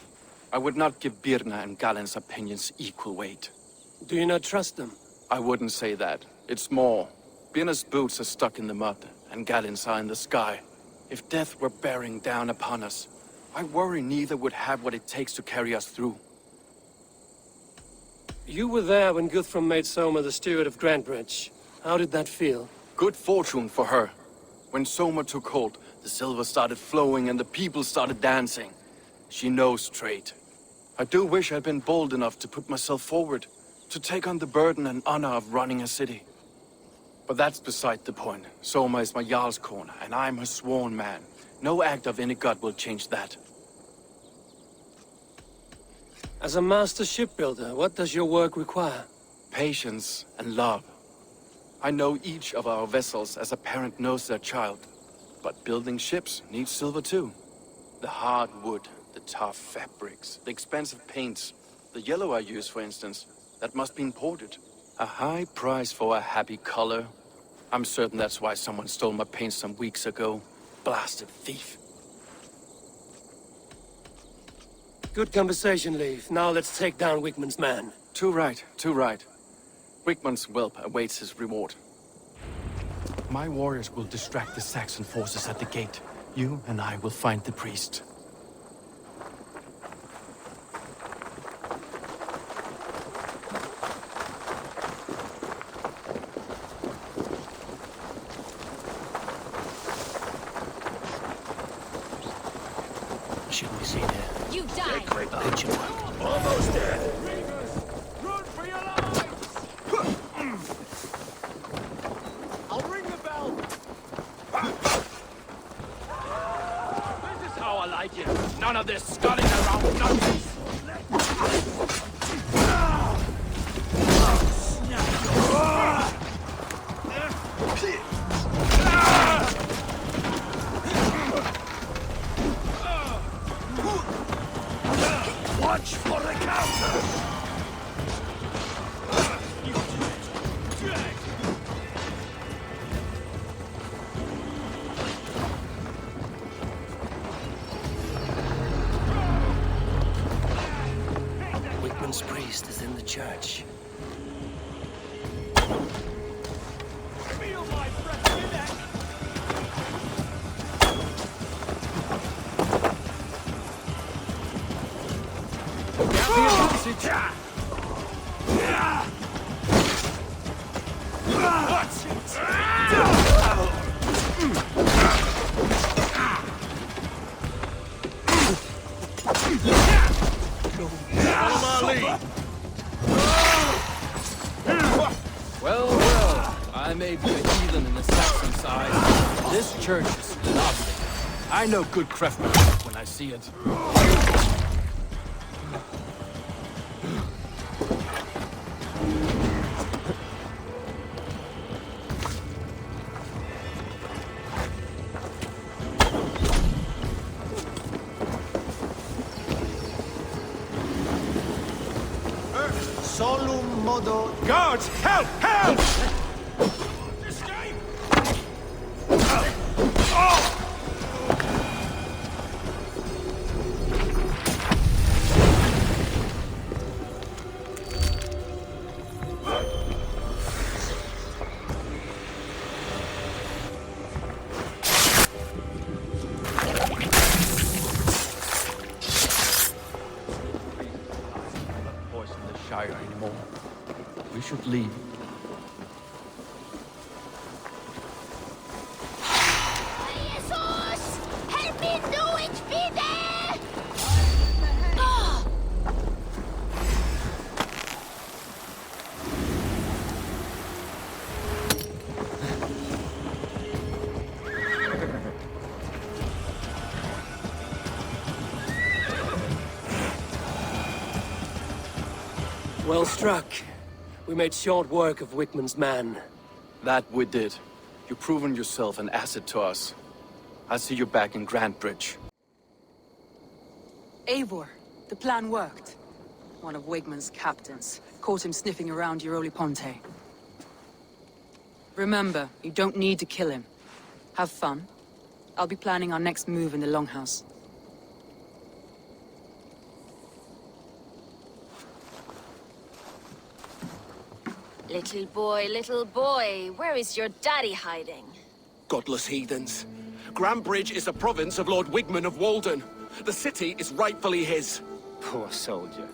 Speaker 6: I would not give Birna and Galen's opinions equal weight.
Speaker 4: Do you not trust them?
Speaker 6: I wouldn't say that. It's more. Birna's boots are stuck in the mud, and Galen's are in the sky. If death were bearing down upon us, I worry neither would have what it takes to carry us through.
Speaker 4: You were there when Guthrum made Soma the steward of Grandbridge. How did that feel?
Speaker 6: Good fortune for her. When Soma took hold, the silver started flowing and the people started dancing. She knows trade. I do wish I'd been bold enough to put myself forward, to take on the burden and honor of running a city. But that's beside the point. Soma is my Jarl's corner, and I'm her sworn man. No act of any god will change that.
Speaker 4: As a master shipbuilder, what does your work require?
Speaker 6: Patience and love. I know each of our vessels as a parent knows their child. But building ships needs silver too. The hard wood, the tough fabrics, the expensive paints, the yellow I use, for instance, that must be imported. A high price for a happy color. I'm certain that's why someone stole my paint some weeks ago. Blasted thief.
Speaker 4: Good conversation, Leif. Now let's take down Wigman's man.
Speaker 6: Too right, too right. Wigman's whelp awaits his reward. My warriors will distract the Saxon forces at the gate. You and I will find the priest.
Speaker 4: Shouldn't be seen here.
Speaker 10: You die!
Speaker 3: Great pitching work.
Speaker 14: Almost dead.
Speaker 2: I'll ring the bell.
Speaker 14: This is how I like it. None of this sculling around nonsense.
Speaker 2: Watch for the counter.
Speaker 4: church.
Speaker 14: Feel my breath in that.
Speaker 11: Well, well, I may be a heathen in the Saxon side. This church is lovely. I know good craftsmanship when I see it.
Speaker 18: Solum modo.
Speaker 20: Guards, help! Help!
Speaker 6: Voice in the Shire anymore. We should leave.
Speaker 10: Jesus! Help me do it, bitte!
Speaker 4: Well struck. We made short work of Wickman's man.
Speaker 6: That we did. You've proven yourself an asset to us. I'll see you back in Grantbridge.
Speaker 15: Eivor, the plan worked. One of Wigman's captains caught him sniffing around Euroli Ponte. Remember, you don't need to kill him. Have fun. I'll be planning our next move in the Longhouse.
Speaker 10: Little boy, where is your daddy hiding?
Speaker 9: Godless heathens. Grantbridge is a province of Lord Wigman of Walden. The city is rightfully his.
Speaker 8: Poor soldier.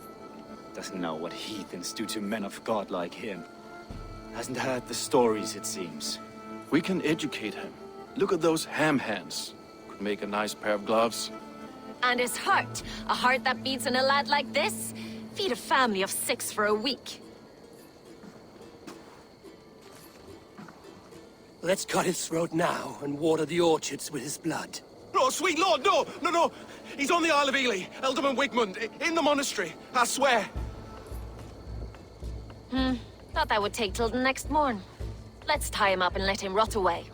Speaker 8: Doesn't know what heathens do to men of God like him. Hasn't heard the stories, it seems.
Speaker 6: We can educate him. Look at those ham hands. Could make a nice pair of gloves.
Speaker 10: And his heart. A heart that beats in a lad like this? Feed a family of 6 for a week.
Speaker 4: Let's cut his throat now and water the orchards with his blood.
Speaker 9: Oh, sweet lord, no, no, no. He's on the Isle of Ely, Ealdorman Wigmund, in the monastery, I swear.
Speaker 10: Thought that would take till the next morn. Let's tie him up and let him rot away.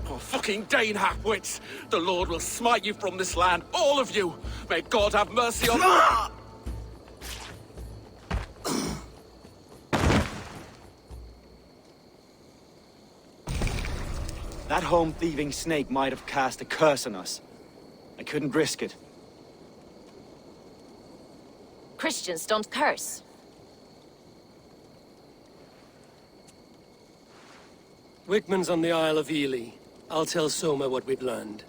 Speaker 9: Oh, fucking Dane half-wits. The Lord will smite you from this land, all of you. May God have mercy on...
Speaker 8: That home-thieving snake might have cast a curse on us. I couldn't risk it.
Speaker 10: Christians don't curse.
Speaker 4: Wickman's on the Isle of Ely. I'll tell Soma what we've learned.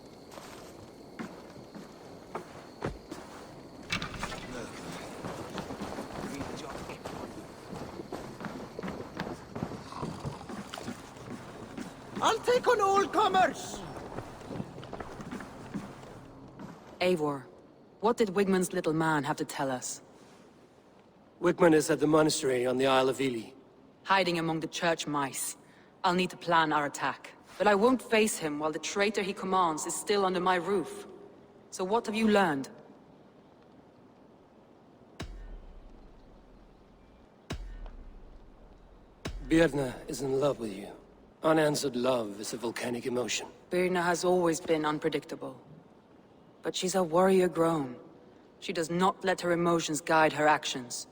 Speaker 19: I'll take on all comers!
Speaker 15: Eivor, what did Wigman's little man have to tell us?
Speaker 4: Wickman is at the monastery on the Isle of Ely.
Speaker 15: Hiding among the church mice. I'll need to plan our attack. But I won't face him while the traitor he commands is still under my roof. So what have you learned?
Speaker 4: Birna is in love with you. Unanswered love is a volcanic emotion.
Speaker 15: Birna has always been unpredictable. But she's a warrior grown. She does not let her emotions guide her actions.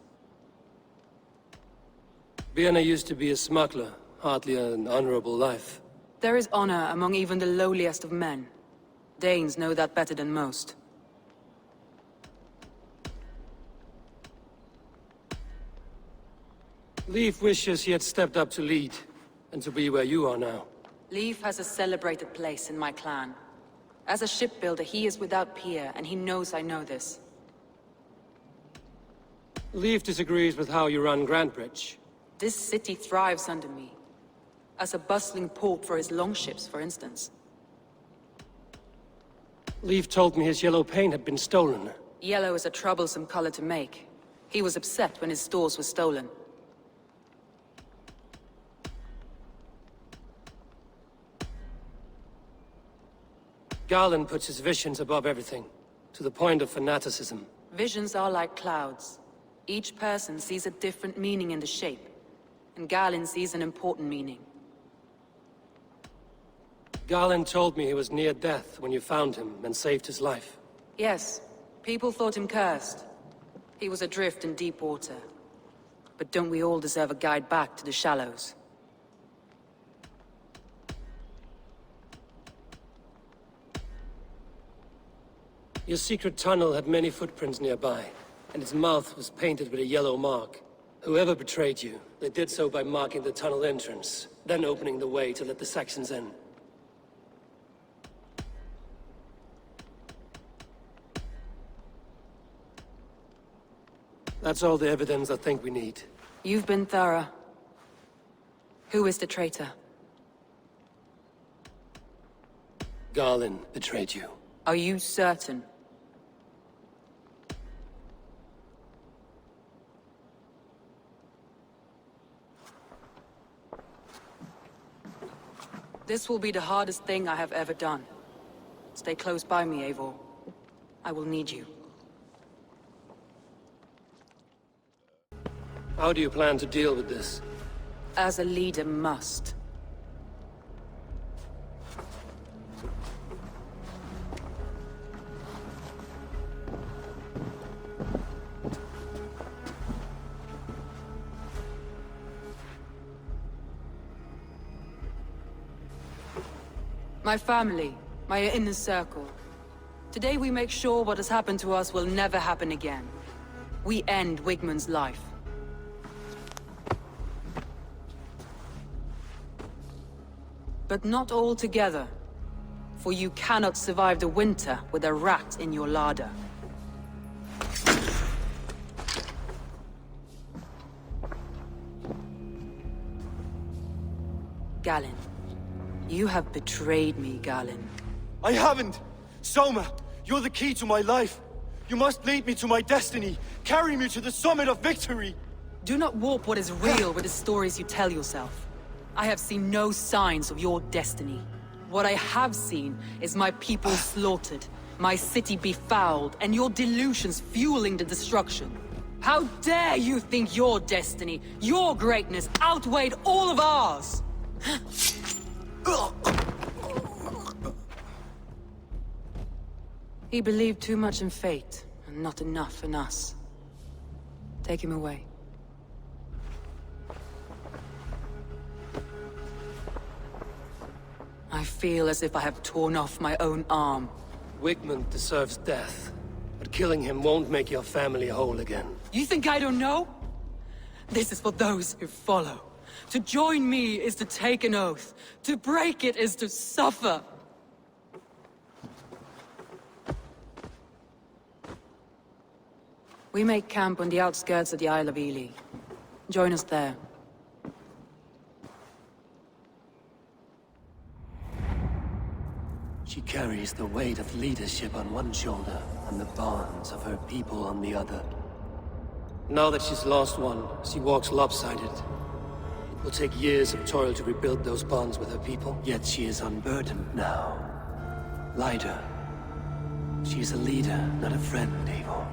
Speaker 4: Birna used to be a smuggler, hardly an honorable life.
Speaker 15: There is honor among even the lowliest of men. Danes know that better than most.
Speaker 4: Leif wishes he had stepped up to lead, and to be where you are now.
Speaker 15: Leif has a celebrated place in my clan. As a shipbuilder, he is without peer, and he knows I know this.
Speaker 4: Leif disagrees with how you run Grantbridge.
Speaker 15: This city thrives under me. As a bustling port for his longships, for instance.
Speaker 4: Leif told me his yellow paint had been stolen.
Speaker 15: Yellow is a troublesome color to make. He was upset when his stores were stolen.
Speaker 4: Garland puts his visions above everything, to the point of fanaticism.
Speaker 15: Visions are like clouds. Each person sees a different meaning in the shape, and Garland sees an important meaning.
Speaker 4: Garland told me he was near death when you found him and saved his life.
Speaker 15: Yes, people thought him cursed. He was adrift in deep water. But don't we all deserve a guide back to the shallows?
Speaker 4: Your secret tunnel had many footprints nearby, and its mouth was painted with a yellow mark. Whoever betrayed you, they did so by marking the tunnel entrance, then opening the way to let the Saxons in. That's all the evidence I think we need.
Speaker 15: You've been thorough. Who is the traitor?
Speaker 4: Garland betrayed you.
Speaker 15: Are you certain? This will be the hardest thing I have ever done. Stay close by me, Eivor. I will need you.
Speaker 4: How do you plan to deal with this?
Speaker 15: As a leader must. My family, my inner circle. Today we make sure what has happened to us will never happen again. We end Wigmund's life. But not all together. For you cannot survive the winter with a rat in your larder. Galen. You have betrayed me, Galen.
Speaker 17: I haven't! Soma, you're the key to my life. You must lead me to my destiny. Carry me to the summit of victory.
Speaker 15: Do not warp what is real with the stories you tell yourself. I have seen no signs of your destiny. What I have seen is my people slaughtered, my city befouled, and your delusions fueling the destruction. How dare you think your destiny, your greatness, outweighed all of ours? He believed too much in fate, and not enough in us. Take him away. I feel as if I have torn off my own arm.
Speaker 4: Wigmund deserves death, but killing him won't make your family whole again.
Speaker 15: You think I don't know? This is for those who follow. To join me is to take an oath. To break it is to suffer. We make camp on the outskirts of the Isle of Ely. Join us there.
Speaker 4: She carries the weight of leadership on one shoulder and the bonds of her people on the other. Now that she's lost one, she walks lopsided. It will take years of toil to rebuild those bonds with her people. Yet she is unburdened now. Lighter. She is a leader, not a friend, Eivor.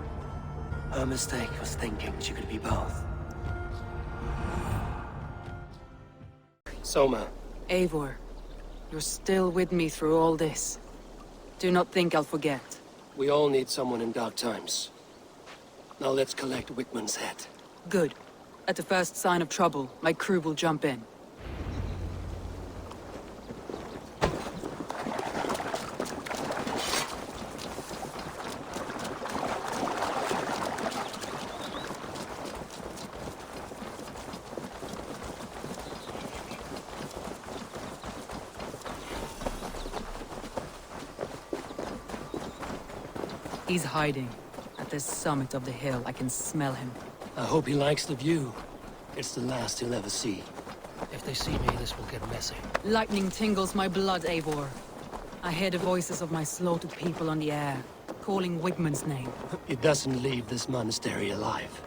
Speaker 4: Her mistake was thinking she could be both. Soma.
Speaker 15: Eivor, you're still with me through all this. Do not think I'll forget.
Speaker 4: We all need someone in dark times. Now let's collect Wigmund's head.
Speaker 15: Good. At the first sign of trouble, my crew will jump in. He's hiding. At the summit of the hill, I can smell him.
Speaker 4: I hope he likes the view. It's the last he'll ever see. If they see me, this will get messy.
Speaker 15: Lightning tingles my blood, Eivor. I hear the voices of my slaughtered people on the air, calling Wigmund's name.
Speaker 4: He doesn't leave this monastery alive.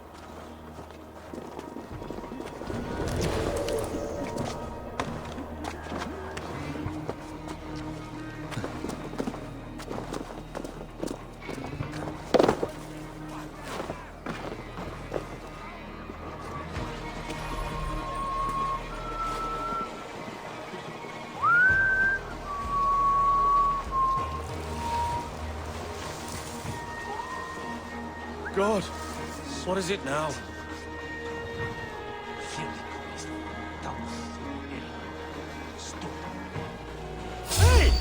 Speaker 9: God, what is it now? Hey!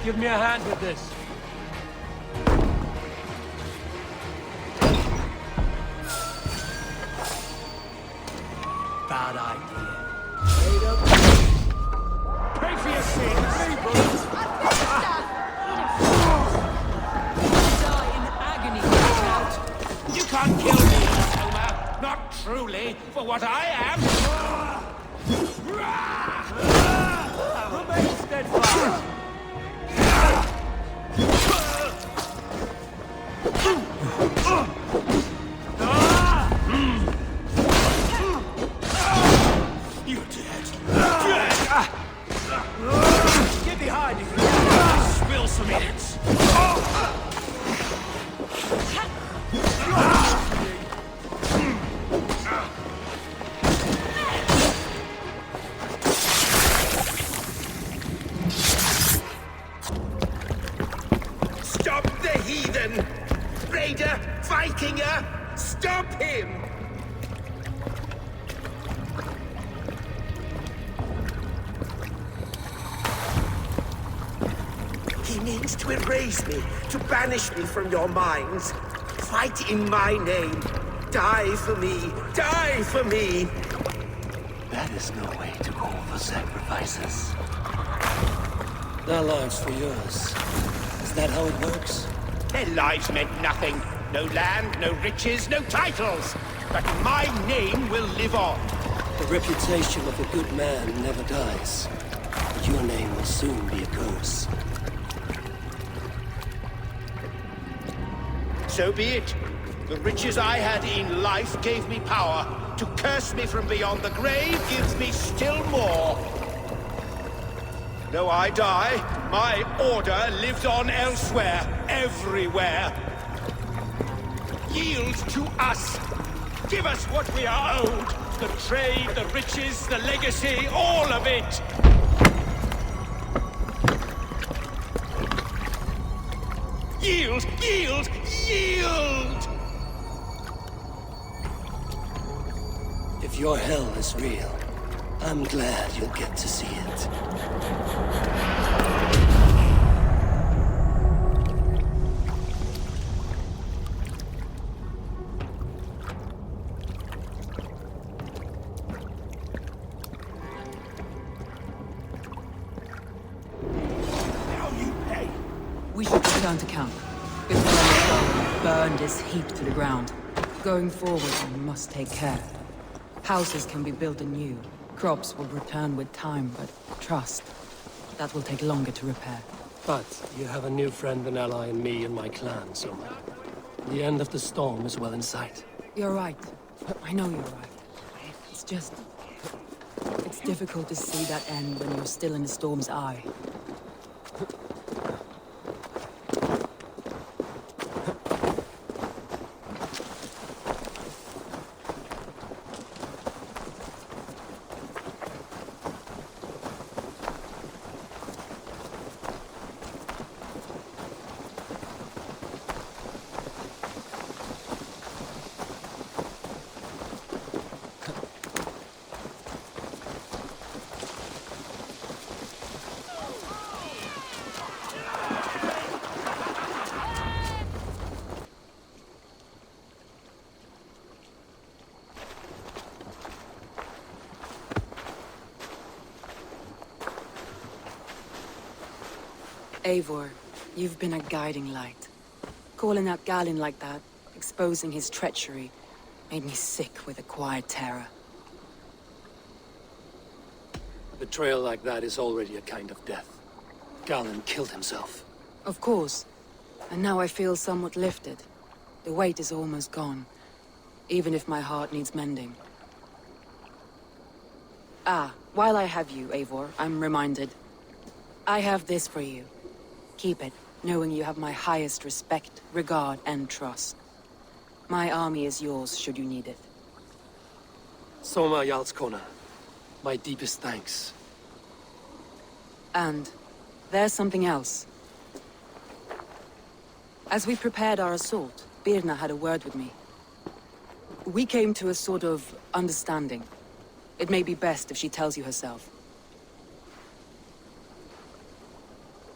Speaker 4: Give me a hand with this.
Speaker 5: Bad idea.
Speaker 9: Pray for your sins! Hey, brothers!
Speaker 21: Die in agony, out.
Speaker 2: You can't kill me, Homer. Not truly, for what I am.
Speaker 9: Remain steadfast!
Speaker 2: You're dead.
Speaker 9: Get behind you!
Speaker 2: Spill some minutes.
Speaker 1: Stop the heathen! Raider! Vikinger! Stop him! He means to erase me, to banish me from your minds. Fight in my name. Die for me. Die for me.
Speaker 3: That is no way to call for sacrifices.
Speaker 4: Their lives for yours. Is that how it works?
Speaker 1: Their lives meant nothing. No land, no riches, no titles. But my name will live on.
Speaker 4: The reputation of a good man never dies. But your name will soon be a curse.
Speaker 1: So be it. The riches I had in life gave me power. To curse me from beyond the grave gives me still more. Though I die, my order lives on elsewhere, everywhere. Yield to us. Give us what we are owed. The trade, the riches, the legacy, all of it. Yield, yield, yield!
Speaker 4: If your hell is real, I'm glad you'll get to see it.
Speaker 15: We should return to camp. Before I burn this heap to the ground. Going forward, we must take care. Houses can be built anew. Crops will return with time, but trust, that will take longer to repair.
Speaker 4: But you have a new friend and ally in me and my clan, so the end of the storm is well in sight.
Speaker 15: You're right. I know you're right. It's It's difficult to see that end when you're still in the storm's eye. Eivor, you've been a guiding light. Calling out Galin like that, exposing his treachery, made me sick with a quiet terror.
Speaker 4: A betrayal like that is already a kind of death. Galin killed himself.
Speaker 15: Of course. And now I feel somewhat lifted. The weight is almost gone, even if my heart needs mending. Ah, while I have you, Eivor, I'm reminded. I have this for you. Keep it, knowing you have my highest respect, regard, and trust. My army is yours, should you need it.
Speaker 4: Soma Jarlskona, my deepest thanks.
Speaker 15: And there's something else. As we prepared our assault, Birna had a word with me. We came to a sort of understanding. It may be best if she tells you herself.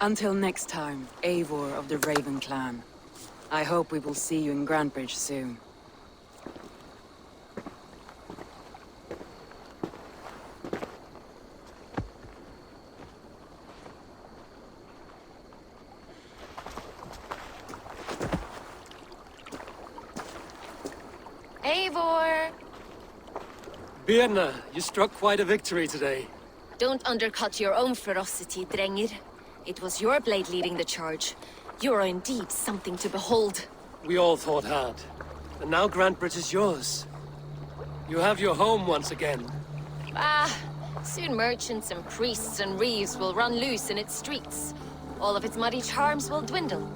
Speaker 15: Until next time, Eivor of the Raven clan. I hope we will see you in Grantebridge soon.
Speaker 10: Eivor!
Speaker 4: Birna, you struck quite a victory today.
Speaker 10: Don't undercut your own ferocity, Drengir. It was your blade leading the charge. You are indeed something to behold.
Speaker 4: We all fought hard. And now Grantebridge is yours. You have your home once again.
Speaker 10: Ah, soon merchants and priests and reeves will run loose in its streets. All of its muddy charms will dwindle.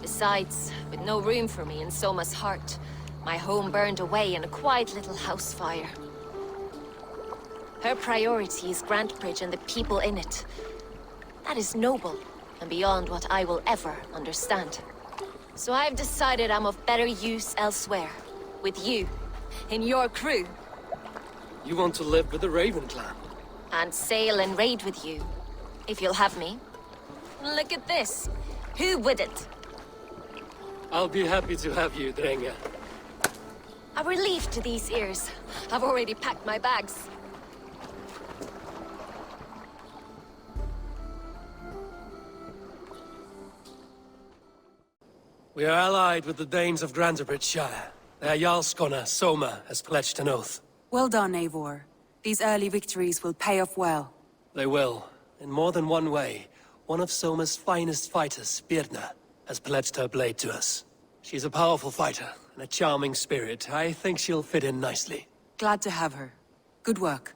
Speaker 10: Besides, with no room for me in Soma's heart, my home burned away in a quiet little house fire. Her priority is Grantebridge and the people in it. That is noble, and beyond what I will ever understand. So I've decided I'm of better use elsewhere. With you, in your crew.
Speaker 4: You want to live with the Raven clan?
Speaker 10: And sail and raid with you, if you'll have me. Look at this. Who wouldn't?
Speaker 4: I'll be happy to have you, Drenga.
Speaker 10: A relief to these ears. I've already packed my bags.
Speaker 4: We are allied with the Danes of Grantebridge Shire. Their Jarlskona, Soma, has pledged an oath.
Speaker 15: Well done, Eivor. These early victories will pay off well.
Speaker 4: They will. In more than one way. One of Soma's finest fighters, Birna, has pledged her blade to us. She's a powerful fighter, and a charming spirit. I think she'll fit in nicely.
Speaker 15: Glad to have her. Good work.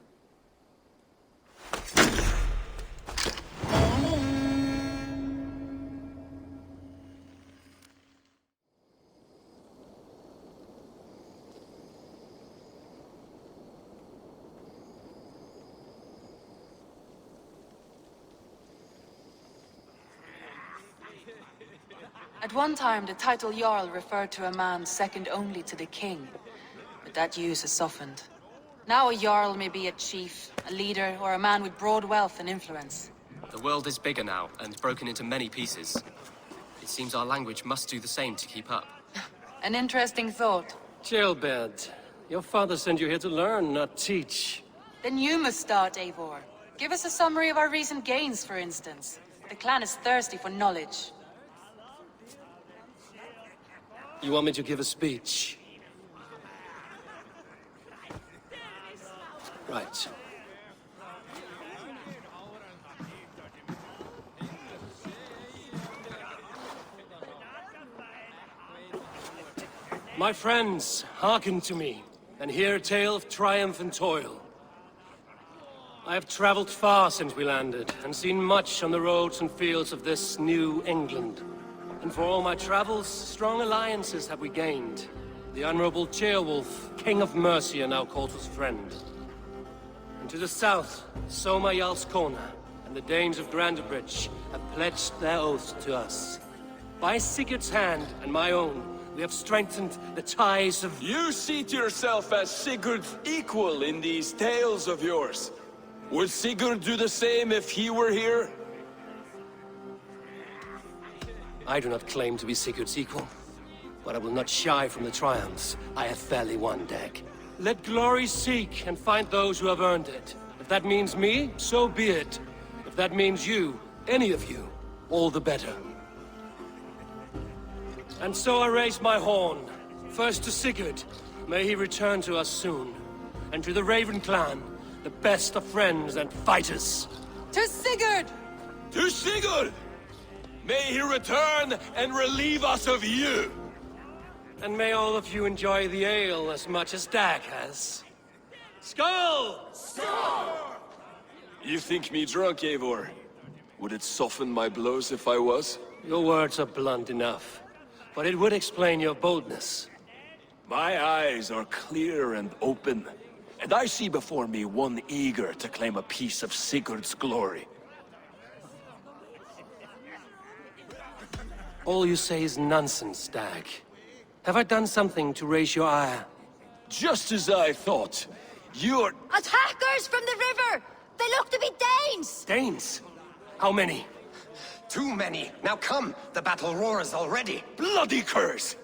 Speaker 15: At one time, the title Jarl referred to a man second only to the king. But that use has softened. Now a Jarl may be a chief, a leader, or a man with broad wealth and influence.
Speaker 23: The world is bigger now, and broken into many pieces. It seems our language must do the same to keep up.
Speaker 15: An interesting thought.
Speaker 4: Jailbird, your father sent you here to learn, not teach.
Speaker 15: Then you must start, Eivor. Give us a summary of our recent gains, for instance. The clan is thirsty for knowledge.
Speaker 4: You want me to give a speech? Right. My friends, hearken to me, and hear a tale of triumph and toil. I have traveled far since we landed, and seen much on the roads and fields of this new England. And for all my travels, strong alliances have we gained. The Honorable Ceolwulf, King of Mercia, now calls us friend. And to the south, Soma Jarl's Corner, and the Danes of Grandbridge have pledged their oaths to us. By Sigurd's hand and my own, we have strengthened the ties of...
Speaker 11: You seat yourself as Sigurd's equal in these tales of yours. Would Sigurd do the same if he were here?
Speaker 4: I do not claim to be Sigurd's equal, but I will not shy from the triumphs I have fairly won, Dag. Let glory seek and find those who have earned it. If that means me, so be it. If that means you, any of you, all the better. And so I raise my horn. First to Sigurd, may he return to us soon. And to the Raven clan, the best of friends and fighters.
Speaker 15: To Sigurd!
Speaker 11: To Sigurd! May he return and relieve us of you!
Speaker 4: And may all of you enjoy the ale as much as Dag has. Skull!
Speaker 11: Skull! You think me drunk, Eivor? Would it soften my blows if I was?
Speaker 4: Your words are blunt enough, but it would explain your boldness.
Speaker 11: My eyes are clear and open, and I see before me one eager to claim a piece of Sigurd's glory.
Speaker 4: All you say is nonsense, Dag. Have I done something to raise your ire?
Speaker 11: Just as I thought. You're...
Speaker 10: Attackers from the river! They look to be Danes!
Speaker 4: Danes? How many?
Speaker 1: Too many. Now come, the battle roars already.
Speaker 11: Bloody curse!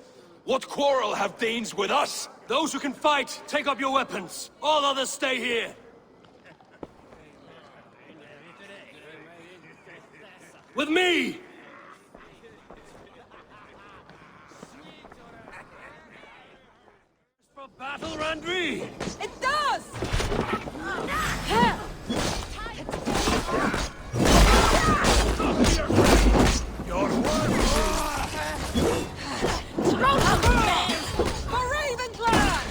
Speaker 11: What quarrel have Danes with us?
Speaker 4: Those who can fight, take up your weapons. All others stay here. With me! For battle, Randri!
Speaker 15: It does!
Speaker 4: Your word!
Speaker 15: For Raven clan!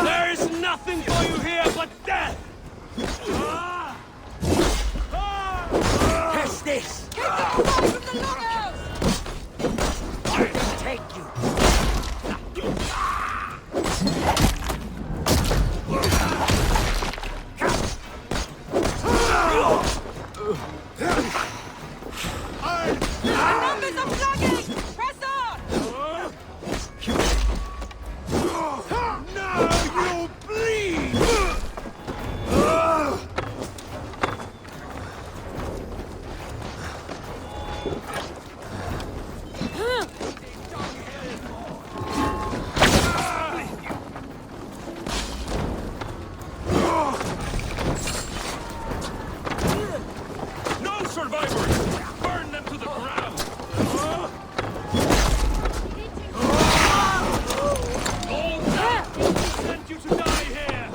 Speaker 4: There is nothing for you here but death!
Speaker 1: Catch this!
Speaker 15: Keep them away from the longhouse!
Speaker 1: I'll take you!
Speaker 15: The numbers are flagging! Press on!
Speaker 1: Now you bleed!
Speaker 11: No survivors! Burn them to the ground!
Speaker 4: Sent you to die here!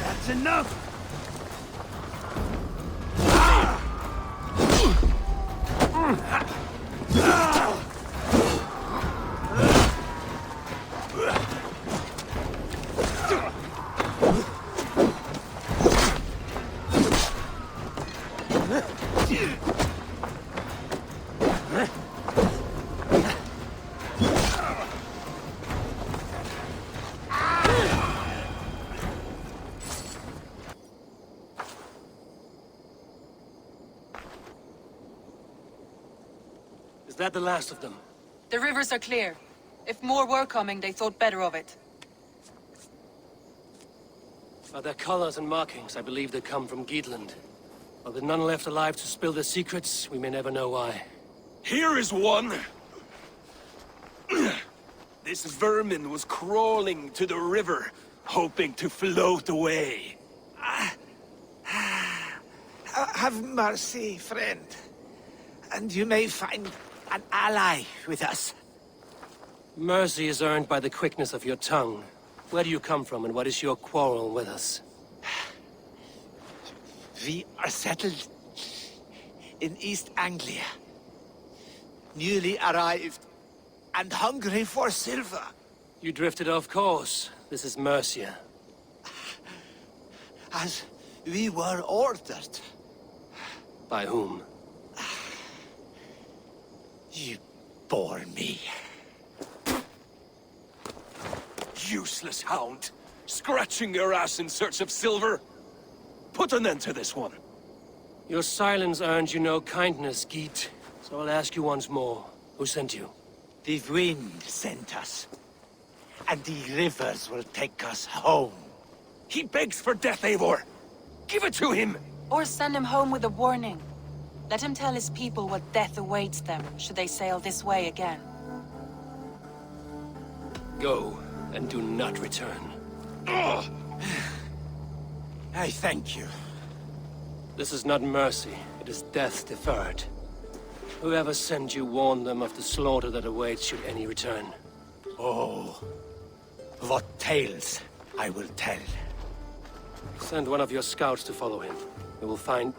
Speaker 1: That's enough!
Speaker 4: Is that the last of them?
Speaker 15: The rivers are clear. If more were coming, they thought better of it.
Speaker 4: By their colors and markings, I believe they come from Geatland. While there are none left alive to spill their secrets, we may never know why.
Speaker 11: Here is one! This vermin was crawling to the river, hoping to float away.
Speaker 19: Have mercy, friend. And you may find an ally with us.
Speaker 4: Mercy is earned by the quickness of your tongue. Where do you come from, and what is your quarrel with us?
Speaker 19: We are settled in East Anglia. Newly arrived and hungry for silver.
Speaker 4: You drifted off course. This is Mercia.
Speaker 19: As we were ordered.
Speaker 4: By whom?
Speaker 19: You bore me.
Speaker 11: Useless hound! Scratching your ass in search of silver! Put an end to this one!
Speaker 4: Your silence earned you no kindness, Geet. So I'll ask you once more. Who sent you?
Speaker 19: The wind sent us. And the rivers will take us home.
Speaker 11: He begs for death, Eivor! Give it to him!
Speaker 15: Or send him home with a warning. Let him tell his people what death awaits them, should they sail this way again.
Speaker 4: Go, and do not return.
Speaker 19: I thank you.
Speaker 4: This is not mercy, it is death deferred. Whoever sent you warned them of the slaughter that awaits should any return.
Speaker 19: Oh, what tales I will tell.
Speaker 4: Send one of your scouts to follow him. We will find...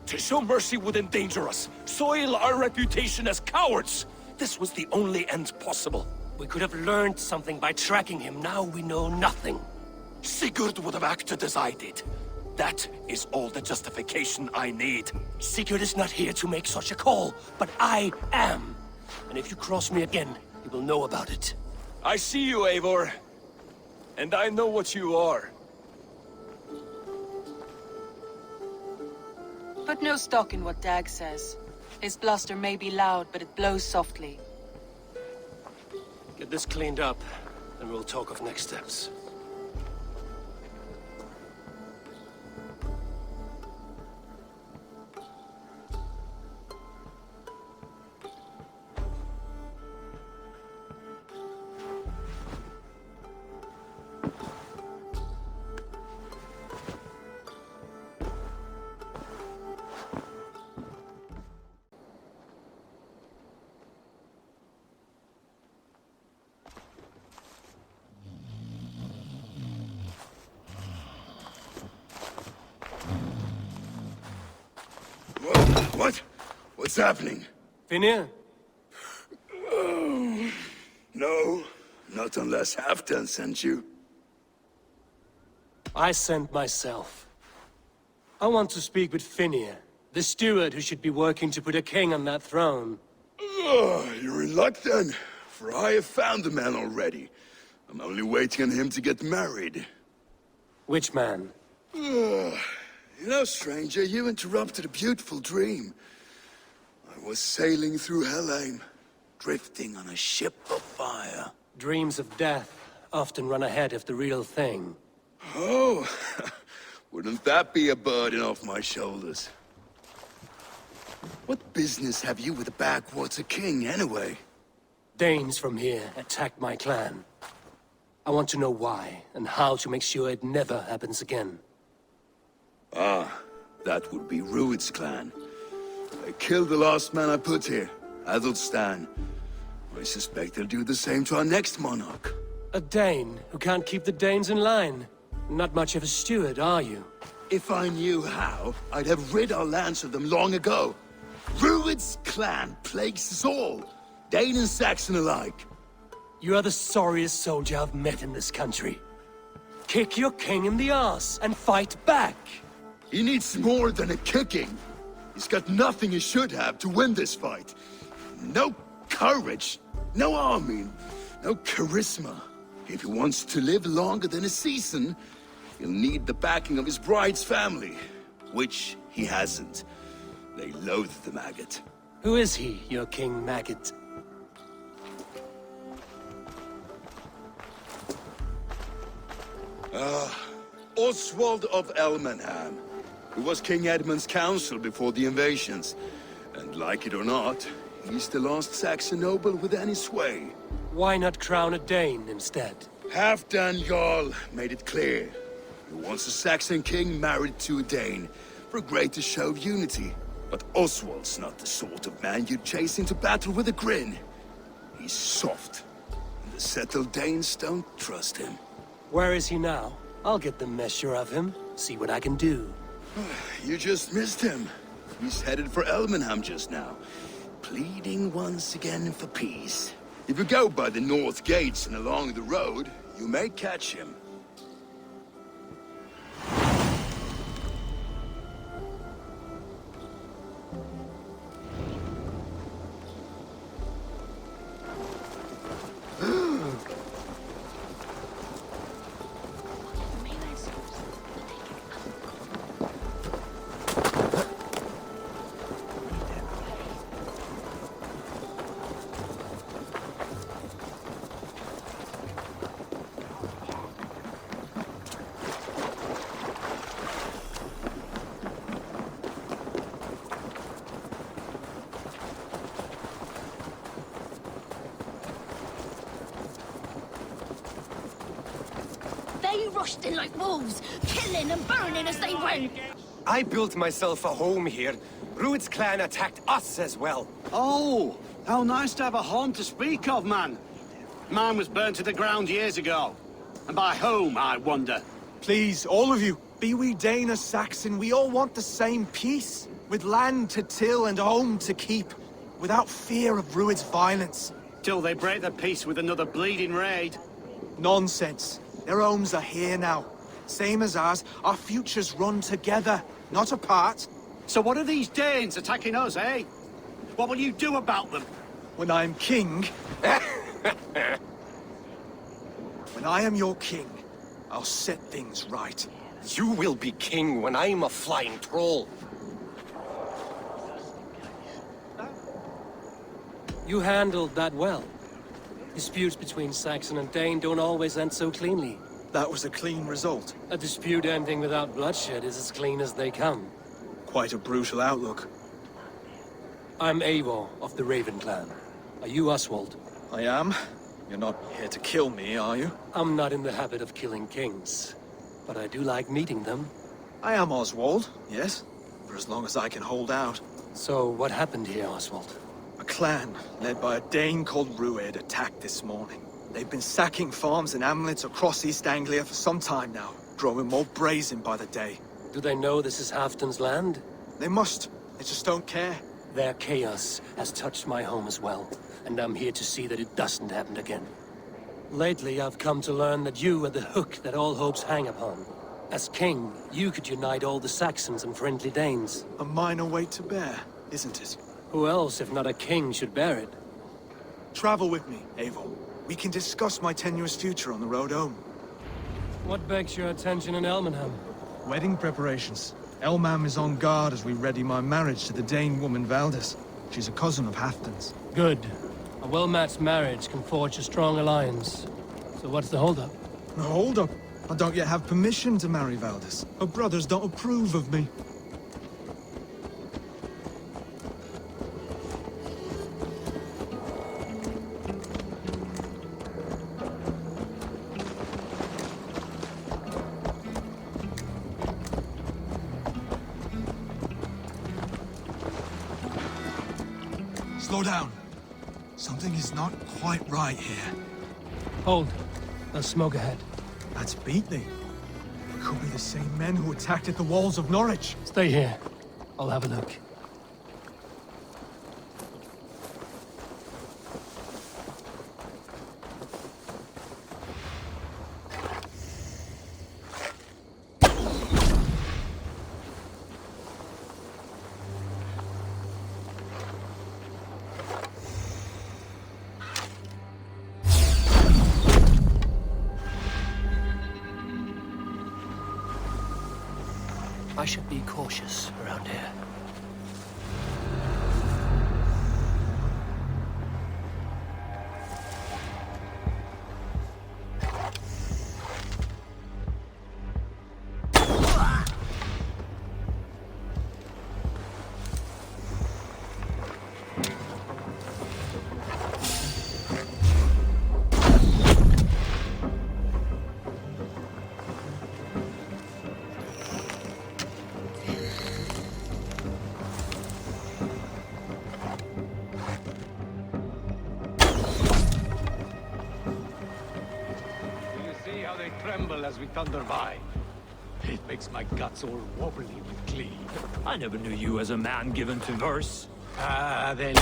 Speaker 11: To show mercy would endanger us, soil our reputation as cowards. This was the only end possible.
Speaker 4: We could have learned something by tracking him. Now we know nothing.
Speaker 11: Sigurd would have acted as I did. That is all the justification I need.
Speaker 4: Sigurd is not here to make such a call, but I am. And if you cross me again, you will know about it.
Speaker 11: I see you, Eivor. And I know what you are.
Speaker 15: Put no stock in what Dag says. His bluster may be loud, but it blows softly.
Speaker 4: Get this cleaned up, and we'll talk of next steps.
Speaker 17: What? What's happening?
Speaker 4: Finnir?
Speaker 17: Oh, no, not unless Halfdan sent you.
Speaker 4: I sent myself. I want to speak with Finnir, the steward who should be working to put a king on that throne.
Speaker 17: You're in luck then, for I have found the man already. I'm only waiting on him to get married.
Speaker 4: Which man?
Speaker 17: You know, stranger, you interrupted a beautiful dream. I was sailing through Helheim, drifting on a ship of fire.
Speaker 4: Dreams of death often run ahead of the real thing.
Speaker 17: Oh, wouldn't that be a burden off my shoulders? What business have you with the backwater king, anyway?
Speaker 4: Danes from here attacked my clan. I want to know why, and how to make sure it never happens again.
Speaker 17: Ah, that would be Rued's clan. I killed the last man I put here, Adelstan. I suspect they'll do the same to our next monarch.
Speaker 4: A Dane who can't keep the Danes in line. Not much of a steward, are you?
Speaker 17: If I knew how, I'd have rid our lands of them long ago. Rued's clan plagues us all, Dane and Saxon alike.
Speaker 4: You are the sorriest soldier I've met in this country. Kick your king in the arse and fight back!
Speaker 17: He needs more than a kicking. He's got nothing he should have to win this fight. No courage, no army, no charisma. If he wants to live longer than a season, he'll need the backing of his bride's family, which he hasn't.
Speaker 7: They loathe the maggot.
Speaker 4: Who is he, your King Maggot?
Speaker 7: Oswald of Elmenham, who was King Edmund's counsel before the invasions. And like it or not, he's the last Saxon noble with any sway.
Speaker 4: Why not crown a Dane instead?
Speaker 7: Halfdan Jarl made it clear. He wants a Saxon king married to a Dane, for a greater show of unity. But Oswald's not the sort of man you'd chase into battle with a grin. He's soft, and the settled Danes don't trust him.
Speaker 4: Where is he now? I'll get the measure of him, see what I can do.
Speaker 7: You just missed him. He's headed for Elmenham just now, pleading once again for peace. If you go by the north gates and along the road, you may catch him.
Speaker 10: They rushed in like wolves, killing and burning as they went.
Speaker 13: I built myself a home here. Rued's clan attacked us as well.
Speaker 8: Oh, how nice to have a home to speak of, man. Mine was burnt to the ground years ago. And by whom, I wonder?
Speaker 16: Please, all of you, be we Dane or Saxon, we all want the same peace. With land to till and home to keep, without fear of Rued's violence.
Speaker 8: Till they break the peace with another bleeding raid.
Speaker 16: Nonsense. Their homes are here now. Same as ours, our futures run together, not apart.
Speaker 8: So what are these Danes attacking us, eh? What will you do about them?
Speaker 16: When I'm king... When I am your king, I'll set things right.
Speaker 13: You will be king when I'm a flying troll.
Speaker 4: You handled that well. Disputes between Saxon and Dane don't always end so cleanly.
Speaker 16: That was a clean result.
Speaker 4: A dispute ending without bloodshed is as clean as they come.
Speaker 16: Quite a brutal outlook.
Speaker 4: I'm Eivor of the Raven clan. Are you Oswald?
Speaker 16: I am. You're not here to kill me, are you?
Speaker 4: I'm not in the habit of killing kings, but I do like meeting them.
Speaker 16: I am Oswald, yes. For as long as I can hold out.
Speaker 4: So, what happened here, Oswald?
Speaker 16: A clan, led by a Dane called Rued, attacked this morning. They've been sacking farms and hamlets across East Anglia for some time now, growing more brazen by the day.
Speaker 4: Do they know this is Halfdan's land?
Speaker 16: They must. They just don't care.
Speaker 4: Their chaos has touched my home as well, and I'm here to see that it doesn't happen again. Lately, I've come to learn that you are the hook that all hopes hang upon. As king, you could unite all the Saxons and friendly Danes.
Speaker 16: A minor weight to bear, isn't it?
Speaker 4: Who else, if not a king, should bear it?
Speaker 16: Travel with me, Eivor. We can discuss my tenuous future on the road home.
Speaker 4: What begs your attention in Elmenham?
Speaker 16: Wedding preparations. Elmam is on guard as we ready my marriage to the Dane woman Valdis. She's a cousin of Halfdan's.
Speaker 4: Good. A well-matched marriage can forge a strong alliance. So what's the holdup?
Speaker 16: No holdup? I don't yet have permission to marry Valdis. Her brothers don't approve of me. Slow down. Something is not quite right here.
Speaker 4: Hold. There's smoke ahead.
Speaker 16: That's Beatley. It could be the same men who attacked at the walls of Norwich.
Speaker 4: Stay here. I'll have a look. I should be cautious around here.
Speaker 12: tremble as we thunder by. It makes my guts all wobbly with glee. I never knew you as a man given to verse. Ah, then...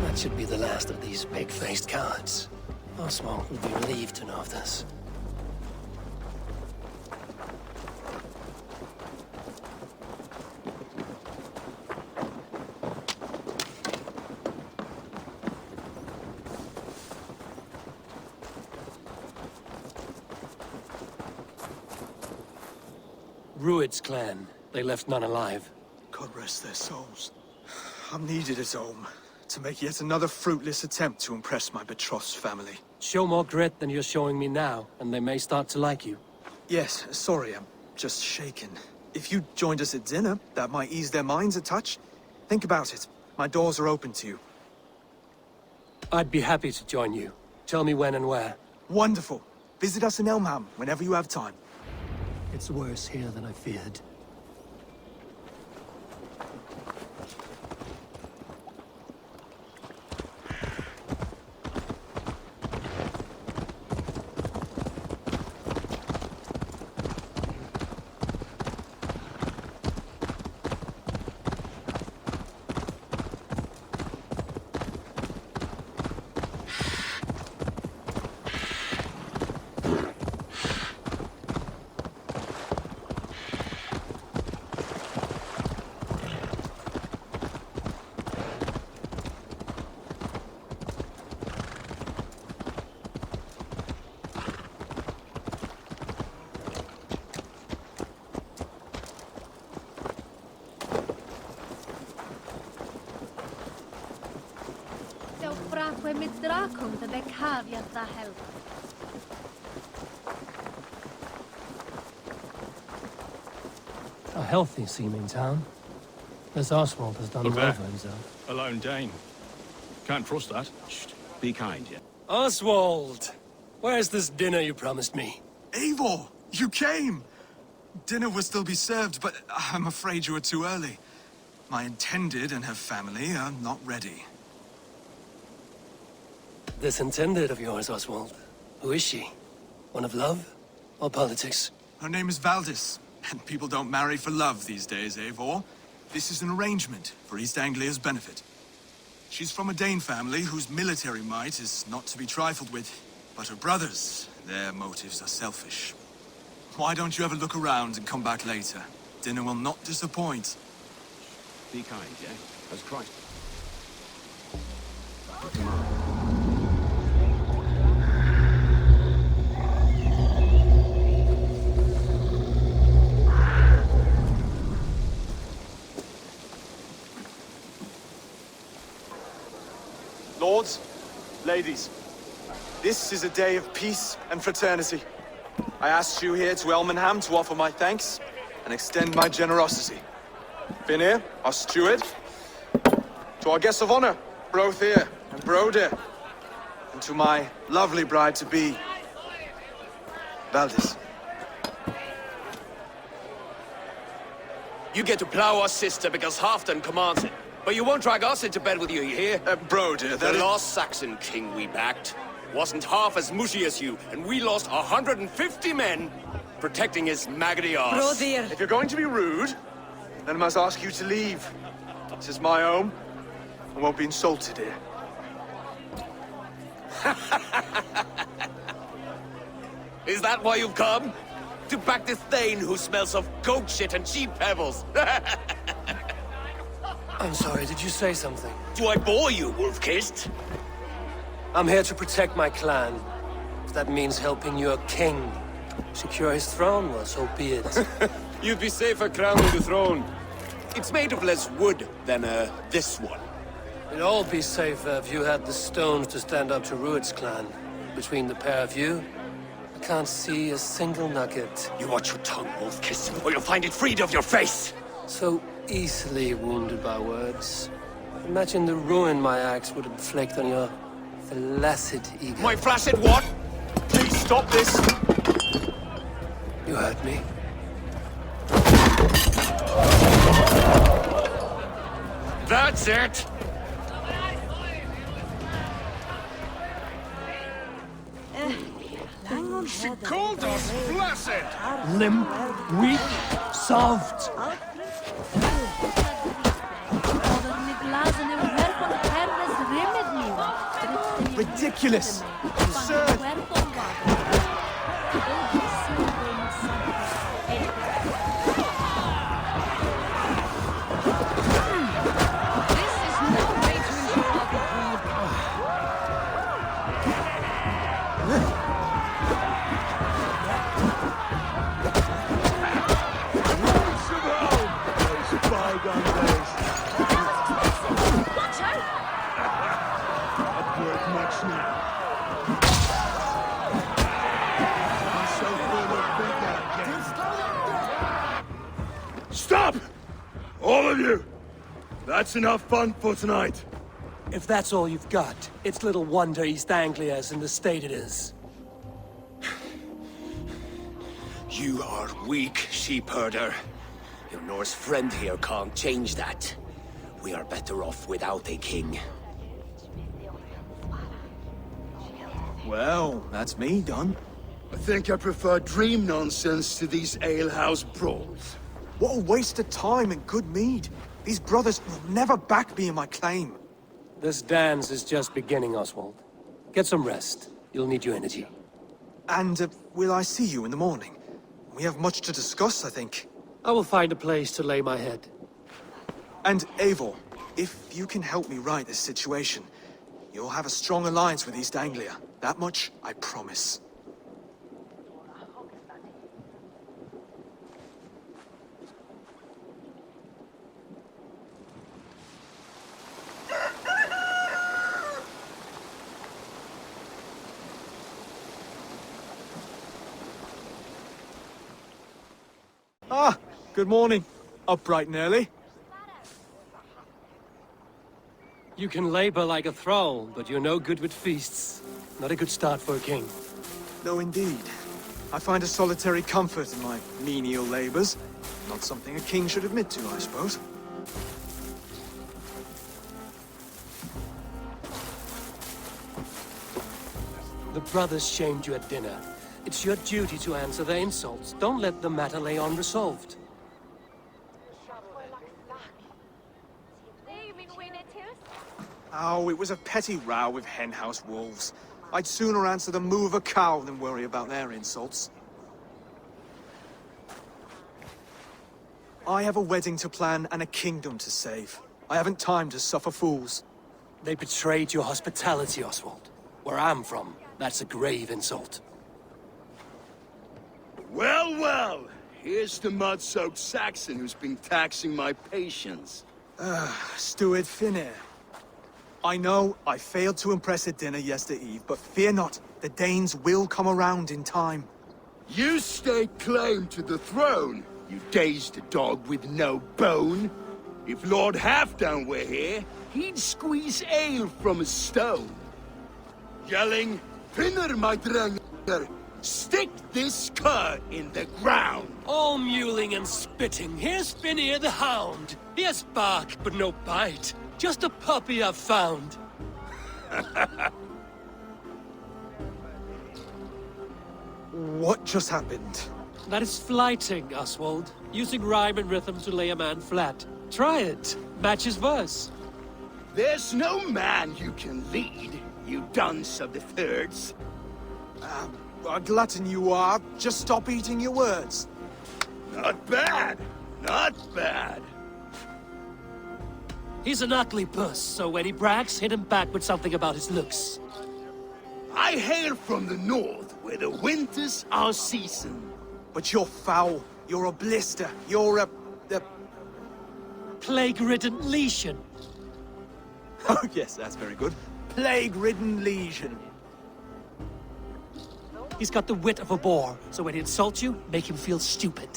Speaker 4: That should be the last of these pig-faced cowards. Oswald will be relieved to know of this. Rued's clan. They left none alive.
Speaker 16: God rest their souls. I'm needed at home to make yet another fruitless attempt to impress my betrothed family.
Speaker 4: Show more grit than you're showing me now, and they may start to like you.
Speaker 16: Yes, sorry, I'm just shaken. If you joined us at dinner, that might ease their minds a touch. Think about it. My doors are open to you.
Speaker 4: I'd be happy to join you. Tell me when and where.
Speaker 16: Wonderful. Visit us in Elmham whenever you have time.
Speaker 4: It's worse here than I feared. A healthy seeming town. This Oswald has done
Speaker 14: Look
Speaker 4: well
Speaker 14: there.
Speaker 4: for himself.
Speaker 14: A lone Dane. Can't trust that.
Speaker 12: Shh, be kind, yeah.
Speaker 4: Oswald! Where's this dinner you promised me?
Speaker 16: Eivor, you came! Dinner will still be served, but I'm afraid you are too early. My intended and her family are not ready.
Speaker 4: This intended of yours, Oswald. Who is she? One of love or politics?
Speaker 16: Her name is Valdis, and people don't marry for love these days, Eivor. This is an arrangement for East Anglia's benefit. She's from a Dane family whose military might is not to be trifled with. But her brothers, their motives are selfish. Why don't you have a look around and come back later? Dinner will not disappoint.
Speaker 12: Be kind, yeah? As Christ.
Speaker 16: Lords, ladies, this is a day of peace and fraternity. I asked you here to Elmenham to offer my thanks and extend my generosity. Finir, our steward, to our guests of honor, Brothir and Broder, and to my lovely bride-to-be, Valdis.
Speaker 9: You get to plow our sister because Halfdan commands it. But you won't drag us into bed with you, you hear?
Speaker 16: Broder,
Speaker 9: the last Saxon king we backed wasn't half as mushy as you, and we lost 150 men protecting his maggoty arse.
Speaker 16: If you're going to be rude, then I must ask you to leave. This is my home. I won't be insulted here.
Speaker 9: Is that why you've come? To back this Thane who smells of goat shit and cheap pebbles?
Speaker 4: I'm sorry, did you say something?
Speaker 9: Do I bore you, wolf-kissed?
Speaker 4: I'm here to protect my clan. If that means helping your king secure his throne, well, so be it.
Speaker 9: You'd be safer crowning the throne. It's made of less wood than, this one.
Speaker 4: It'd all be safer if you had the stones to stand up to Rued's clan. Between the pair of you, I can't see a single nugget.
Speaker 9: You watch your tongue, wolf-kiss, or you'll find it freed of your face!
Speaker 4: So easily wounded by words. Imagine the ruin my axe would inflict on your flaccid ego.
Speaker 9: My flaccid what?
Speaker 16: Please stop this!
Speaker 4: You heard me.
Speaker 9: That's it!
Speaker 2: she called us blessed!
Speaker 4: Limp, weak, soft.
Speaker 6: Ridiculous! Absurd!
Speaker 7: Stop! All of you! That's enough fun for tonight.
Speaker 4: If that's all you've got, it's little wonder East Anglia is in the state it is.
Speaker 1: You are weak, sheep herder. Your Norse friend here can't change that. We are better off without a king.
Speaker 6: Well, that's me done.
Speaker 7: I think I prefer dream nonsense to these alehouse brawls.
Speaker 6: What a waste of time and good mead. These brothers will never back me in my claim.
Speaker 4: This dance is just beginning, Oswald. Get some rest. You'll need your energy.
Speaker 6: And will I see you in the morning? We have much to discuss, I think.
Speaker 4: I will find a place to lay my head.
Speaker 6: And Eivor, if you can help me right this situation, you'll have a strong alliance with East Anglia. That much, I promise. Ah, good morning. Up bright and early.
Speaker 4: You can labor like a thrall, but you're no good with feasts. Not a good start for a king.
Speaker 6: No, indeed. I find a solitary comfort in my menial labors. Not something a king should admit to, I suppose.
Speaker 4: The brothers shamed you at dinner. It's your duty to answer their insults. Don't let the matter lay unresolved.
Speaker 6: Oh, it was a petty row with henhouse wolves. I'd sooner answer the moo of a cow than worry about their insults. I have a wedding to plan and a kingdom to save. I haven't time to suffer fools.
Speaker 4: They betrayed your hospitality, Oswald. Where I'm from, that's a grave insult.
Speaker 7: Well, well! Here's the mud-soaked Saxon who's been taxing my patience.
Speaker 6: Steward Finnair. I know I failed to impress at dinner yesterday, but fear not, the Danes will come around in time.
Speaker 7: You stake claim to the throne, you dazed dog with no bone. If Lord Halfdan were here, he'd squeeze ale from a stone. Yelling, Finner, my dränger, stick this cur in the ground.
Speaker 4: All mewling and spitting. Here's Finnear the hound. He has bark, but no bite. Just a puppy I've found.
Speaker 6: What just happened?
Speaker 4: That is flighting, Oswald. Using rhyme and rhythm to lay a man flat. Try it. Match his verse.
Speaker 7: There's no man you can lead, you dunce of the thirds.
Speaker 6: A glutton you are. Just stop eating your words.
Speaker 7: Not bad. Not bad.
Speaker 4: He's an ugly puss, so when he brags, hit him back with something about his looks.
Speaker 7: I hail from the north, where the winters are season.
Speaker 6: But you're foul. You're a blister. You're a...
Speaker 4: Plague-ridden lesion.
Speaker 6: Oh, yes, that's very good. Plague-ridden lesion.
Speaker 4: He's got the wit of a boar, so when he insults you, make him feel stupid.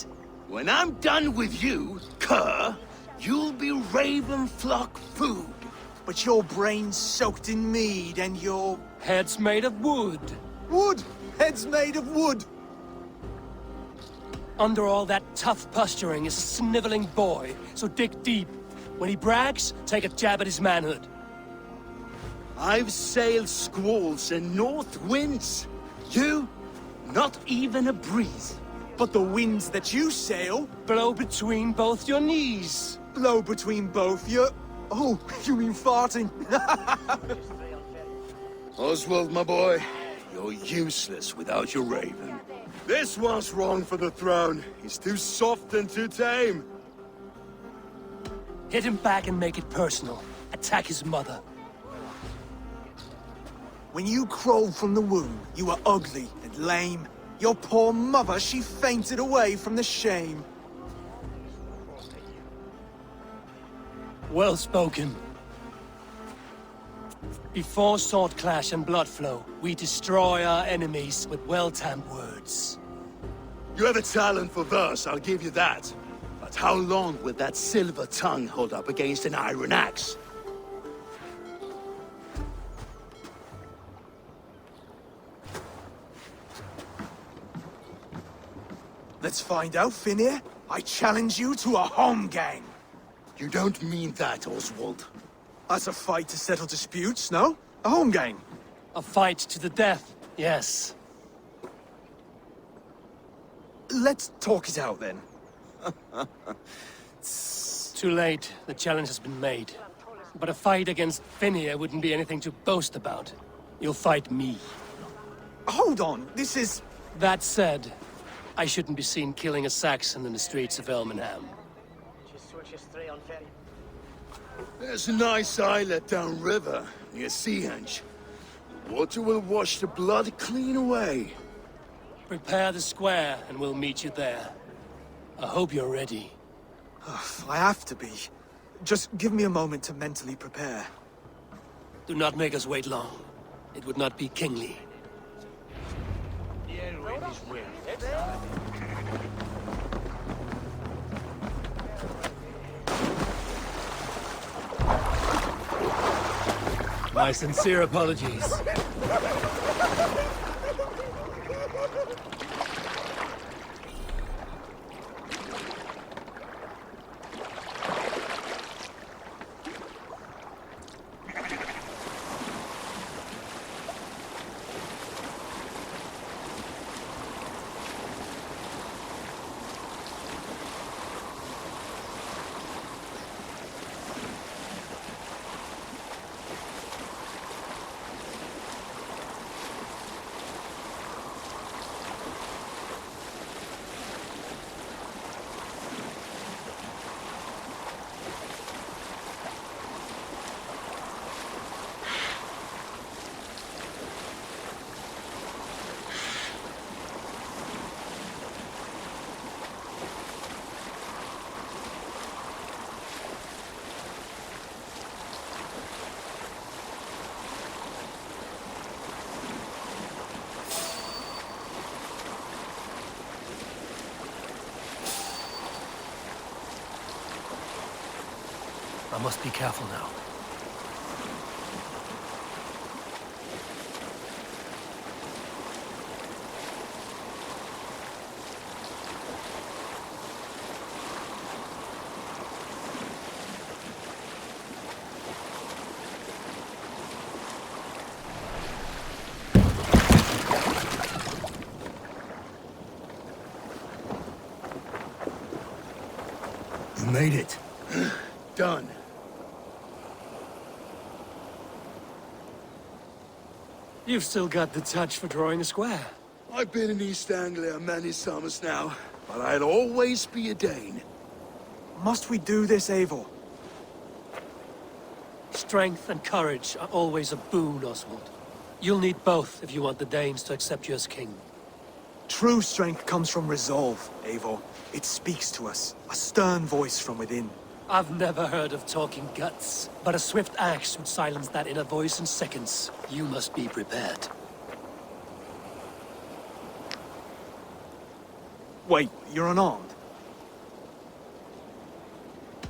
Speaker 7: When I'm done with you, cur, you'll be raven flock food.
Speaker 6: But your brain's soaked in mead and your...
Speaker 4: Head's made of wood.
Speaker 6: Wood! Head's made of wood!
Speaker 4: Under all that tough posturing is a sniveling boy, so dig deep. When he brags, take a jab at his manhood.
Speaker 7: I've sailed squalls and north winds. You?
Speaker 19: Not even a breeze. But the winds that you sail blow between both your knees. Blow between both your... Oh, you mean farting?
Speaker 7: Oswald, my boy, you're useless without your raven. This one's wrong for the throne. He's too soft and too tame.
Speaker 4: Hit him back and make it personal. Attack his mother.
Speaker 19: When you crawled from the womb, you were ugly and lame. Your poor mother, she fainted away from the shame.
Speaker 4: Well spoken. Before sword clash and blood flow, we destroy our enemies with well-timed words.
Speaker 7: You have a talent for verse, I'll give you that. But how long will that silver tongue hold up against an iron axe?
Speaker 19: Let's find out, Finir. I challenge you to a home gang.
Speaker 7: You don't mean that, Oswald.
Speaker 19: That's a fight to settle disputes, no? A home gang.
Speaker 4: A fight to the death, yes.
Speaker 19: Let's talk it out, then.
Speaker 4: Too late. The challenge has been made. But a fight against Finir wouldn't be anything to boast about. You'll fight me.
Speaker 19: Hold on, this is...
Speaker 4: That said, I shouldn't be seen killing a Saxon in the streets of Elmenham.
Speaker 7: There's a nice islet downriver, near Seahenge. The water will wash the blood clean away.
Speaker 4: Prepare the square, and we'll meet you there. I hope you're ready.
Speaker 19: I have to be. Just give me a moment to mentally prepare.
Speaker 4: Do not make us wait long. It would not be kingly. My sincere apologies. I must be careful now.
Speaker 7: You made it. Done.
Speaker 4: You've still got the touch for drawing a square.
Speaker 7: I've been in East Anglia many summers now, but I'll always be a Dane.
Speaker 19: Must we do this, Eivor?
Speaker 4: Strength and courage are always a boon, Oswald. You'll need both if you want the Danes to accept you as king.
Speaker 19: True strength comes from resolve, Eivor. It speaks to us, a stern voice from within.
Speaker 4: I've never heard of talking guts, but a swift axe would silence that inner voice in seconds. You must be prepared.
Speaker 19: Wait, you're unarmed?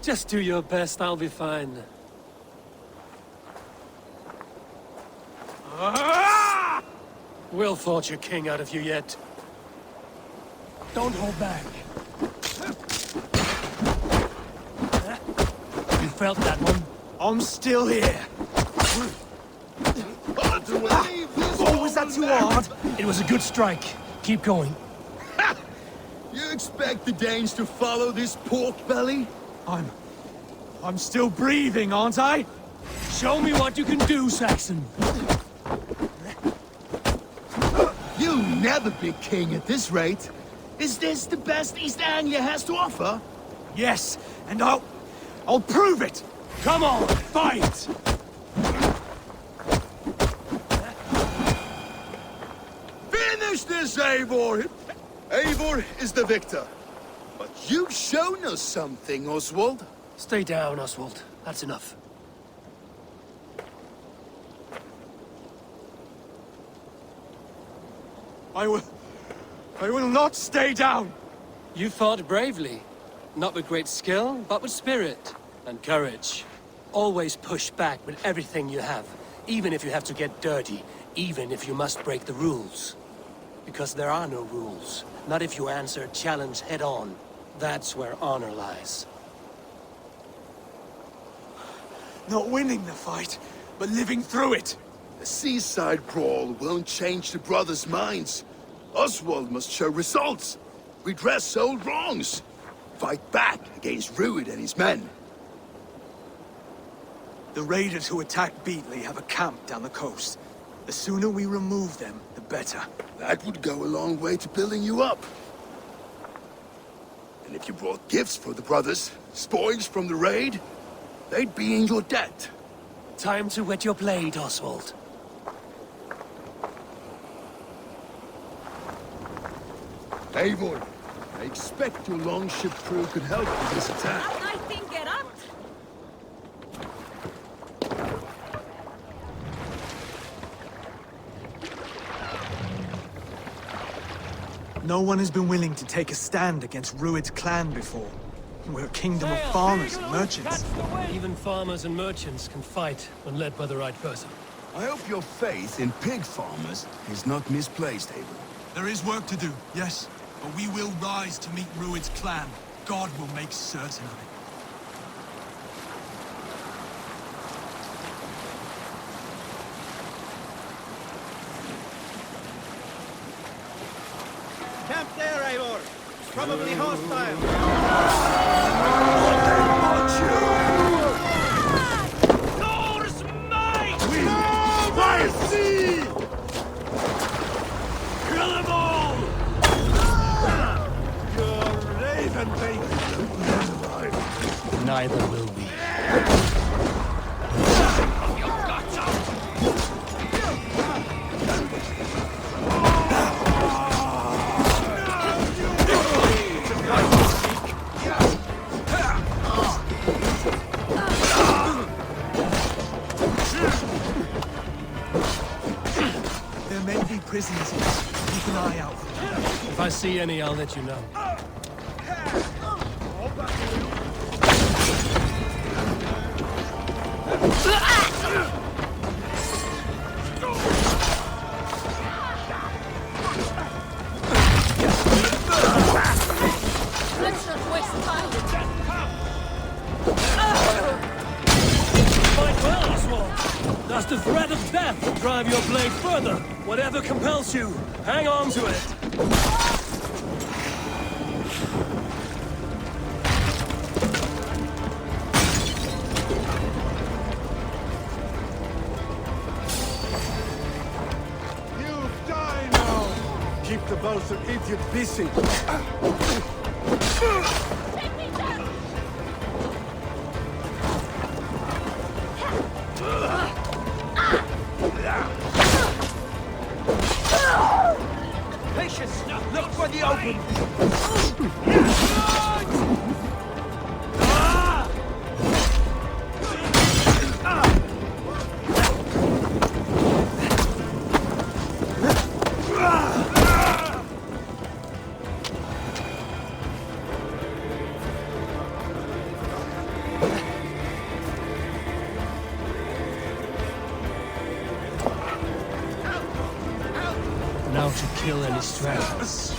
Speaker 4: Just do your best, I'll be fine. We'll forge a king out of you yet. Don't hold back. You felt that one?
Speaker 19: I'm still here.
Speaker 4: Oh, was that too hard? It was a good strike.
Speaker 9: Keep going.
Speaker 7: Ha! You expect the Danes to follow this pork belly?
Speaker 9: I'm still breathing, aren't I? Show me what you can do, Saxon.
Speaker 7: You'll never be king at this rate. Is this the best East Anglia has to offer?
Speaker 9: Yes, and I'll prove it. Come on, fight!
Speaker 7: Finish this, Eivor! Eivor is the victor. But you've shown us something, Oswald.
Speaker 4: Stay down, Oswald. That's enough.
Speaker 9: I will not stay down!
Speaker 4: You fought bravely. Not with great skill, but with spirit and courage. Always push back with everything you have, even if you have to get dirty, even if you must break the rules. Because there are no rules. Not if you answer a challenge head-on. That's where honor lies.
Speaker 9: Not winning the fight, but living through it.
Speaker 7: A seaside brawl won't change the brothers' minds. Oswald must show results. Redress old wrongs. Fight back against Rued and his men.
Speaker 9: The raiders who attacked Beatley have a camp down the coast. The sooner we remove them, the better.
Speaker 7: That would go a long way to building you up. And if you brought gifts for the brothers, spoils from the raid, they'd be in your debt.
Speaker 4: Time to wet your blade, Oswald.
Speaker 7: Eivor, I expect your longship crew could help with this attack.
Speaker 18: I think get up.
Speaker 9: No one has been willing to take a stand against Rued's clan before. We're a kingdom of farmers and merchants.
Speaker 4: Even farmers and merchants can fight when led by the right person.
Speaker 7: I hope your faith in pig farmers is not misplaced, Eivor.
Speaker 20: There is work to do, yes. But we will rise to meet Rued's clan. God will make certain of it.
Speaker 2: Camp there, Eivor. Probably hostile.
Speaker 9: Norse might!
Speaker 7: Mercy!
Speaker 9: Kill them all!
Speaker 7: Your raven baby.
Speaker 4: Neither will we.
Speaker 9: There may be prisoners here. Keep an eye out.
Speaker 4: If I see any, I'll let you know.
Speaker 18: Let's not waste time.
Speaker 4: Fight well, Oswald. Does the threat of death drive your blade further? Whatever compels you, hang on to it.
Speaker 7: You die now! Keep the Balser idiot busy.
Speaker 2: Patience! Look for the open!
Speaker 4: Now to kill any stragglers.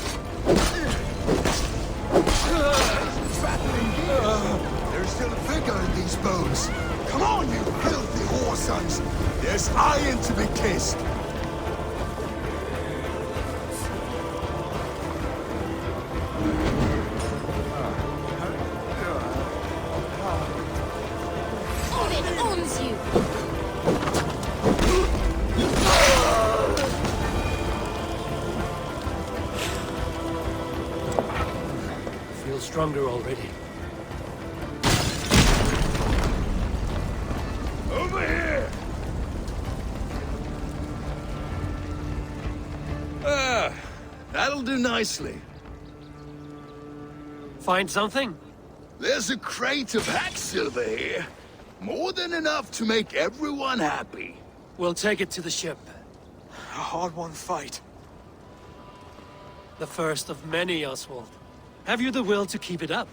Speaker 7: There's still vigor in these bones. Come on, you filthy whoresons! There's iron to be kissed!
Speaker 4: feel stronger already.
Speaker 7: Over here! Ah, that'll do nicely.
Speaker 4: Find something?
Speaker 7: There's a crate of hack silver here. More than enough to make everyone happy.
Speaker 4: We'll take it to the ship.
Speaker 9: A hard-won fight.
Speaker 4: The first of many, Oswald. Have you the will to keep it up?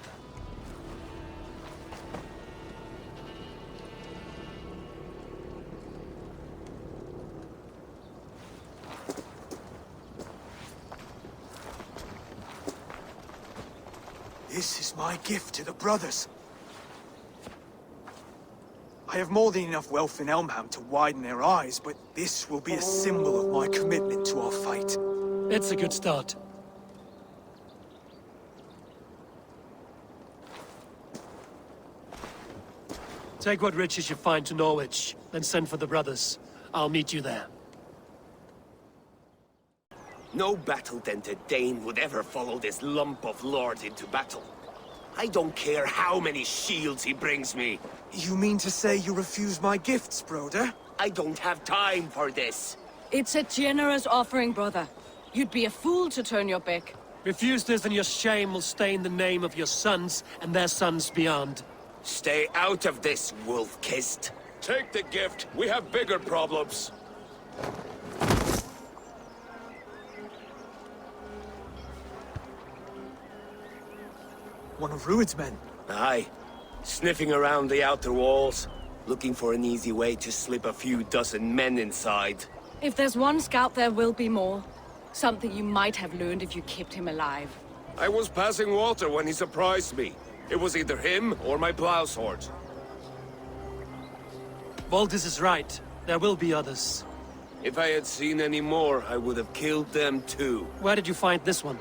Speaker 9: This is my gift to the brothers. I have more than enough wealth in Elmham to widen their eyes, but this will be a symbol of my commitment to our fight.
Speaker 4: It's a good start. Take what riches you find to Norwich, then send for the brothers. I'll meet you there.
Speaker 1: No battle-dented Dane would ever follow this lump of lord into battle. I don't care how many shields he brings me.
Speaker 9: You mean to say you refuse my gifts, Broder?
Speaker 1: I don't have time for this.
Speaker 18: It's a generous offering, brother. You'd be a fool to turn your back.
Speaker 4: Refuse this and your shame will stain the name of your sons and their sons beyond.
Speaker 1: Stay out of this, wolf-kissed.
Speaker 11: Take the gift. We have bigger problems.
Speaker 9: One of Rued's men.
Speaker 1: Aye. Sniffing around the outer walls. Looking for an easy way to slip a few dozen men inside.
Speaker 18: If there's one scout, there will be more. Something you might have learned if you kept him alive.
Speaker 11: I was passing water when he surprised me. It was either him or my plow sword.
Speaker 4: Voltis is right. There will be others.
Speaker 1: If I had seen any more, I would have killed them too.
Speaker 4: Where did you find this one?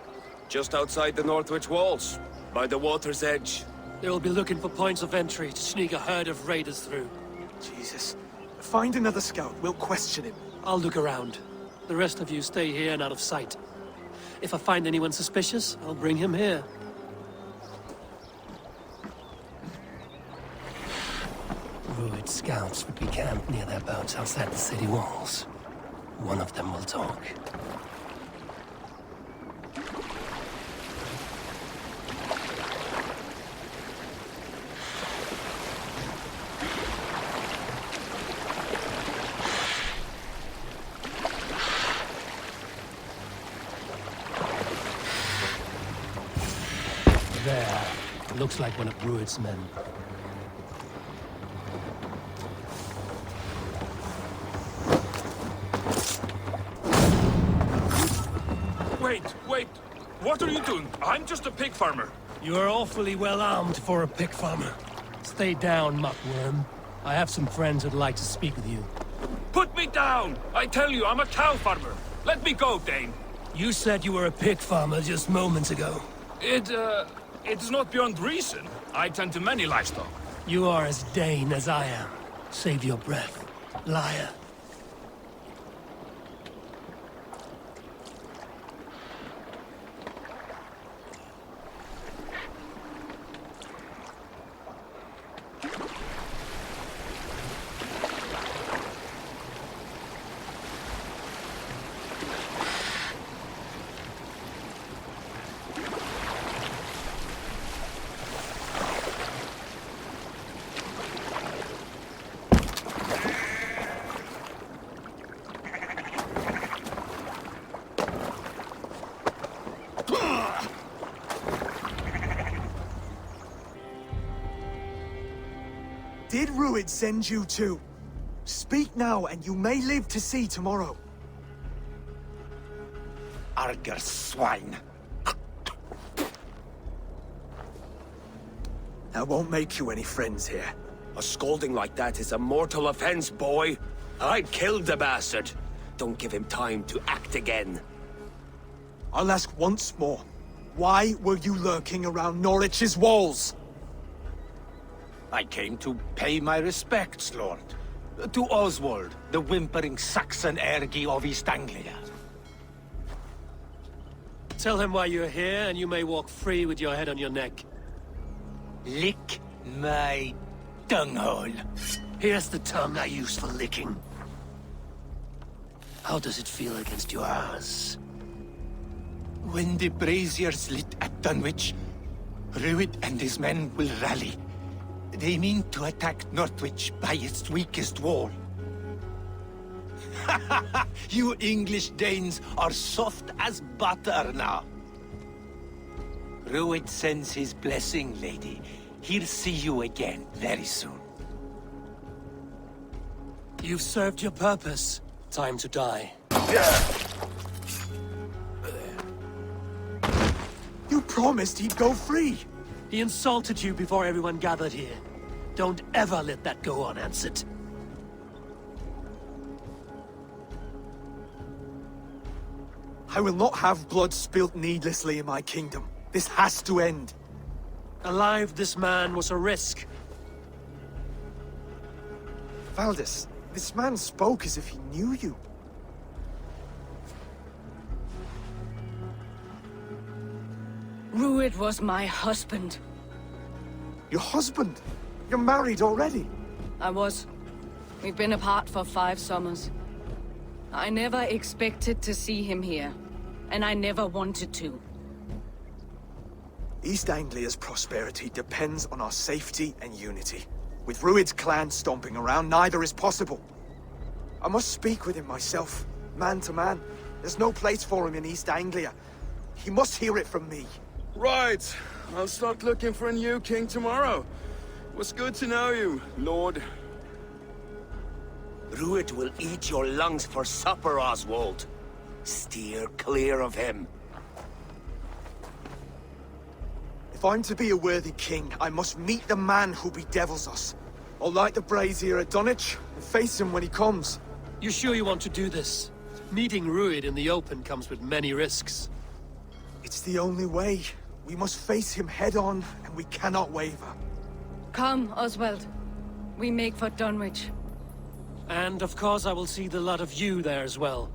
Speaker 1: Just outside the Northwich walls, by the water's edge.
Speaker 4: They will be looking for points of entry to sneak a herd of raiders through.
Speaker 9: Jesus. Find another scout. We'll question him.
Speaker 4: I'll look around. The rest of you stay here and out of sight. If I find anyone suspicious, I'll bring him here. Rued scouts would be camped near their boats outside the city walls. One of them will talk. There. Looks like one of Rued's men.
Speaker 14: Wait. What are you doing? I'm just a pig farmer.
Speaker 4: You are awfully well armed for a pig farmer. Stay down, muckworm. I have some friends who'd like to speak with you.
Speaker 14: Put me down! I tell you, I'm a cow farmer. Let me go, Dane.
Speaker 4: You said you were a pig farmer just moments ago.
Speaker 14: It is not beyond reason. I tend to many livestock.
Speaker 4: You are as Dane as I am. Save your breath, liar.
Speaker 9: Did Rued send you too? Speak now, and you may live to see tomorrow.
Speaker 2: Arger swine.
Speaker 9: That won't make you any friends here.
Speaker 1: A scolding like that is a mortal offense, boy. I'd killed the bastard. Don't give him time to act again.
Speaker 9: I'll ask once more. Why were you lurking around Norwich's walls?
Speaker 2: I came to pay my respects, Lord. To Oswald, the whimpering Saxon ergi of East Anglia.
Speaker 4: Tell him why you're here, and you may walk free with your head on your neck.
Speaker 2: Lick my dunghole.
Speaker 4: Here's the tongue I use for licking. How does it feel against yours?
Speaker 2: When the braziers lit at Dunwich, Rued and his men will rally. They mean to attack Northwich by its weakest wall. You English Danes are soft as butter now. Rued sends his blessing, lady. He'll see you again very soon.
Speaker 4: You've served your purpose. Time to die.
Speaker 19: You promised he'd go free.
Speaker 4: He insulted you before everyone gathered here. Don't ever let that go unanswered.
Speaker 19: I will not have blood spilt needlessly in my kingdom. This has to end.
Speaker 4: Alive, this man was a risk.
Speaker 19: Valdis, this man spoke as if he knew you.
Speaker 18: Rued was my husband.
Speaker 19: Your husband? You're married already?
Speaker 18: I was. We've been apart for 5 summers. I never expected to see him here, and I never wanted to.
Speaker 19: East Anglia's prosperity depends on our safety and unity. With Rued's clan stomping around, neither is possible. I must speak with him myself, man to man. There's no place for him in East Anglia. He must hear it from me.
Speaker 7: Right. I'll start looking for a new king tomorrow. It was good to know you, Lord.
Speaker 1: Rued will eat your lungs for supper, Oswald. Steer clear of him.
Speaker 19: If I'm to be a worthy king, I must meet the man who bedevils us. I'll light the brazier at Dunwich and face him when he comes.
Speaker 4: You sure you want to do this? Meeting Rued in the open comes with many risks.
Speaker 19: It's the only way. We must face him head-on, and we cannot waver.
Speaker 18: Come, Oswald. We make for Dunwich.
Speaker 4: And of course I will see the lot of you there as well.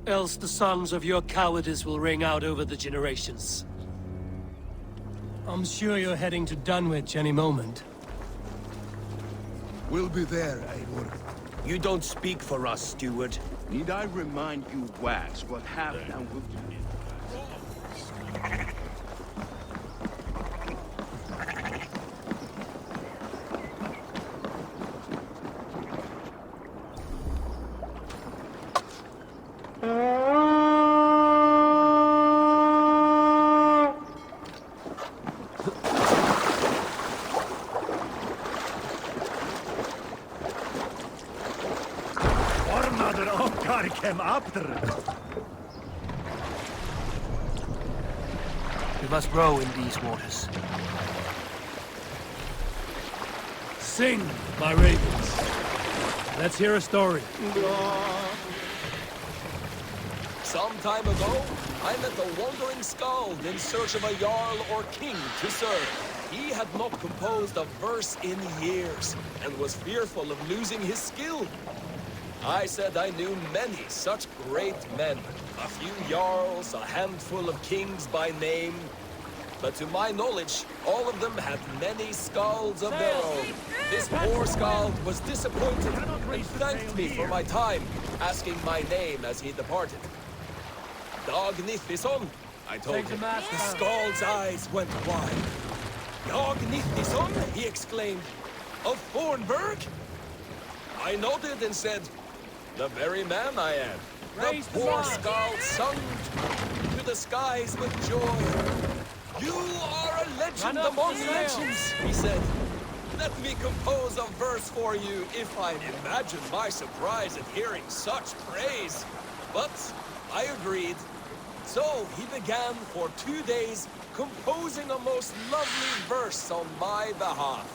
Speaker 4: Else the songs of your cowardice will ring out over the generations. I'm sure you're heading to Dunwich any moment.
Speaker 7: We'll be there, Eivor.
Speaker 1: You don't speak for us, steward.
Speaker 7: Need I remind you, Wax, what happened and will do?
Speaker 4: We must row in these waters. Sing, my ravens. Let's hear a story.
Speaker 11: Some time ago, I met a wandering skald in search of a jarl or king to serve. He had not composed a verse in years, and was fearful of losing his skill. I said I knew many such great men, a few jarls, a handful of kings by name, but to my knowledge, all of them had many skalds of their own. This poor skald was disappointed, and thanked me for my time, asking my name as he departed. Dag Nithison, I told him. The skald's eyes went wide. Dag Nithison, he exclaimed. Of Thornburg? I nodded and said, the very man I am. The poor skald sung to the skies with joy. You are a legend among legends, he said. Let me compose a verse for you if I imagine my surprise at hearing such praise. But I agreed. So he began for 2 days composing a most lovely verse on my behalf.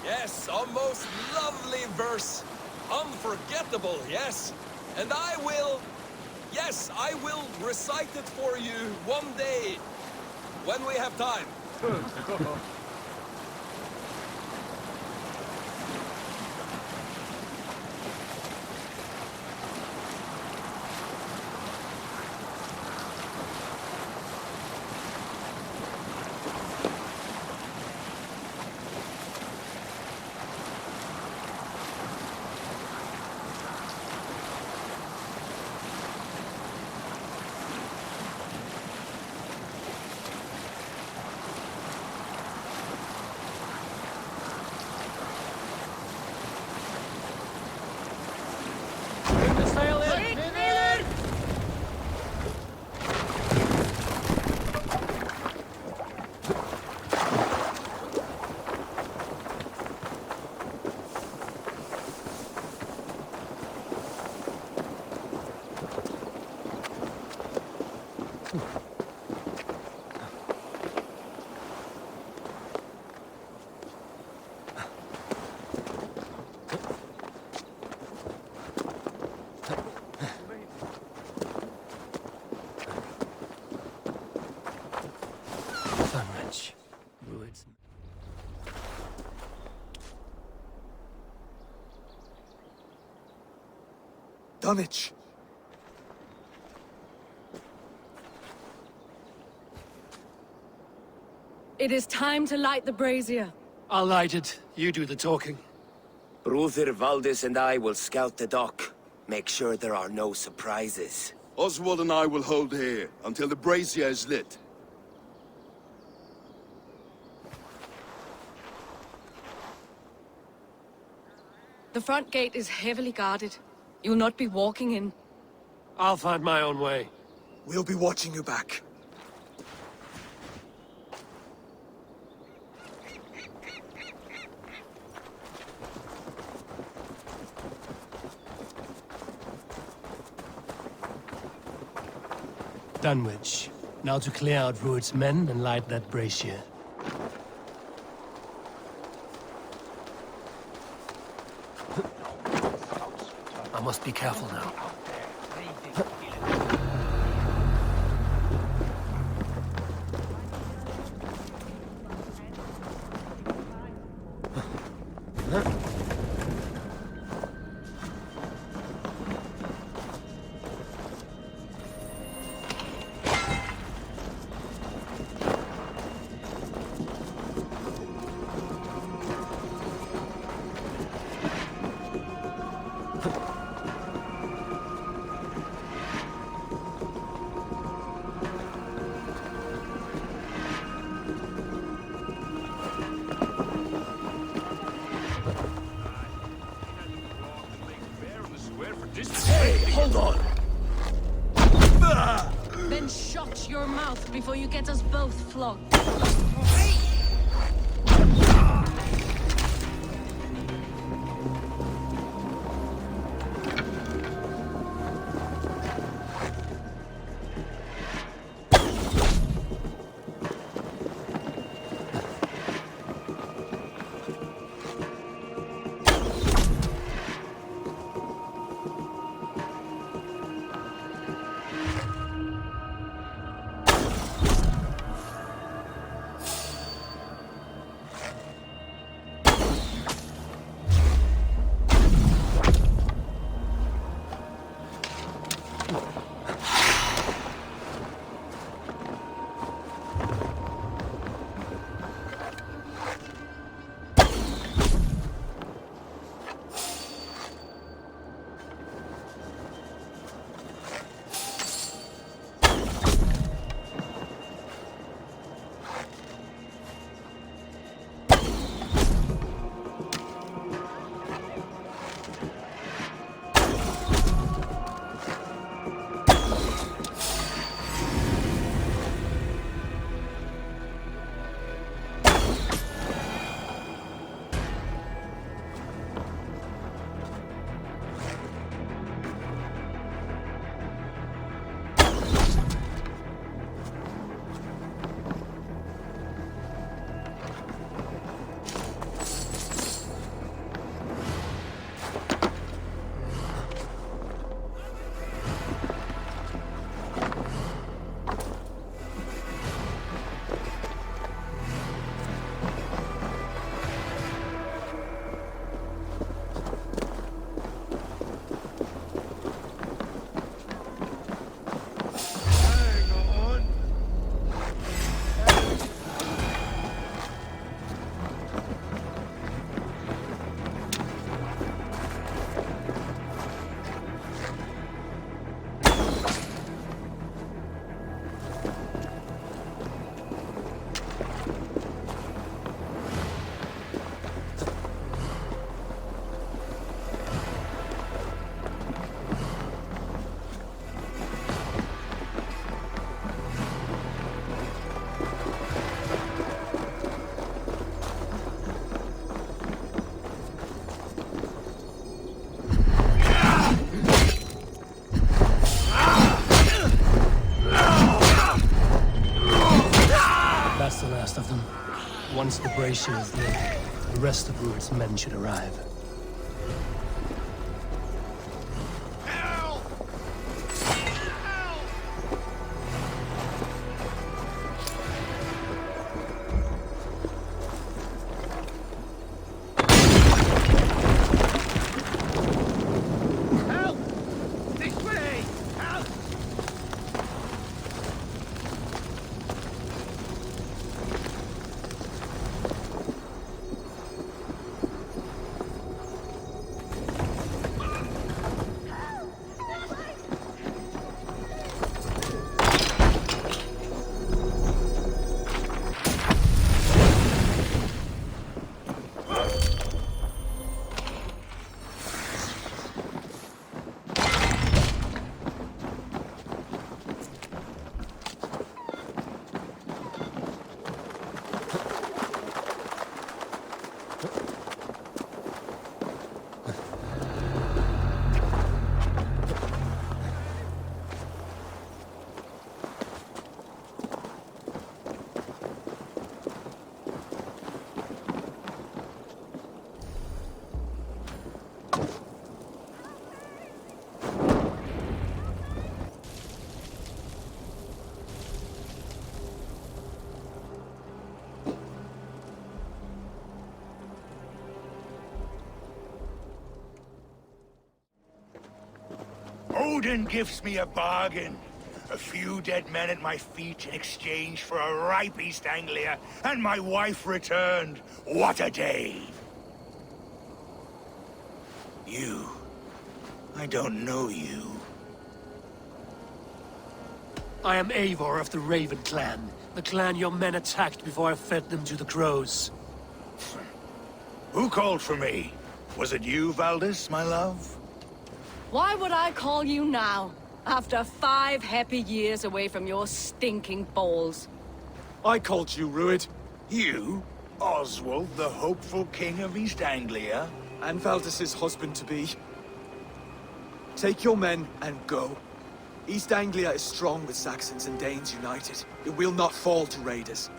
Speaker 11: Yes, a most lovely verse. Unforgettable, yes. And I will recite it for you one day, when we have time.
Speaker 19: Dunwich.
Speaker 18: It is time to light the brazier.
Speaker 4: I'll light it. You do the talking.
Speaker 1: Brother Valdis and I will scout the dock. Make sure there are no surprises.
Speaker 7: Oswald and I will hold here until the brazier is lit.
Speaker 18: The front gate is heavily guarded. You'll not be walking in.
Speaker 4: I'll find my own way.
Speaker 19: We'll be watching you back.
Speaker 4: Dunwich. Now to clear out Rued's men and light that brazier. I must be careful now.
Speaker 1: Hey, hold on!
Speaker 18: Then shut your mouth before you get us both flogged.
Speaker 4: Once the brazier is lit, the rest of Rued's men should arrive.
Speaker 2: Odin gives me a bargain. A few dead men at my feet in exchange for a ripe East Anglia, and my wife returned. What a day! You. I don't know you.
Speaker 4: I am Eivor of the Raven clan. The clan your men attacked before I fed them to the crows.
Speaker 2: Who called for me? Was it you, Valdis, my love?
Speaker 18: Why would I call you now? After 5 happy years away from your stinking balls.
Speaker 16: I called you, Ruid.
Speaker 2: You? Oswald, the hopeful king of East Anglia?
Speaker 16: And Valdis's husband-to-be. Take your men and go. East Anglia is strong with Saxons and Danes united. It will not fall to raiders.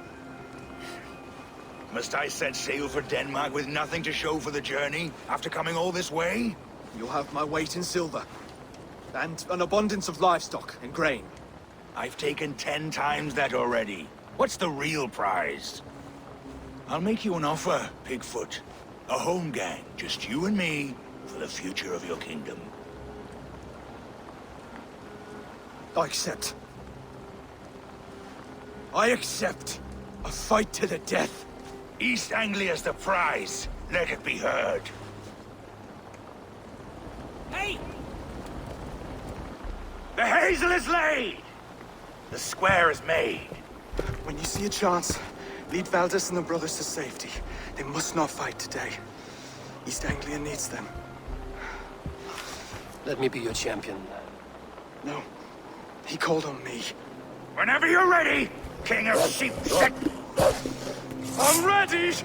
Speaker 2: Must I set sail for Denmark with nothing to show for the journey, after coming all this way?
Speaker 16: You'll have my weight in silver. And an abundance of livestock and grain.
Speaker 2: I've taken 10 times that already. What's the real prize? I'll make you an offer, Pigfoot. A home gang, just you and me, for the future of your kingdom.
Speaker 16: I accept. I accept. A fight to the death.
Speaker 2: East Anglia's the prize. Let it be heard.
Speaker 1: Hey!
Speaker 2: The hazel is laid! The square is made.
Speaker 16: When you see a chance, lead Valdis and the brothers to safety. They must not fight today. East Anglia needs them.
Speaker 4: Let me be your champion.
Speaker 16: No. He called on me.
Speaker 2: Whenever you're ready, King of Sheep.
Speaker 16: I'm ready!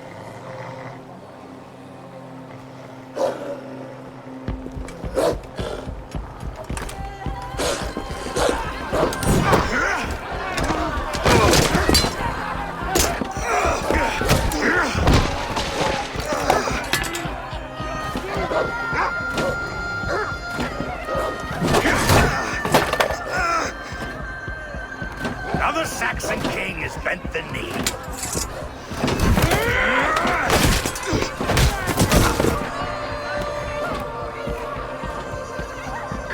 Speaker 2: Another Saxon king has bent the knee.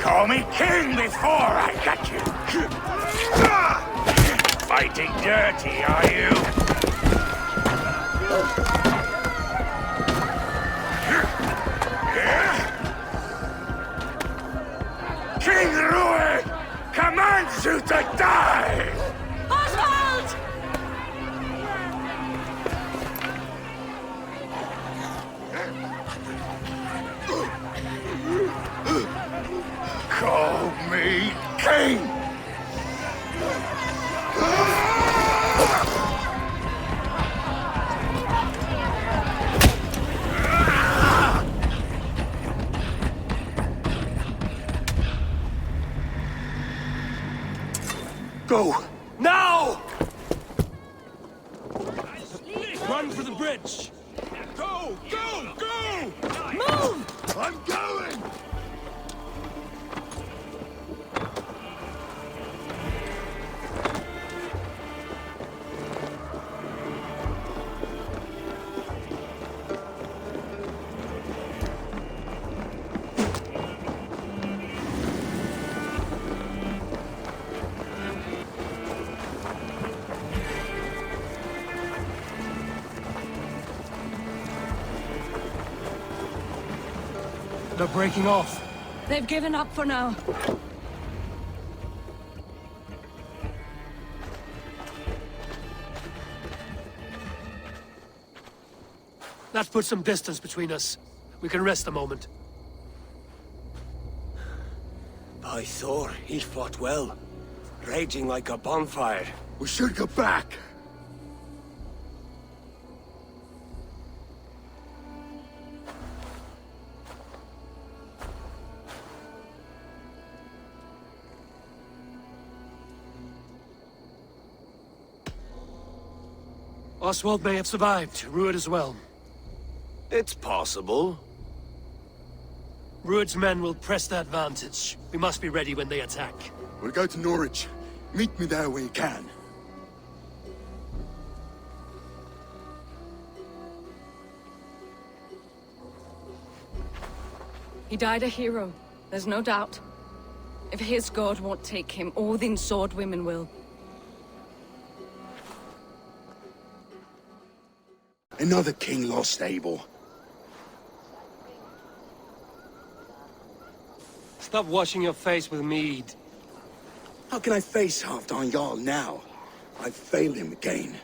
Speaker 2: Call me king before I got you. Fighting dirty, are you? King Ruid commands you to die!
Speaker 18: Oswald!
Speaker 2: Call me king! Go!
Speaker 11: Now! Run for the bridge!
Speaker 2: Go! Go! Go!
Speaker 18: Move!
Speaker 2: I'm going!
Speaker 4: They're breaking off.
Speaker 18: They've given up for now.
Speaker 4: That puts some distance between us. We can rest a moment.
Speaker 1: By Thor, he fought well. Raging like a bonfire.
Speaker 7: We should go back.
Speaker 4: Oswald may have survived, Ruid as well.
Speaker 1: It's possible.
Speaker 4: Ruid's men will press the advantage. We must be ready when they attack.
Speaker 7: We'll go to Norwich. Meet me there when you can.
Speaker 18: He died a hero. There's no doubt. If his god won't take him, Odin's sword women will.
Speaker 7: Another king lost, Eivor.
Speaker 4: Stop washing your face with mead.
Speaker 7: How can I face Halfdan Jarl now? I've failed him again.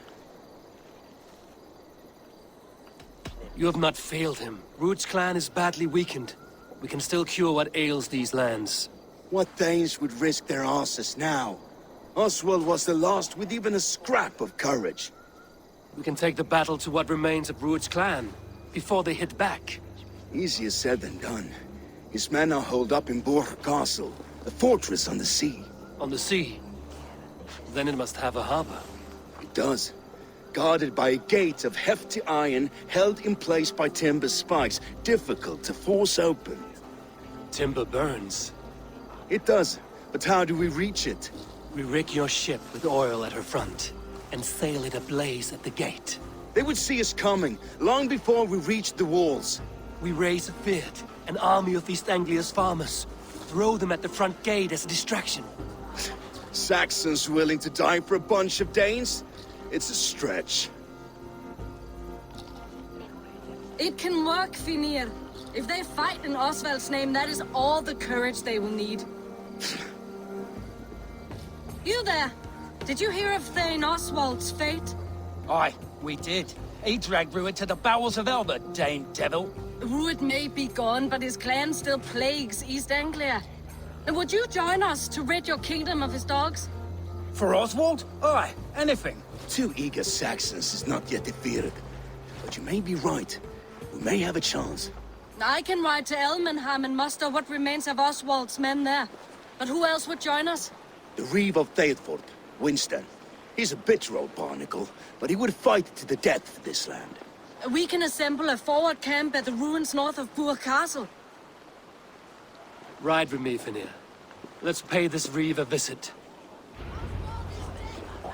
Speaker 4: You have not failed him. Ruud's clan is badly weakened. We can still cure what ails these lands.
Speaker 7: What Danes would risk their asses now? Oswald was the last with even a scrap of courage.
Speaker 4: We can take the battle to what remains of Ruud's clan, before they hit back.
Speaker 7: Easier said than done. His men are holed up in Borg Castle, a fortress on the sea.
Speaker 4: On the sea? Then it must have a harbor.
Speaker 7: It does. Guarded by a gate of hefty iron, held in place by timber spikes, difficult to force open.
Speaker 4: Timber burns.
Speaker 7: It does, but how do we reach it?
Speaker 4: We rig your ship with oil at her front, and sail it ablaze at the gate.
Speaker 7: They would see us coming, long before we reached the walls.
Speaker 4: We raise a beard, an army of East Anglia's farmers. Throw them at the front gate as a distraction.
Speaker 7: Saxons willing to die for a bunch of Danes? It's a stretch.
Speaker 18: It can work, Finir. If they fight in Oswald's name, that is all the courage they will need. You there! Did you hear of Thane Oswald's fate?
Speaker 5: Aye, we did. He dragged Ruud to the bowels of Elba, Dane devil.
Speaker 18: Ruud may be gone, but his clan still plagues East Anglia. And would you join us to rid your kingdom of his dogs?
Speaker 5: For Oswald? Aye, anything.
Speaker 7: 2 eager Saxons is not yet defeated. But you may be right. We may have a chance.
Speaker 18: I can ride to Elmenham and muster what remains of Oswald's men there. But who else would join us?
Speaker 7: The Reeve of Thaethford, Winston. He's a bitter old barnacle, but he would fight to the death for this land.
Speaker 18: We can assemble a forward camp at the ruins north of Burg Castle.
Speaker 4: Ride with me, Finir. Let's pay this Reeve a visit.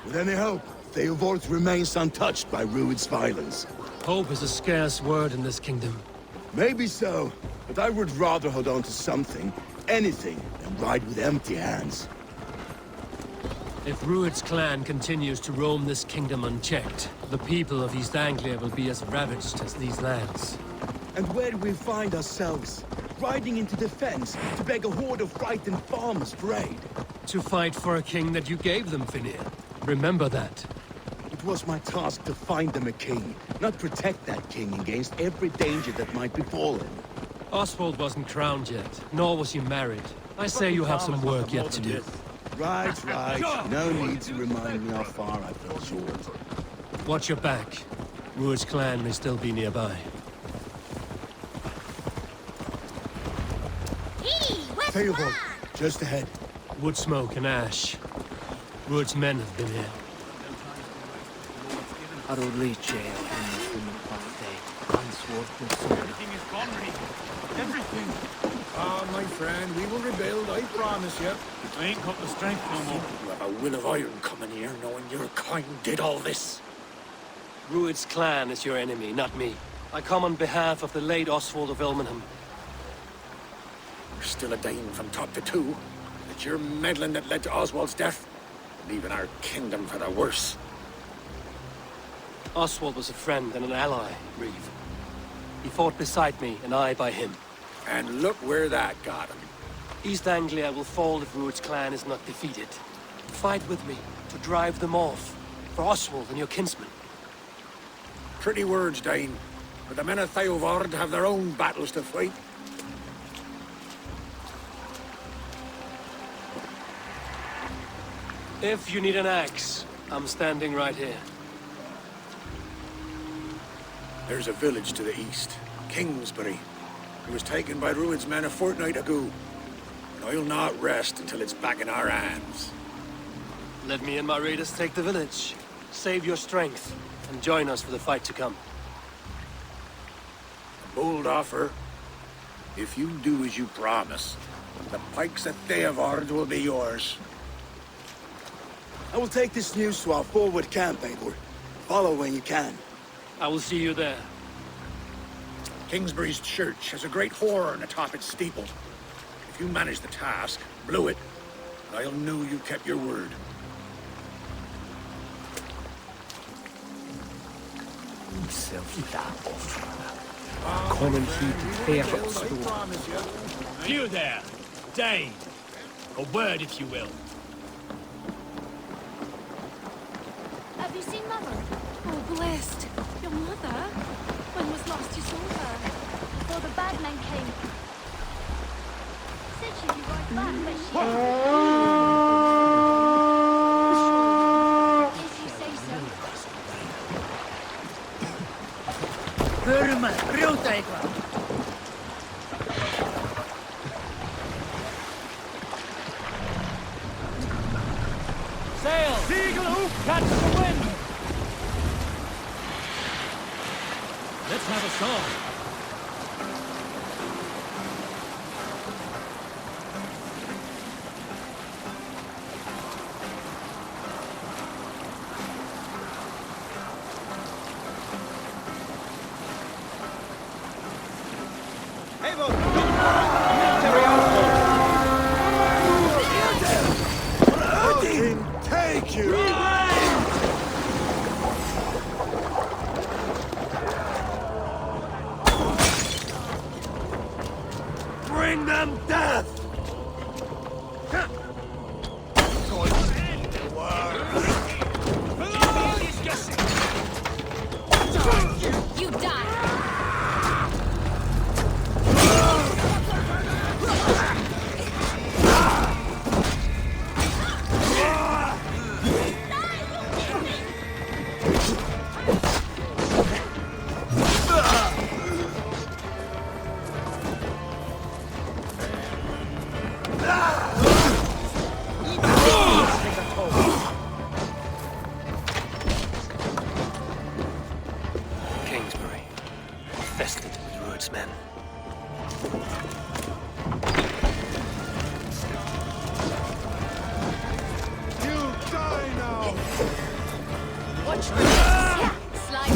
Speaker 7: With any hope, Eivor remains untouched by Ruud's violence.
Speaker 4: Hope is a scarce word in this kingdom.
Speaker 7: Maybe so, but I would rather hold on to something, anything, than ride with empty hands.
Speaker 4: If Ruud's clan continues to roam this kingdom unchecked, the people of East Anglia will be as ravaged as these lands.
Speaker 7: And where do we find ourselves? Riding into defense to beg a horde of frightened farmers for aid.
Speaker 4: To fight for a king that you gave them, Finir. Remember that.
Speaker 7: It was my task to find them a king, not protect that king against every danger that might befall him.
Speaker 4: Oswald wasn't crowned yet, nor was he married. I say you have some work yet to do.
Speaker 7: Right. No need to remind me how far I fell short.
Speaker 4: Watch your back. Ruud's clan may still be nearby.
Speaker 7: Eivor, just ahead.
Speaker 4: Wood smoke and ash. Ruud's men have been here.
Speaker 14: Everything is gone, Reeve. Everything. Ah, my friend, we will rebuild, I promise you. I ain't got the strength no more.
Speaker 5: You have a will of iron coming here, knowing your kind did all this.
Speaker 4: Ruud's clan is your enemy, not me. I come on behalf of the late Oswald of Elmenham.
Speaker 5: You're still a Dane from top to two. It's your meddling that led to Oswald's death, leaving our kingdom for the worse.
Speaker 4: Oswald was a friend and an ally, Reeve. He fought beside me, and I by him.
Speaker 5: And look where that got him.
Speaker 4: East Anglia will fall if Ruud's clan is not defeated. Fight with me to drive them off, for Oswald and your kinsmen.
Speaker 5: Pretty words, Dane. But the men of Theovard have their own battles to fight.
Speaker 4: If you need an axe, I'm standing right here.
Speaker 5: There's a village to the east, Kingsbury. It was taken by Ruud's men a fortnight ago. And I'll not rest until it's back in our hands.
Speaker 4: Let me and my raiders take the village. Save your strength, and join us for the fight to come.
Speaker 5: A bold offer. If you do as you promise, the pikes of Theovard will be yours.
Speaker 7: I will take this news to our forward camp, Eivor. Follow when you can.
Speaker 4: I will see you there.
Speaker 5: Kingsbury's church has a great horn atop its steeple. If you managed the task, blew it, I'll know you kept your word.
Speaker 4: Kom hit till
Speaker 12: You there, Dane. A word, if you will.
Speaker 3: Have you seen Mother? Oh, blessed. Your mother? When was last you saw her? Before the bad men came. Said she'd be right back, but she... If you say so.
Speaker 21: Hörma, brjóta eitthvað.
Speaker 12: Sail! Seagull hoop, catch the wind! Let's have a song.
Speaker 21: Eivor!
Speaker 7: King, take you!
Speaker 1: Bring them death!
Speaker 10: You die!
Speaker 4: Kingsbury, infested with Rued's men.
Speaker 7: You die now!
Speaker 10: Watch for this! Slide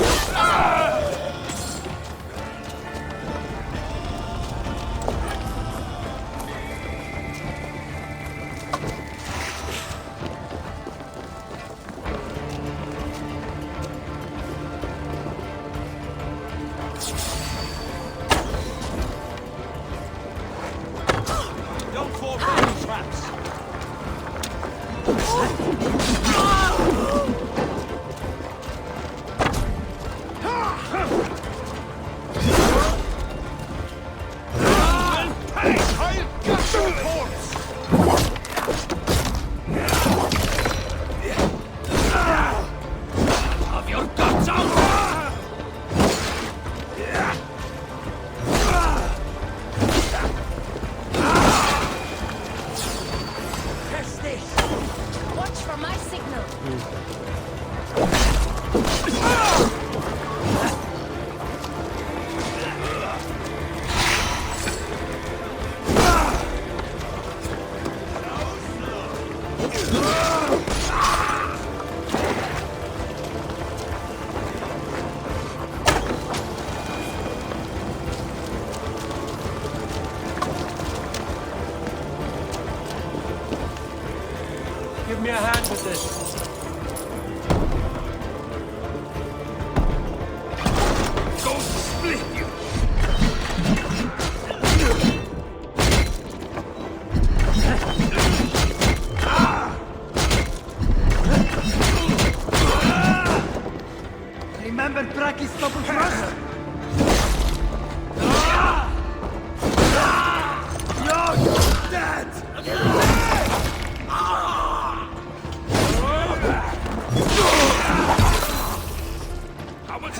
Speaker 12: Don't fall for any traps. Have your guts out!
Speaker 10: Curse this! Watch for my signal!
Speaker 4: Give me a hand with this.
Speaker 1: Go split you!
Speaker 21: Remember Braki's double thrust?
Speaker 1: You're dead!
Speaker 12: How much?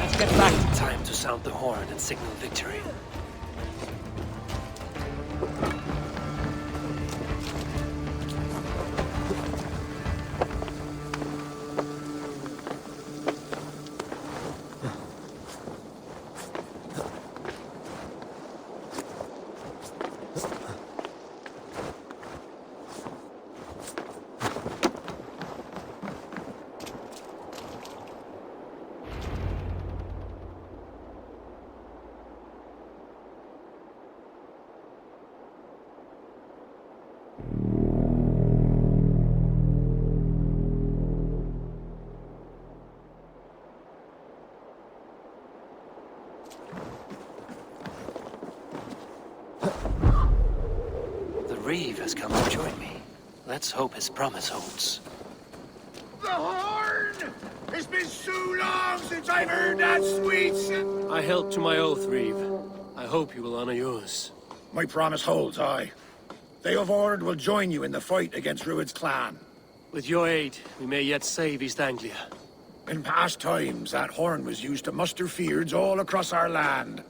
Speaker 4: Let's get back in time to sound the horn and signal victory. Reeve has come to join me. Let's hope his promise holds.
Speaker 5: The horn! It's been so long since I've heard that sweet...
Speaker 4: I held to my oath, Reeve. I hope you will honor yours.
Speaker 5: My promise holds, aye. Eivor will join you in the fight against Rued's clan.
Speaker 4: With your aid, we may yet save East Anglia.
Speaker 5: In past times, that horn was used to muster fyrds all across our land.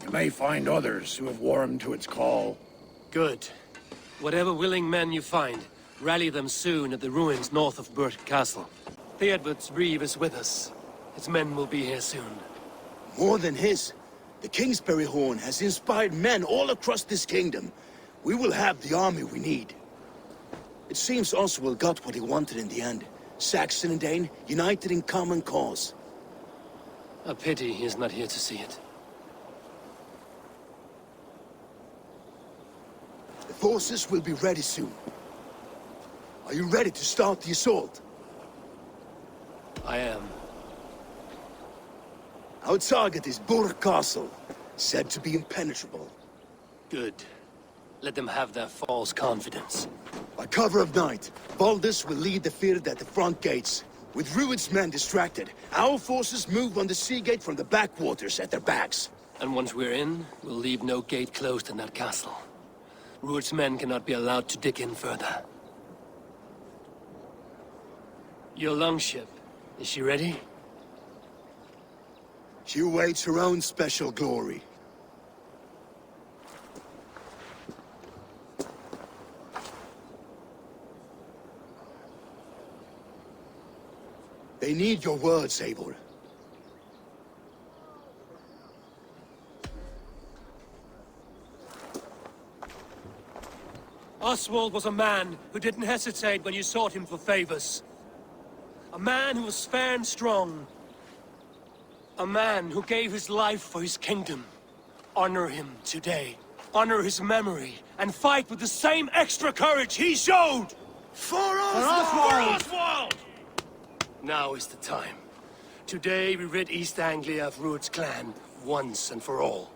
Speaker 5: You may find others who have warmed to its call.
Speaker 4: Good. Whatever willing men you find, rally them soon at the ruins north of Burt Castle. Theodward's Reeve is with us. His men will be here soon.
Speaker 7: More than his. The Kingsbury horn has inspired men all across this kingdom. We will have the army we need. It seems Oswald got what he wanted in the end. Saxon and Dane, united in common cause.
Speaker 4: A pity he is not here to see it.
Speaker 7: The forces will be ready soon. Are you ready to start the assault?
Speaker 4: I am.
Speaker 7: Our target is Burt Castle, said to be impenetrable.
Speaker 4: Good. Let them have their false confidence.
Speaker 7: By cover of night, Baldus will lead the field at the front gates. With Rued's men distracted, our forces move on the sea gate from the backwaters at their backs.
Speaker 4: And once we're in, we'll leave no gate closed in that castle. Rued's men cannot be allowed to dig in further. Your longship, is she ready?
Speaker 7: She awaits her own special glory. They need your words, Eivor.
Speaker 4: Oswald was a man who didn't hesitate when you sought him for favors. A man who was fair and strong. A man who gave his life for his kingdom. Honor him today. Honor his memory, and fight with the same extra courage he showed!
Speaker 7: For Oswald!
Speaker 4: For Oswald! Now is the time. Today we rid East Anglia of Rued's clan, once and for all.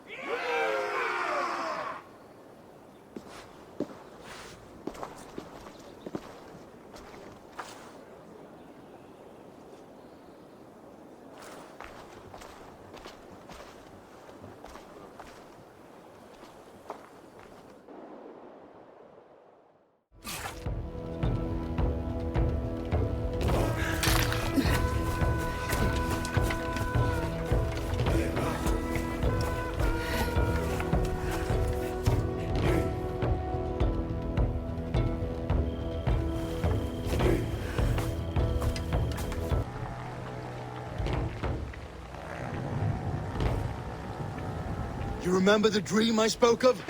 Speaker 7: You remember the dream I spoke of?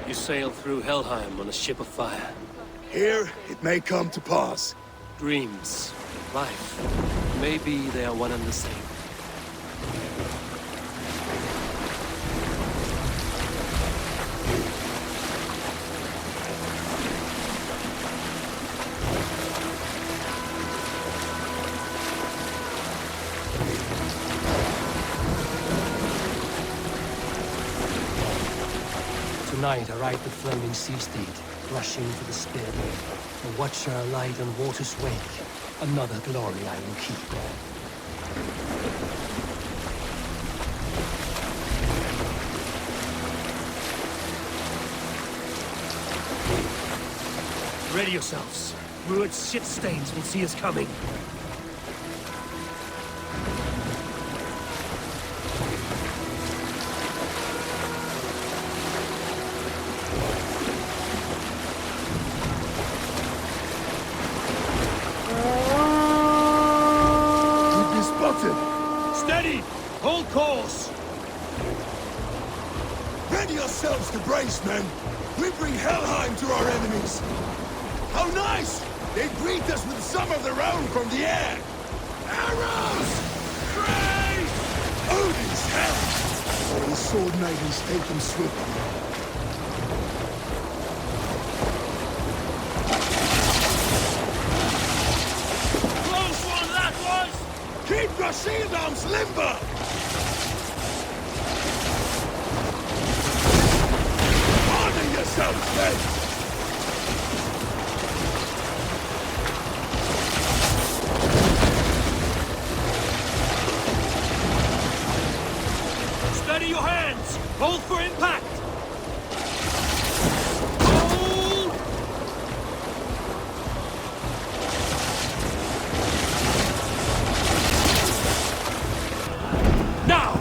Speaker 4: You sailed through Helheim on a ship of fire.
Speaker 7: Here, it may come to pass.
Speaker 4: Dreams, life, maybe they are one and the same. Tonight I ride the flaming sea steed, rushing for the spear blade. A watcher alight on water's wake. Another glory I will keep. Ready yourselves. Rued's shit stains will see us coming.
Speaker 5: Steady! Hold course!
Speaker 7: Ready yourselves to brace, men! We bring Helheim to our enemies! How nice! They greet us with some of their own from the air! Arrows! Praise! Odin's hell! All sword maidens taken swiftly.
Speaker 5: Close one, that was!
Speaker 7: Keep your shield arms limber! Harden yourselves, men!
Speaker 12: Hold for impact! Now!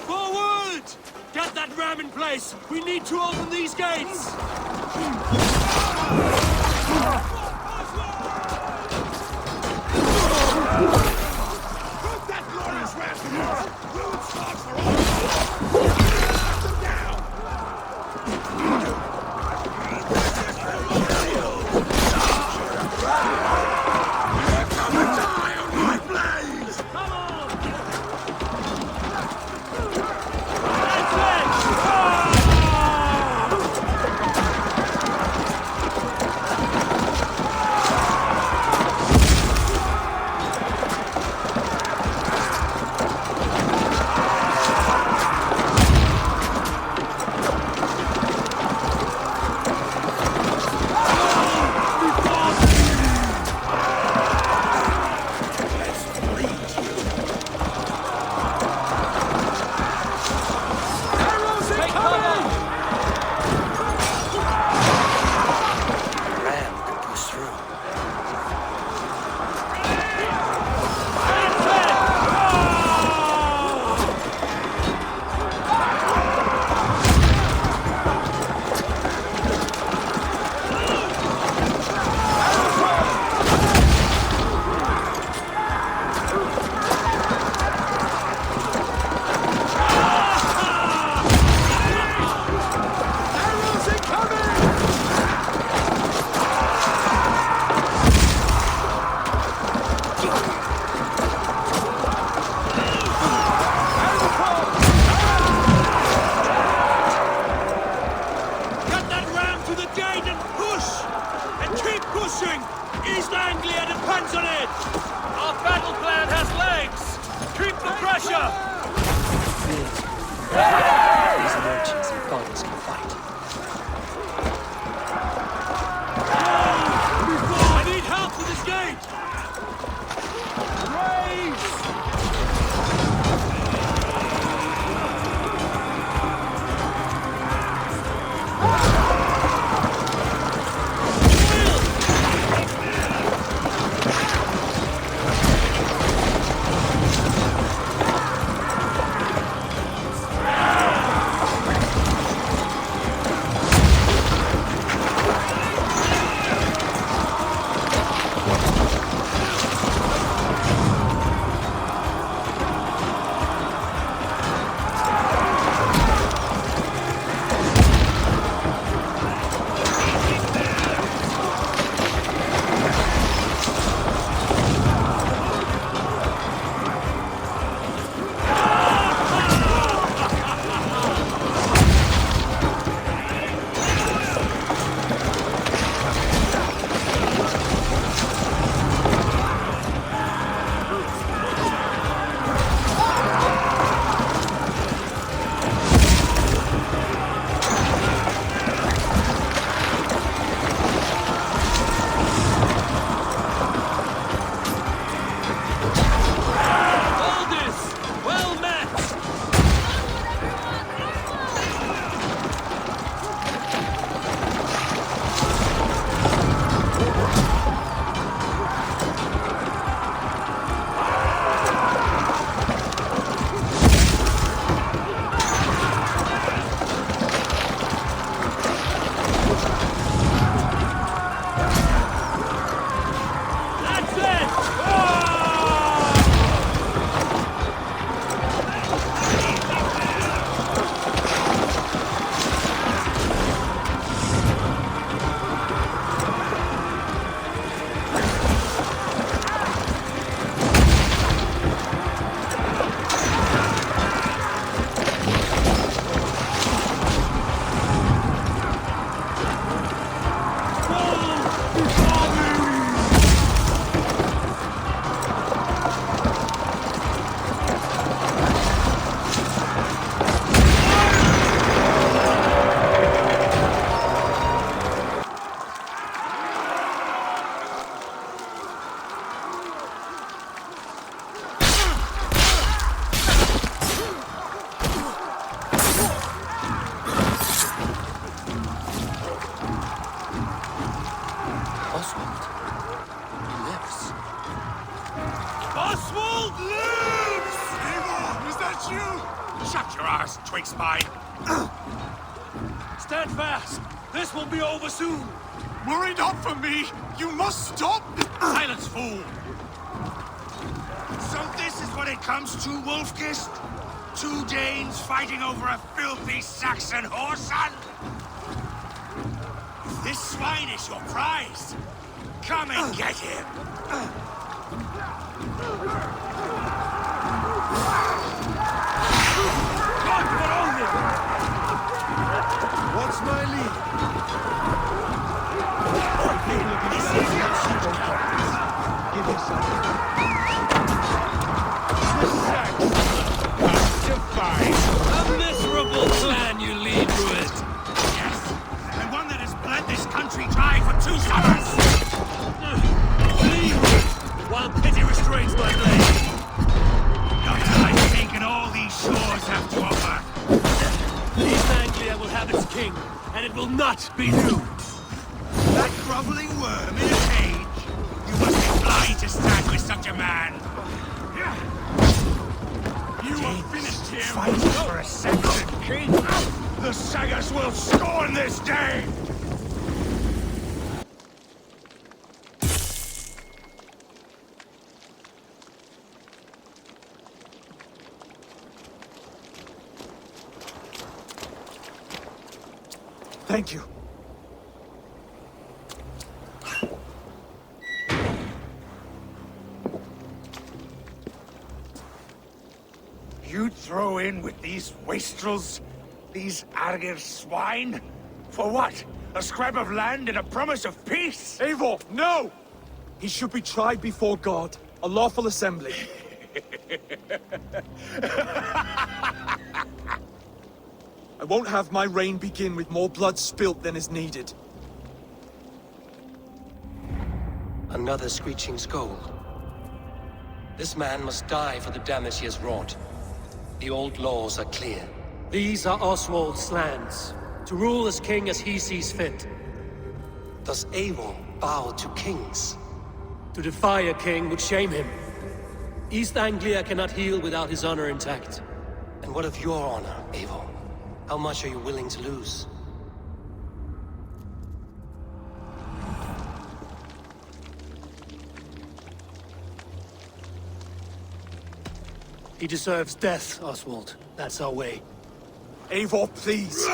Speaker 12: Forward! Get that ram in place! We need to open these gates!
Speaker 5: That glorious ram! Rude swords for all! Knock them down! You're coming to die on my blades!
Speaker 12: Come on! That's it!
Speaker 9: Stand fast! This will be over soon! Worry not for me! You must stop! Silence, fool!
Speaker 2: So this is what it comes to, Wolfgist? 2 Danes fighting over a filthy Saxon whoreson? If this swine is your prize, come and get him!
Speaker 9: What's my lead?
Speaker 2: Give me something.
Speaker 4: A miserable clan you lead, Druid.
Speaker 2: Yes, and one that has bled this country dry for 2 summers!
Speaker 4: Leave, while pity restrains my blade.
Speaker 2: Not till I've taken all these shores have to offer.
Speaker 4: East Anglia will have its king, and it will not be you.
Speaker 2: That groveling worm in a cage? You must be blind to stand with such a man! You are finished here! Fighting for a Saxon king! The Sagas will scorn this day!
Speaker 19: Thank you.
Speaker 2: You throw in with these wastrels? These Argir swine? For what? A scrap of land and a promise of peace?
Speaker 19: Eivor, no! He should be tried before God, a lawful assembly. I won't have my reign begin with more blood spilt than is needed.
Speaker 4: Another screeching scold. This man must die for the damage he has wrought. The old laws are clear. These are Oswald's lands, to rule as king as he sees fit. Does Eivor bow to kings? To defy a king would shame him. East Anglia cannot heal without his honor intact. And what of your honor, Eivor? How much are you willing to lose? He deserves death, Oswald. That's our way.
Speaker 19: Eivor, please!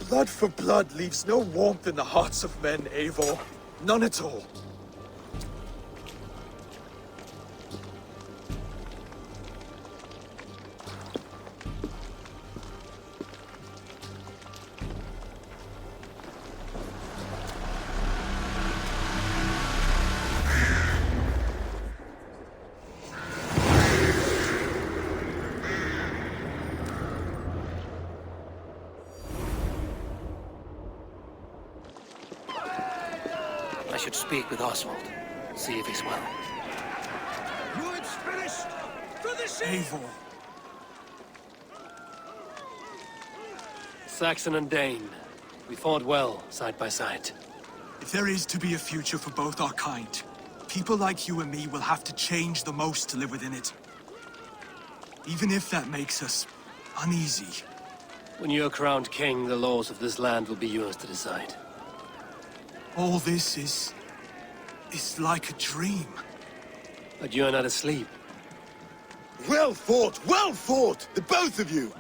Speaker 19: Blood for blood leaves no warmth in the hearts of men, Eivor. None at all.
Speaker 4: I should speak with Oswald. See if he's well.
Speaker 2: Ruin's finished! To the sea!
Speaker 19: Eivor.
Speaker 4: Saxon and Dane. We fought well, side by side.
Speaker 20: If there is to be a future for both our kind, people like you and me will have to change the most to live within it. Even if that makes us uneasy.
Speaker 4: When you're crowned king, the laws of this land will be yours to decide.
Speaker 20: All this is like a dream.
Speaker 4: But you're not asleep.
Speaker 7: Well fought, the both of you!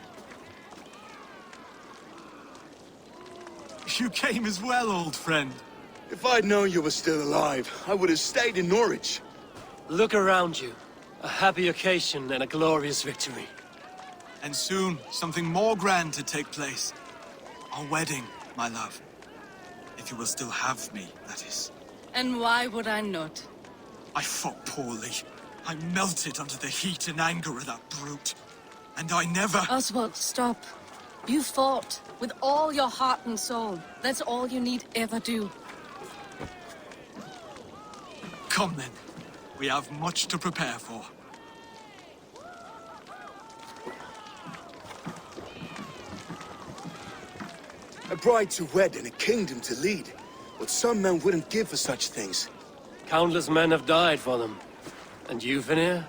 Speaker 20: You came as well, old friend.
Speaker 7: If I'd known you were still alive, I would have stayed in Norwich.
Speaker 4: Look around you. A happy occasion and a glorious victory.
Speaker 20: And soon, something more grand to take place. Our wedding, my love. If you will still have me, that is.
Speaker 18: And why would I not?
Speaker 20: I fought poorly. I melted under the heat and anger of that brute. And I never...
Speaker 18: Oswald, stop. You fought with all your heart and soul. That's all you need ever do.
Speaker 20: Come then. We have much to prepare for.
Speaker 7: A bride to wed and a kingdom to lead. What some men wouldn't give for such things.
Speaker 4: Countless men have died for them. And you, Vinir?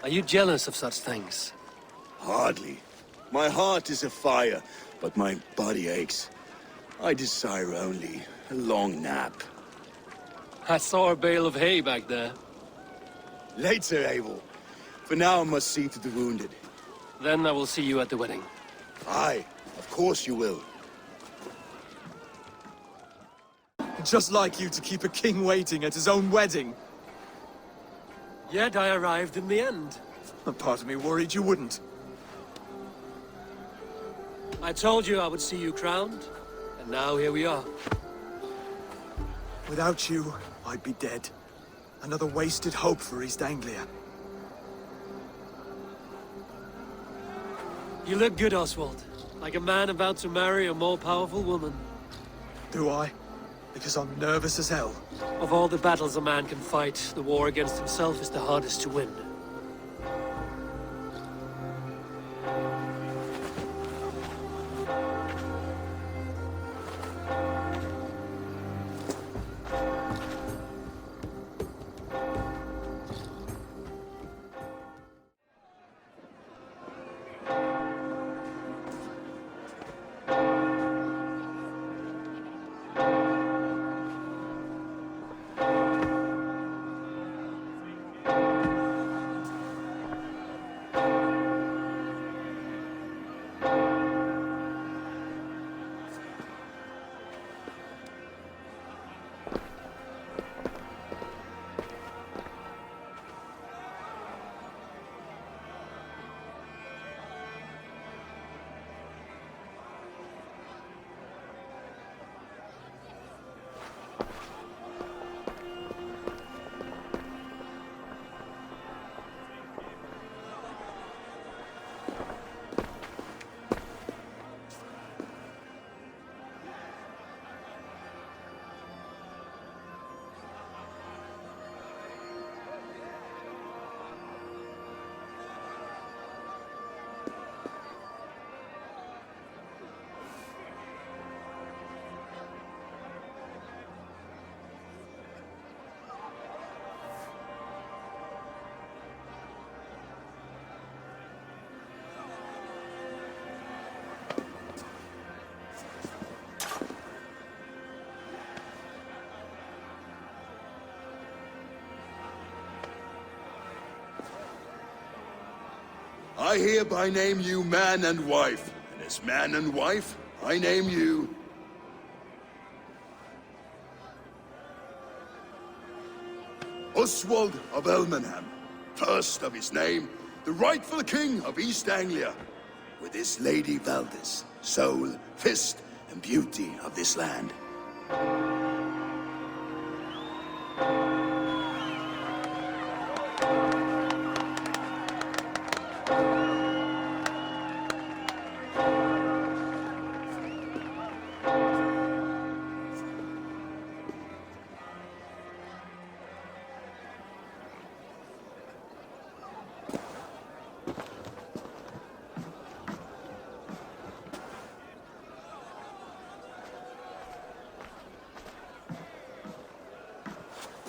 Speaker 4: Are you jealous of such things?
Speaker 7: Hardly. My heart is afire, but my body aches. I desire only a long nap.
Speaker 4: I saw a bale of hay back there.
Speaker 7: Later, Eivor. For now, I must see to the wounded.
Speaker 4: Then I will see you at the wedding.
Speaker 7: Aye, of course you will.
Speaker 19: Just like you to keep a king waiting at his own wedding.
Speaker 4: Yet I arrived in the end.
Speaker 19: A part of me worried you wouldn't.
Speaker 4: I told you I would see you crowned, and now here we are.
Speaker 19: Without you, I'd be dead. Another wasted hope for East Anglia.
Speaker 4: You look good, Oswald. Like a man about to marry a more powerful woman.
Speaker 19: Do I? Because I'm nervous as hell.
Speaker 4: Of all the battles a man can fight, the war against himself is the hardest to win.
Speaker 7: I hereby name you man and wife, and as man and wife, I name you... Oswald of Elmenham, first of his name, the rightful king of East Anglia, with his lady Valdis, soul, fist, and beauty of this land.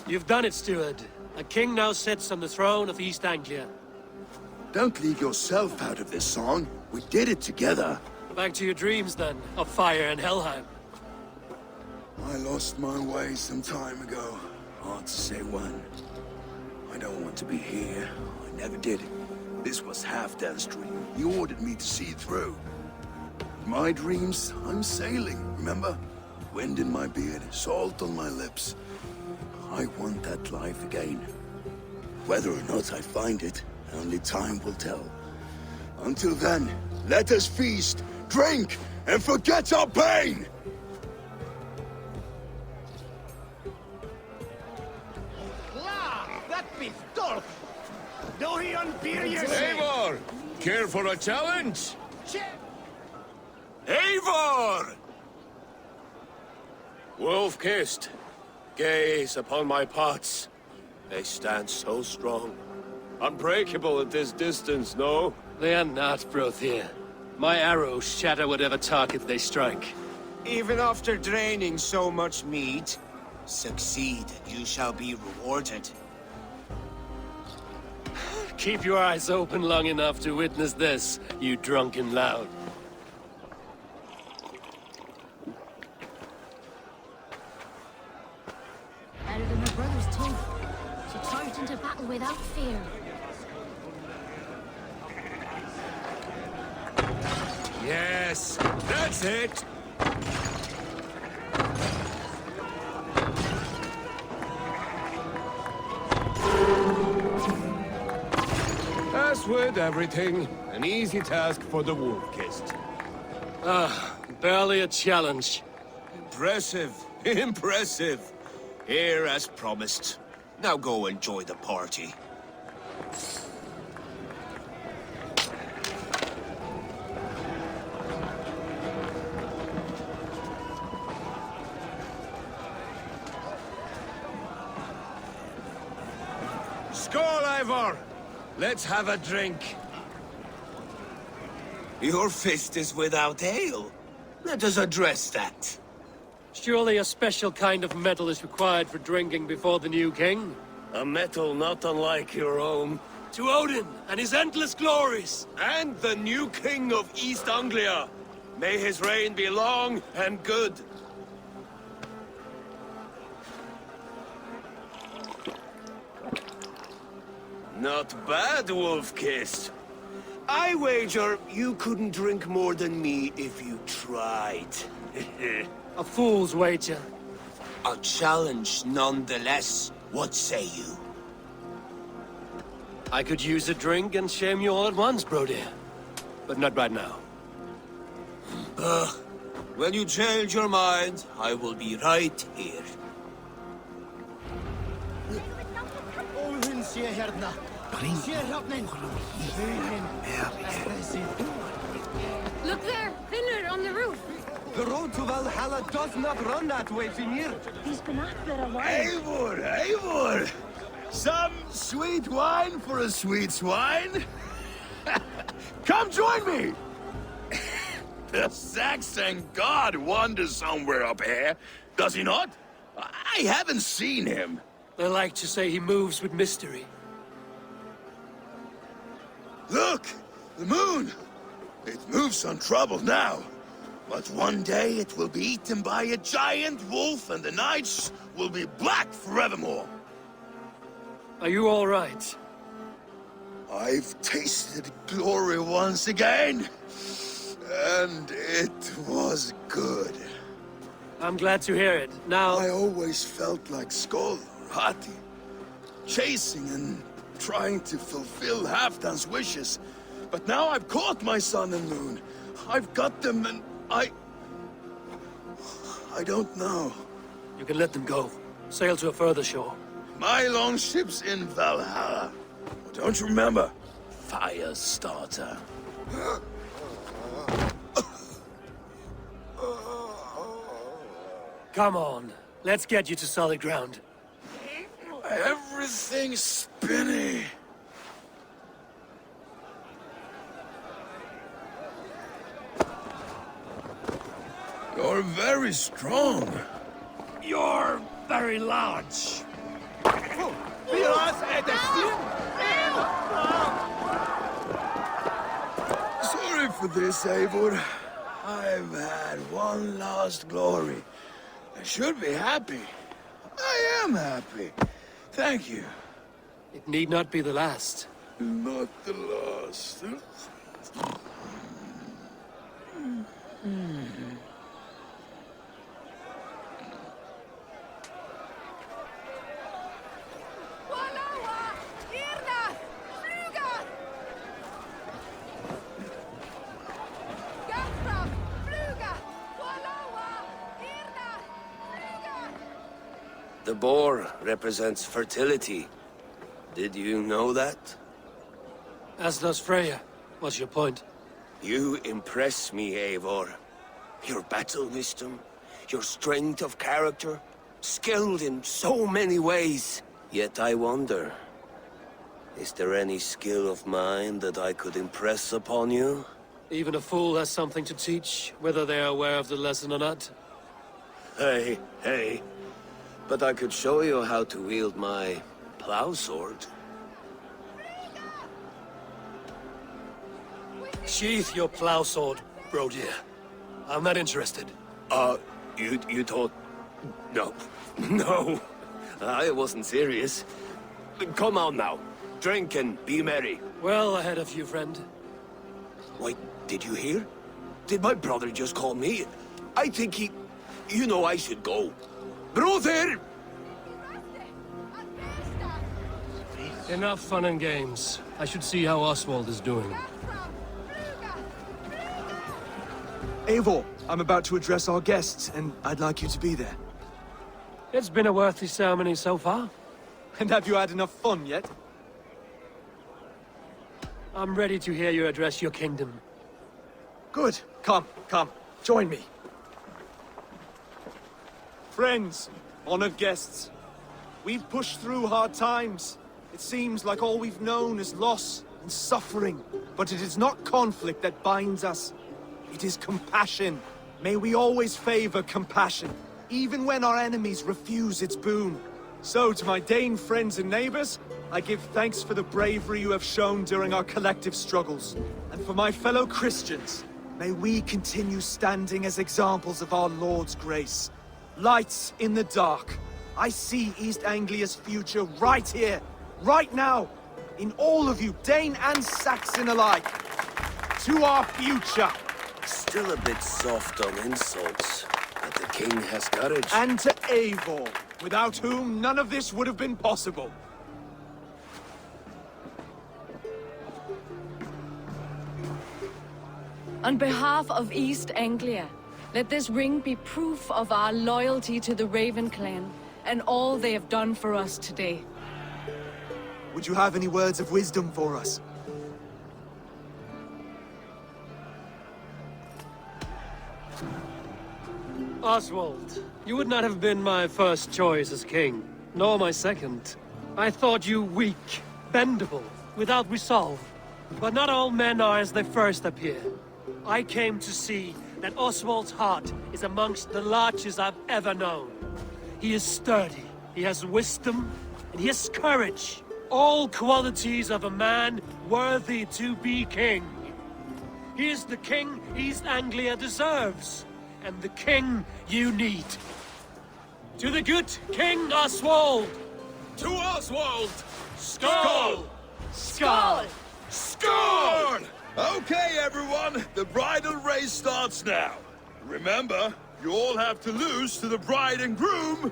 Speaker 4: You've done it, steward. A king now sits on the throne of East Anglia.
Speaker 7: Don't leave yourself out of this song. We did it together.
Speaker 4: Back to your dreams, then, of fire and Helheim.
Speaker 7: I lost my way some time ago. Hard to say when. I don't want to be here. I never did. This was Halfdan's dream. He ordered me to see it through. My dreams, I'm sailing, remember? Wind in my beard, salt on my lips. I want that life again. Whether or not I find it, only time will tell. Until then, let us feast, drink, and forget our pain!
Speaker 21: That pistol! Do he unbeer you?
Speaker 11: Eivor! Care for a challenge? Eivor!
Speaker 4: Wolf-kissed, gaze upon my pots. They stand so strong.
Speaker 11: Unbreakable at this distance, no?
Speaker 4: They are not, Brothir. My arrows shatter whatever target they strike.
Speaker 13: Even after draining so much meat?
Speaker 1: Succeed, and you shall be rewarded.
Speaker 4: Keep your eyes open long enough to witness this, you drunken lout.
Speaker 3: Better than her brothers too. She charged into battle without fear.
Speaker 11: Yes, that's it. As with everything, an easy task for the wolf-kissed.
Speaker 4: Barely a challenge.
Speaker 1: Impressive, impressive. Here as promised. Now go enjoy the party.
Speaker 11: Skål, Eivor! Let's have a drink.
Speaker 1: Your fist is without ale. Let us address that.
Speaker 4: Surely a special kind of metal is required for drinking before the new king?
Speaker 13: A metal not unlike your own.
Speaker 4: To Odin and his endless glories!
Speaker 13: And the new king of East Anglia. May his reign be long and good. Not bad, Wolf-Kissed. I wager you couldn't drink more than me if you tried.
Speaker 4: A fool's wager.
Speaker 1: A challenge nonetheless. What say you?
Speaker 4: I could use a drink and shame you all at once, bro dear. But not right now.
Speaker 1: When you change your mind, I will be right here.
Speaker 3: Look there! Thinner on the roof!
Speaker 13: The road to Valhalla does not run that way, Finir.
Speaker 3: He's been at that a while.
Speaker 7: Eivor, Eivor! Some sweet wine for a sweet swine? Come join me! The Saxon god wanders somewhere up here, does he not? I haven't seen him.
Speaker 4: They like to say he moves with mystery.
Speaker 7: Look! The moon! It moves untroubled now. But one day it will be eaten by a giant wolf and the nights will be black forevermore.
Speaker 4: Are you all right?
Speaker 7: I've tasted glory once again. And it was good.
Speaker 4: I'm glad to hear it. Now...
Speaker 7: I always felt like Skoll or Hati. Chasing and trying to fulfill Halfdan's wishes. But now I've caught my sun and moon. I've got them and I don't know.
Speaker 4: You can let them go. Sail to a further shore.
Speaker 7: My longship's in Valhalla. Don't you remember? Fire starter.
Speaker 4: Come on. Let's get you to solid ground.
Speaker 7: Everything's spinny. You're very strong.
Speaker 13: You're very large.
Speaker 7: Sorry for this, Eivor. I've had one last glory. I should be happy. I am happy. Thank you.
Speaker 4: It need not be the last.
Speaker 7: Not the last.
Speaker 13: The boar represents fertility. Did you know that?
Speaker 4: As does Freya. What's your point?
Speaker 13: You impress me, Eivor. Your battle wisdom, your strength of character, skilled in so many ways. Yet I wonder, is there any skill of mine that I could impress upon you?
Speaker 4: Even a fool has something to teach, whether they are aware of the lesson or not.
Speaker 13: Hey, hey. But I could show you how to wield my plow sword.
Speaker 4: Sheath your plow sword, bro dear. I'm not interested.
Speaker 13: You thought... No. No. I wasn't serious. Come on now. Drink and be merry.
Speaker 4: Well ahead of you, friend.
Speaker 13: Wait, did you hear? Did my brother just call me? I think he... You know I should go. Brother!
Speaker 4: Enough fun and games. I should see how Oswald is doing.
Speaker 16: Eivor, I'm about to address our guests, and I'd like you to be there.
Speaker 4: It's been a worthy ceremony so far.
Speaker 16: And have you had enough fun yet?
Speaker 4: I'm ready to hear you address your kingdom.
Speaker 16: Good. Come, join me. Friends, honored guests, we've pushed through hard times. It seems like all we've known is loss and suffering. But it is not conflict that binds us. It is compassion. May we always favor compassion, even when our enemies refuse its boon. So, to my Dane friends and neighbors, I give thanks for the bravery you have shown during our collective struggles. And for my fellow Christians, may we continue standing as examples of our Lord's grace. Lights in the dark. I see East Anglia's future right here, right now, in all of you, Dane and Saxon alike. To our future.
Speaker 13: Still a bit soft on insults, but the king has courage.
Speaker 16: And to Eivor, without whom none of this would have been possible.
Speaker 18: On behalf of East Anglia, let this ring be proof of our loyalty to the Raven clan and all they have done for us today.
Speaker 16: Would you have any words of wisdom for us?
Speaker 4: Oswald, you would not have been my first choice as king, nor my second. I thought you weak, bendable, without resolve. But not all men are as they first appear. I came to see that Oswald's heart is amongst the largest I've ever known. He is sturdy, he has wisdom, and he has courage. All qualities of a man worthy to be king. He is the king East Anglia deserves, and the king you need. To the good King Oswald!
Speaker 11: To Oswald!
Speaker 4: Skål!
Speaker 11: Skål!
Speaker 7: Score! Okay, everyone, the bridal race starts now. Remember, you all have to lose to the bride and groom.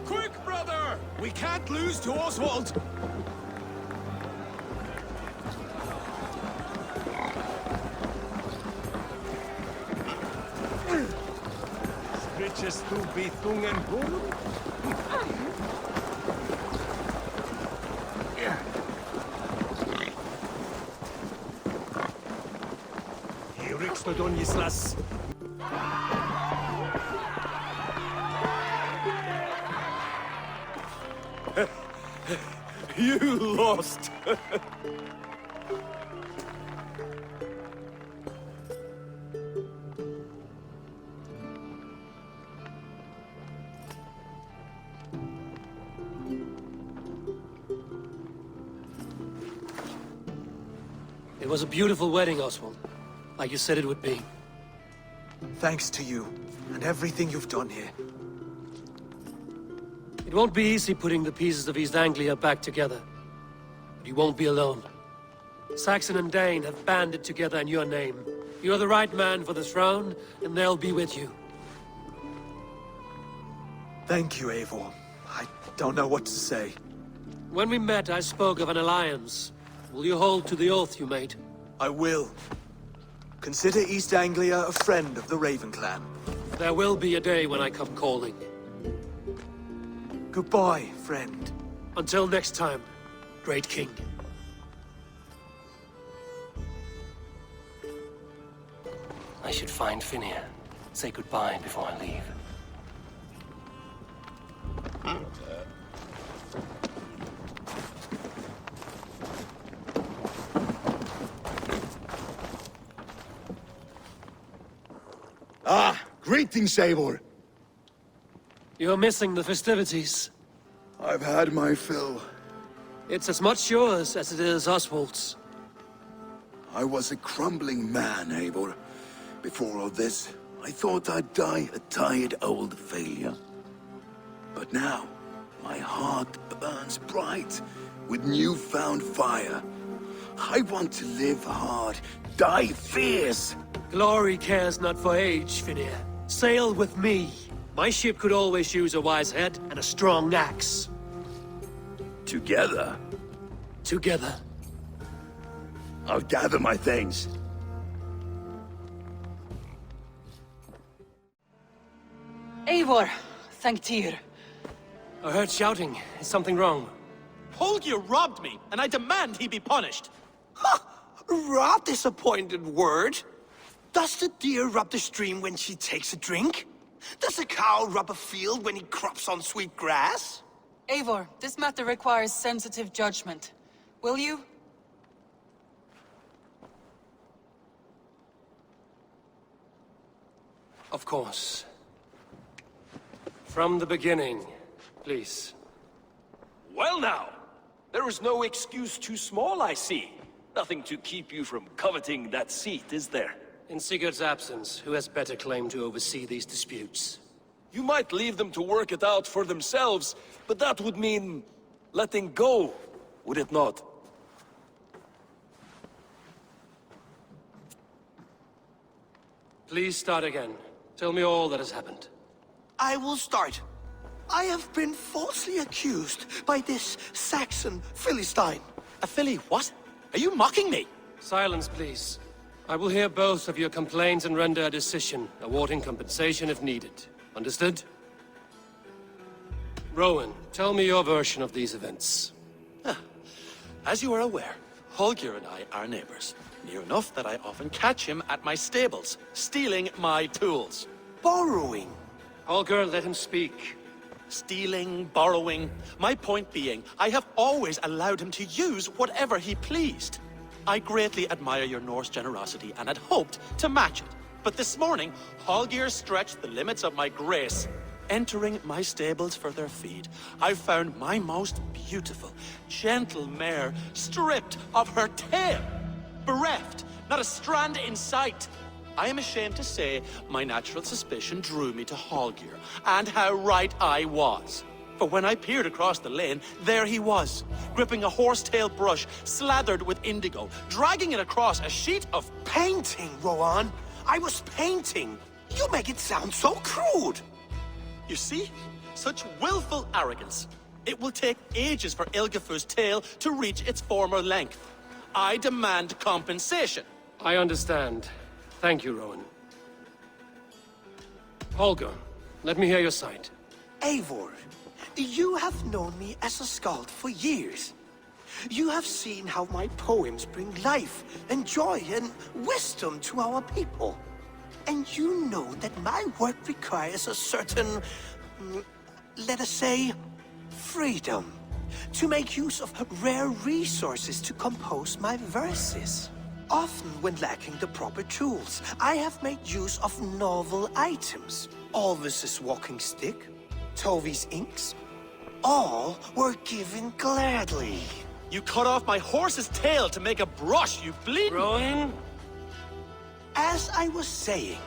Speaker 11: Quick, brother! We can't lose to Oswald!
Speaker 12: Riches to be thung and boom. Eric's to Donislas.
Speaker 16: You lost!
Speaker 4: It was a beautiful wedding, Oswald. Like you said it would be.
Speaker 16: Thanks to you, and everything you've done here.
Speaker 4: It won't be easy putting the pieces of East Anglia back together. But you won't be alone. Saxon and Dane have banded together in your name. You're the right man for the throne, and they'll be with you.
Speaker 16: Thank you, Eivor. I don't know what to say.
Speaker 4: When we met, I spoke of an alliance. Will you hold to the oath you made?
Speaker 16: I will. Consider East Anglia a friend of the Raven clan.
Speaker 4: There will be a day when I come calling.
Speaker 16: Goodbye, friend.
Speaker 4: Until next time, great king. I should find Finir. Say goodbye before I leave.
Speaker 7: Ah, greetings, Eivor.
Speaker 4: You're missing the festivities.
Speaker 7: I've had my fill.
Speaker 4: It's as much yours as it is Oswald's.
Speaker 7: I was a crumbling man, Eivor. Before all this, I thought I'd die a tired old failure. But now, my heart burns bright with newfound fire. I want to live hard, die fierce.
Speaker 4: Glory cares not for age, Finir. Sail with me. My ship could always use a wise head and a strong axe.
Speaker 7: Together?
Speaker 4: Together.
Speaker 7: I'll gather my things.
Speaker 15: Eivor, thank Tyr.
Speaker 4: I heard shouting. Is something wrong?
Speaker 22: Holger robbed me, and I demand he be punished.
Speaker 1: Raw disappointed word. Does the deer rub the stream when she takes a drink? Does a cow rub a field when he crops on sweet grass?
Speaker 15: Eivor, this matter requires sensitive judgment. Will you?
Speaker 4: Of course. From the beginning, please.
Speaker 23: Well now, there is no excuse too small, I see. Nothing to keep you from coveting that seat, is there?
Speaker 4: In Sigurd's absence, who has better claim to oversee these disputes?
Speaker 11: You might leave them to work it out for themselves, but that would mean letting go, would it not?
Speaker 4: Please start again. Tell me all that has happened.
Speaker 1: I will start. I have been falsely accused by this Saxon Philistine.
Speaker 22: A Philly what? Are you mocking me?
Speaker 4: Silence, please. I will hear both of your complaints and render a decision, awarding compensation if needed. Understood? Rowan, tell me your version of these events.
Speaker 22: As you are aware, Holger and I are neighbors. Near enough that I often catch him at my stables, stealing my tools.
Speaker 1: Borrowing?
Speaker 4: Holger, let him speak.
Speaker 22: Stealing, borrowing. My point being, I have always allowed him to use whatever he pleased. I greatly admire your Norse generosity and had hoped to match it. But this morning, Holger stretched the limits of my grace. Entering my stables for their feed, I found my most beautiful, gentle mare stripped of her tail. Bereft, not a strand in sight. I am ashamed to say my natural suspicion drew me to Holger, and how right I was. For when I peered across the lane, there he was, gripping a horsetail brush slathered with indigo, dragging it across a sheet of
Speaker 1: painting, Rowan. I was painting. You make it sound so crude.
Speaker 22: You see? Such willful arrogance. It will take ages for Ilgafur's tail to reach its former length. I demand compensation.
Speaker 4: I understand. Thank you, Rowan. Holger, let me hear your side.
Speaker 1: Eivor, you have known me as a skald for years. You have seen how my poems bring life and joy and wisdom to our people. And you know that my work requires a certain, let us say, freedom. To make use of rare resources to compose my verses. Often when lacking the proper tools, I have made use of novel items. Alvis's walking stick, Tovi's inks, all were given gladly.
Speaker 22: You cut off my horse's tail to make a brush, you bleeding...
Speaker 4: Rowan?
Speaker 1: As I was saying,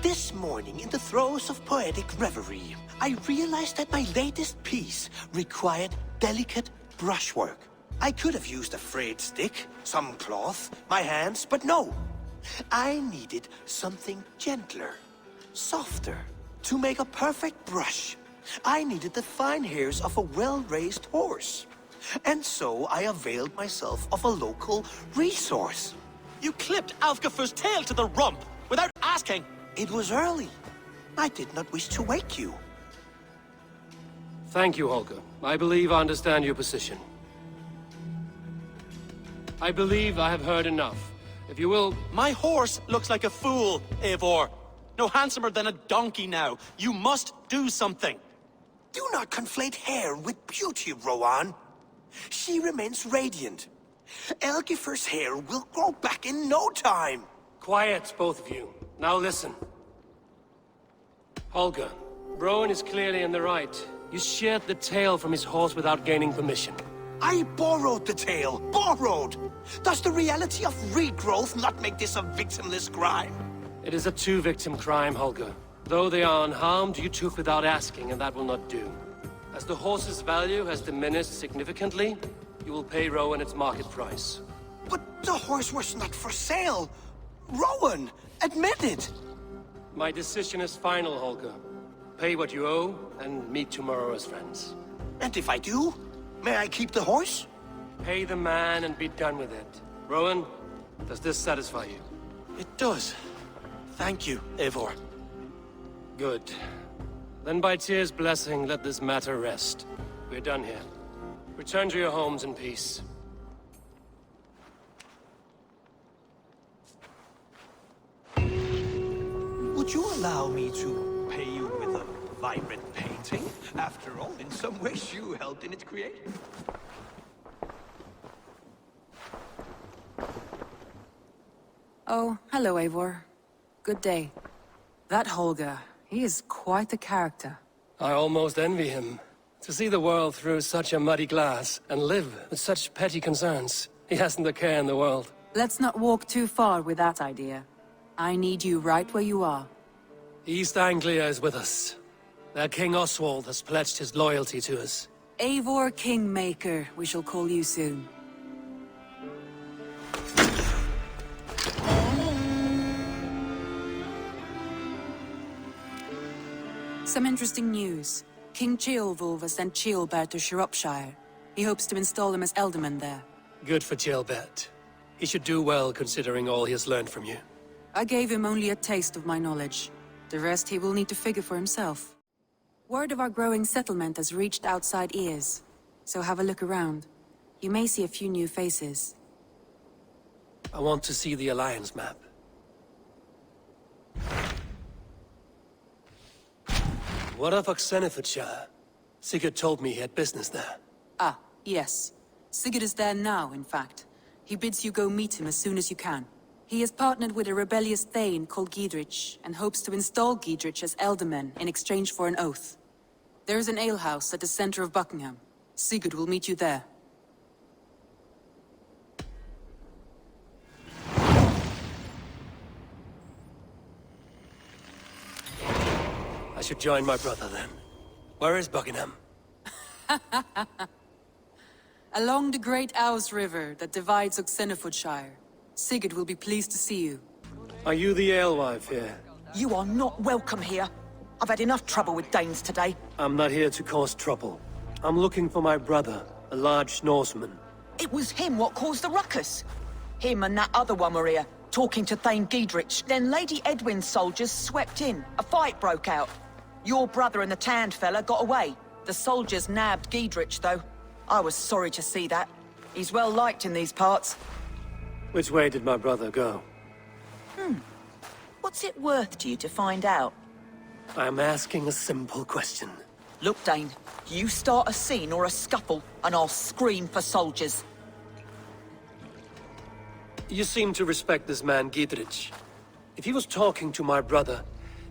Speaker 1: this morning in the throes of poetic reverie, I realized that my latest piece required delicate brushwork. I could have used a frayed stick, some cloth, my hands, but no. I needed something gentler, softer. To make a perfect brush, I needed the fine hairs of a well-raised horse. And so I availed myself of a local resource.
Speaker 22: You clipped Alfgafur's tail to the rump, without asking.
Speaker 1: It was early. I did not wish to wake you.
Speaker 4: Thank you, Holger. I believe I understand your position. I believe I have heard enough. If you will...
Speaker 22: My horse looks like a fool, Eivor. No handsomer than a donkey now. You must do something.
Speaker 1: Do not conflate hair with beauty, Rowan. She remains radiant. Elgifur's hair will grow back in no time.
Speaker 4: Quiet, both of you. Now listen. Holger, Rowan is clearly in the right. You sheared the tail from his horse without gaining permission.
Speaker 1: I borrowed the tail. Borrowed! Does the reality of regrowth not make this a victimless crime?
Speaker 4: It is a two-victim crime, Holger. Though they are unharmed, you took without asking, and that will not do. As the horse's value has diminished significantly, you will pay Rowan its market price.
Speaker 1: But the horse was not for sale. Rowan, admit it.
Speaker 4: My decision is final, Holger. Pay what you owe, and meet tomorrow as friends.
Speaker 1: And if I do, may I keep the horse?
Speaker 4: Pay the man and be done with it. Rowan, does this satisfy you?
Speaker 22: It does. Thank you, Eivor.
Speaker 4: Good. Then by Tyr's blessing, let this matter rest. We're done here. Return to your homes in peace.
Speaker 6: Would you allow me to pay you with a vibrant painting? After all, in some ways you helped in its creation.
Speaker 18: Oh, hello, Eivor. Good day. That Holger, he is quite the character.
Speaker 4: I almost envy him. To see the world through such a muddy glass, and live with such petty concerns. He hasn't a care in the world.
Speaker 18: Let's not walk too far with that idea. I need you right where you are.
Speaker 4: East Anglia is with us. Their King Oswald has pledged his loyalty to us.
Speaker 18: Eivor Kingmaker, we shall call you soon. Some interesting news. King Ceolwulf has sent Ceolbert to Shropshire. He hopes to install him as Ealdorman there.
Speaker 4: Good for Ceolbert. He should do well considering all he has learned from you.
Speaker 18: I gave him only a taste of my knowledge. The rest he will need to figure for himself. Word of our growing settlement has reached outside ears. So have a look around. You may see a few new faces.
Speaker 4: I want to see the Alliance map. What of Oxenfordshire? Sigurd told me he had business there.
Speaker 18: Ah, yes. Sigurd is there now, in fact. He bids you go meet him as soon as you can. He has partnered with a rebellious Thane called Giedrich, and hopes to install Giedrich as Ealdorman in exchange for an oath. There is an alehouse at the center of Buckingham. Sigurd will meet you there.
Speaker 4: I should join my brother then. Where is Buckingham?
Speaker 18: Along the great Ouse River that divides Oxenfordshire. Sigurd will be pleased to see you.
Speaker 4: Are you the alewife here?
Speaker 8: You are not welcome here. I've had enough trouble with Danes today.
Speaker 4: I'm not here to cause trouble. I'm looking for my brother, a large Norseman.
Speaker 8: It was him what caused the ruckus. Him and that other one were here, talking to Thane Giedrich. Then Lady Edwin's soldiers swept in. A fight broke out. Your brother and the tanned fella got away. The soldiers nabbed Giedrich, though. I was sorry to see that. He's well liked in these parts.
Speaker 4: Which way did my brother go?
Speaker 8: What's it worth to you to find out?
Speaker 4: I'm asking a simple question.
Speaker 8: Look, Dane, you start a scene or a scuffle, and I'll scream for soldiers.
Speaker 4: You seem to respect this man, Giedrich. If he was talking to my brother,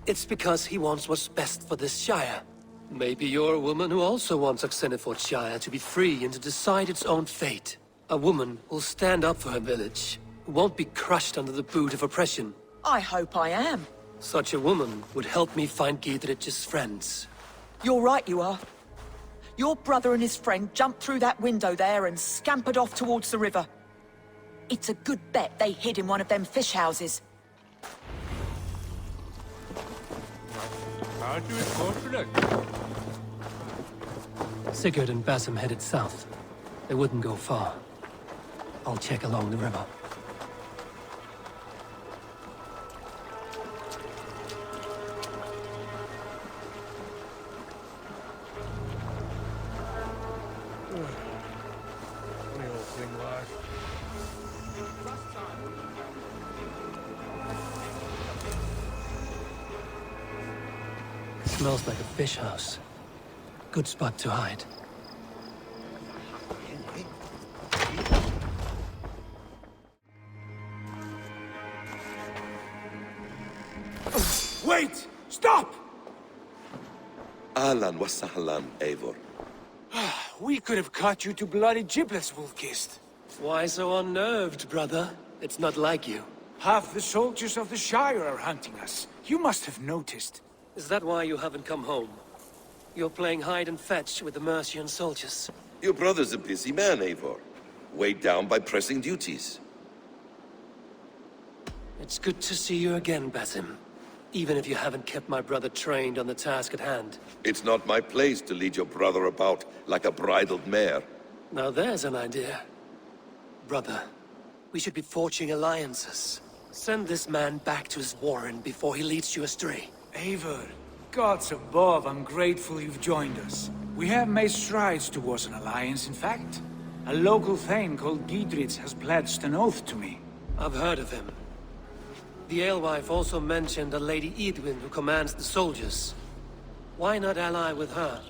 Speaker 4: it's because he wants what's best for this shire. Maybe you're a woman who also wants Oxenfordshire to be free and to decide its own fate. A woman who'll stand up for her village, who won't be crushed under the boot of oppression.
Speaker 8: I hope I am.
Speaker 4: Such a woman would help me find Giedrich's friends.
Speaker 8: You're right, you are. Your brother and his friend jumped through that window there and scampered off towards the river. It's a good bet they hid in one of them fish houses.
Speaker 4: Sigurd and Basim headed south. They wouldn't go far. I'll check along the river. Smells like a fish house. Good spot to hide.
Speaker 5: Wait! Stop!
Speaker 10: Ahlan wa sahlan, Eivor.
Speaker 9: We could have cut you to bloody giblets, Wolf-Kissed.
Speaker 4: Why so unnerved, brother? It's not like you.
Speaker 9: Half the soldiers of the Shire are hunting us. You must have noticed.
Speaker 4: Is that why you haven't come home? You're playing hide and fetch with the Mercian soldiers.
Speaker 10: Your brother's a busy man, Eivor. Weighed down by pressing duties.
Speaker 4: It's good to see you again, Basim. Even if you haven't kept my brother trained on the task at hand.
Speaker 10: It's not my place to lead your brother about like a bridled mare.
Speaker 4: Now there's an idea. Brother, we should be forging alliances. Send this man back to his warren before he leads you astray.
Speaker 9: Eivor, gods above, I'm grateful you've joined us. We have made strides towards an alliance, in fact. A local thane called Giedrich has pledged an oath to me.
Speaker 4: I've heard of him. The alewife also mentioned a Lady Eidwin who commands the soldiers. Why not ally with her?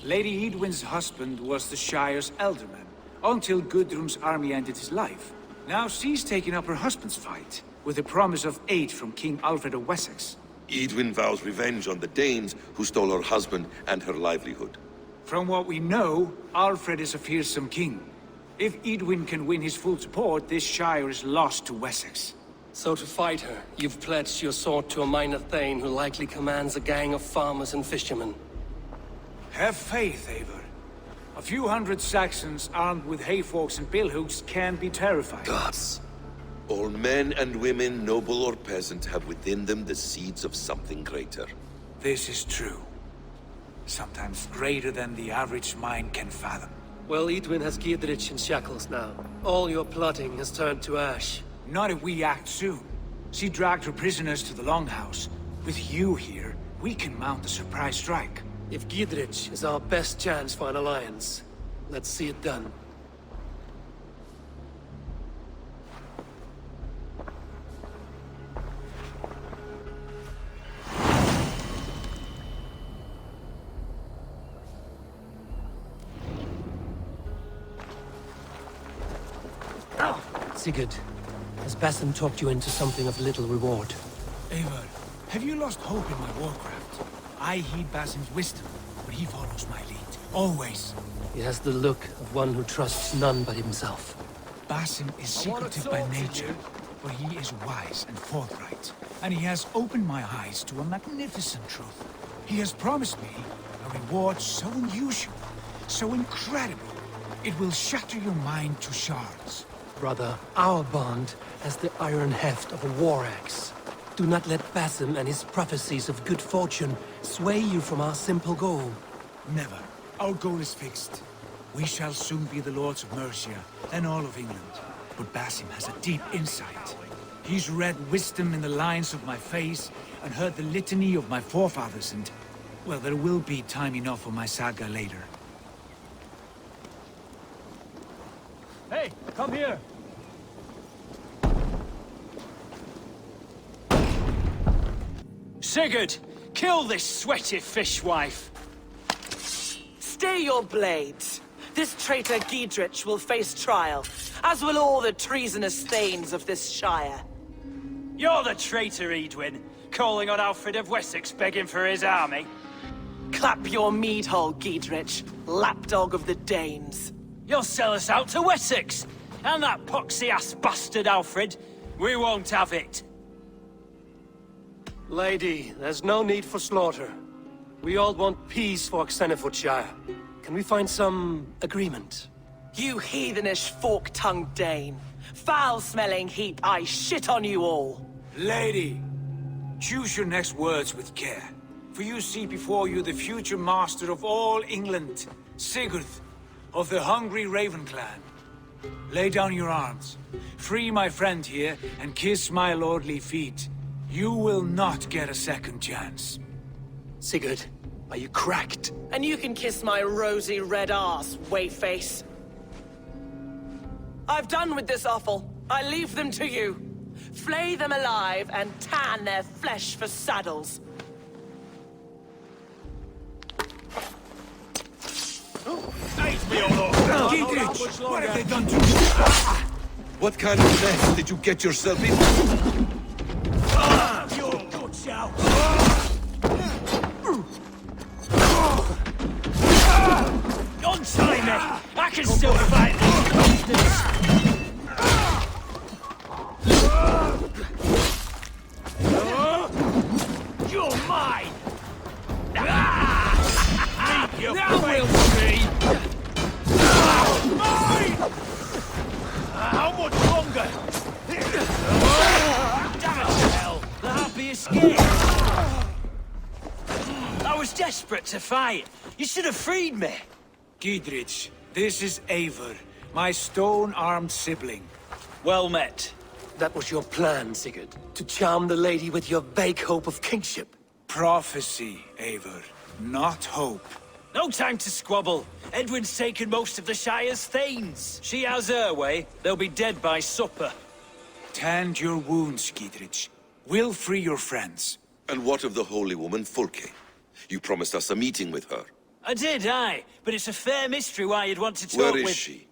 Speaker 9: Lady Eidwin's husband was the Shire's elderman, until Gudrun's army ended his life. Now she's taking up her husband's fight, with the promise of aid from King Alfred of Wessex.
Speaker 10: Eidwin vows revenge on the Danes who stole her husband and her livelihood.
Speaker 9: From what we know, Alfred is a fearsome king. If Eidwin can win his full support, this Shire is lost to Wessex.
Speaker 4: So to fight her, you've pledged your sword to a minor thane who likely commands a gang of farmers and fishermen.
Speaker 9: Have faith, Eivor. A few hundred Saxons armed with hayforks and billhooks can be terrifying.
Speaker 10: Gods. All men and women, noble or peasant, have within them the seeds of something greater.
Speaker 9: This is true. Sometimes greater than the average mind can fathom.
Speaker 4: Well, Eidwin has Giedrich in shackles now. All your plotting has turned to ash.
Speaker 9: Not if we act soon. She dragged her prisoners to the Longhouse. With you here, we can mount a surprise strike.
Speaker 4: If Giedrich is our best chance for an alliance, let's see it done. Sigurd, has Basim talked you into something of little reward?
Speaker 9: Eivor, have you lost hope in my warcraft? I heed Basim's wisdom, but he follows my lead. Always.
Speaker 4: He has the look of one who trusts none but himself.
Speaker 9: Basim is secretive by nature, but he is wise and forthright. And he has opened my eyes to a magnificent truth. He has promised me a reward so unusual, so incredible, it will shatter your mind to shards.
Speaker 4: Brother, our bond has the iron heft of a war axe. Do not let Basim and his prophecies of good fortune sway you from our simple goal.
Speaker 9: Never. Our goal is fixed. We shall soon be the lords of Mercia, and all of England. But Basim has a deep insight. He's read wisdom in the lines of my face, and heard the litany of my forefathers, and... well, there will be time enough for my saga later.
Speaker 12: Hey, come here!
Speaker 14: Sigurd, kill this sweaty fishwife!
Speaker 8: Stay your blades. This traitor Giedrich will face trial, as will all the treasonous thanes of this shire.
Speaker 14: You're the traitor, Eidwin, calling on Alfred of Wessex begging for his army.
Speaker 8: Clap your mead hole, Giedrich, lapdog of the Danes.
Speaker 14: You'll sell us out to Wessex, and that poxy-ass bastard Alfred. We won't have it.
Speaker 4: Lady, there's no need for slaughter. We all want peace for Xenefootshire. Can we find some agreement?
Speaker 8: You heathenish fork-tongued Dane. Foul-smelling heap, I shit on you all.
Speaker 9: Lady, choose your next words with care. For you see before you the future master of all England, Sigurd, of the hungry Raven clan. Lay down your arms. Free my friend here, and kiss my lordly feet. You will not get a second chance.
Speaker 4: Sigurd, are you cracked?
Speaker 8: And you can kiss my rosy red ass, wayface. I've done with this offal. I leave them to you. Flay them alive and tan their flesh for saddles.
Speaker 9: Giedrich, what have they done to you?
Speaker 10: What kind of mess did you get yourself into?
Speaker 9: Your good shout.
Speaker 14: Damn it to hell! The happy escape! I was desperate to fight. You should have freed me.
Speaker 9: Giedrich, this is Eivor, my stone-armed sibling.
Speaker 14: Well met.
Speaker 4: That was your plan, Sigurd? To charm the lady with your vague hope of kingship?
Speaker 9: Prophecy, Eivor, not hope.
Speaker 14: No time to squabble. Edwin's taken most of the Shire's thanes. She has her way. They'll be dead by supper.
Speaker 9: Tend your wounds, Giedrich. We'll free your friends.
Speaker 10: And what of the holy woman Fulke? You promised us a meeting with her.
Speaker 14: I did, aye. But it's a fair mystery why you'd want to talk
Speaker 10: Where
Speaker 14: with...
Speaker 10: is she?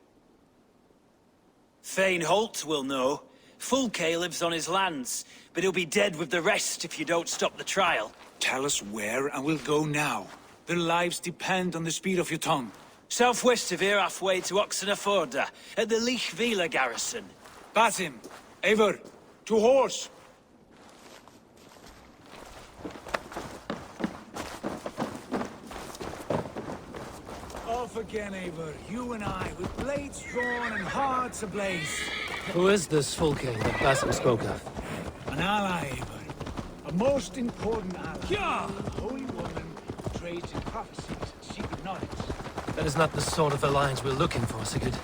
Speaker 14: Thane Holt will know. Fulke lives on his lands, but he'll be dead with the rest if you don't stop the trial.
Speaker 9: Tell us where, and we'll go now. Their lives depend on the speed of your tongue.
Speaker 14: Southwest of here, halfway to Oxenaforda, at the Lichvila garrison.
Speaker 9: Bat him! Eivor, to horse! Off again, Eivor. You and I, with blades drawn and hearts ablaze.
Speaker 4: Who is this Fulke that Basim spoke of?
Speaker 9: An ally, Eivor. A most important ally. Yeah. A holy woman who trades in prophecies and secret knowledge.
Speaker 4: That is not the sort of alliance we're looking for, Sigurd.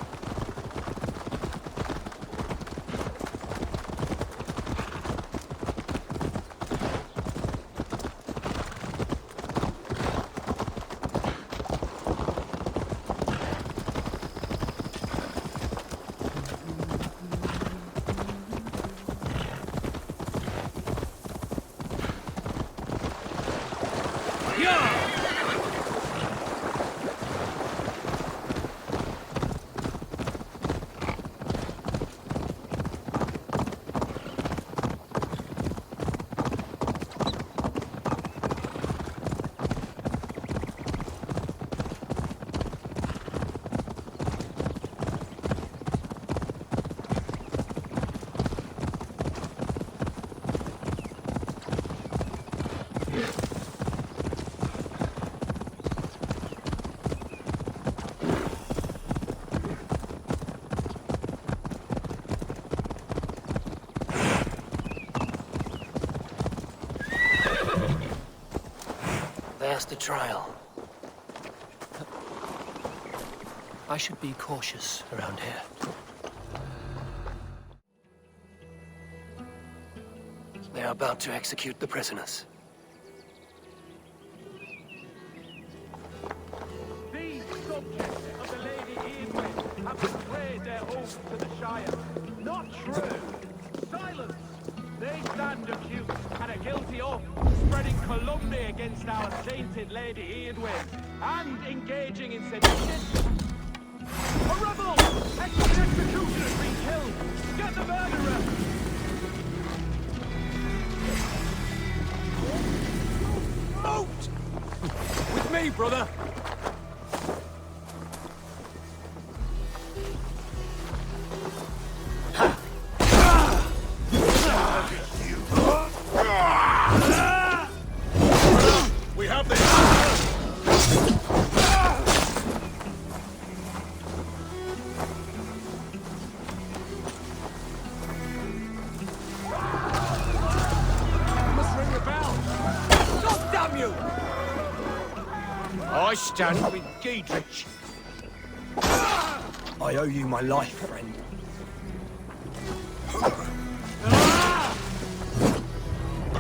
Speaker 4: There's the trial. I should be cautious around here. They are about to execute the prisoners.
Speaker 2: These subjects of the Lady Eivor have betrayed their oath to the Shire. Not true. Silence! They stand accused and are guilty of spreading calumny against our sainted Lady Eivor and engaging in sedition. A rebel! The executioner's been killed! Get the murderer!
Speaker 22: Out! With me, brother! We have this!
Speaker 2: Must ring the bell! Stop, damn you!
Speaker 6: I stand with Giedrich. I owe you my life, friend.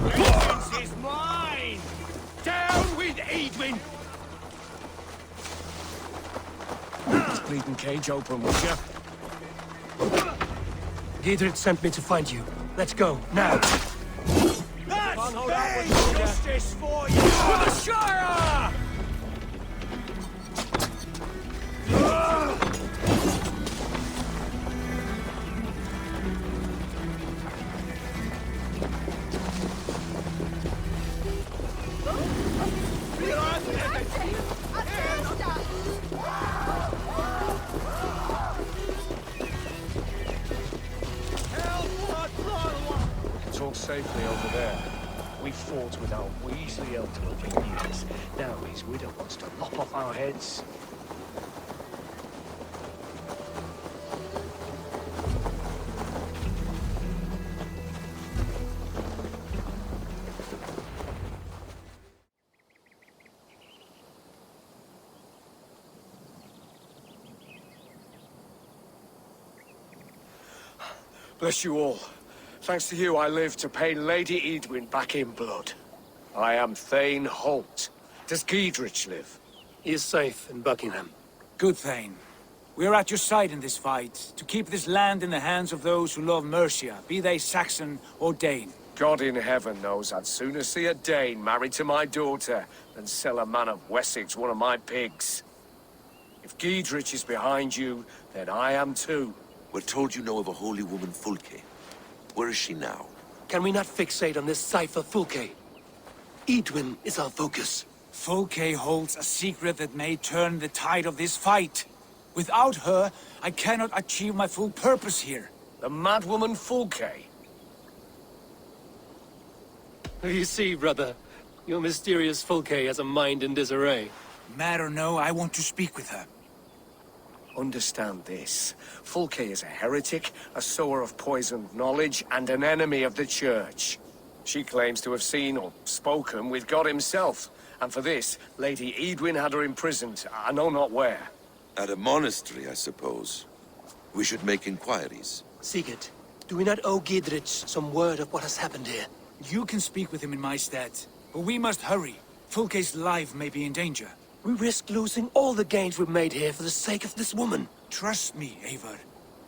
Speaker 2: Vengeance is mine! Down with Edwin!
Speaker 6: Bleeding cage open, would ya?
Speaker 4: Giedrich sent me to find you. Let's go, now!
Speaker 2: That's fair justice for you! For the Shire!
Speaker 6: Talk safely over there. We fought with our Weasley elder for years. Now his widow wants to lop off our heads.
Speaker 11: Bless you all. Thanks to you, I live to pay Lady Eadwyn back in blood. I am Thane Holt. Does Giedrich live?
Speaker 4: He is safe in Buckingham.
Speaker 9: Good, Thane. We are at your side in this fight, to keep this land in the hands of those who love Mercia, be they Saxon or Dane.
Speaker 11: God in heaven knows I'd sooner see a Dane married to my daughter than sell a man of Wessex one of my pigs. If Giedrich is behind you, then I am too.
Speaker 10: We're told you know of a holy woman, Fulke. Where is she now?
Speaker 4: Can we not fixate on this cipher, Fulke? Eadwyn is our focus.
Speaker 9: Fulke holds a secret that may turn the tide of this fight. Without her, I cannot achieve my full purpose here.
Speaker 11: The madwoman Fulke?
Speaker 4: You see, brother, your mysterious Fulke has a mind in disarray.
Speaker 9: Mad or no, I want to speak with her.
Speaker 11: Understand this. Fulke is a heretic, a sower of poisoned knowledge, and an enemy of the Church. She claims to have seen or spoken with God himself. And for this, Lady Eadwyn had her imprisoned, I know not where.
Speaker 10: At a monastery, I suppose. We should make inquiries.
Speaker 4: Sigurd, do we not owe Giedrich some word of what has happened here?
Speaker 9: You can speak with him in my stead, but we must hurry. Fulke's life may be in danger.
Speaker 4: We risk losing all the gains we've made here for the sake of this woman.
Speaker 9: Trust me, Eivor.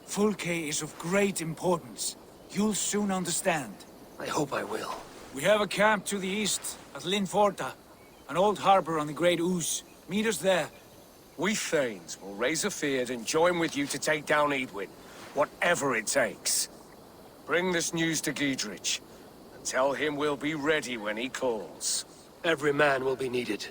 Speaker 9: Fulke is of great importance. You'll soon understand.
Speaker 4: I hope I will.
Speaker 9: We have a camp to the east, at Linforta. An old harbor on the Great Ouse. Meet us there.
Speaker 11: We Thanes will raise a feard and join with you to take down Eadwyn, whatever it takes. Bring this news to Giedrich, and tell him we'll be ready when he calls.
Speaker 4: Every man will be needed.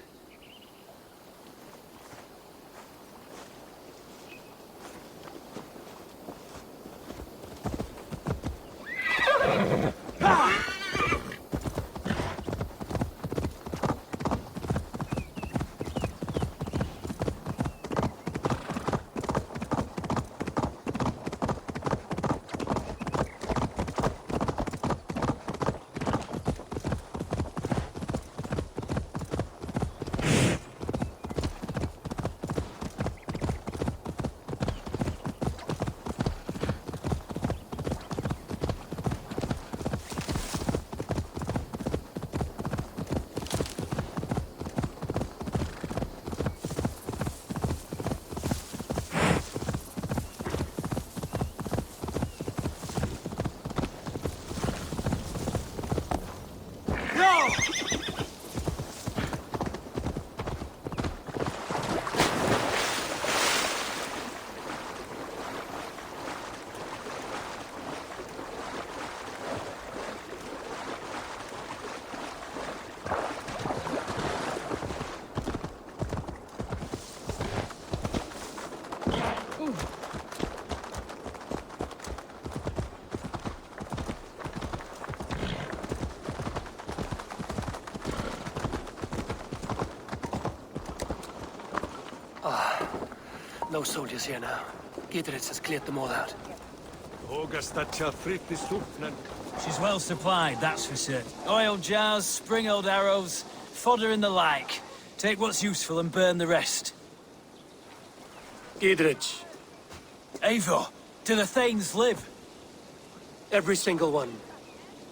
Speaker 4: No soldiers here now. Giedrich has cleared them all out.
Speaker 14: She's well supplied, that's for certain. Oil jars, spring-old arrows, fodder and the like. Take what's useful and burn the rest.
Speaker 4: Giedrich.
Speaker 14: Eivor, do the Thanes live?
Speaker 4: Every single one.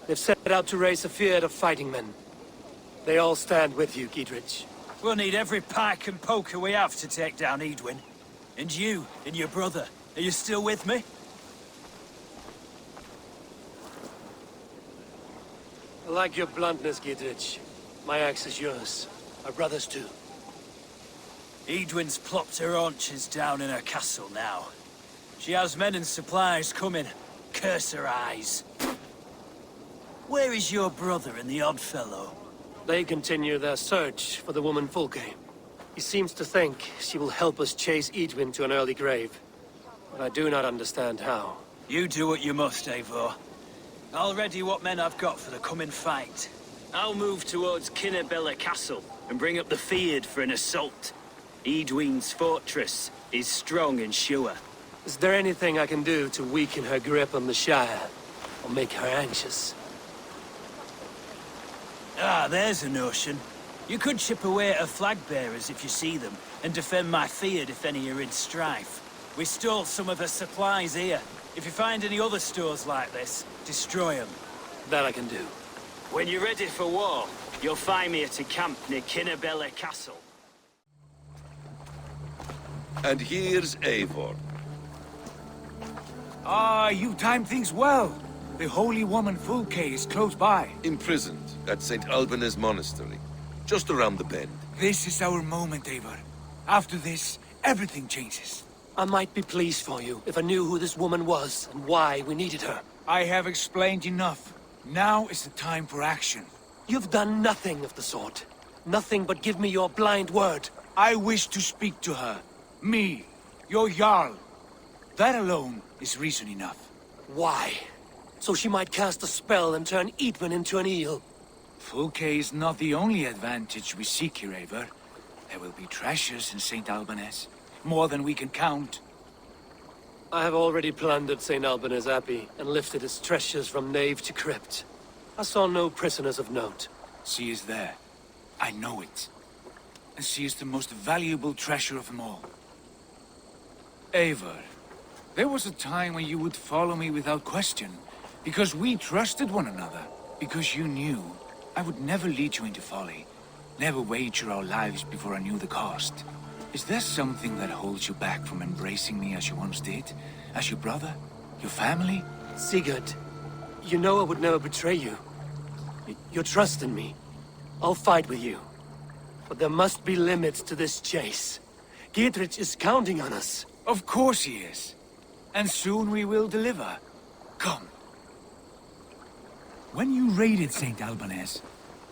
Speaker 4: They've set out to raise a fear of fighting men. They all stand with you, Giedrich.
Speaker 14: We'll need every pike and poker we have to take down Eadwyn. And you, and your brother, are you still with me?
Speaker 4: I like your bluntness, Giedrich. My axe is yours. Our brothers too.
Speaker 14: Eadwyn's plopped her haunches down in her castle now. She has men and supplies coming. Curse her eyes. Where is your brother and the odd fellow?
Speaker 4: They continue their search for the woman Fulke. He seems to think she will help us chase Eadwyn to an early grave. But I do not understand how.
Speaker 14: You do what you must, Eivor. I'll ready what men I've got for the coming fight. I'll move towards Kinnebella Castle and bring up the feared for an assault. Eadwyn's fortress is strong and sure.
Speaker 4: Is there anything I can do to weaken her grip on the Shire? Or make her anxious?
Speaker 14: Ah, there's a notion. You could chip away at her flag-bearers if you see them, and defend my feared if any are in strife. We stole some of her supplies here. If you find any other stores like this, destroy them.
Speaker 4: That I can do.
Speaker 14: When you're ready for war, you'll find me at a camp near Kinnebella Castle.
Speaker 10: And here's Eivor.
Speaker 9: Ah, you timed things well. The holy woman Fulke is close by.
Speaker 10: Imprisoned at St. Alban's Monastery, just around the bend.
Speaker 9: This is our moment, Eivor. After this, everything changes.
Speaker 4: I might be pleased for you if I knew who this woman was and why we needed her.
Speaker 9: I have explained enough. Now is the time for action.
Speaker 4: You've done nothing of the sort. Nothing but give me your blind word.
Speaker 9: I wish to speak to her. Me, your Jarl. That alone is reason enough.
Speaker 4: Why? So she might cast a spell and turn Eatman into an eel.
Speaker 9: Fulke is not the only advantage we seek here, Eivor. There will be treasures in St. Alban's. More than we can count.
Speaker 4: I have already plundered St. Alban's Abbey and lifted its treasures from nave to crypt. I saw no prisoners of note.
Speaker 9: She is there. I know it. And she is the most valuable treasure of them all. Eivor, there was a time when you would follow me without question, because we trusted one another, because you knew I would never lead you into folly, never wager our lives before I knew the cost. Is there something that holds you back from embracing me as you once did? As your brother? Your family?
Speaker 4: Sigurd, you know I would never betray you. Your trust in me. I'll fight with you. But there must be limits to this chase. Giedrich is counting on us.
Speaker 9: Of course he is. And soon we will deliver. Come. When you raided St. Alban's,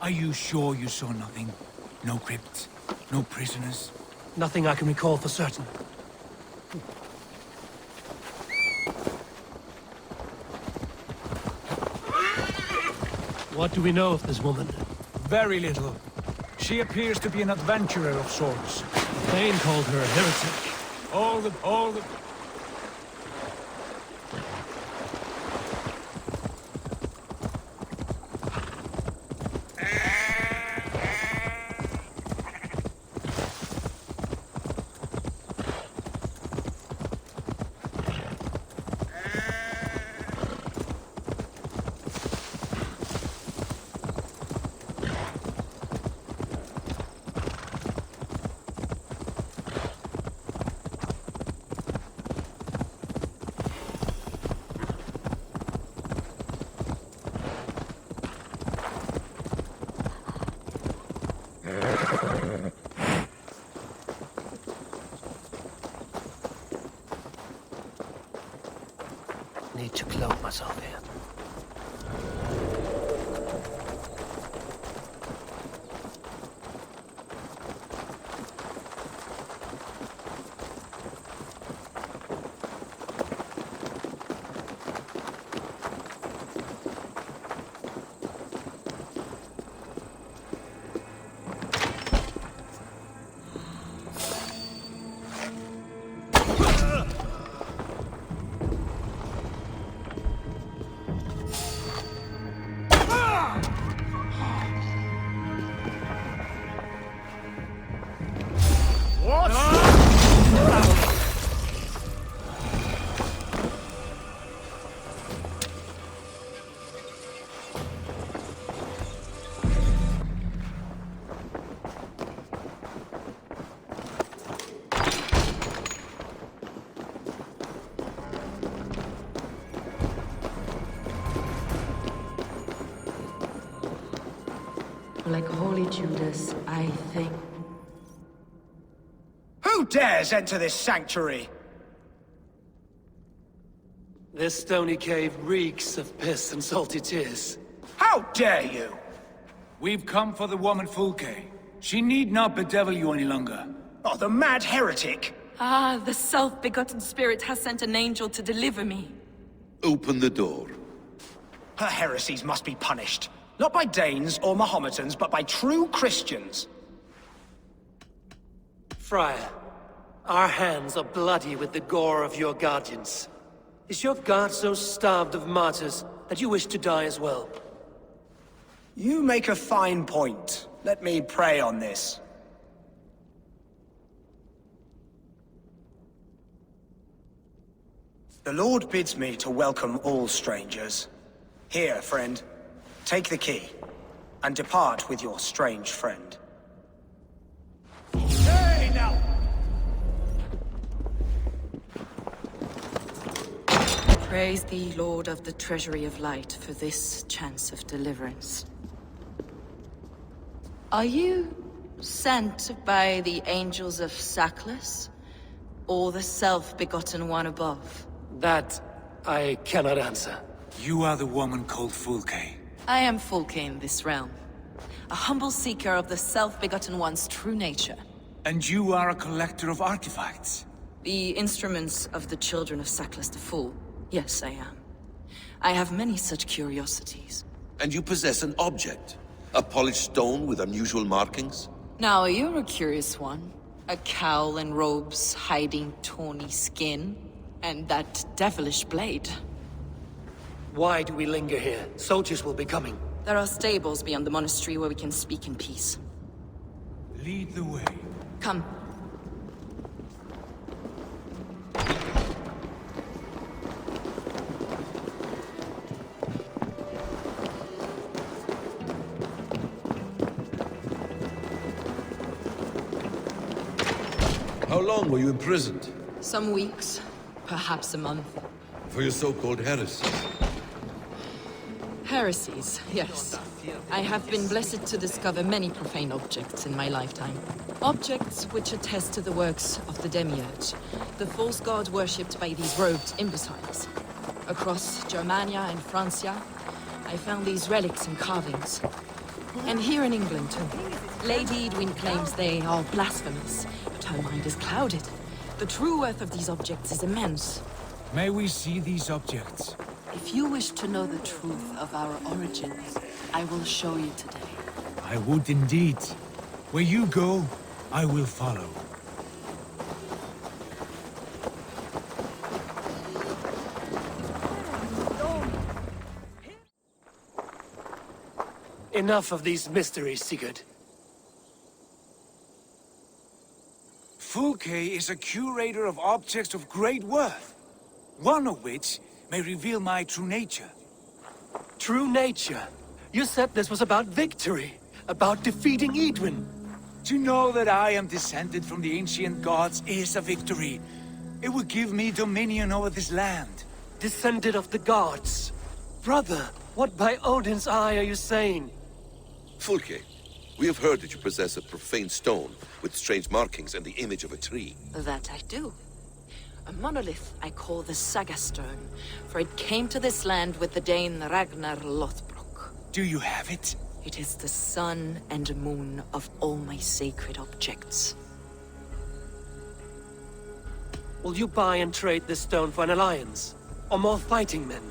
Speaker 9: are you sure you saw nothing? No crypts? No prisoners?
Speaker 4: Nothing I can recall for certain. What do we know of this woman?
Speaker 9: Very little. She appears to be an adventurer of sorts.
Speaker 4: Thane called her a heretic.
Speaker 9: All the...
Speaker 4: Need to cloak myself here.
Speaker 17: Like Holy Judas, I think.
Speaker 21: Who dares enter this sanctuary?
Speaker 4: This stony cave reeks of piss and salty tears.
Speaker 21: How dare you!
Speaker 9: We've come for the woman Fulke. She need not bedevil you any longer.
Speaker 21: Oh, the mad heretic!
Speaker 3: Ah, the self-begotten spirit has sent an angel to deliver me.
Speaker 10: Open the door.
Speaker 21: Her heresies must be punished. Not by Danes or Mahometans, but by true Christians.
Speaker 4: Friar, our hands are bloody with the gore of your guardians. Is your god so starved of martyrs that you wish to die as well?
Speaker 21: You make a fine point. Let me pray on this. The Lord bids me to welcome all strangers. Here, friend, take the key, and depart with your strange friend.
Speaker 6: Hey, now!
Speaker 17: Praise thee, Lord of the Treasury of Light, for this chance of deliverance. Are you sent by the angels of Sackless, or the self-begotten one above?
Speaker 4: That I cannot answer.
Speaker 9: You are the woman called Fulke.
Speaker 17: I am Fulke in this realm, a humble seeker of the self-begotten one's true nature.
Speaker 9: And you are a collector of artifacts?
Speaker 17: The instruments of the children of Sackless the Fool. Yes, I am. I have many such curiosities.
Speaker 10: And you possess an object? A polished stone with unusual markings?
Speaker 17: Now, you're a curious one. A cowl and robes hiding tawny skin, and that devilish blade.
Speaker 4: Why do we linger here? Soldiers will be coming.
Speaker 17: There are stables beyond the monastery where we can speak in peace.
Speaker 9: Lead the way.
Speaker 17: Come.
Speaker 10: How long were you imprisoned?
Speaker 17: Some weeks, perhaps a month.
Speaker 10: For your so-called heresies?
Speaker 17: Heresies, yes. I have been blessed to discover many profane objects in my lifetime. Objects which attest to the works of the Demiurge, the false god worshipped by these robed imbeciles. Across Germania and Francia, I found these relics and carvings. And here in England, too. Lady Edwin claims they are blasphemous, but her mind is clouded. The true worth of these objects is immense.
Speaker 9: May we see these objects?
Speaker 17: If you wish to know the truth of our origins, I will show you today.
Speaker 9: I would indeed. Where you go, I will follow.
Speaker 4: Enough of these mysteries, Sigurd.
Speaker 9: Fulke is a curator of objects of great worth, one of which may reveal my true nature.
Speaker 4: True nature? You said this was about victory, about defeating Edwin.
Speaker 9: To know that I am descended from the ancient gods is a victory. It would give me dominion over this land.
Speaker 4: Descended of the gods? Brother, what by Odin's eye are you saying?
Speaker 10: Fulke, we have heard that you possess a profane stone with strange markings and the image of a tree.
Speaker 17: That I do. A monolith I call the Saga Stone, for it came to this land with the Dane Ragnar Lothbrok.
Speaker 9: Do you have it?
Speaker 17: It is the sun and moon of all my sacred objects.
Speaker 4: Will you buy and trade this stone for an alliance? Or more fighting men?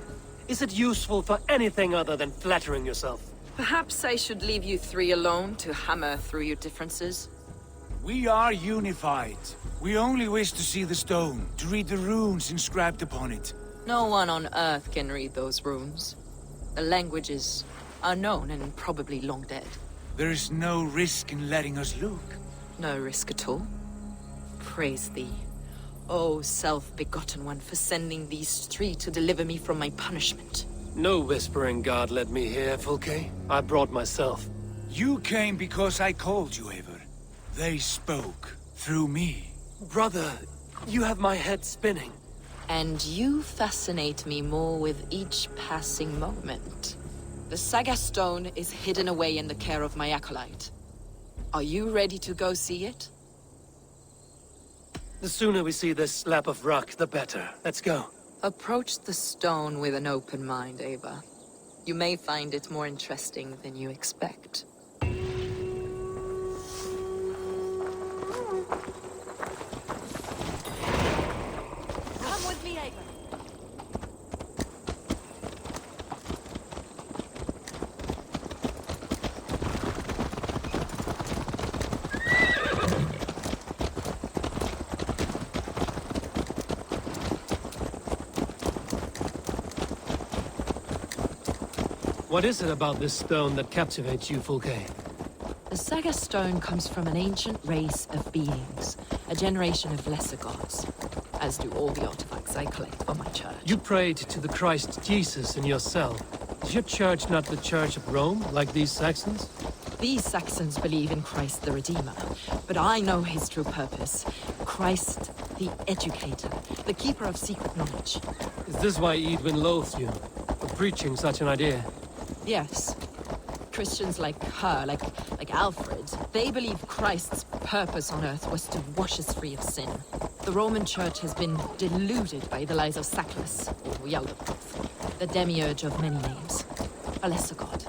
Speaker 4: Is it useful for anything other than flattering yourself?
Speaker 17: Perhaps I should leave you three alone to hammer through your differences?
Speaker 9: We are unified. We only wish to see the stone, to read the runes inscribed upon it.
Speaker 17: No one on Earth can read those runes. The language is unknown and probably long dead.
Speaker 9: There is no risk in letting us look.
Speaker 17: No risk at all. Praise thee, O self-begotten one, for sending these three to deliver me from my punishment.
Speaker 4: No whispering god led me here, Fulke. I brought myself.
Speaker 9: You came because I called you, Eivor. They spoke through me.
Speaker 4: Brother, you have my head spinning.
Speaker 17: And you fascinate me more with each passing moment. The Saga Stone is hidden away in the care of my acolyte. Are you ready to go see it?
Speaker 4: The sooner we see this slab of rock, the better. Let's go.
Speaker 17: Approach the stone with an open mind, Eivor. You may find it more interesting than you expect. Come with me, Eivor.
Speaker 4: What is it about this stone that captivates you, Fulke?
Speaker 17: The Saga Stone comes from an ancient race of beings, a generation of lesser gods, as do all the artifacts objects I collect for my church.
Speaker 4: You prayed to the Christ Jesus in your cell. Is your church not the Church of Rome, like these Saxons?
Speaker 17: These Saxons believe in Christ the Redeemer, but I know his true purpose. Christ the Educator, the keeper of secret knowledge.
Speaker 4: Is this why Eidwin loathed you, for preaching such an idea?
Speaker 17: Yes. Christians like her, like Alfred, they believe Christ's purpose on earth was to wash us free of sin. The Roman Church has been deluded by the lies of Sackless, or Yaldabaoth, the demiurge of many names, a lesser god.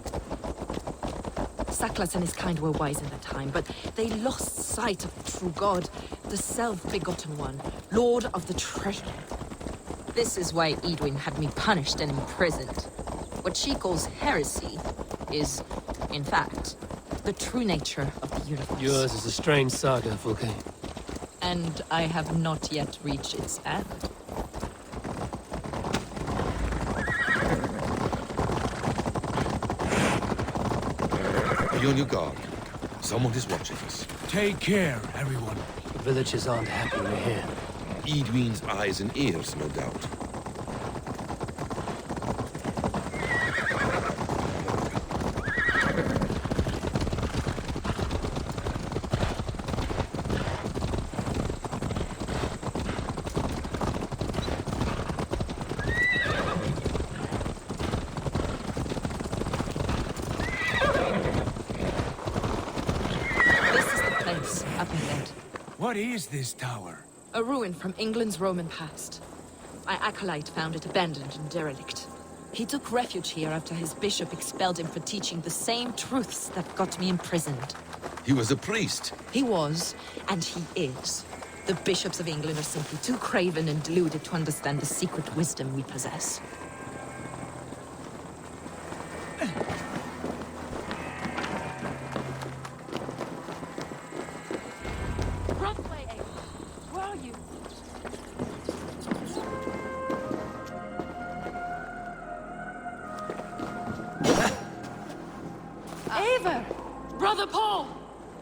Speaker 17: Sackless and his kind were wise in their time, but they lost sight of the true god, the self-begotten one, Lord of the Treasure. This is why Eidwin had me punished and imprisoned. What she calls heresy is, in fact, the true nature of the universe.
Speaker 4: Yours is a strange saga, Fulke.
Speaker 17: And I have not yet reached its end.
Speaker 10: Be on your guard. Someone is watching us.
Speaker 9: Take care, everyone.
Speaker 4: The villagers aren't happy we're here.
Speaker 10: Eidwin's eyes and ears, no doubt.
Speaker 9: What is this tower?
Speaker 17: A ruin from England's Roman past. My acolyte found it abandoned and derelict. He took refuge here after his bishop expelled him for teaching the same truths that got me imprisoned.
Speaker 10: He was a priest.
Speaker 17: He was, and he is. The bishops of England are simply too craven and deluded to understand the secret wisdom we possess.
Speaker 3: Eivor! Brother Paul!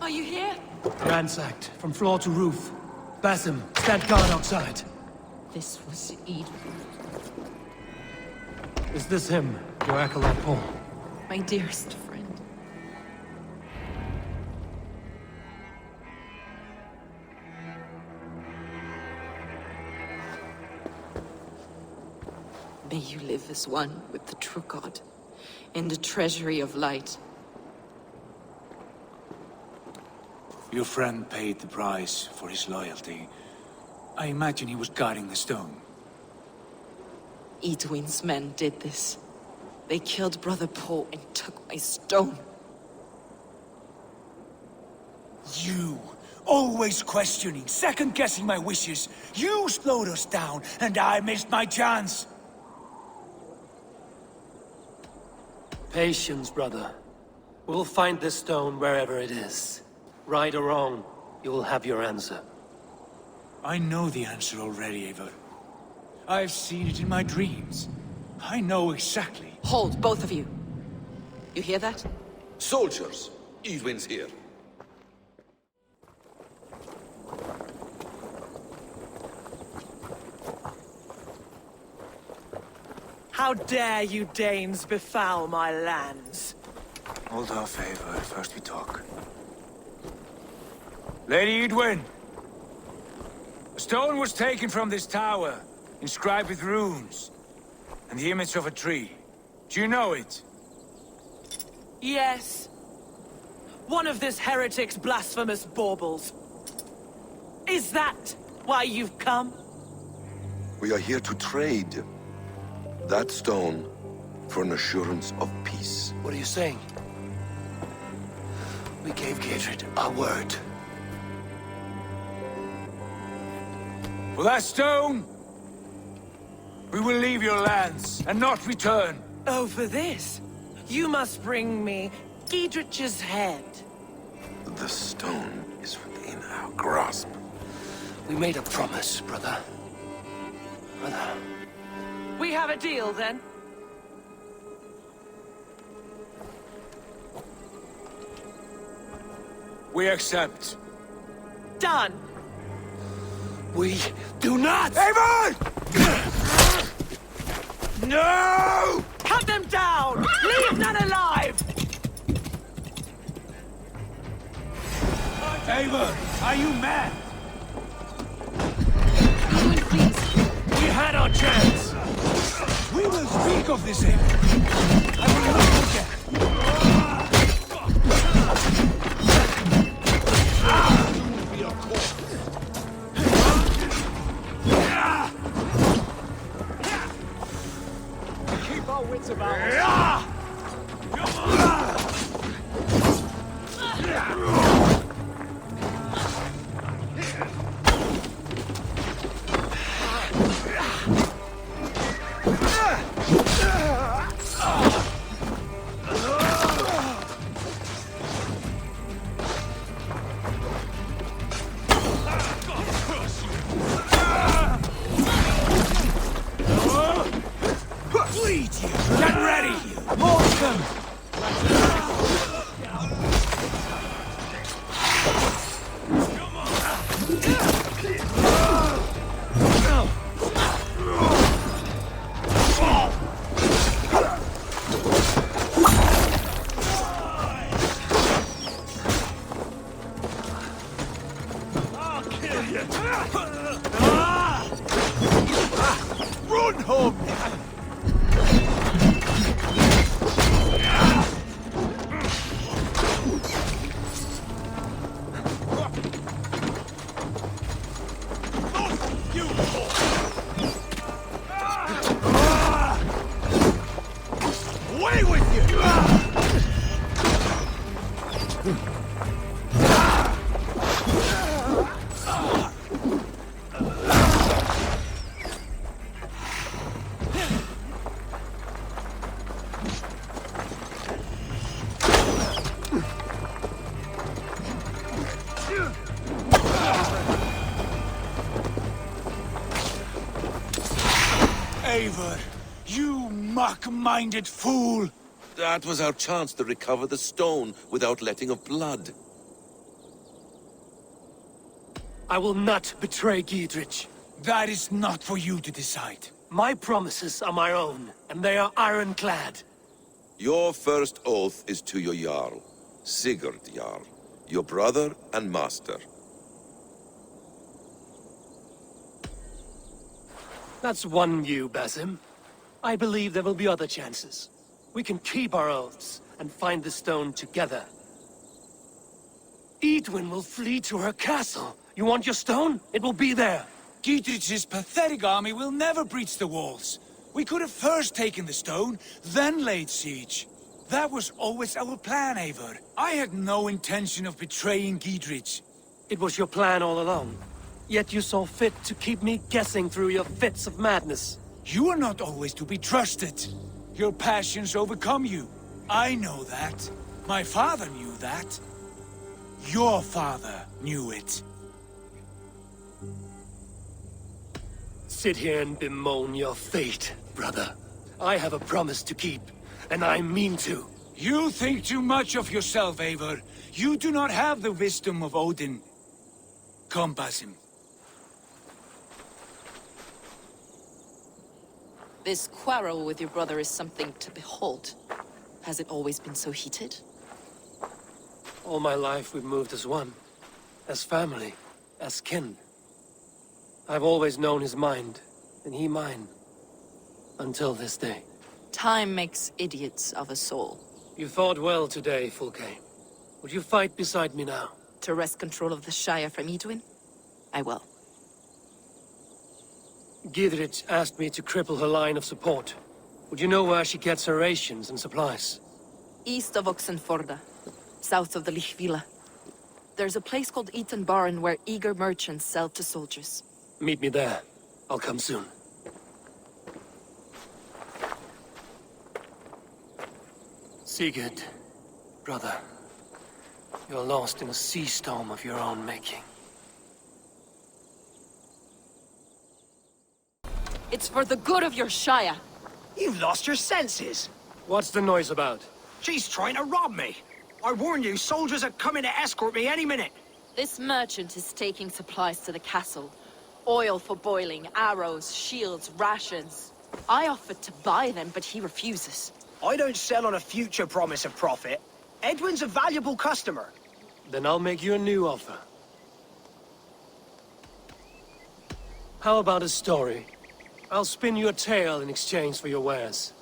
Speaker 3: Are you here?
Speaker 4: Ransacked, from floor to roof. Basim, stand guard outside.
Speaker 17: This was Eidwin.
Speaker 4: Is this him, your acolyte Paul?
Speaker 17: My dearest friend. May you live as one with the true God, in the treasury of light.
Speaker 9: Your friend paid the price for his loyalty. I imagine he was guarding the stone.
Speaker 17: Eidwin's men did this. They killed Brother Paul and took my stone.
Speaker 9: You! Always questioning, second-guessing my wishes. You slowed us down, and I missed my chance.
Speaker 4: Patience, brother. We'll find this stone wherever it is. Right or wrong, you will have your answer.
Speaker 9: I know the answer already, Eivor. I've seen it in my dreams. I know exactly.
Speaker 17: Hold, both of you. You hear that?
Speaker 10: Soldiers, Eidwin's here.
Speaker 13: How dare you Danes befoul my lands?
Speaker 9: Hold off, Eivor. First we talk. Lady Eidwin! A stone was taken from this tower, inscribed with runes, and the image of a tree. Do you know it?
Speaker 13: Yes. One of this heretic's blasphemous baubles. Is that why you've come?
Speaker 10: We are here to trade that stone for an assurance of peace.
Speaker 1: What are you saying? We gave Gidrid our word.
Speaker 9: For that stone, we will leave your lands and not return.
Speaker 13: Oh, for this? You must bring me Giedrich's head.
Speaker 10: The stone is within our grasp.
Speaker 1: We made a promise, brother. Brother.
Speaker 13: We have a deal, then?
Speaker 9: We accept.
Speaker 13: Done.
Speaker 1: We do not!
Speaker 9: Eivor! No!
Speaker 13: Cut them down! Leave none alive!
Speaker 9: Eivor, are you mad?
Speaker 4: We had our chance!
Speaker 9: We will speak of this, Eivor. I will not forget.
Speaker 2: Keep our wits about us.
Speaker 9: Get ready! Launch them!
Speaker 2: I'll kill you.
Speaker 9: Run home!
Speaker 2: Away with you!
Speaker 9: Eivor, you mock-minded fool!
Speaker 10: That was our chance to recover the stone without letting of blood.
Speaker 4: I will not betray Giedrich.
Speaker 9: That is not for you to decide.
Speaker 4: My promises are my own, and they are ironclad.
Speaker 10: Your first oath is to your Jarl, Sigurd Jarl, your brother and master.
Speaker 4: That's one view, Basim. I believe there will be other chances. We can keep our oaths and find the stone together. Eidwin will flee to her castle. You want your stone? It will be there.
Speaker 9: Giedrich's pathetic army will never breach the walls. We could have first taken the stone, then laid siege. That was always our plan, Eivor. I had no intention of betraying Giedrich.
Speaker 4: It was your plan all along. Yet you saw fit to keep me guessing through your fits of madness.
Speaker 9: You are not always to be trusted. Your passions overcome you. I know that. My father knew that. Your father knew it.
Speaker 4: Sit here and bemoan your fate, brother. I have a promise to keep, and I mean to.
Speaker 9: You think too much of yourself, Eivor. You do not have the wisdom of Odin. Come, Basim.
Speaker 17: This quarrel with your brother is something to behold. Has it always been so heated?
Speaker 4: All my life we've moved as one. As family. As kin. I've always known his mind, and he mine. Until this day.
Speaker 17: Time makes idiots of us all.
Speaker 4: You fought well today, Fulke. Would you fight beside me now?
Speaker 17: To wrest control of the Shire from Eidwin? I will.
Speaker 4: Giedrich asked me to cripple her line of support. Would you know where she gets her rations and supplies?
Speaker 17: East of Oxenforda, south of the Lichvila. There's a place called Eaton Barn where eager merchants sell to soldiers.
Speaker 4: Meet me there. I'll come soon. Sigurd, brother. You're lost in a sea storm of your own making.
Speaker 17: It's for the good of your Shire.
Speaker 21: You've lost your senses.
Speaker 4: What's the noise about?
Speaker 21: She's trying to rob me. I warn you, soldiers are coming to escort me any minute.
Speaker 17: This merchant is taking supplies to the castle. Oil for boiling, arrows, shields, rations. I offered to buy them, but he refuses.
Speaker 21: I don't sell on a future promise of profit. Edwin's a valuable customer.
Speaker 4: Then I'll make you a new offer. How about a story? I'll spin you a tale in exchange for your wares.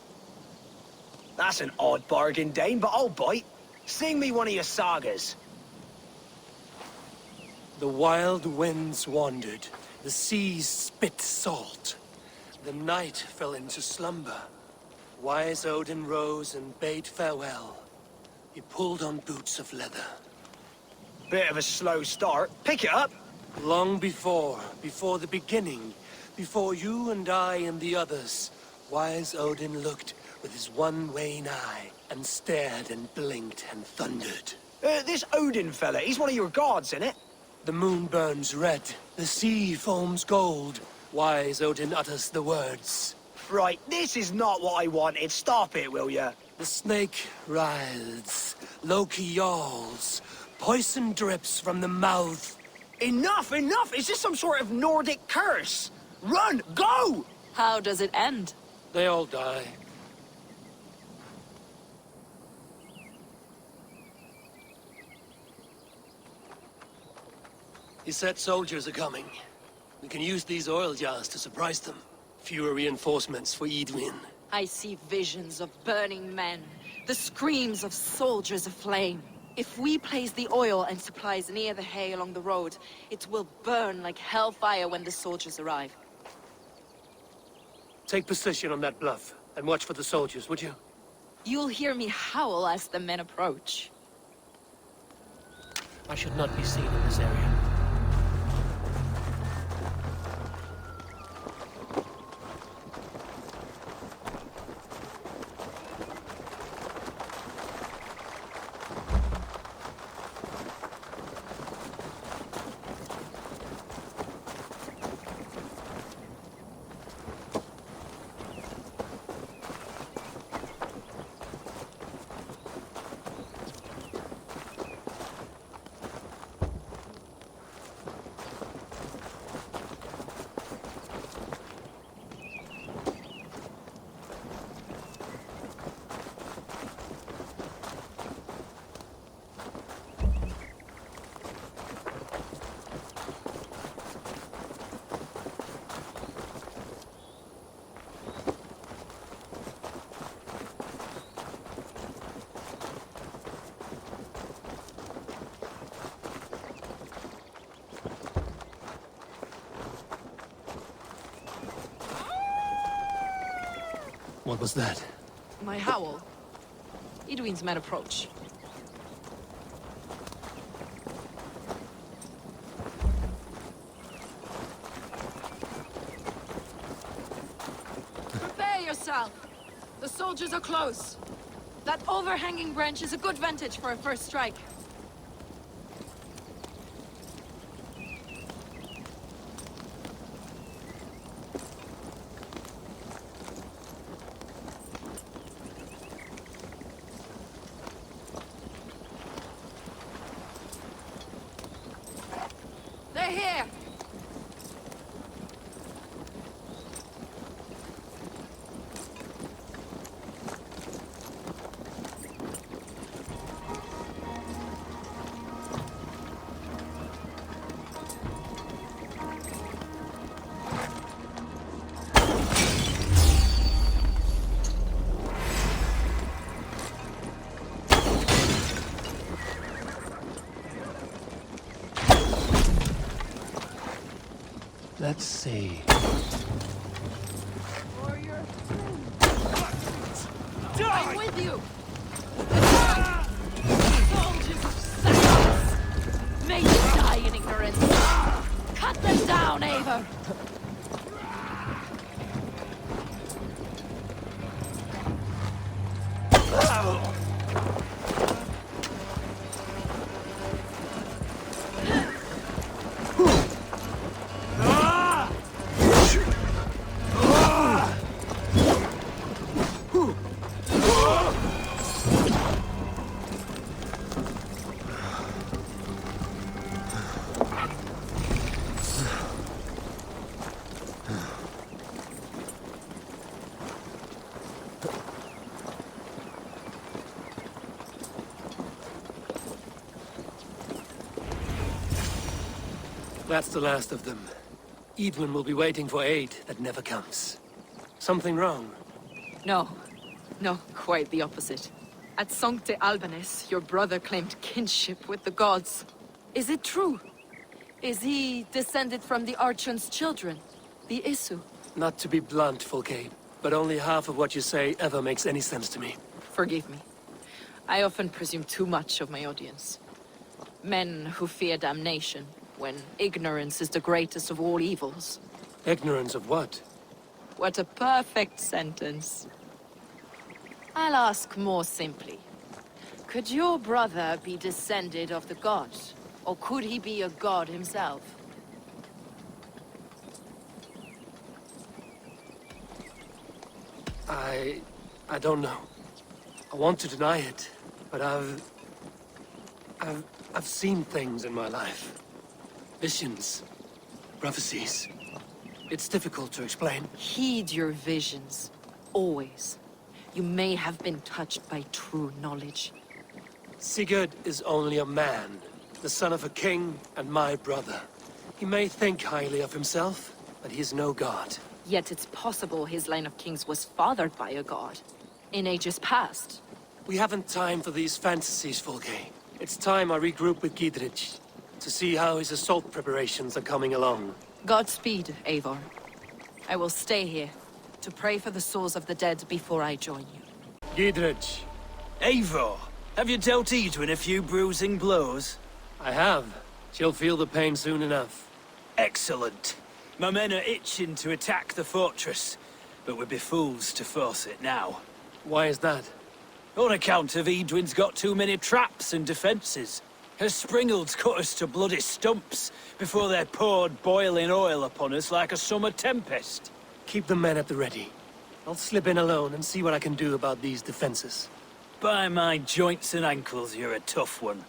Speaker 21: That's an odd bargain, Dane, but I'll bite. Sing me one of your sagas.
Speaker 4: The wild winds wandered, the seas spit salt. The night fell into slumber. Wise Odin rose and bade farewell. He pulled on boots of leather.
Speaker 21: Bit of a slow start. Pick it up.
Speaker 4: Long before the beginning, before you and I and the others, wise Odin looked with his one wan eye and stared and blinked and thundered.
Speaker 21: This Odin fella, he's one of your gods, innit?
Speaker 4: The moon burns red, the sea foams gold. Wise Odin utters the words.
Speaker 21: Right, this is not what I wanted. Stop it, will ya?
Speaker 4: The snake writhes, Loki yawls, poison drips from the mouth.
Speaker 21: Enough, enough! Is this some sort of Nordic curse? Run! Go!
Speaker 17: How does it end?
Speaker 4: They all die. He said soldiers are coming. We can use these oil jars to surprise them. Fewer reinforcements for Eidwin.
Speaker 17: I see visions of burning men, the screams of soldiers aflame. If we place the oil and supplies near the hay along the road, it will burn like hellfire when the soldiers arrive.
Speaker 4: Take position on that bluff, and watch for the soldiers, would you?
Speaker 17: You'll hear me howl as the men approach.
Speaker 4: I should not be seen in this area. What was that?
Speaker 17: My howl. Eidwin's men approach. Prepare yourself! The soldiers are close. That overhanging branch is a good vantage for a first strike. They're here!
Speaker 4: Let's see.
Speaker 17: I'm with you! Soldiers of silence! May you die in ignorance! Cut them down, Eivor!
Speaker 4: That's the last of them. Eivor will be waiting for aid that never comes. Something wrong?
Speaker 17: No. No, quite the opposite. At Sancte Albanus, your brother claimed kinship with the gods. Is it true? Is he descended from the Archon's children, the Isu?
Speaker 4: Not to be blunt, Fulke, but only half of what you say ever makes any sense to me.
Speaker 17: Forgive me. I often presume too much of my audience. Men who fear damnation, when ignorance is the greatest of all evils.
Speaker 4: Ignorance of what?
Speaker 17: What a perfect sentence. I'll ask more simply. Could your brother be descended of the gods? Or could he be a god himself?
Speaker 4: I don't know. I want to deny it, but I've seen things in my life. Visions, prophecies. It's difficult to explain.
Speaker 17: Heed your visions. Always. You may have been touched by true knowledge.
Speaker 4: Sigurd is only a man, the son of a king and my brother. He may think highly of himself, but he is no god.
Speaker 17: Yet it's possible his line of kings was fathered by a god. In ages past.
Speaker 4: We haven't time for these fantasies, Fulke. It's time I regroup with Gidrich, to see how his assault preparations are coming along.
Speaker 17: Godspeed, Eivor. I will stay here, to pray for the souls of the dead before I join you.
Speaker 4: Gidrich.
Speaker 14: Eivor, have you dealt Edwin a few bruising blows?
Speaker 4: I have. She'll feel the pain soon enough.
Speaker 14: Excellent. My men are itching to attack the fortress, but we'd be fools to force it now.
Speaker 4: Why is that?
Speaker 14: On account of Edwin's got too many traps and defenses. Her springalds cut us to bloody stumps before they poured boiling oil upon us like a summer tempest.
Speaker 4: Keep the men at the ready. I'll slip in alone and see what I can do about these defenses.
Speaker 14: By my joints and ankles, you're a tough one.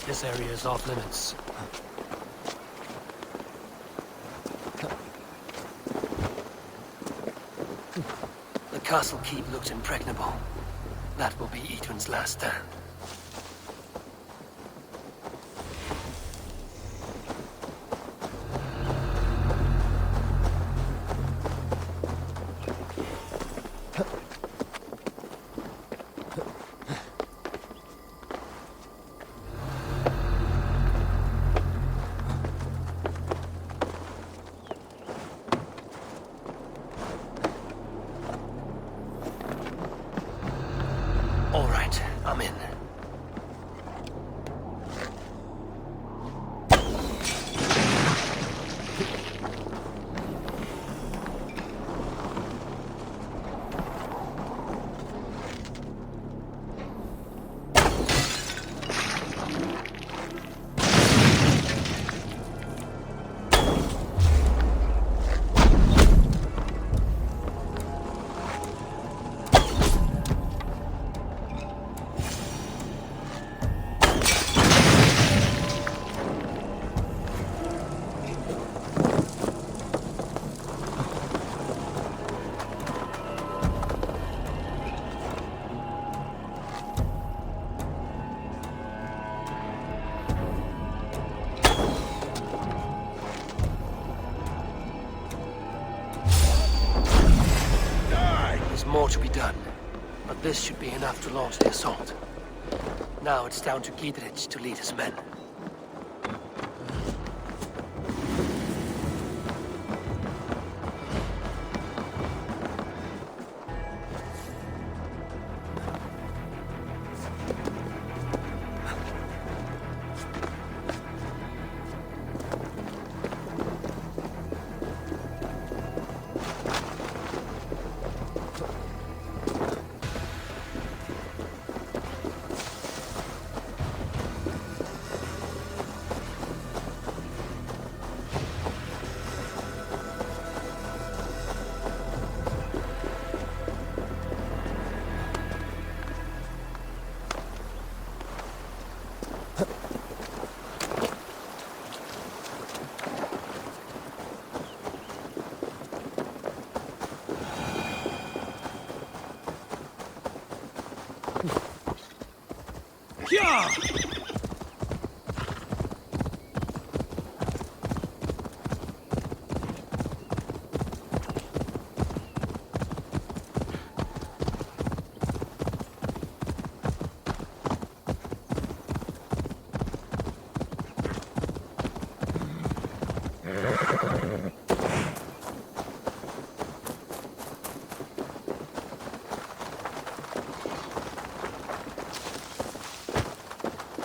Speaker 4: This area is off limits. The castle keep looks impregnable. That will be Edwin's last stand. All right, I'm in. More to be done, but this should be enough to launch the assault. Now it's down to Gidrich to lead his men.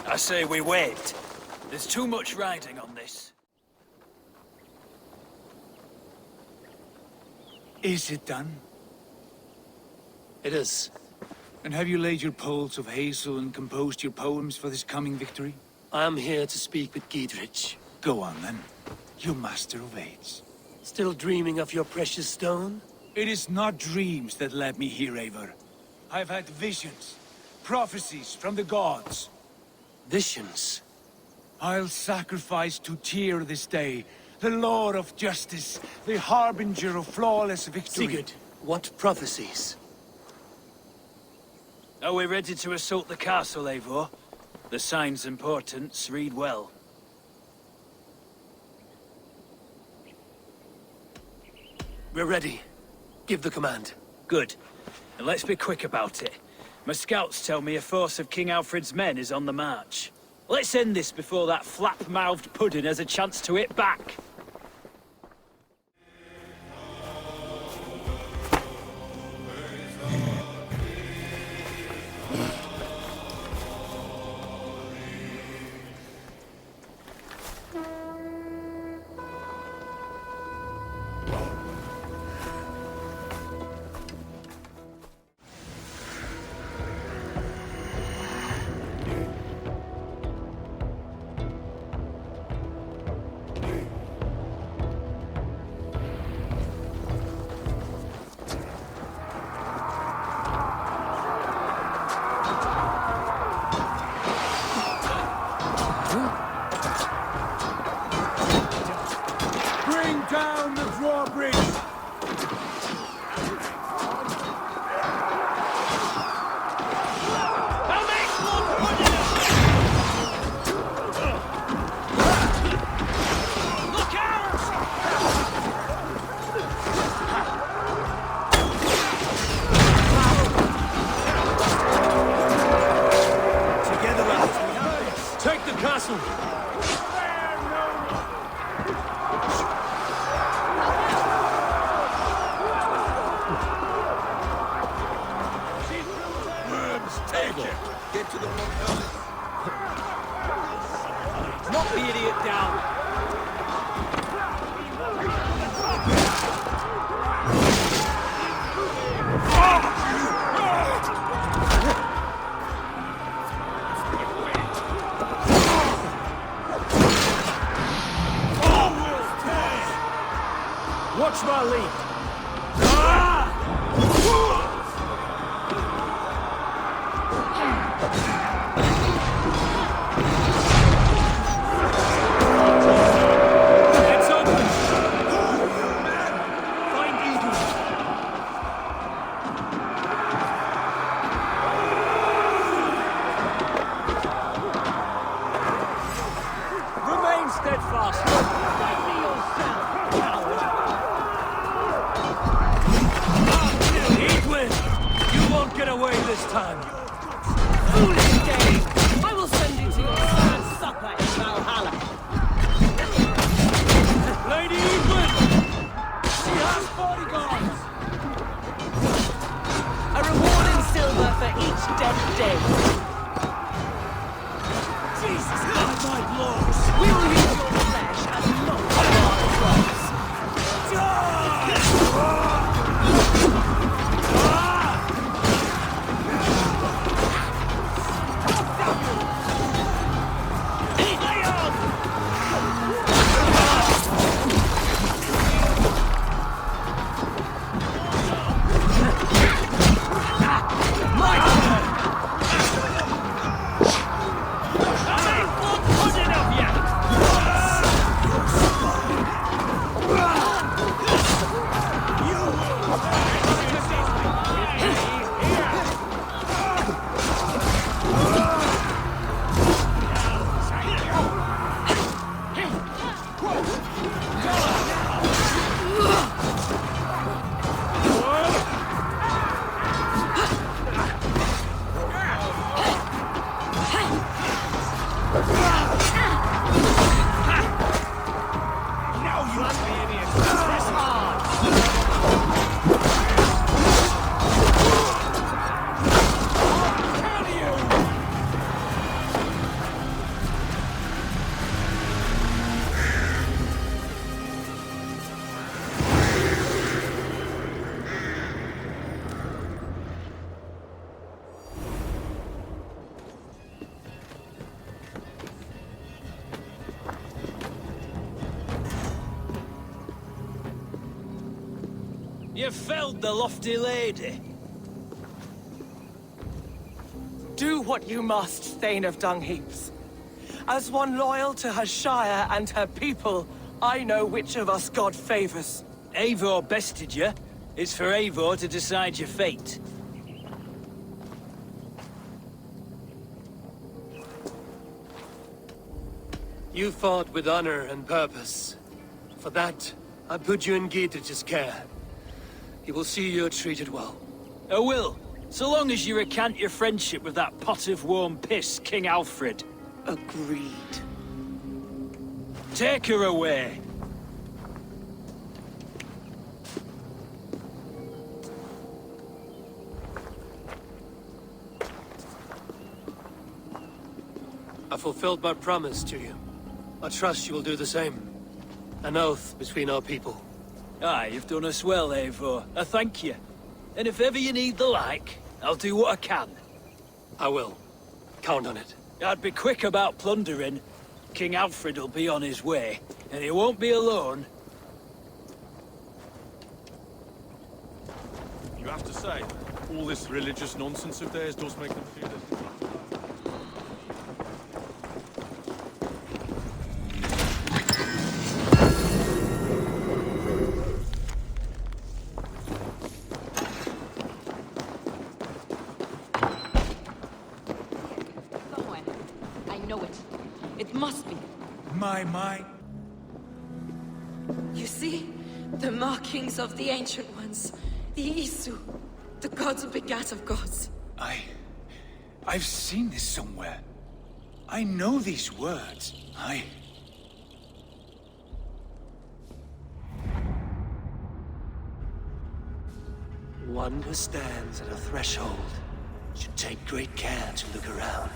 Speaker 14: I say we wait. There's too much riding on this.
Speaker 9: Is it done?
Speaker 4: It is.
Speaker 9: And have you laid your poles of hazel and composed your poems for this coming victory?
Speaker 4: I am here to speak with Giedrich.
Speaker 9: Go on, then. You master of aids.
Speaker 4: Still dreaming of your precious stone?
Speaker 9: It is not dreams that led me here, Eivor. I've had visions, prophecies from the gods.
Speaker 4: Visions?
Speaker 9: I'll sacrifice to Tyr this day, the Lord of Justice, the harbinger of flawless victory.
Speaker 4: Sigurd, what prophecies?
Speaker 14: Are we ready to assault the castle, Eivor? The signs and portents read well.
Speaker 4: We're ready. Give the command.
Speaker 14: Good. And let's be quick about it. My scouts tell me a force of King Alfred's men is on the march. Let's end this before that flap-mouthed pudding has a chance to hit back.
Speaker 9: Bring down the drawbridge!
Speaker 4: Take the castle!
Speaker 22: Take it! Get to the portcullis!
Speaker 13: Knock the idiot down!
Speaker 4: Watch my lead! It's open! Find Eivor!
Speaker 13: Remain steadfast! Fight me yourself, coward!
Speaker 4: Eidwin! You won't get away this time!
Speaker 13: Foolish game! I will send you to your sad supper in Valhalla!
Speaker 4: Lady Eivor!
Speaker 13: She has bodyguards! A reward in silver for each dead day. Jesus, my lords! We will use your flesh as not our drugs.
Speaker 2: You will
Speaker 14: You felled the lofty lady.
Speaker 13: Do what you must, Thane of Dungheaps. As one loyal to her shire and her people, I know which of us God favors.
Speaker 14: Eivor bested you. It's for Eivor to decide your fate.
Speaker 4: You fought with honor and purpose. For that, I put you in Giedrich's care. He will see you're treated well.
Speaker 14: I will, so long as you recant your friendship with that pot of warm piss, King Alfred.
Speaker 13: Agreed.
Speaker 14: Take her away.
Speaker 4: I fulfilled my promise to you. I trust you will do the same. An oath between our people.
Speaker 14: Aye, you've done us well, Eivor. I thank you. And if ever you need the like, I'll do what I can.
Speaker 4: I will. Count on it.
Speaker 14: I'd be quick about plundering. King Alfred will be on his way, and he won't be alone.
Speaker 16: You have to say, all this religious nonsense of theirs does make them feel it.
Speaker 17: My. You see? The markings of the Ancient Ones. The Isu. The gods who begat of gods.
Speaker 9: I've seen this somewhere. I know these words.
Speaker 1: One who stands at a threshold should take great care to look around.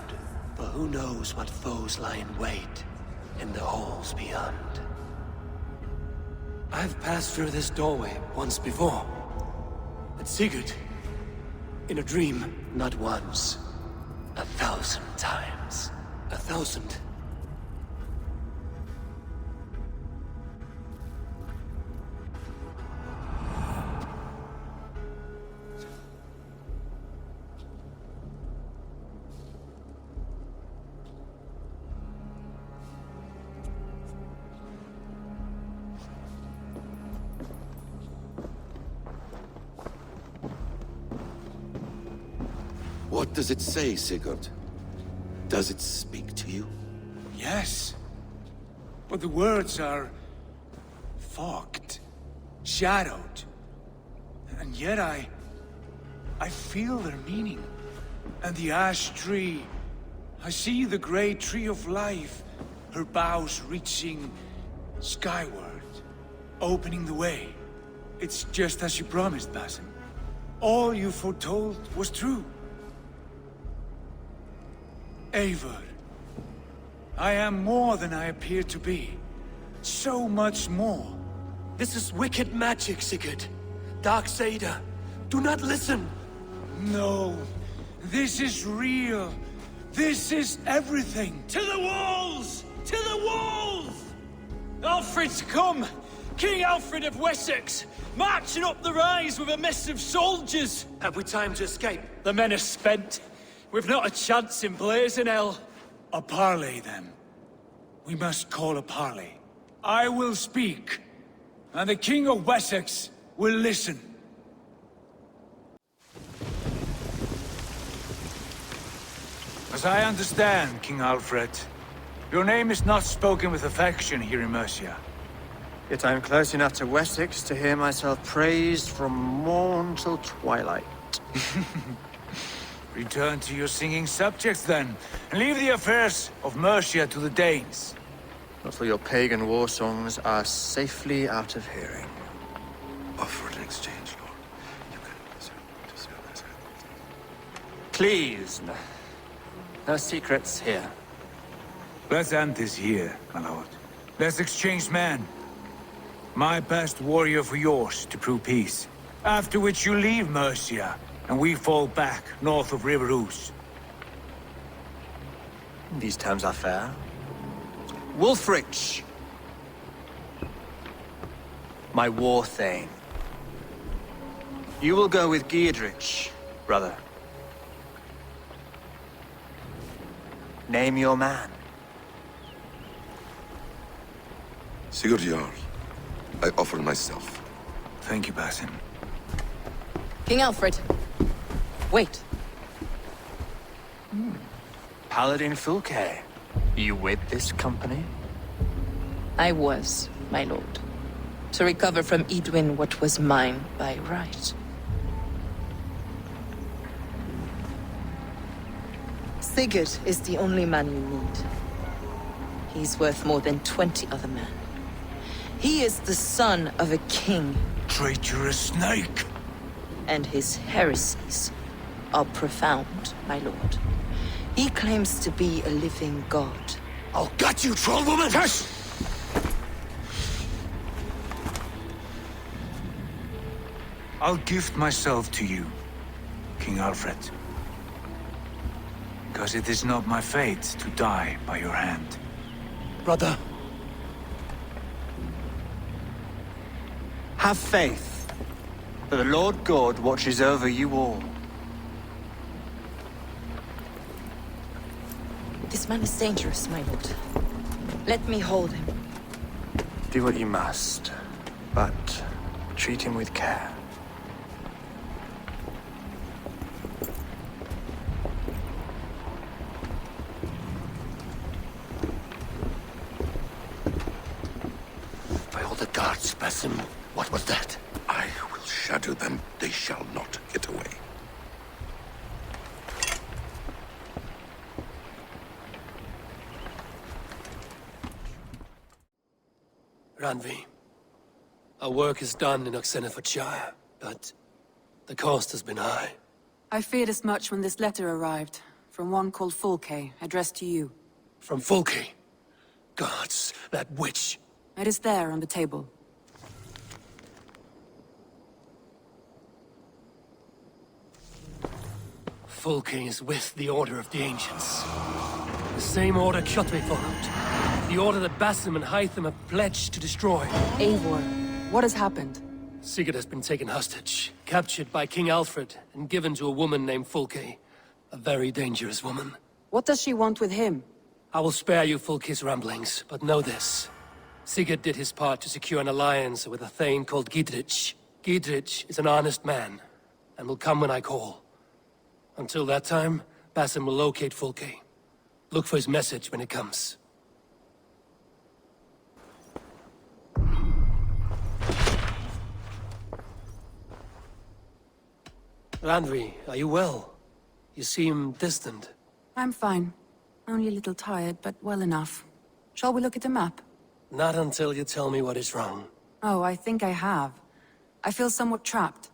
Speaker 1: For who knows what foes lie in wait in the halls beyond. I've passed through this doorway once before. At Sigurd. In a dream. Not once. 1,000 times. 1,000.
Speaker 10: What does it say, Sigurd? Does it speak to you?
Speaker 9: Yes. But the words are fogged, shadowed. And yet I feel their meaning. And the ash tree, I see the great tree of life, her boughs reaching skyward, opening the way. It's just as you promised, Basim. All you foretold was true. Eivor, I am more than I appear to be. So much more.
Speaker 1: This is wicked magic, Sigurd. Darksader, do not listen.
Speaker 9: No, this is real. This is everything.
Speaker 14: To the walls! To the walls! Alfred's come! King Alfred of Wessex! Marching up the rise with a mess of soldiers!
Speaker 1: Have we time to escape?
Speaker 14: The men are spent. We've not a chance in blazing hell.
Speaker 9: A parley, then. We must call a parley. I will speak, and the King of Wessex will listen. As I understand, King Alfred, your name is not spoken with affection here in Mercia.
Speaker 19: Yet I am close enough to Wessex to hear myself praised from morn till twilight.
Speaker 9: Return to your singing subjects, then, and leave the affairs of Mercia to the Danes.
Speaker 19: Not till your pagan war songs are safely out of hearing.
Speaker 20: Offer an exchange, Lord. You can...
Speaker 19: Please, no secrets here.
Speaker 9: Let's end this here, my lord. Let's exchange men. My best warrior for yours to prove peace. After which you leave Mercia, and we fall back north of River Ouse.
Speaker 19: These terms are fair. Wulfrich! My war thane. You will go with Giedrich, brother. Name your man.
Speaker 20: Sigurd Jarl, I offer myself.
Speaker 9: Thank you, Basim.
Speaker 17: King Alfred. Wait.
Speaker 19: Paladin Fulke. You with this company?
Speaker 17: I was, my lord. To recover from Eadwin what was mine by right. Sigurd is the only man you need. He's worth more than 20 other men. He is the son of a king.
Speaker 9: Traitorous snake!
Speaker 17: And his heresies are profound, my lord. He claims to be a living god.
Speaker 5: I'll gut you, troll woman! Hush!
Speaker 9: I'll gift myself to you, King Alfred. Because it is not my fate to die by your hand.
Speaker 5: Brother.
Speaker 19: Have faith, for the Lord God watches over you all.
Speaker 17: This man is dangerous, my lord. Let me hold him.
Speaker 19: Do what you must, but treat him with care.
Speaker 5: By all the gods, Basim, what was that?
Speaker 20: I will shatter them. They shall not get away.
Speaker 4: Randvi, our work is done in Oxenfordshire, but the cost has been high.
Speaker 18: I feared as much when this letter arrived, from one called Fulke, addressed to you.
Speaker 4: From Fulke? Gods, that witch!
Speaker 18: It is there on the table.
Speaker 4: Fulke is with the Order of the Ancients. The same order Kjotve followed. The order that Basim and Hytham have pledged to destroy.
Speaker 18: Eivor, what has happened?
Speaker 4: Sigurd has been taken hostage, captured by King Alfred, and given to a woman named Fulke. A very dangerous woman.
Speaker 18: What does she want with him?
Speaker 4: I will spare you Fulke's ramblings, but know this. Sigurd did his part to secure an alliance with a thane called Giedrich. Giedrich is an honest man, and will come when I call. Until that time, Basim will locate Fulke. Look for his message when it comes. Randvi, are you well? You seem distant.
Speaker 18: I'm fine. Only a little tired, but well enough. Shall we look at the map?
Speaker 4: Not until you tell me what is wrong.
Speaker 18: Oh, I think I have. I feel somewhat trapped.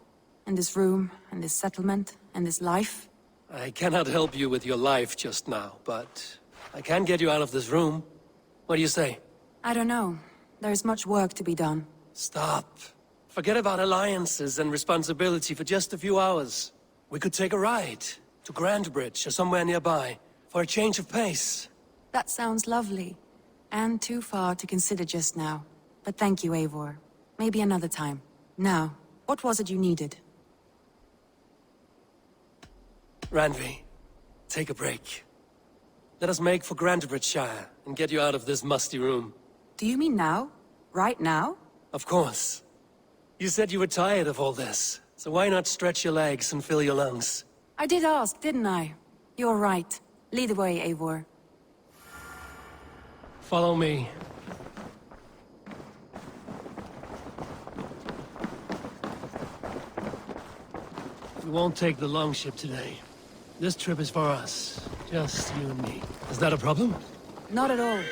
Speaker 18: In this room, and this settlement, and this life.
Speaker 4: I cannot help you with your life just now, but I can get you out of this room. What do you say?
Speaker 18: I don't know. There is much work to be done.
Speaker 4: Stop. Forget about alliances and responsibility for just a few hours. We could take a ride to Grandbridge or somewhere nearby for a change of pace.
Speaker 18: That sounds lovely. And too far to consider just now. But thank you, Eivor. Maybe another time. Now, what was it you needed?
Speaker 4: Randvi, take a break. Let us make for Grandbridgeshire and get you out of this musty room.
Speaker 18: Do you mean now? Right now?
Speaker 4: Of course. You said you were tired of all this, so why not stretch your legs and fill your lungs?
Speaker 18: I did ask, didn't I? You're right. Lead the way, Eivor.
Speaker 4: Follow me. We won't take the longship today. This trip is for us. Just you and me. Is that a problem?
Speaker 18: Not at all.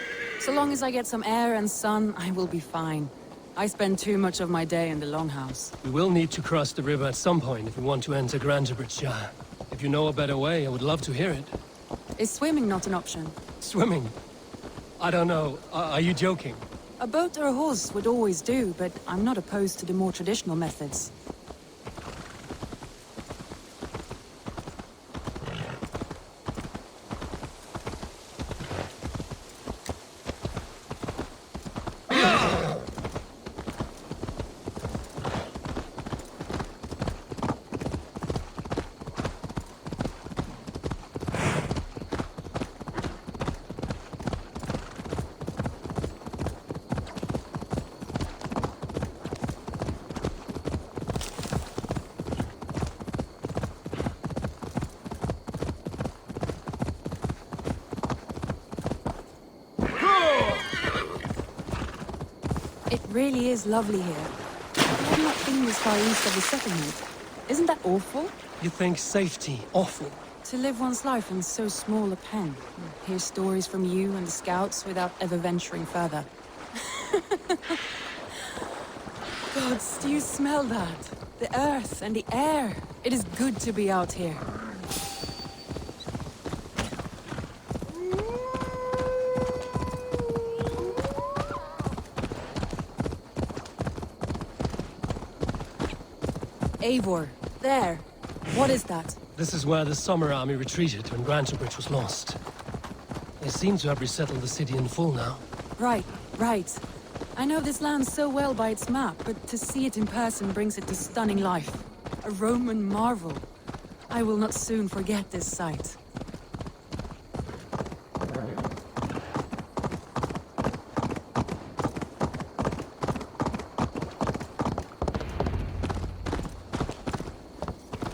Speaker 18: So long as I get some air and sun, I will be fine. I spend too much of my day in the Longhouse.
Speaker 4: We will need to cross the river at some point if we want to enter Grandbridgeshire. If you know a better way, I would love to hear it.
Speaker 18: Is swimming not an option?
Speaker 4: Swimming? I don't know. Are you joking?
Speaker 18: A boat or a horse would always do, but I'm not opposed to the more traditional methods. really is lovely here. I have not been this far east of the settlement. Isn't that awful?
Speaker 4: You think safety awful?
Speaker 18: To live one's life in so small a pen. Hear stories from you and the scouts without ever venturing further. Gods, do you smell that? The earth and the air. It is good to be out here. Eivor, there. What is that?
Speaker 4: This is where the Summer Army retreated when Grantebridge was lost. They seem to have resettled the city in full now.
Speaker 18: Right. I know this land so well by its map, but to see it in person brings it to stunning life. A Roman marvel. I will not soon forget this sight.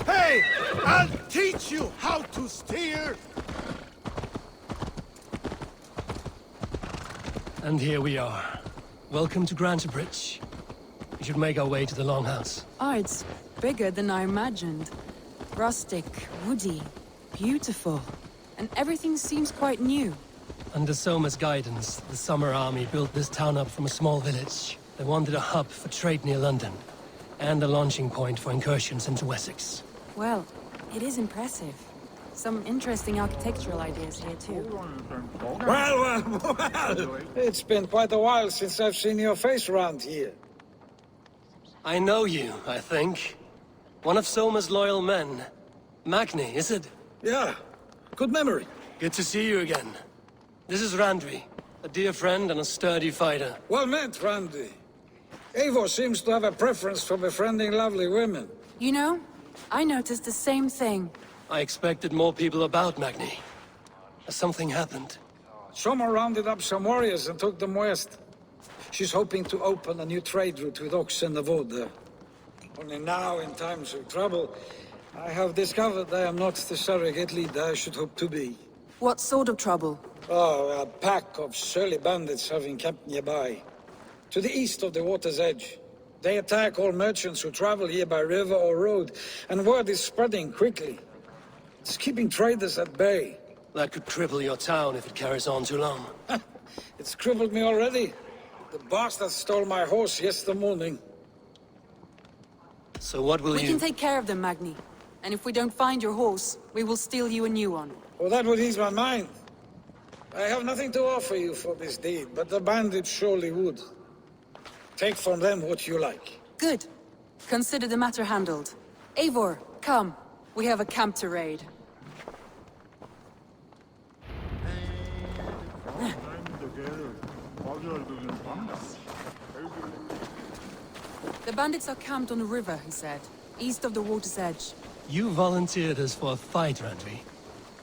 Speaker 5: Hey! I'll teach you how to steer!
Speaker 4: And here we are. Welcome to Grantebridge. We should make our way to the Longhouse.
Speaker 18: Oh, it's bigger than I imagined. Rustic, woody, beautiful. And everything seems quite new.
Speaker 4: Under Soma's guidance, the Summer Army built this town up from a small village. They wanted a hub for trade near London, and a launching point for incursions into Wessex.
Speaker 18: Well, it is impressive. Some interesting architectural ideas here, too.
Speaker 9: Well. It's been quite a while since I've seen your face around here.
Speaker 4: I know you, I think. One of Soma's loyal men. Magni, is it?
Speaker 9: Yeah, good memory.
Speaker 4: Good to see you again. This is Randvi, a dear friend and a sturdy fighter.
Speaker 9: Well met, Randvi. Eivor seems to have a preference for befriending lovely women.
Speaker 18: You know, I noticed the same thing.
Speaker 4: I expected more people about Magni. Has something happened?
Speaker 9: Soma rounded up some warriors and took them west. She's hoping to open a new trade route with oxen and wood there. Only now, in times of trouble, I have discovered I am not the surrogate leader I should hope to be.
Speaker 18: What sort of trouble?
Speaker 9: Oh, a pack of surly bandits have encamped nearby. To the east of the water's edge. They attack all merchants who travel here by river or road, and word is spreading quickly. It's keeping traders at bay.
Speaker 4: That could cripple your town if it carries on too long.
Speaker 9: It's crippled me already. The bastard stole my horse yesterday morning.
Speaker 4: So what will
Speaker 18: We can take care of them, Magni. And if we don't find your horse, we will steal you a new one.
Speaker 9: Well, that would ease my mind. I have nothing to offer you for this deed, but the bandits surely would. Take from them what you like.
Speaker 18: Good. Consider the matter handled. Eivor, come. We have a camp to raid. The bandits are camped on the river, he said. East of the water's edge.
Speaker 4: You volunteered us for a fight, Randvi.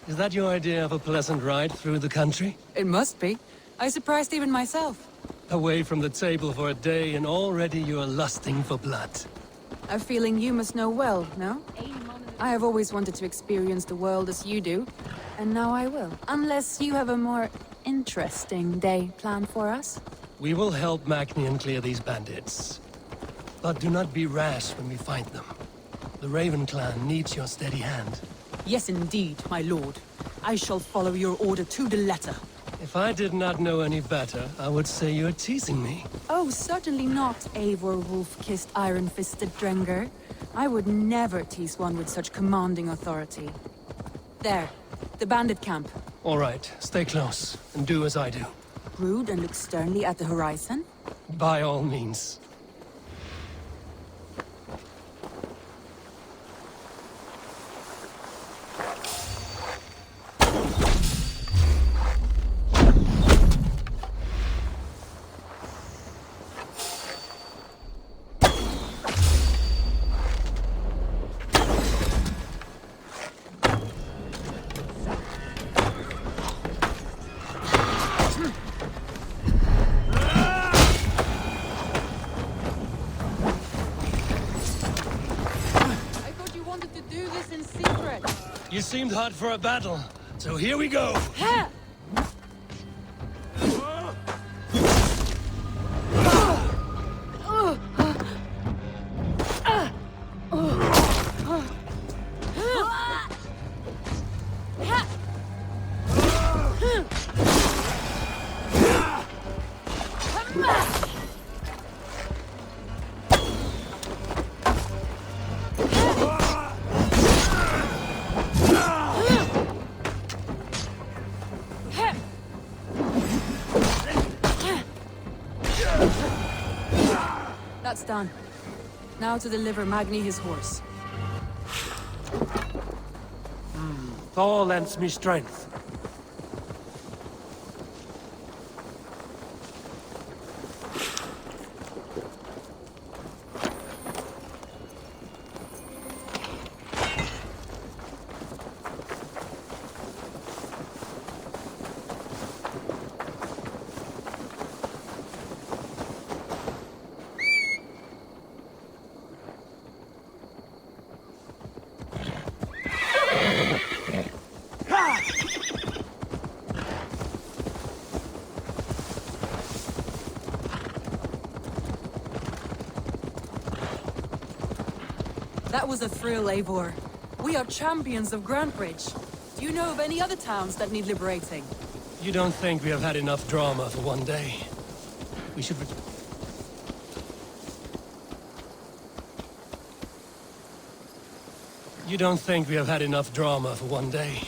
Speaker 4: Is that your idea of a pleasant ride through the country?
Speaker 18: It must be. I surprised even myself.
Speaker 4: Away from the table for a day and already you are lusting for blood.
Speaker 18: A feeling you must know well, no? I have always wanted to experience the world as you do, and now I will. Unless you have a more interesting day planned for us?
Speaker 4: We will help Magni clear these bandits. But do not be rash when we find them. The Raven clan needs your steady hand.
Speaker 18: Yes, indeed, my lord. I shall follow your order to the letter.
Speaker 4: If I did not know any better, I would say you're teasing me.
Speaker 18: Oh, certainly not, Eivor wolf-kissed iron-fisted Drenger. I would never tease one with such commanding authority. There, the bandit camp.
Speaker 4: All right, stay close, and do as I do.
Speaker 18: Brood and look sternly at the horizon?
Speaker 4: By all means. You seemed hot for a battle, so here we go.
Speaker 18: Ha! done. Now to deliver Magni his horse.
Speaker 4: Thor lends me strength.
Speaker 18: That was a thrill, Eivor. We are champions of Grantbridge. Do you know of any other towns that need liberating?
Speaker 4: You don't think we have had enough drama for one day? We should... You don't think we have had enough drama for one day?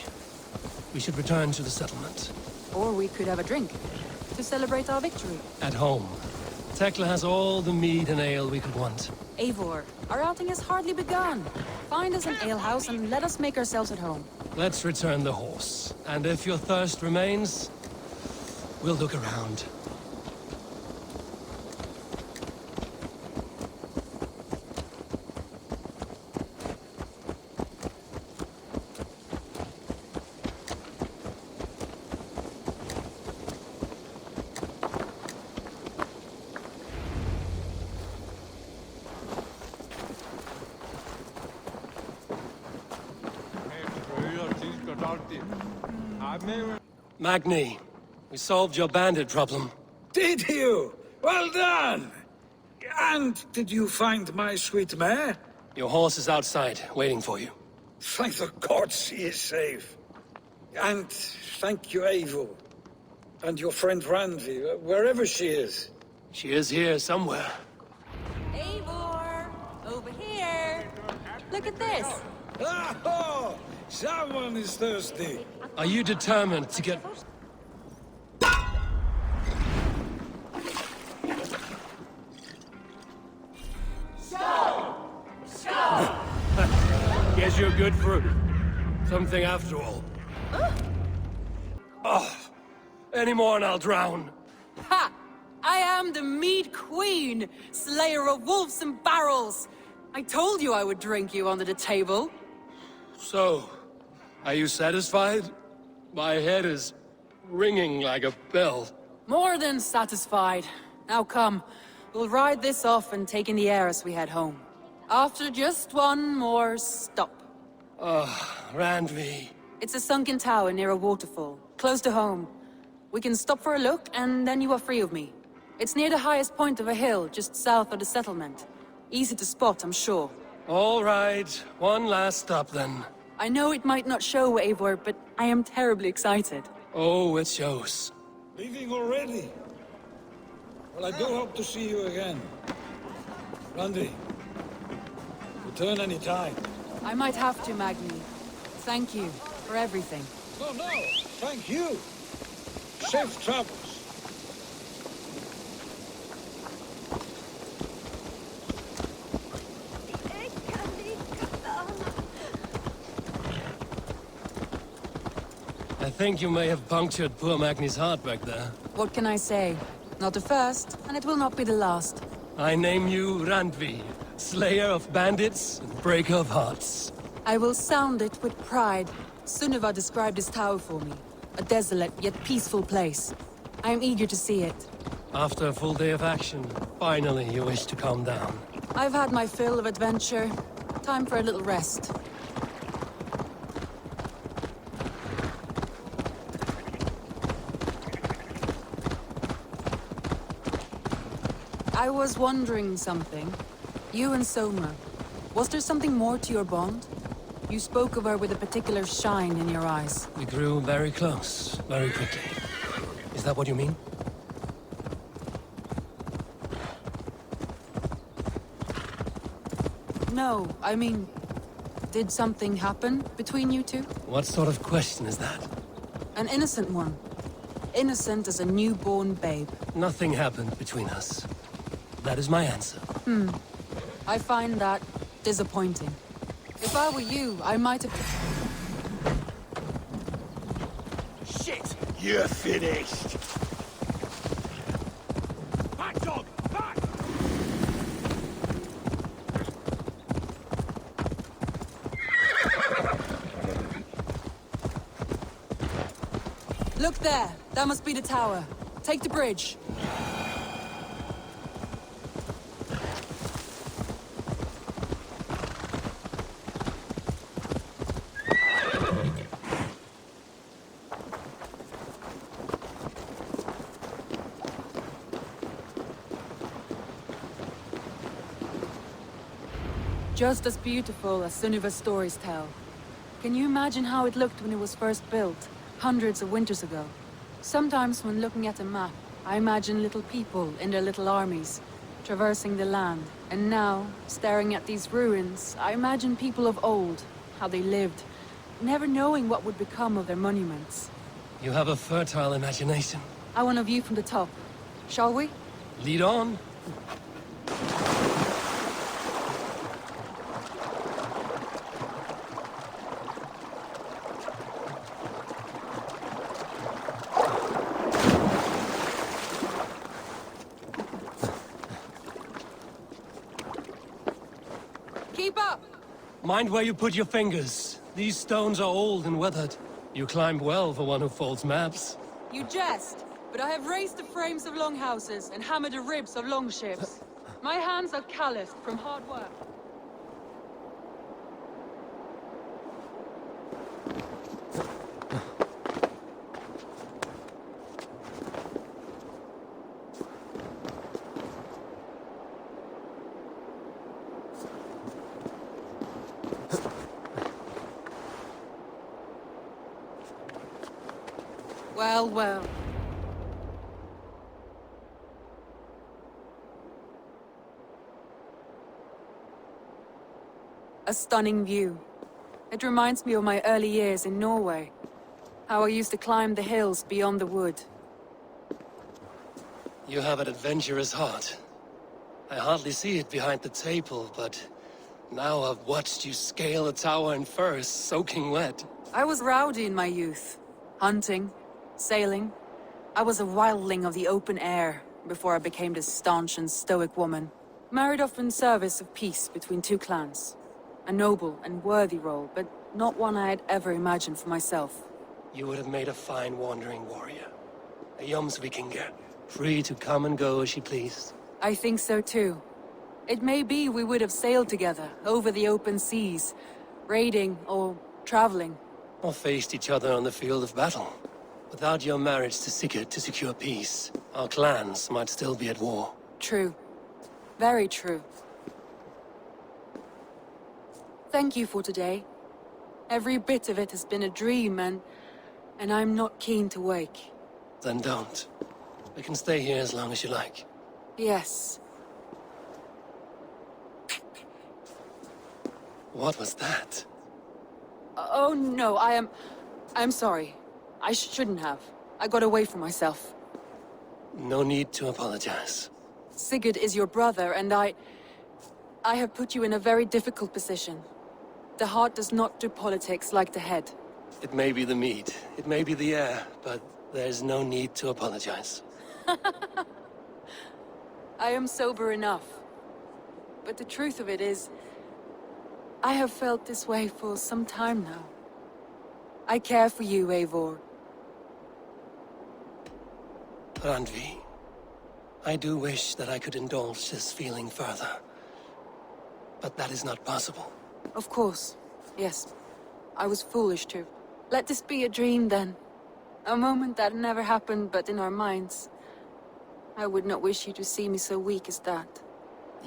Speaker 4: We should return to the settlement.
Speaker 18: Or we could have a drink, to celebrate our victory.
Speaker 4: At home. Tekla has all the mead and ale we could want.
Speaker 18: Eivor, our outing has hardly begun. Find us an alehouse and let us make ourselves at home.
Speaker 4: Let's return the horse. And if your thirst remains, we'll look around. Magni, we solved your bandit problem.
Speaker 9: Did you? Well done! And did you find my sweet mare?
Speaker 4: Your horse is outside, waiting for you.
Speaker 9: Thank the gods she is safe. And thank you, Eivor. And your friend Randvi, wherever she is.
Speaker 4: She is here somewhere.
Speaker 18: Eivor! Over here! Look at this!
Speaker 9: Oh! Someone is thirsty.
Speaker 4: Are you determined to get... Guess you're good for something after all. Oh, any more and I'll drown.
Speaker 18: Ha! I am the mead queen, slayer of wolves and barrels. I told you I would drink you under the table.
Speaker 4: So, are you satisfied? My head is ringing like a bell.
Speaker 18: More than satisfied. Now come, we'll ride this off and take in the air as we head home. After just one more stop.
Speaker 4: Randvi.
Speaker 18: It's a sunken tower near a waterfall, close to home. We can stop for a look, and then you are free of me. It's near the highest point of a hill, just south of the settlement. Easy to spot, I'm sure.
Speaker 4: All right, one last stop then.
Speaker 18: I know it might not show, Eivor, but I am terribly excited.
Speaker 4: Oh, it shows.
Speaker 9: Leaving already? Well, I do hope to see you again. Randy, return any time.
Speaker 18: I might have to, Magni. Thank you for everything.
Speaker 9: No, thank you. Safe travels.
Speaker 4: I think you may have punctured poor Magni's heart back there.
Speaker 18: What can I say? Not the first, and it will not be the last.
Speaker 4: I name you Randvi, slayer of bandits and breaker of hearts.
Speaker 18: I will sound it with pride. Sunniva described this tower for me. A desolate yet peaceful place. I am eager to see it.
Speaker 4: After a full day of action, finally you wish to calm down.
Speaker 18: I've had my fill of adventure. Time for a little rest. I was wondering something. You and Soma. Was there something more to your bond? You spoke of her with a particular shine in your eyes.
Speaker 4: We grew very close, very quickly. Is that what you mean?
Speaker 18: No, I mean... Did something happen between you two?
Speaker 4: What sort of question is that?
Speaker 18: An innocent one. Innocent as a newborn babe.
Speaker 4: Nothing happened between us. That is my answer.
Speaker 18: I find that disappointing. If I were you, I might have...
Speaker 2: Shit! You're finished! Back, dog! Back!
Speaker 18: Look there! That must be the tower. Take the bridge. Just as beautiful as Sunniva's stories tell. Can you imagine how it looked when it was first built, hundreds of winters ago? Sometimes when looking at a map, I imagine little people in their little armies, traversing the land. And now, staring at these ruins, I imagine people of old, how they lived, never knowing what would become of their monuments.
Speaker 4: You have a fertile imagination.
Speaker 18: I want a view from the top. Shall we?
Speaker 4: Lead on.
Speaker 18: Keep up!
Speaker 4: Mind where you put your fingers. These stones are old and weathered. You climbed well for one who folds maps.
Speaker 18: You jest, but I have raised the frames of longhouses and hammered the ribs of longships. My hands are calloused from hard work. Well, well. A stunning view. It reminds me of my early years in Norway. How I used to climb the hills beyond the wood.
Speaker 4: You have an adventurous heart. I hardly see it behind the table, but now I've watched you scale a tower in furs, soaking wet.
Speaker 18: I was rowdy in my youth. Hunting, sailing. I was a wildling of the open air before I became this staunch and stoic woman. Married off in service of peace between two clans. A noble and worthy role, but not one I had ever imagined for myself.
Speaker 4: You would have made a fine wandering warrior. A Vikinger, free to come and go as she pleased.
Speaker 18: I think so too. It may be we would have sailed together over the open seas, raiding or traveling.
Speaker 4: Or faced each other on the field of battle. Without your marriage to Sigurd to secure peace, our clans might still be at war.
Speaker 18: True. Very true. Thank you for today. Every bit of it has been a dream, and I'm not keen to wake.
Speaker 4: Then don't. We can stay here as long as you like.
Speaker 18: Yes.
Speaker 4: What was that?
Speaker 18: Oh no, I'm sorry. I shouldn't have. I got away from myself.
Speaker 4: No need to apologize.
Speaker 18: Sigurd is your brother, and I have put you in a very difficult position. The heart does not do politics like the head.
Speaker 4: It may be the meat, it may be the air, but there's no need to apologize.
Speaker 18: I am sober enough. But the truth of it is, I have felt this way for some time now. I care for you, Eivor.
Speaker 4: Randvi, I do wish that I could indulge this feeling further. But that is not possible.
Speaker 18: Of course. Yes. I was foolish to. Let this be a dream, then. A moment that never happened, but in our minds. I would not wish you to see me so weak as that.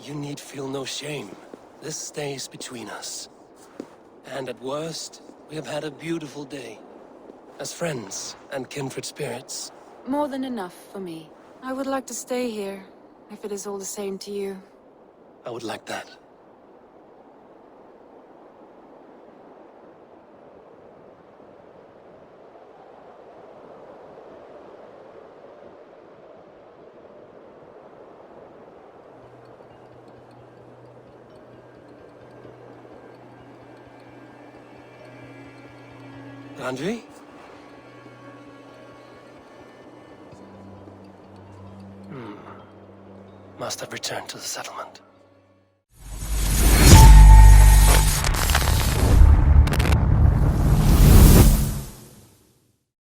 Speaker 4: You need feel no shame. This stays between us. And at worst, we have had a beautiful day. As friends and kindred spirits.
Speaker 18: More than enough for me. I would like to stay here, if it is all the same to you.
Speaker 4: I would like that. Andre? Must have returned to the settlement.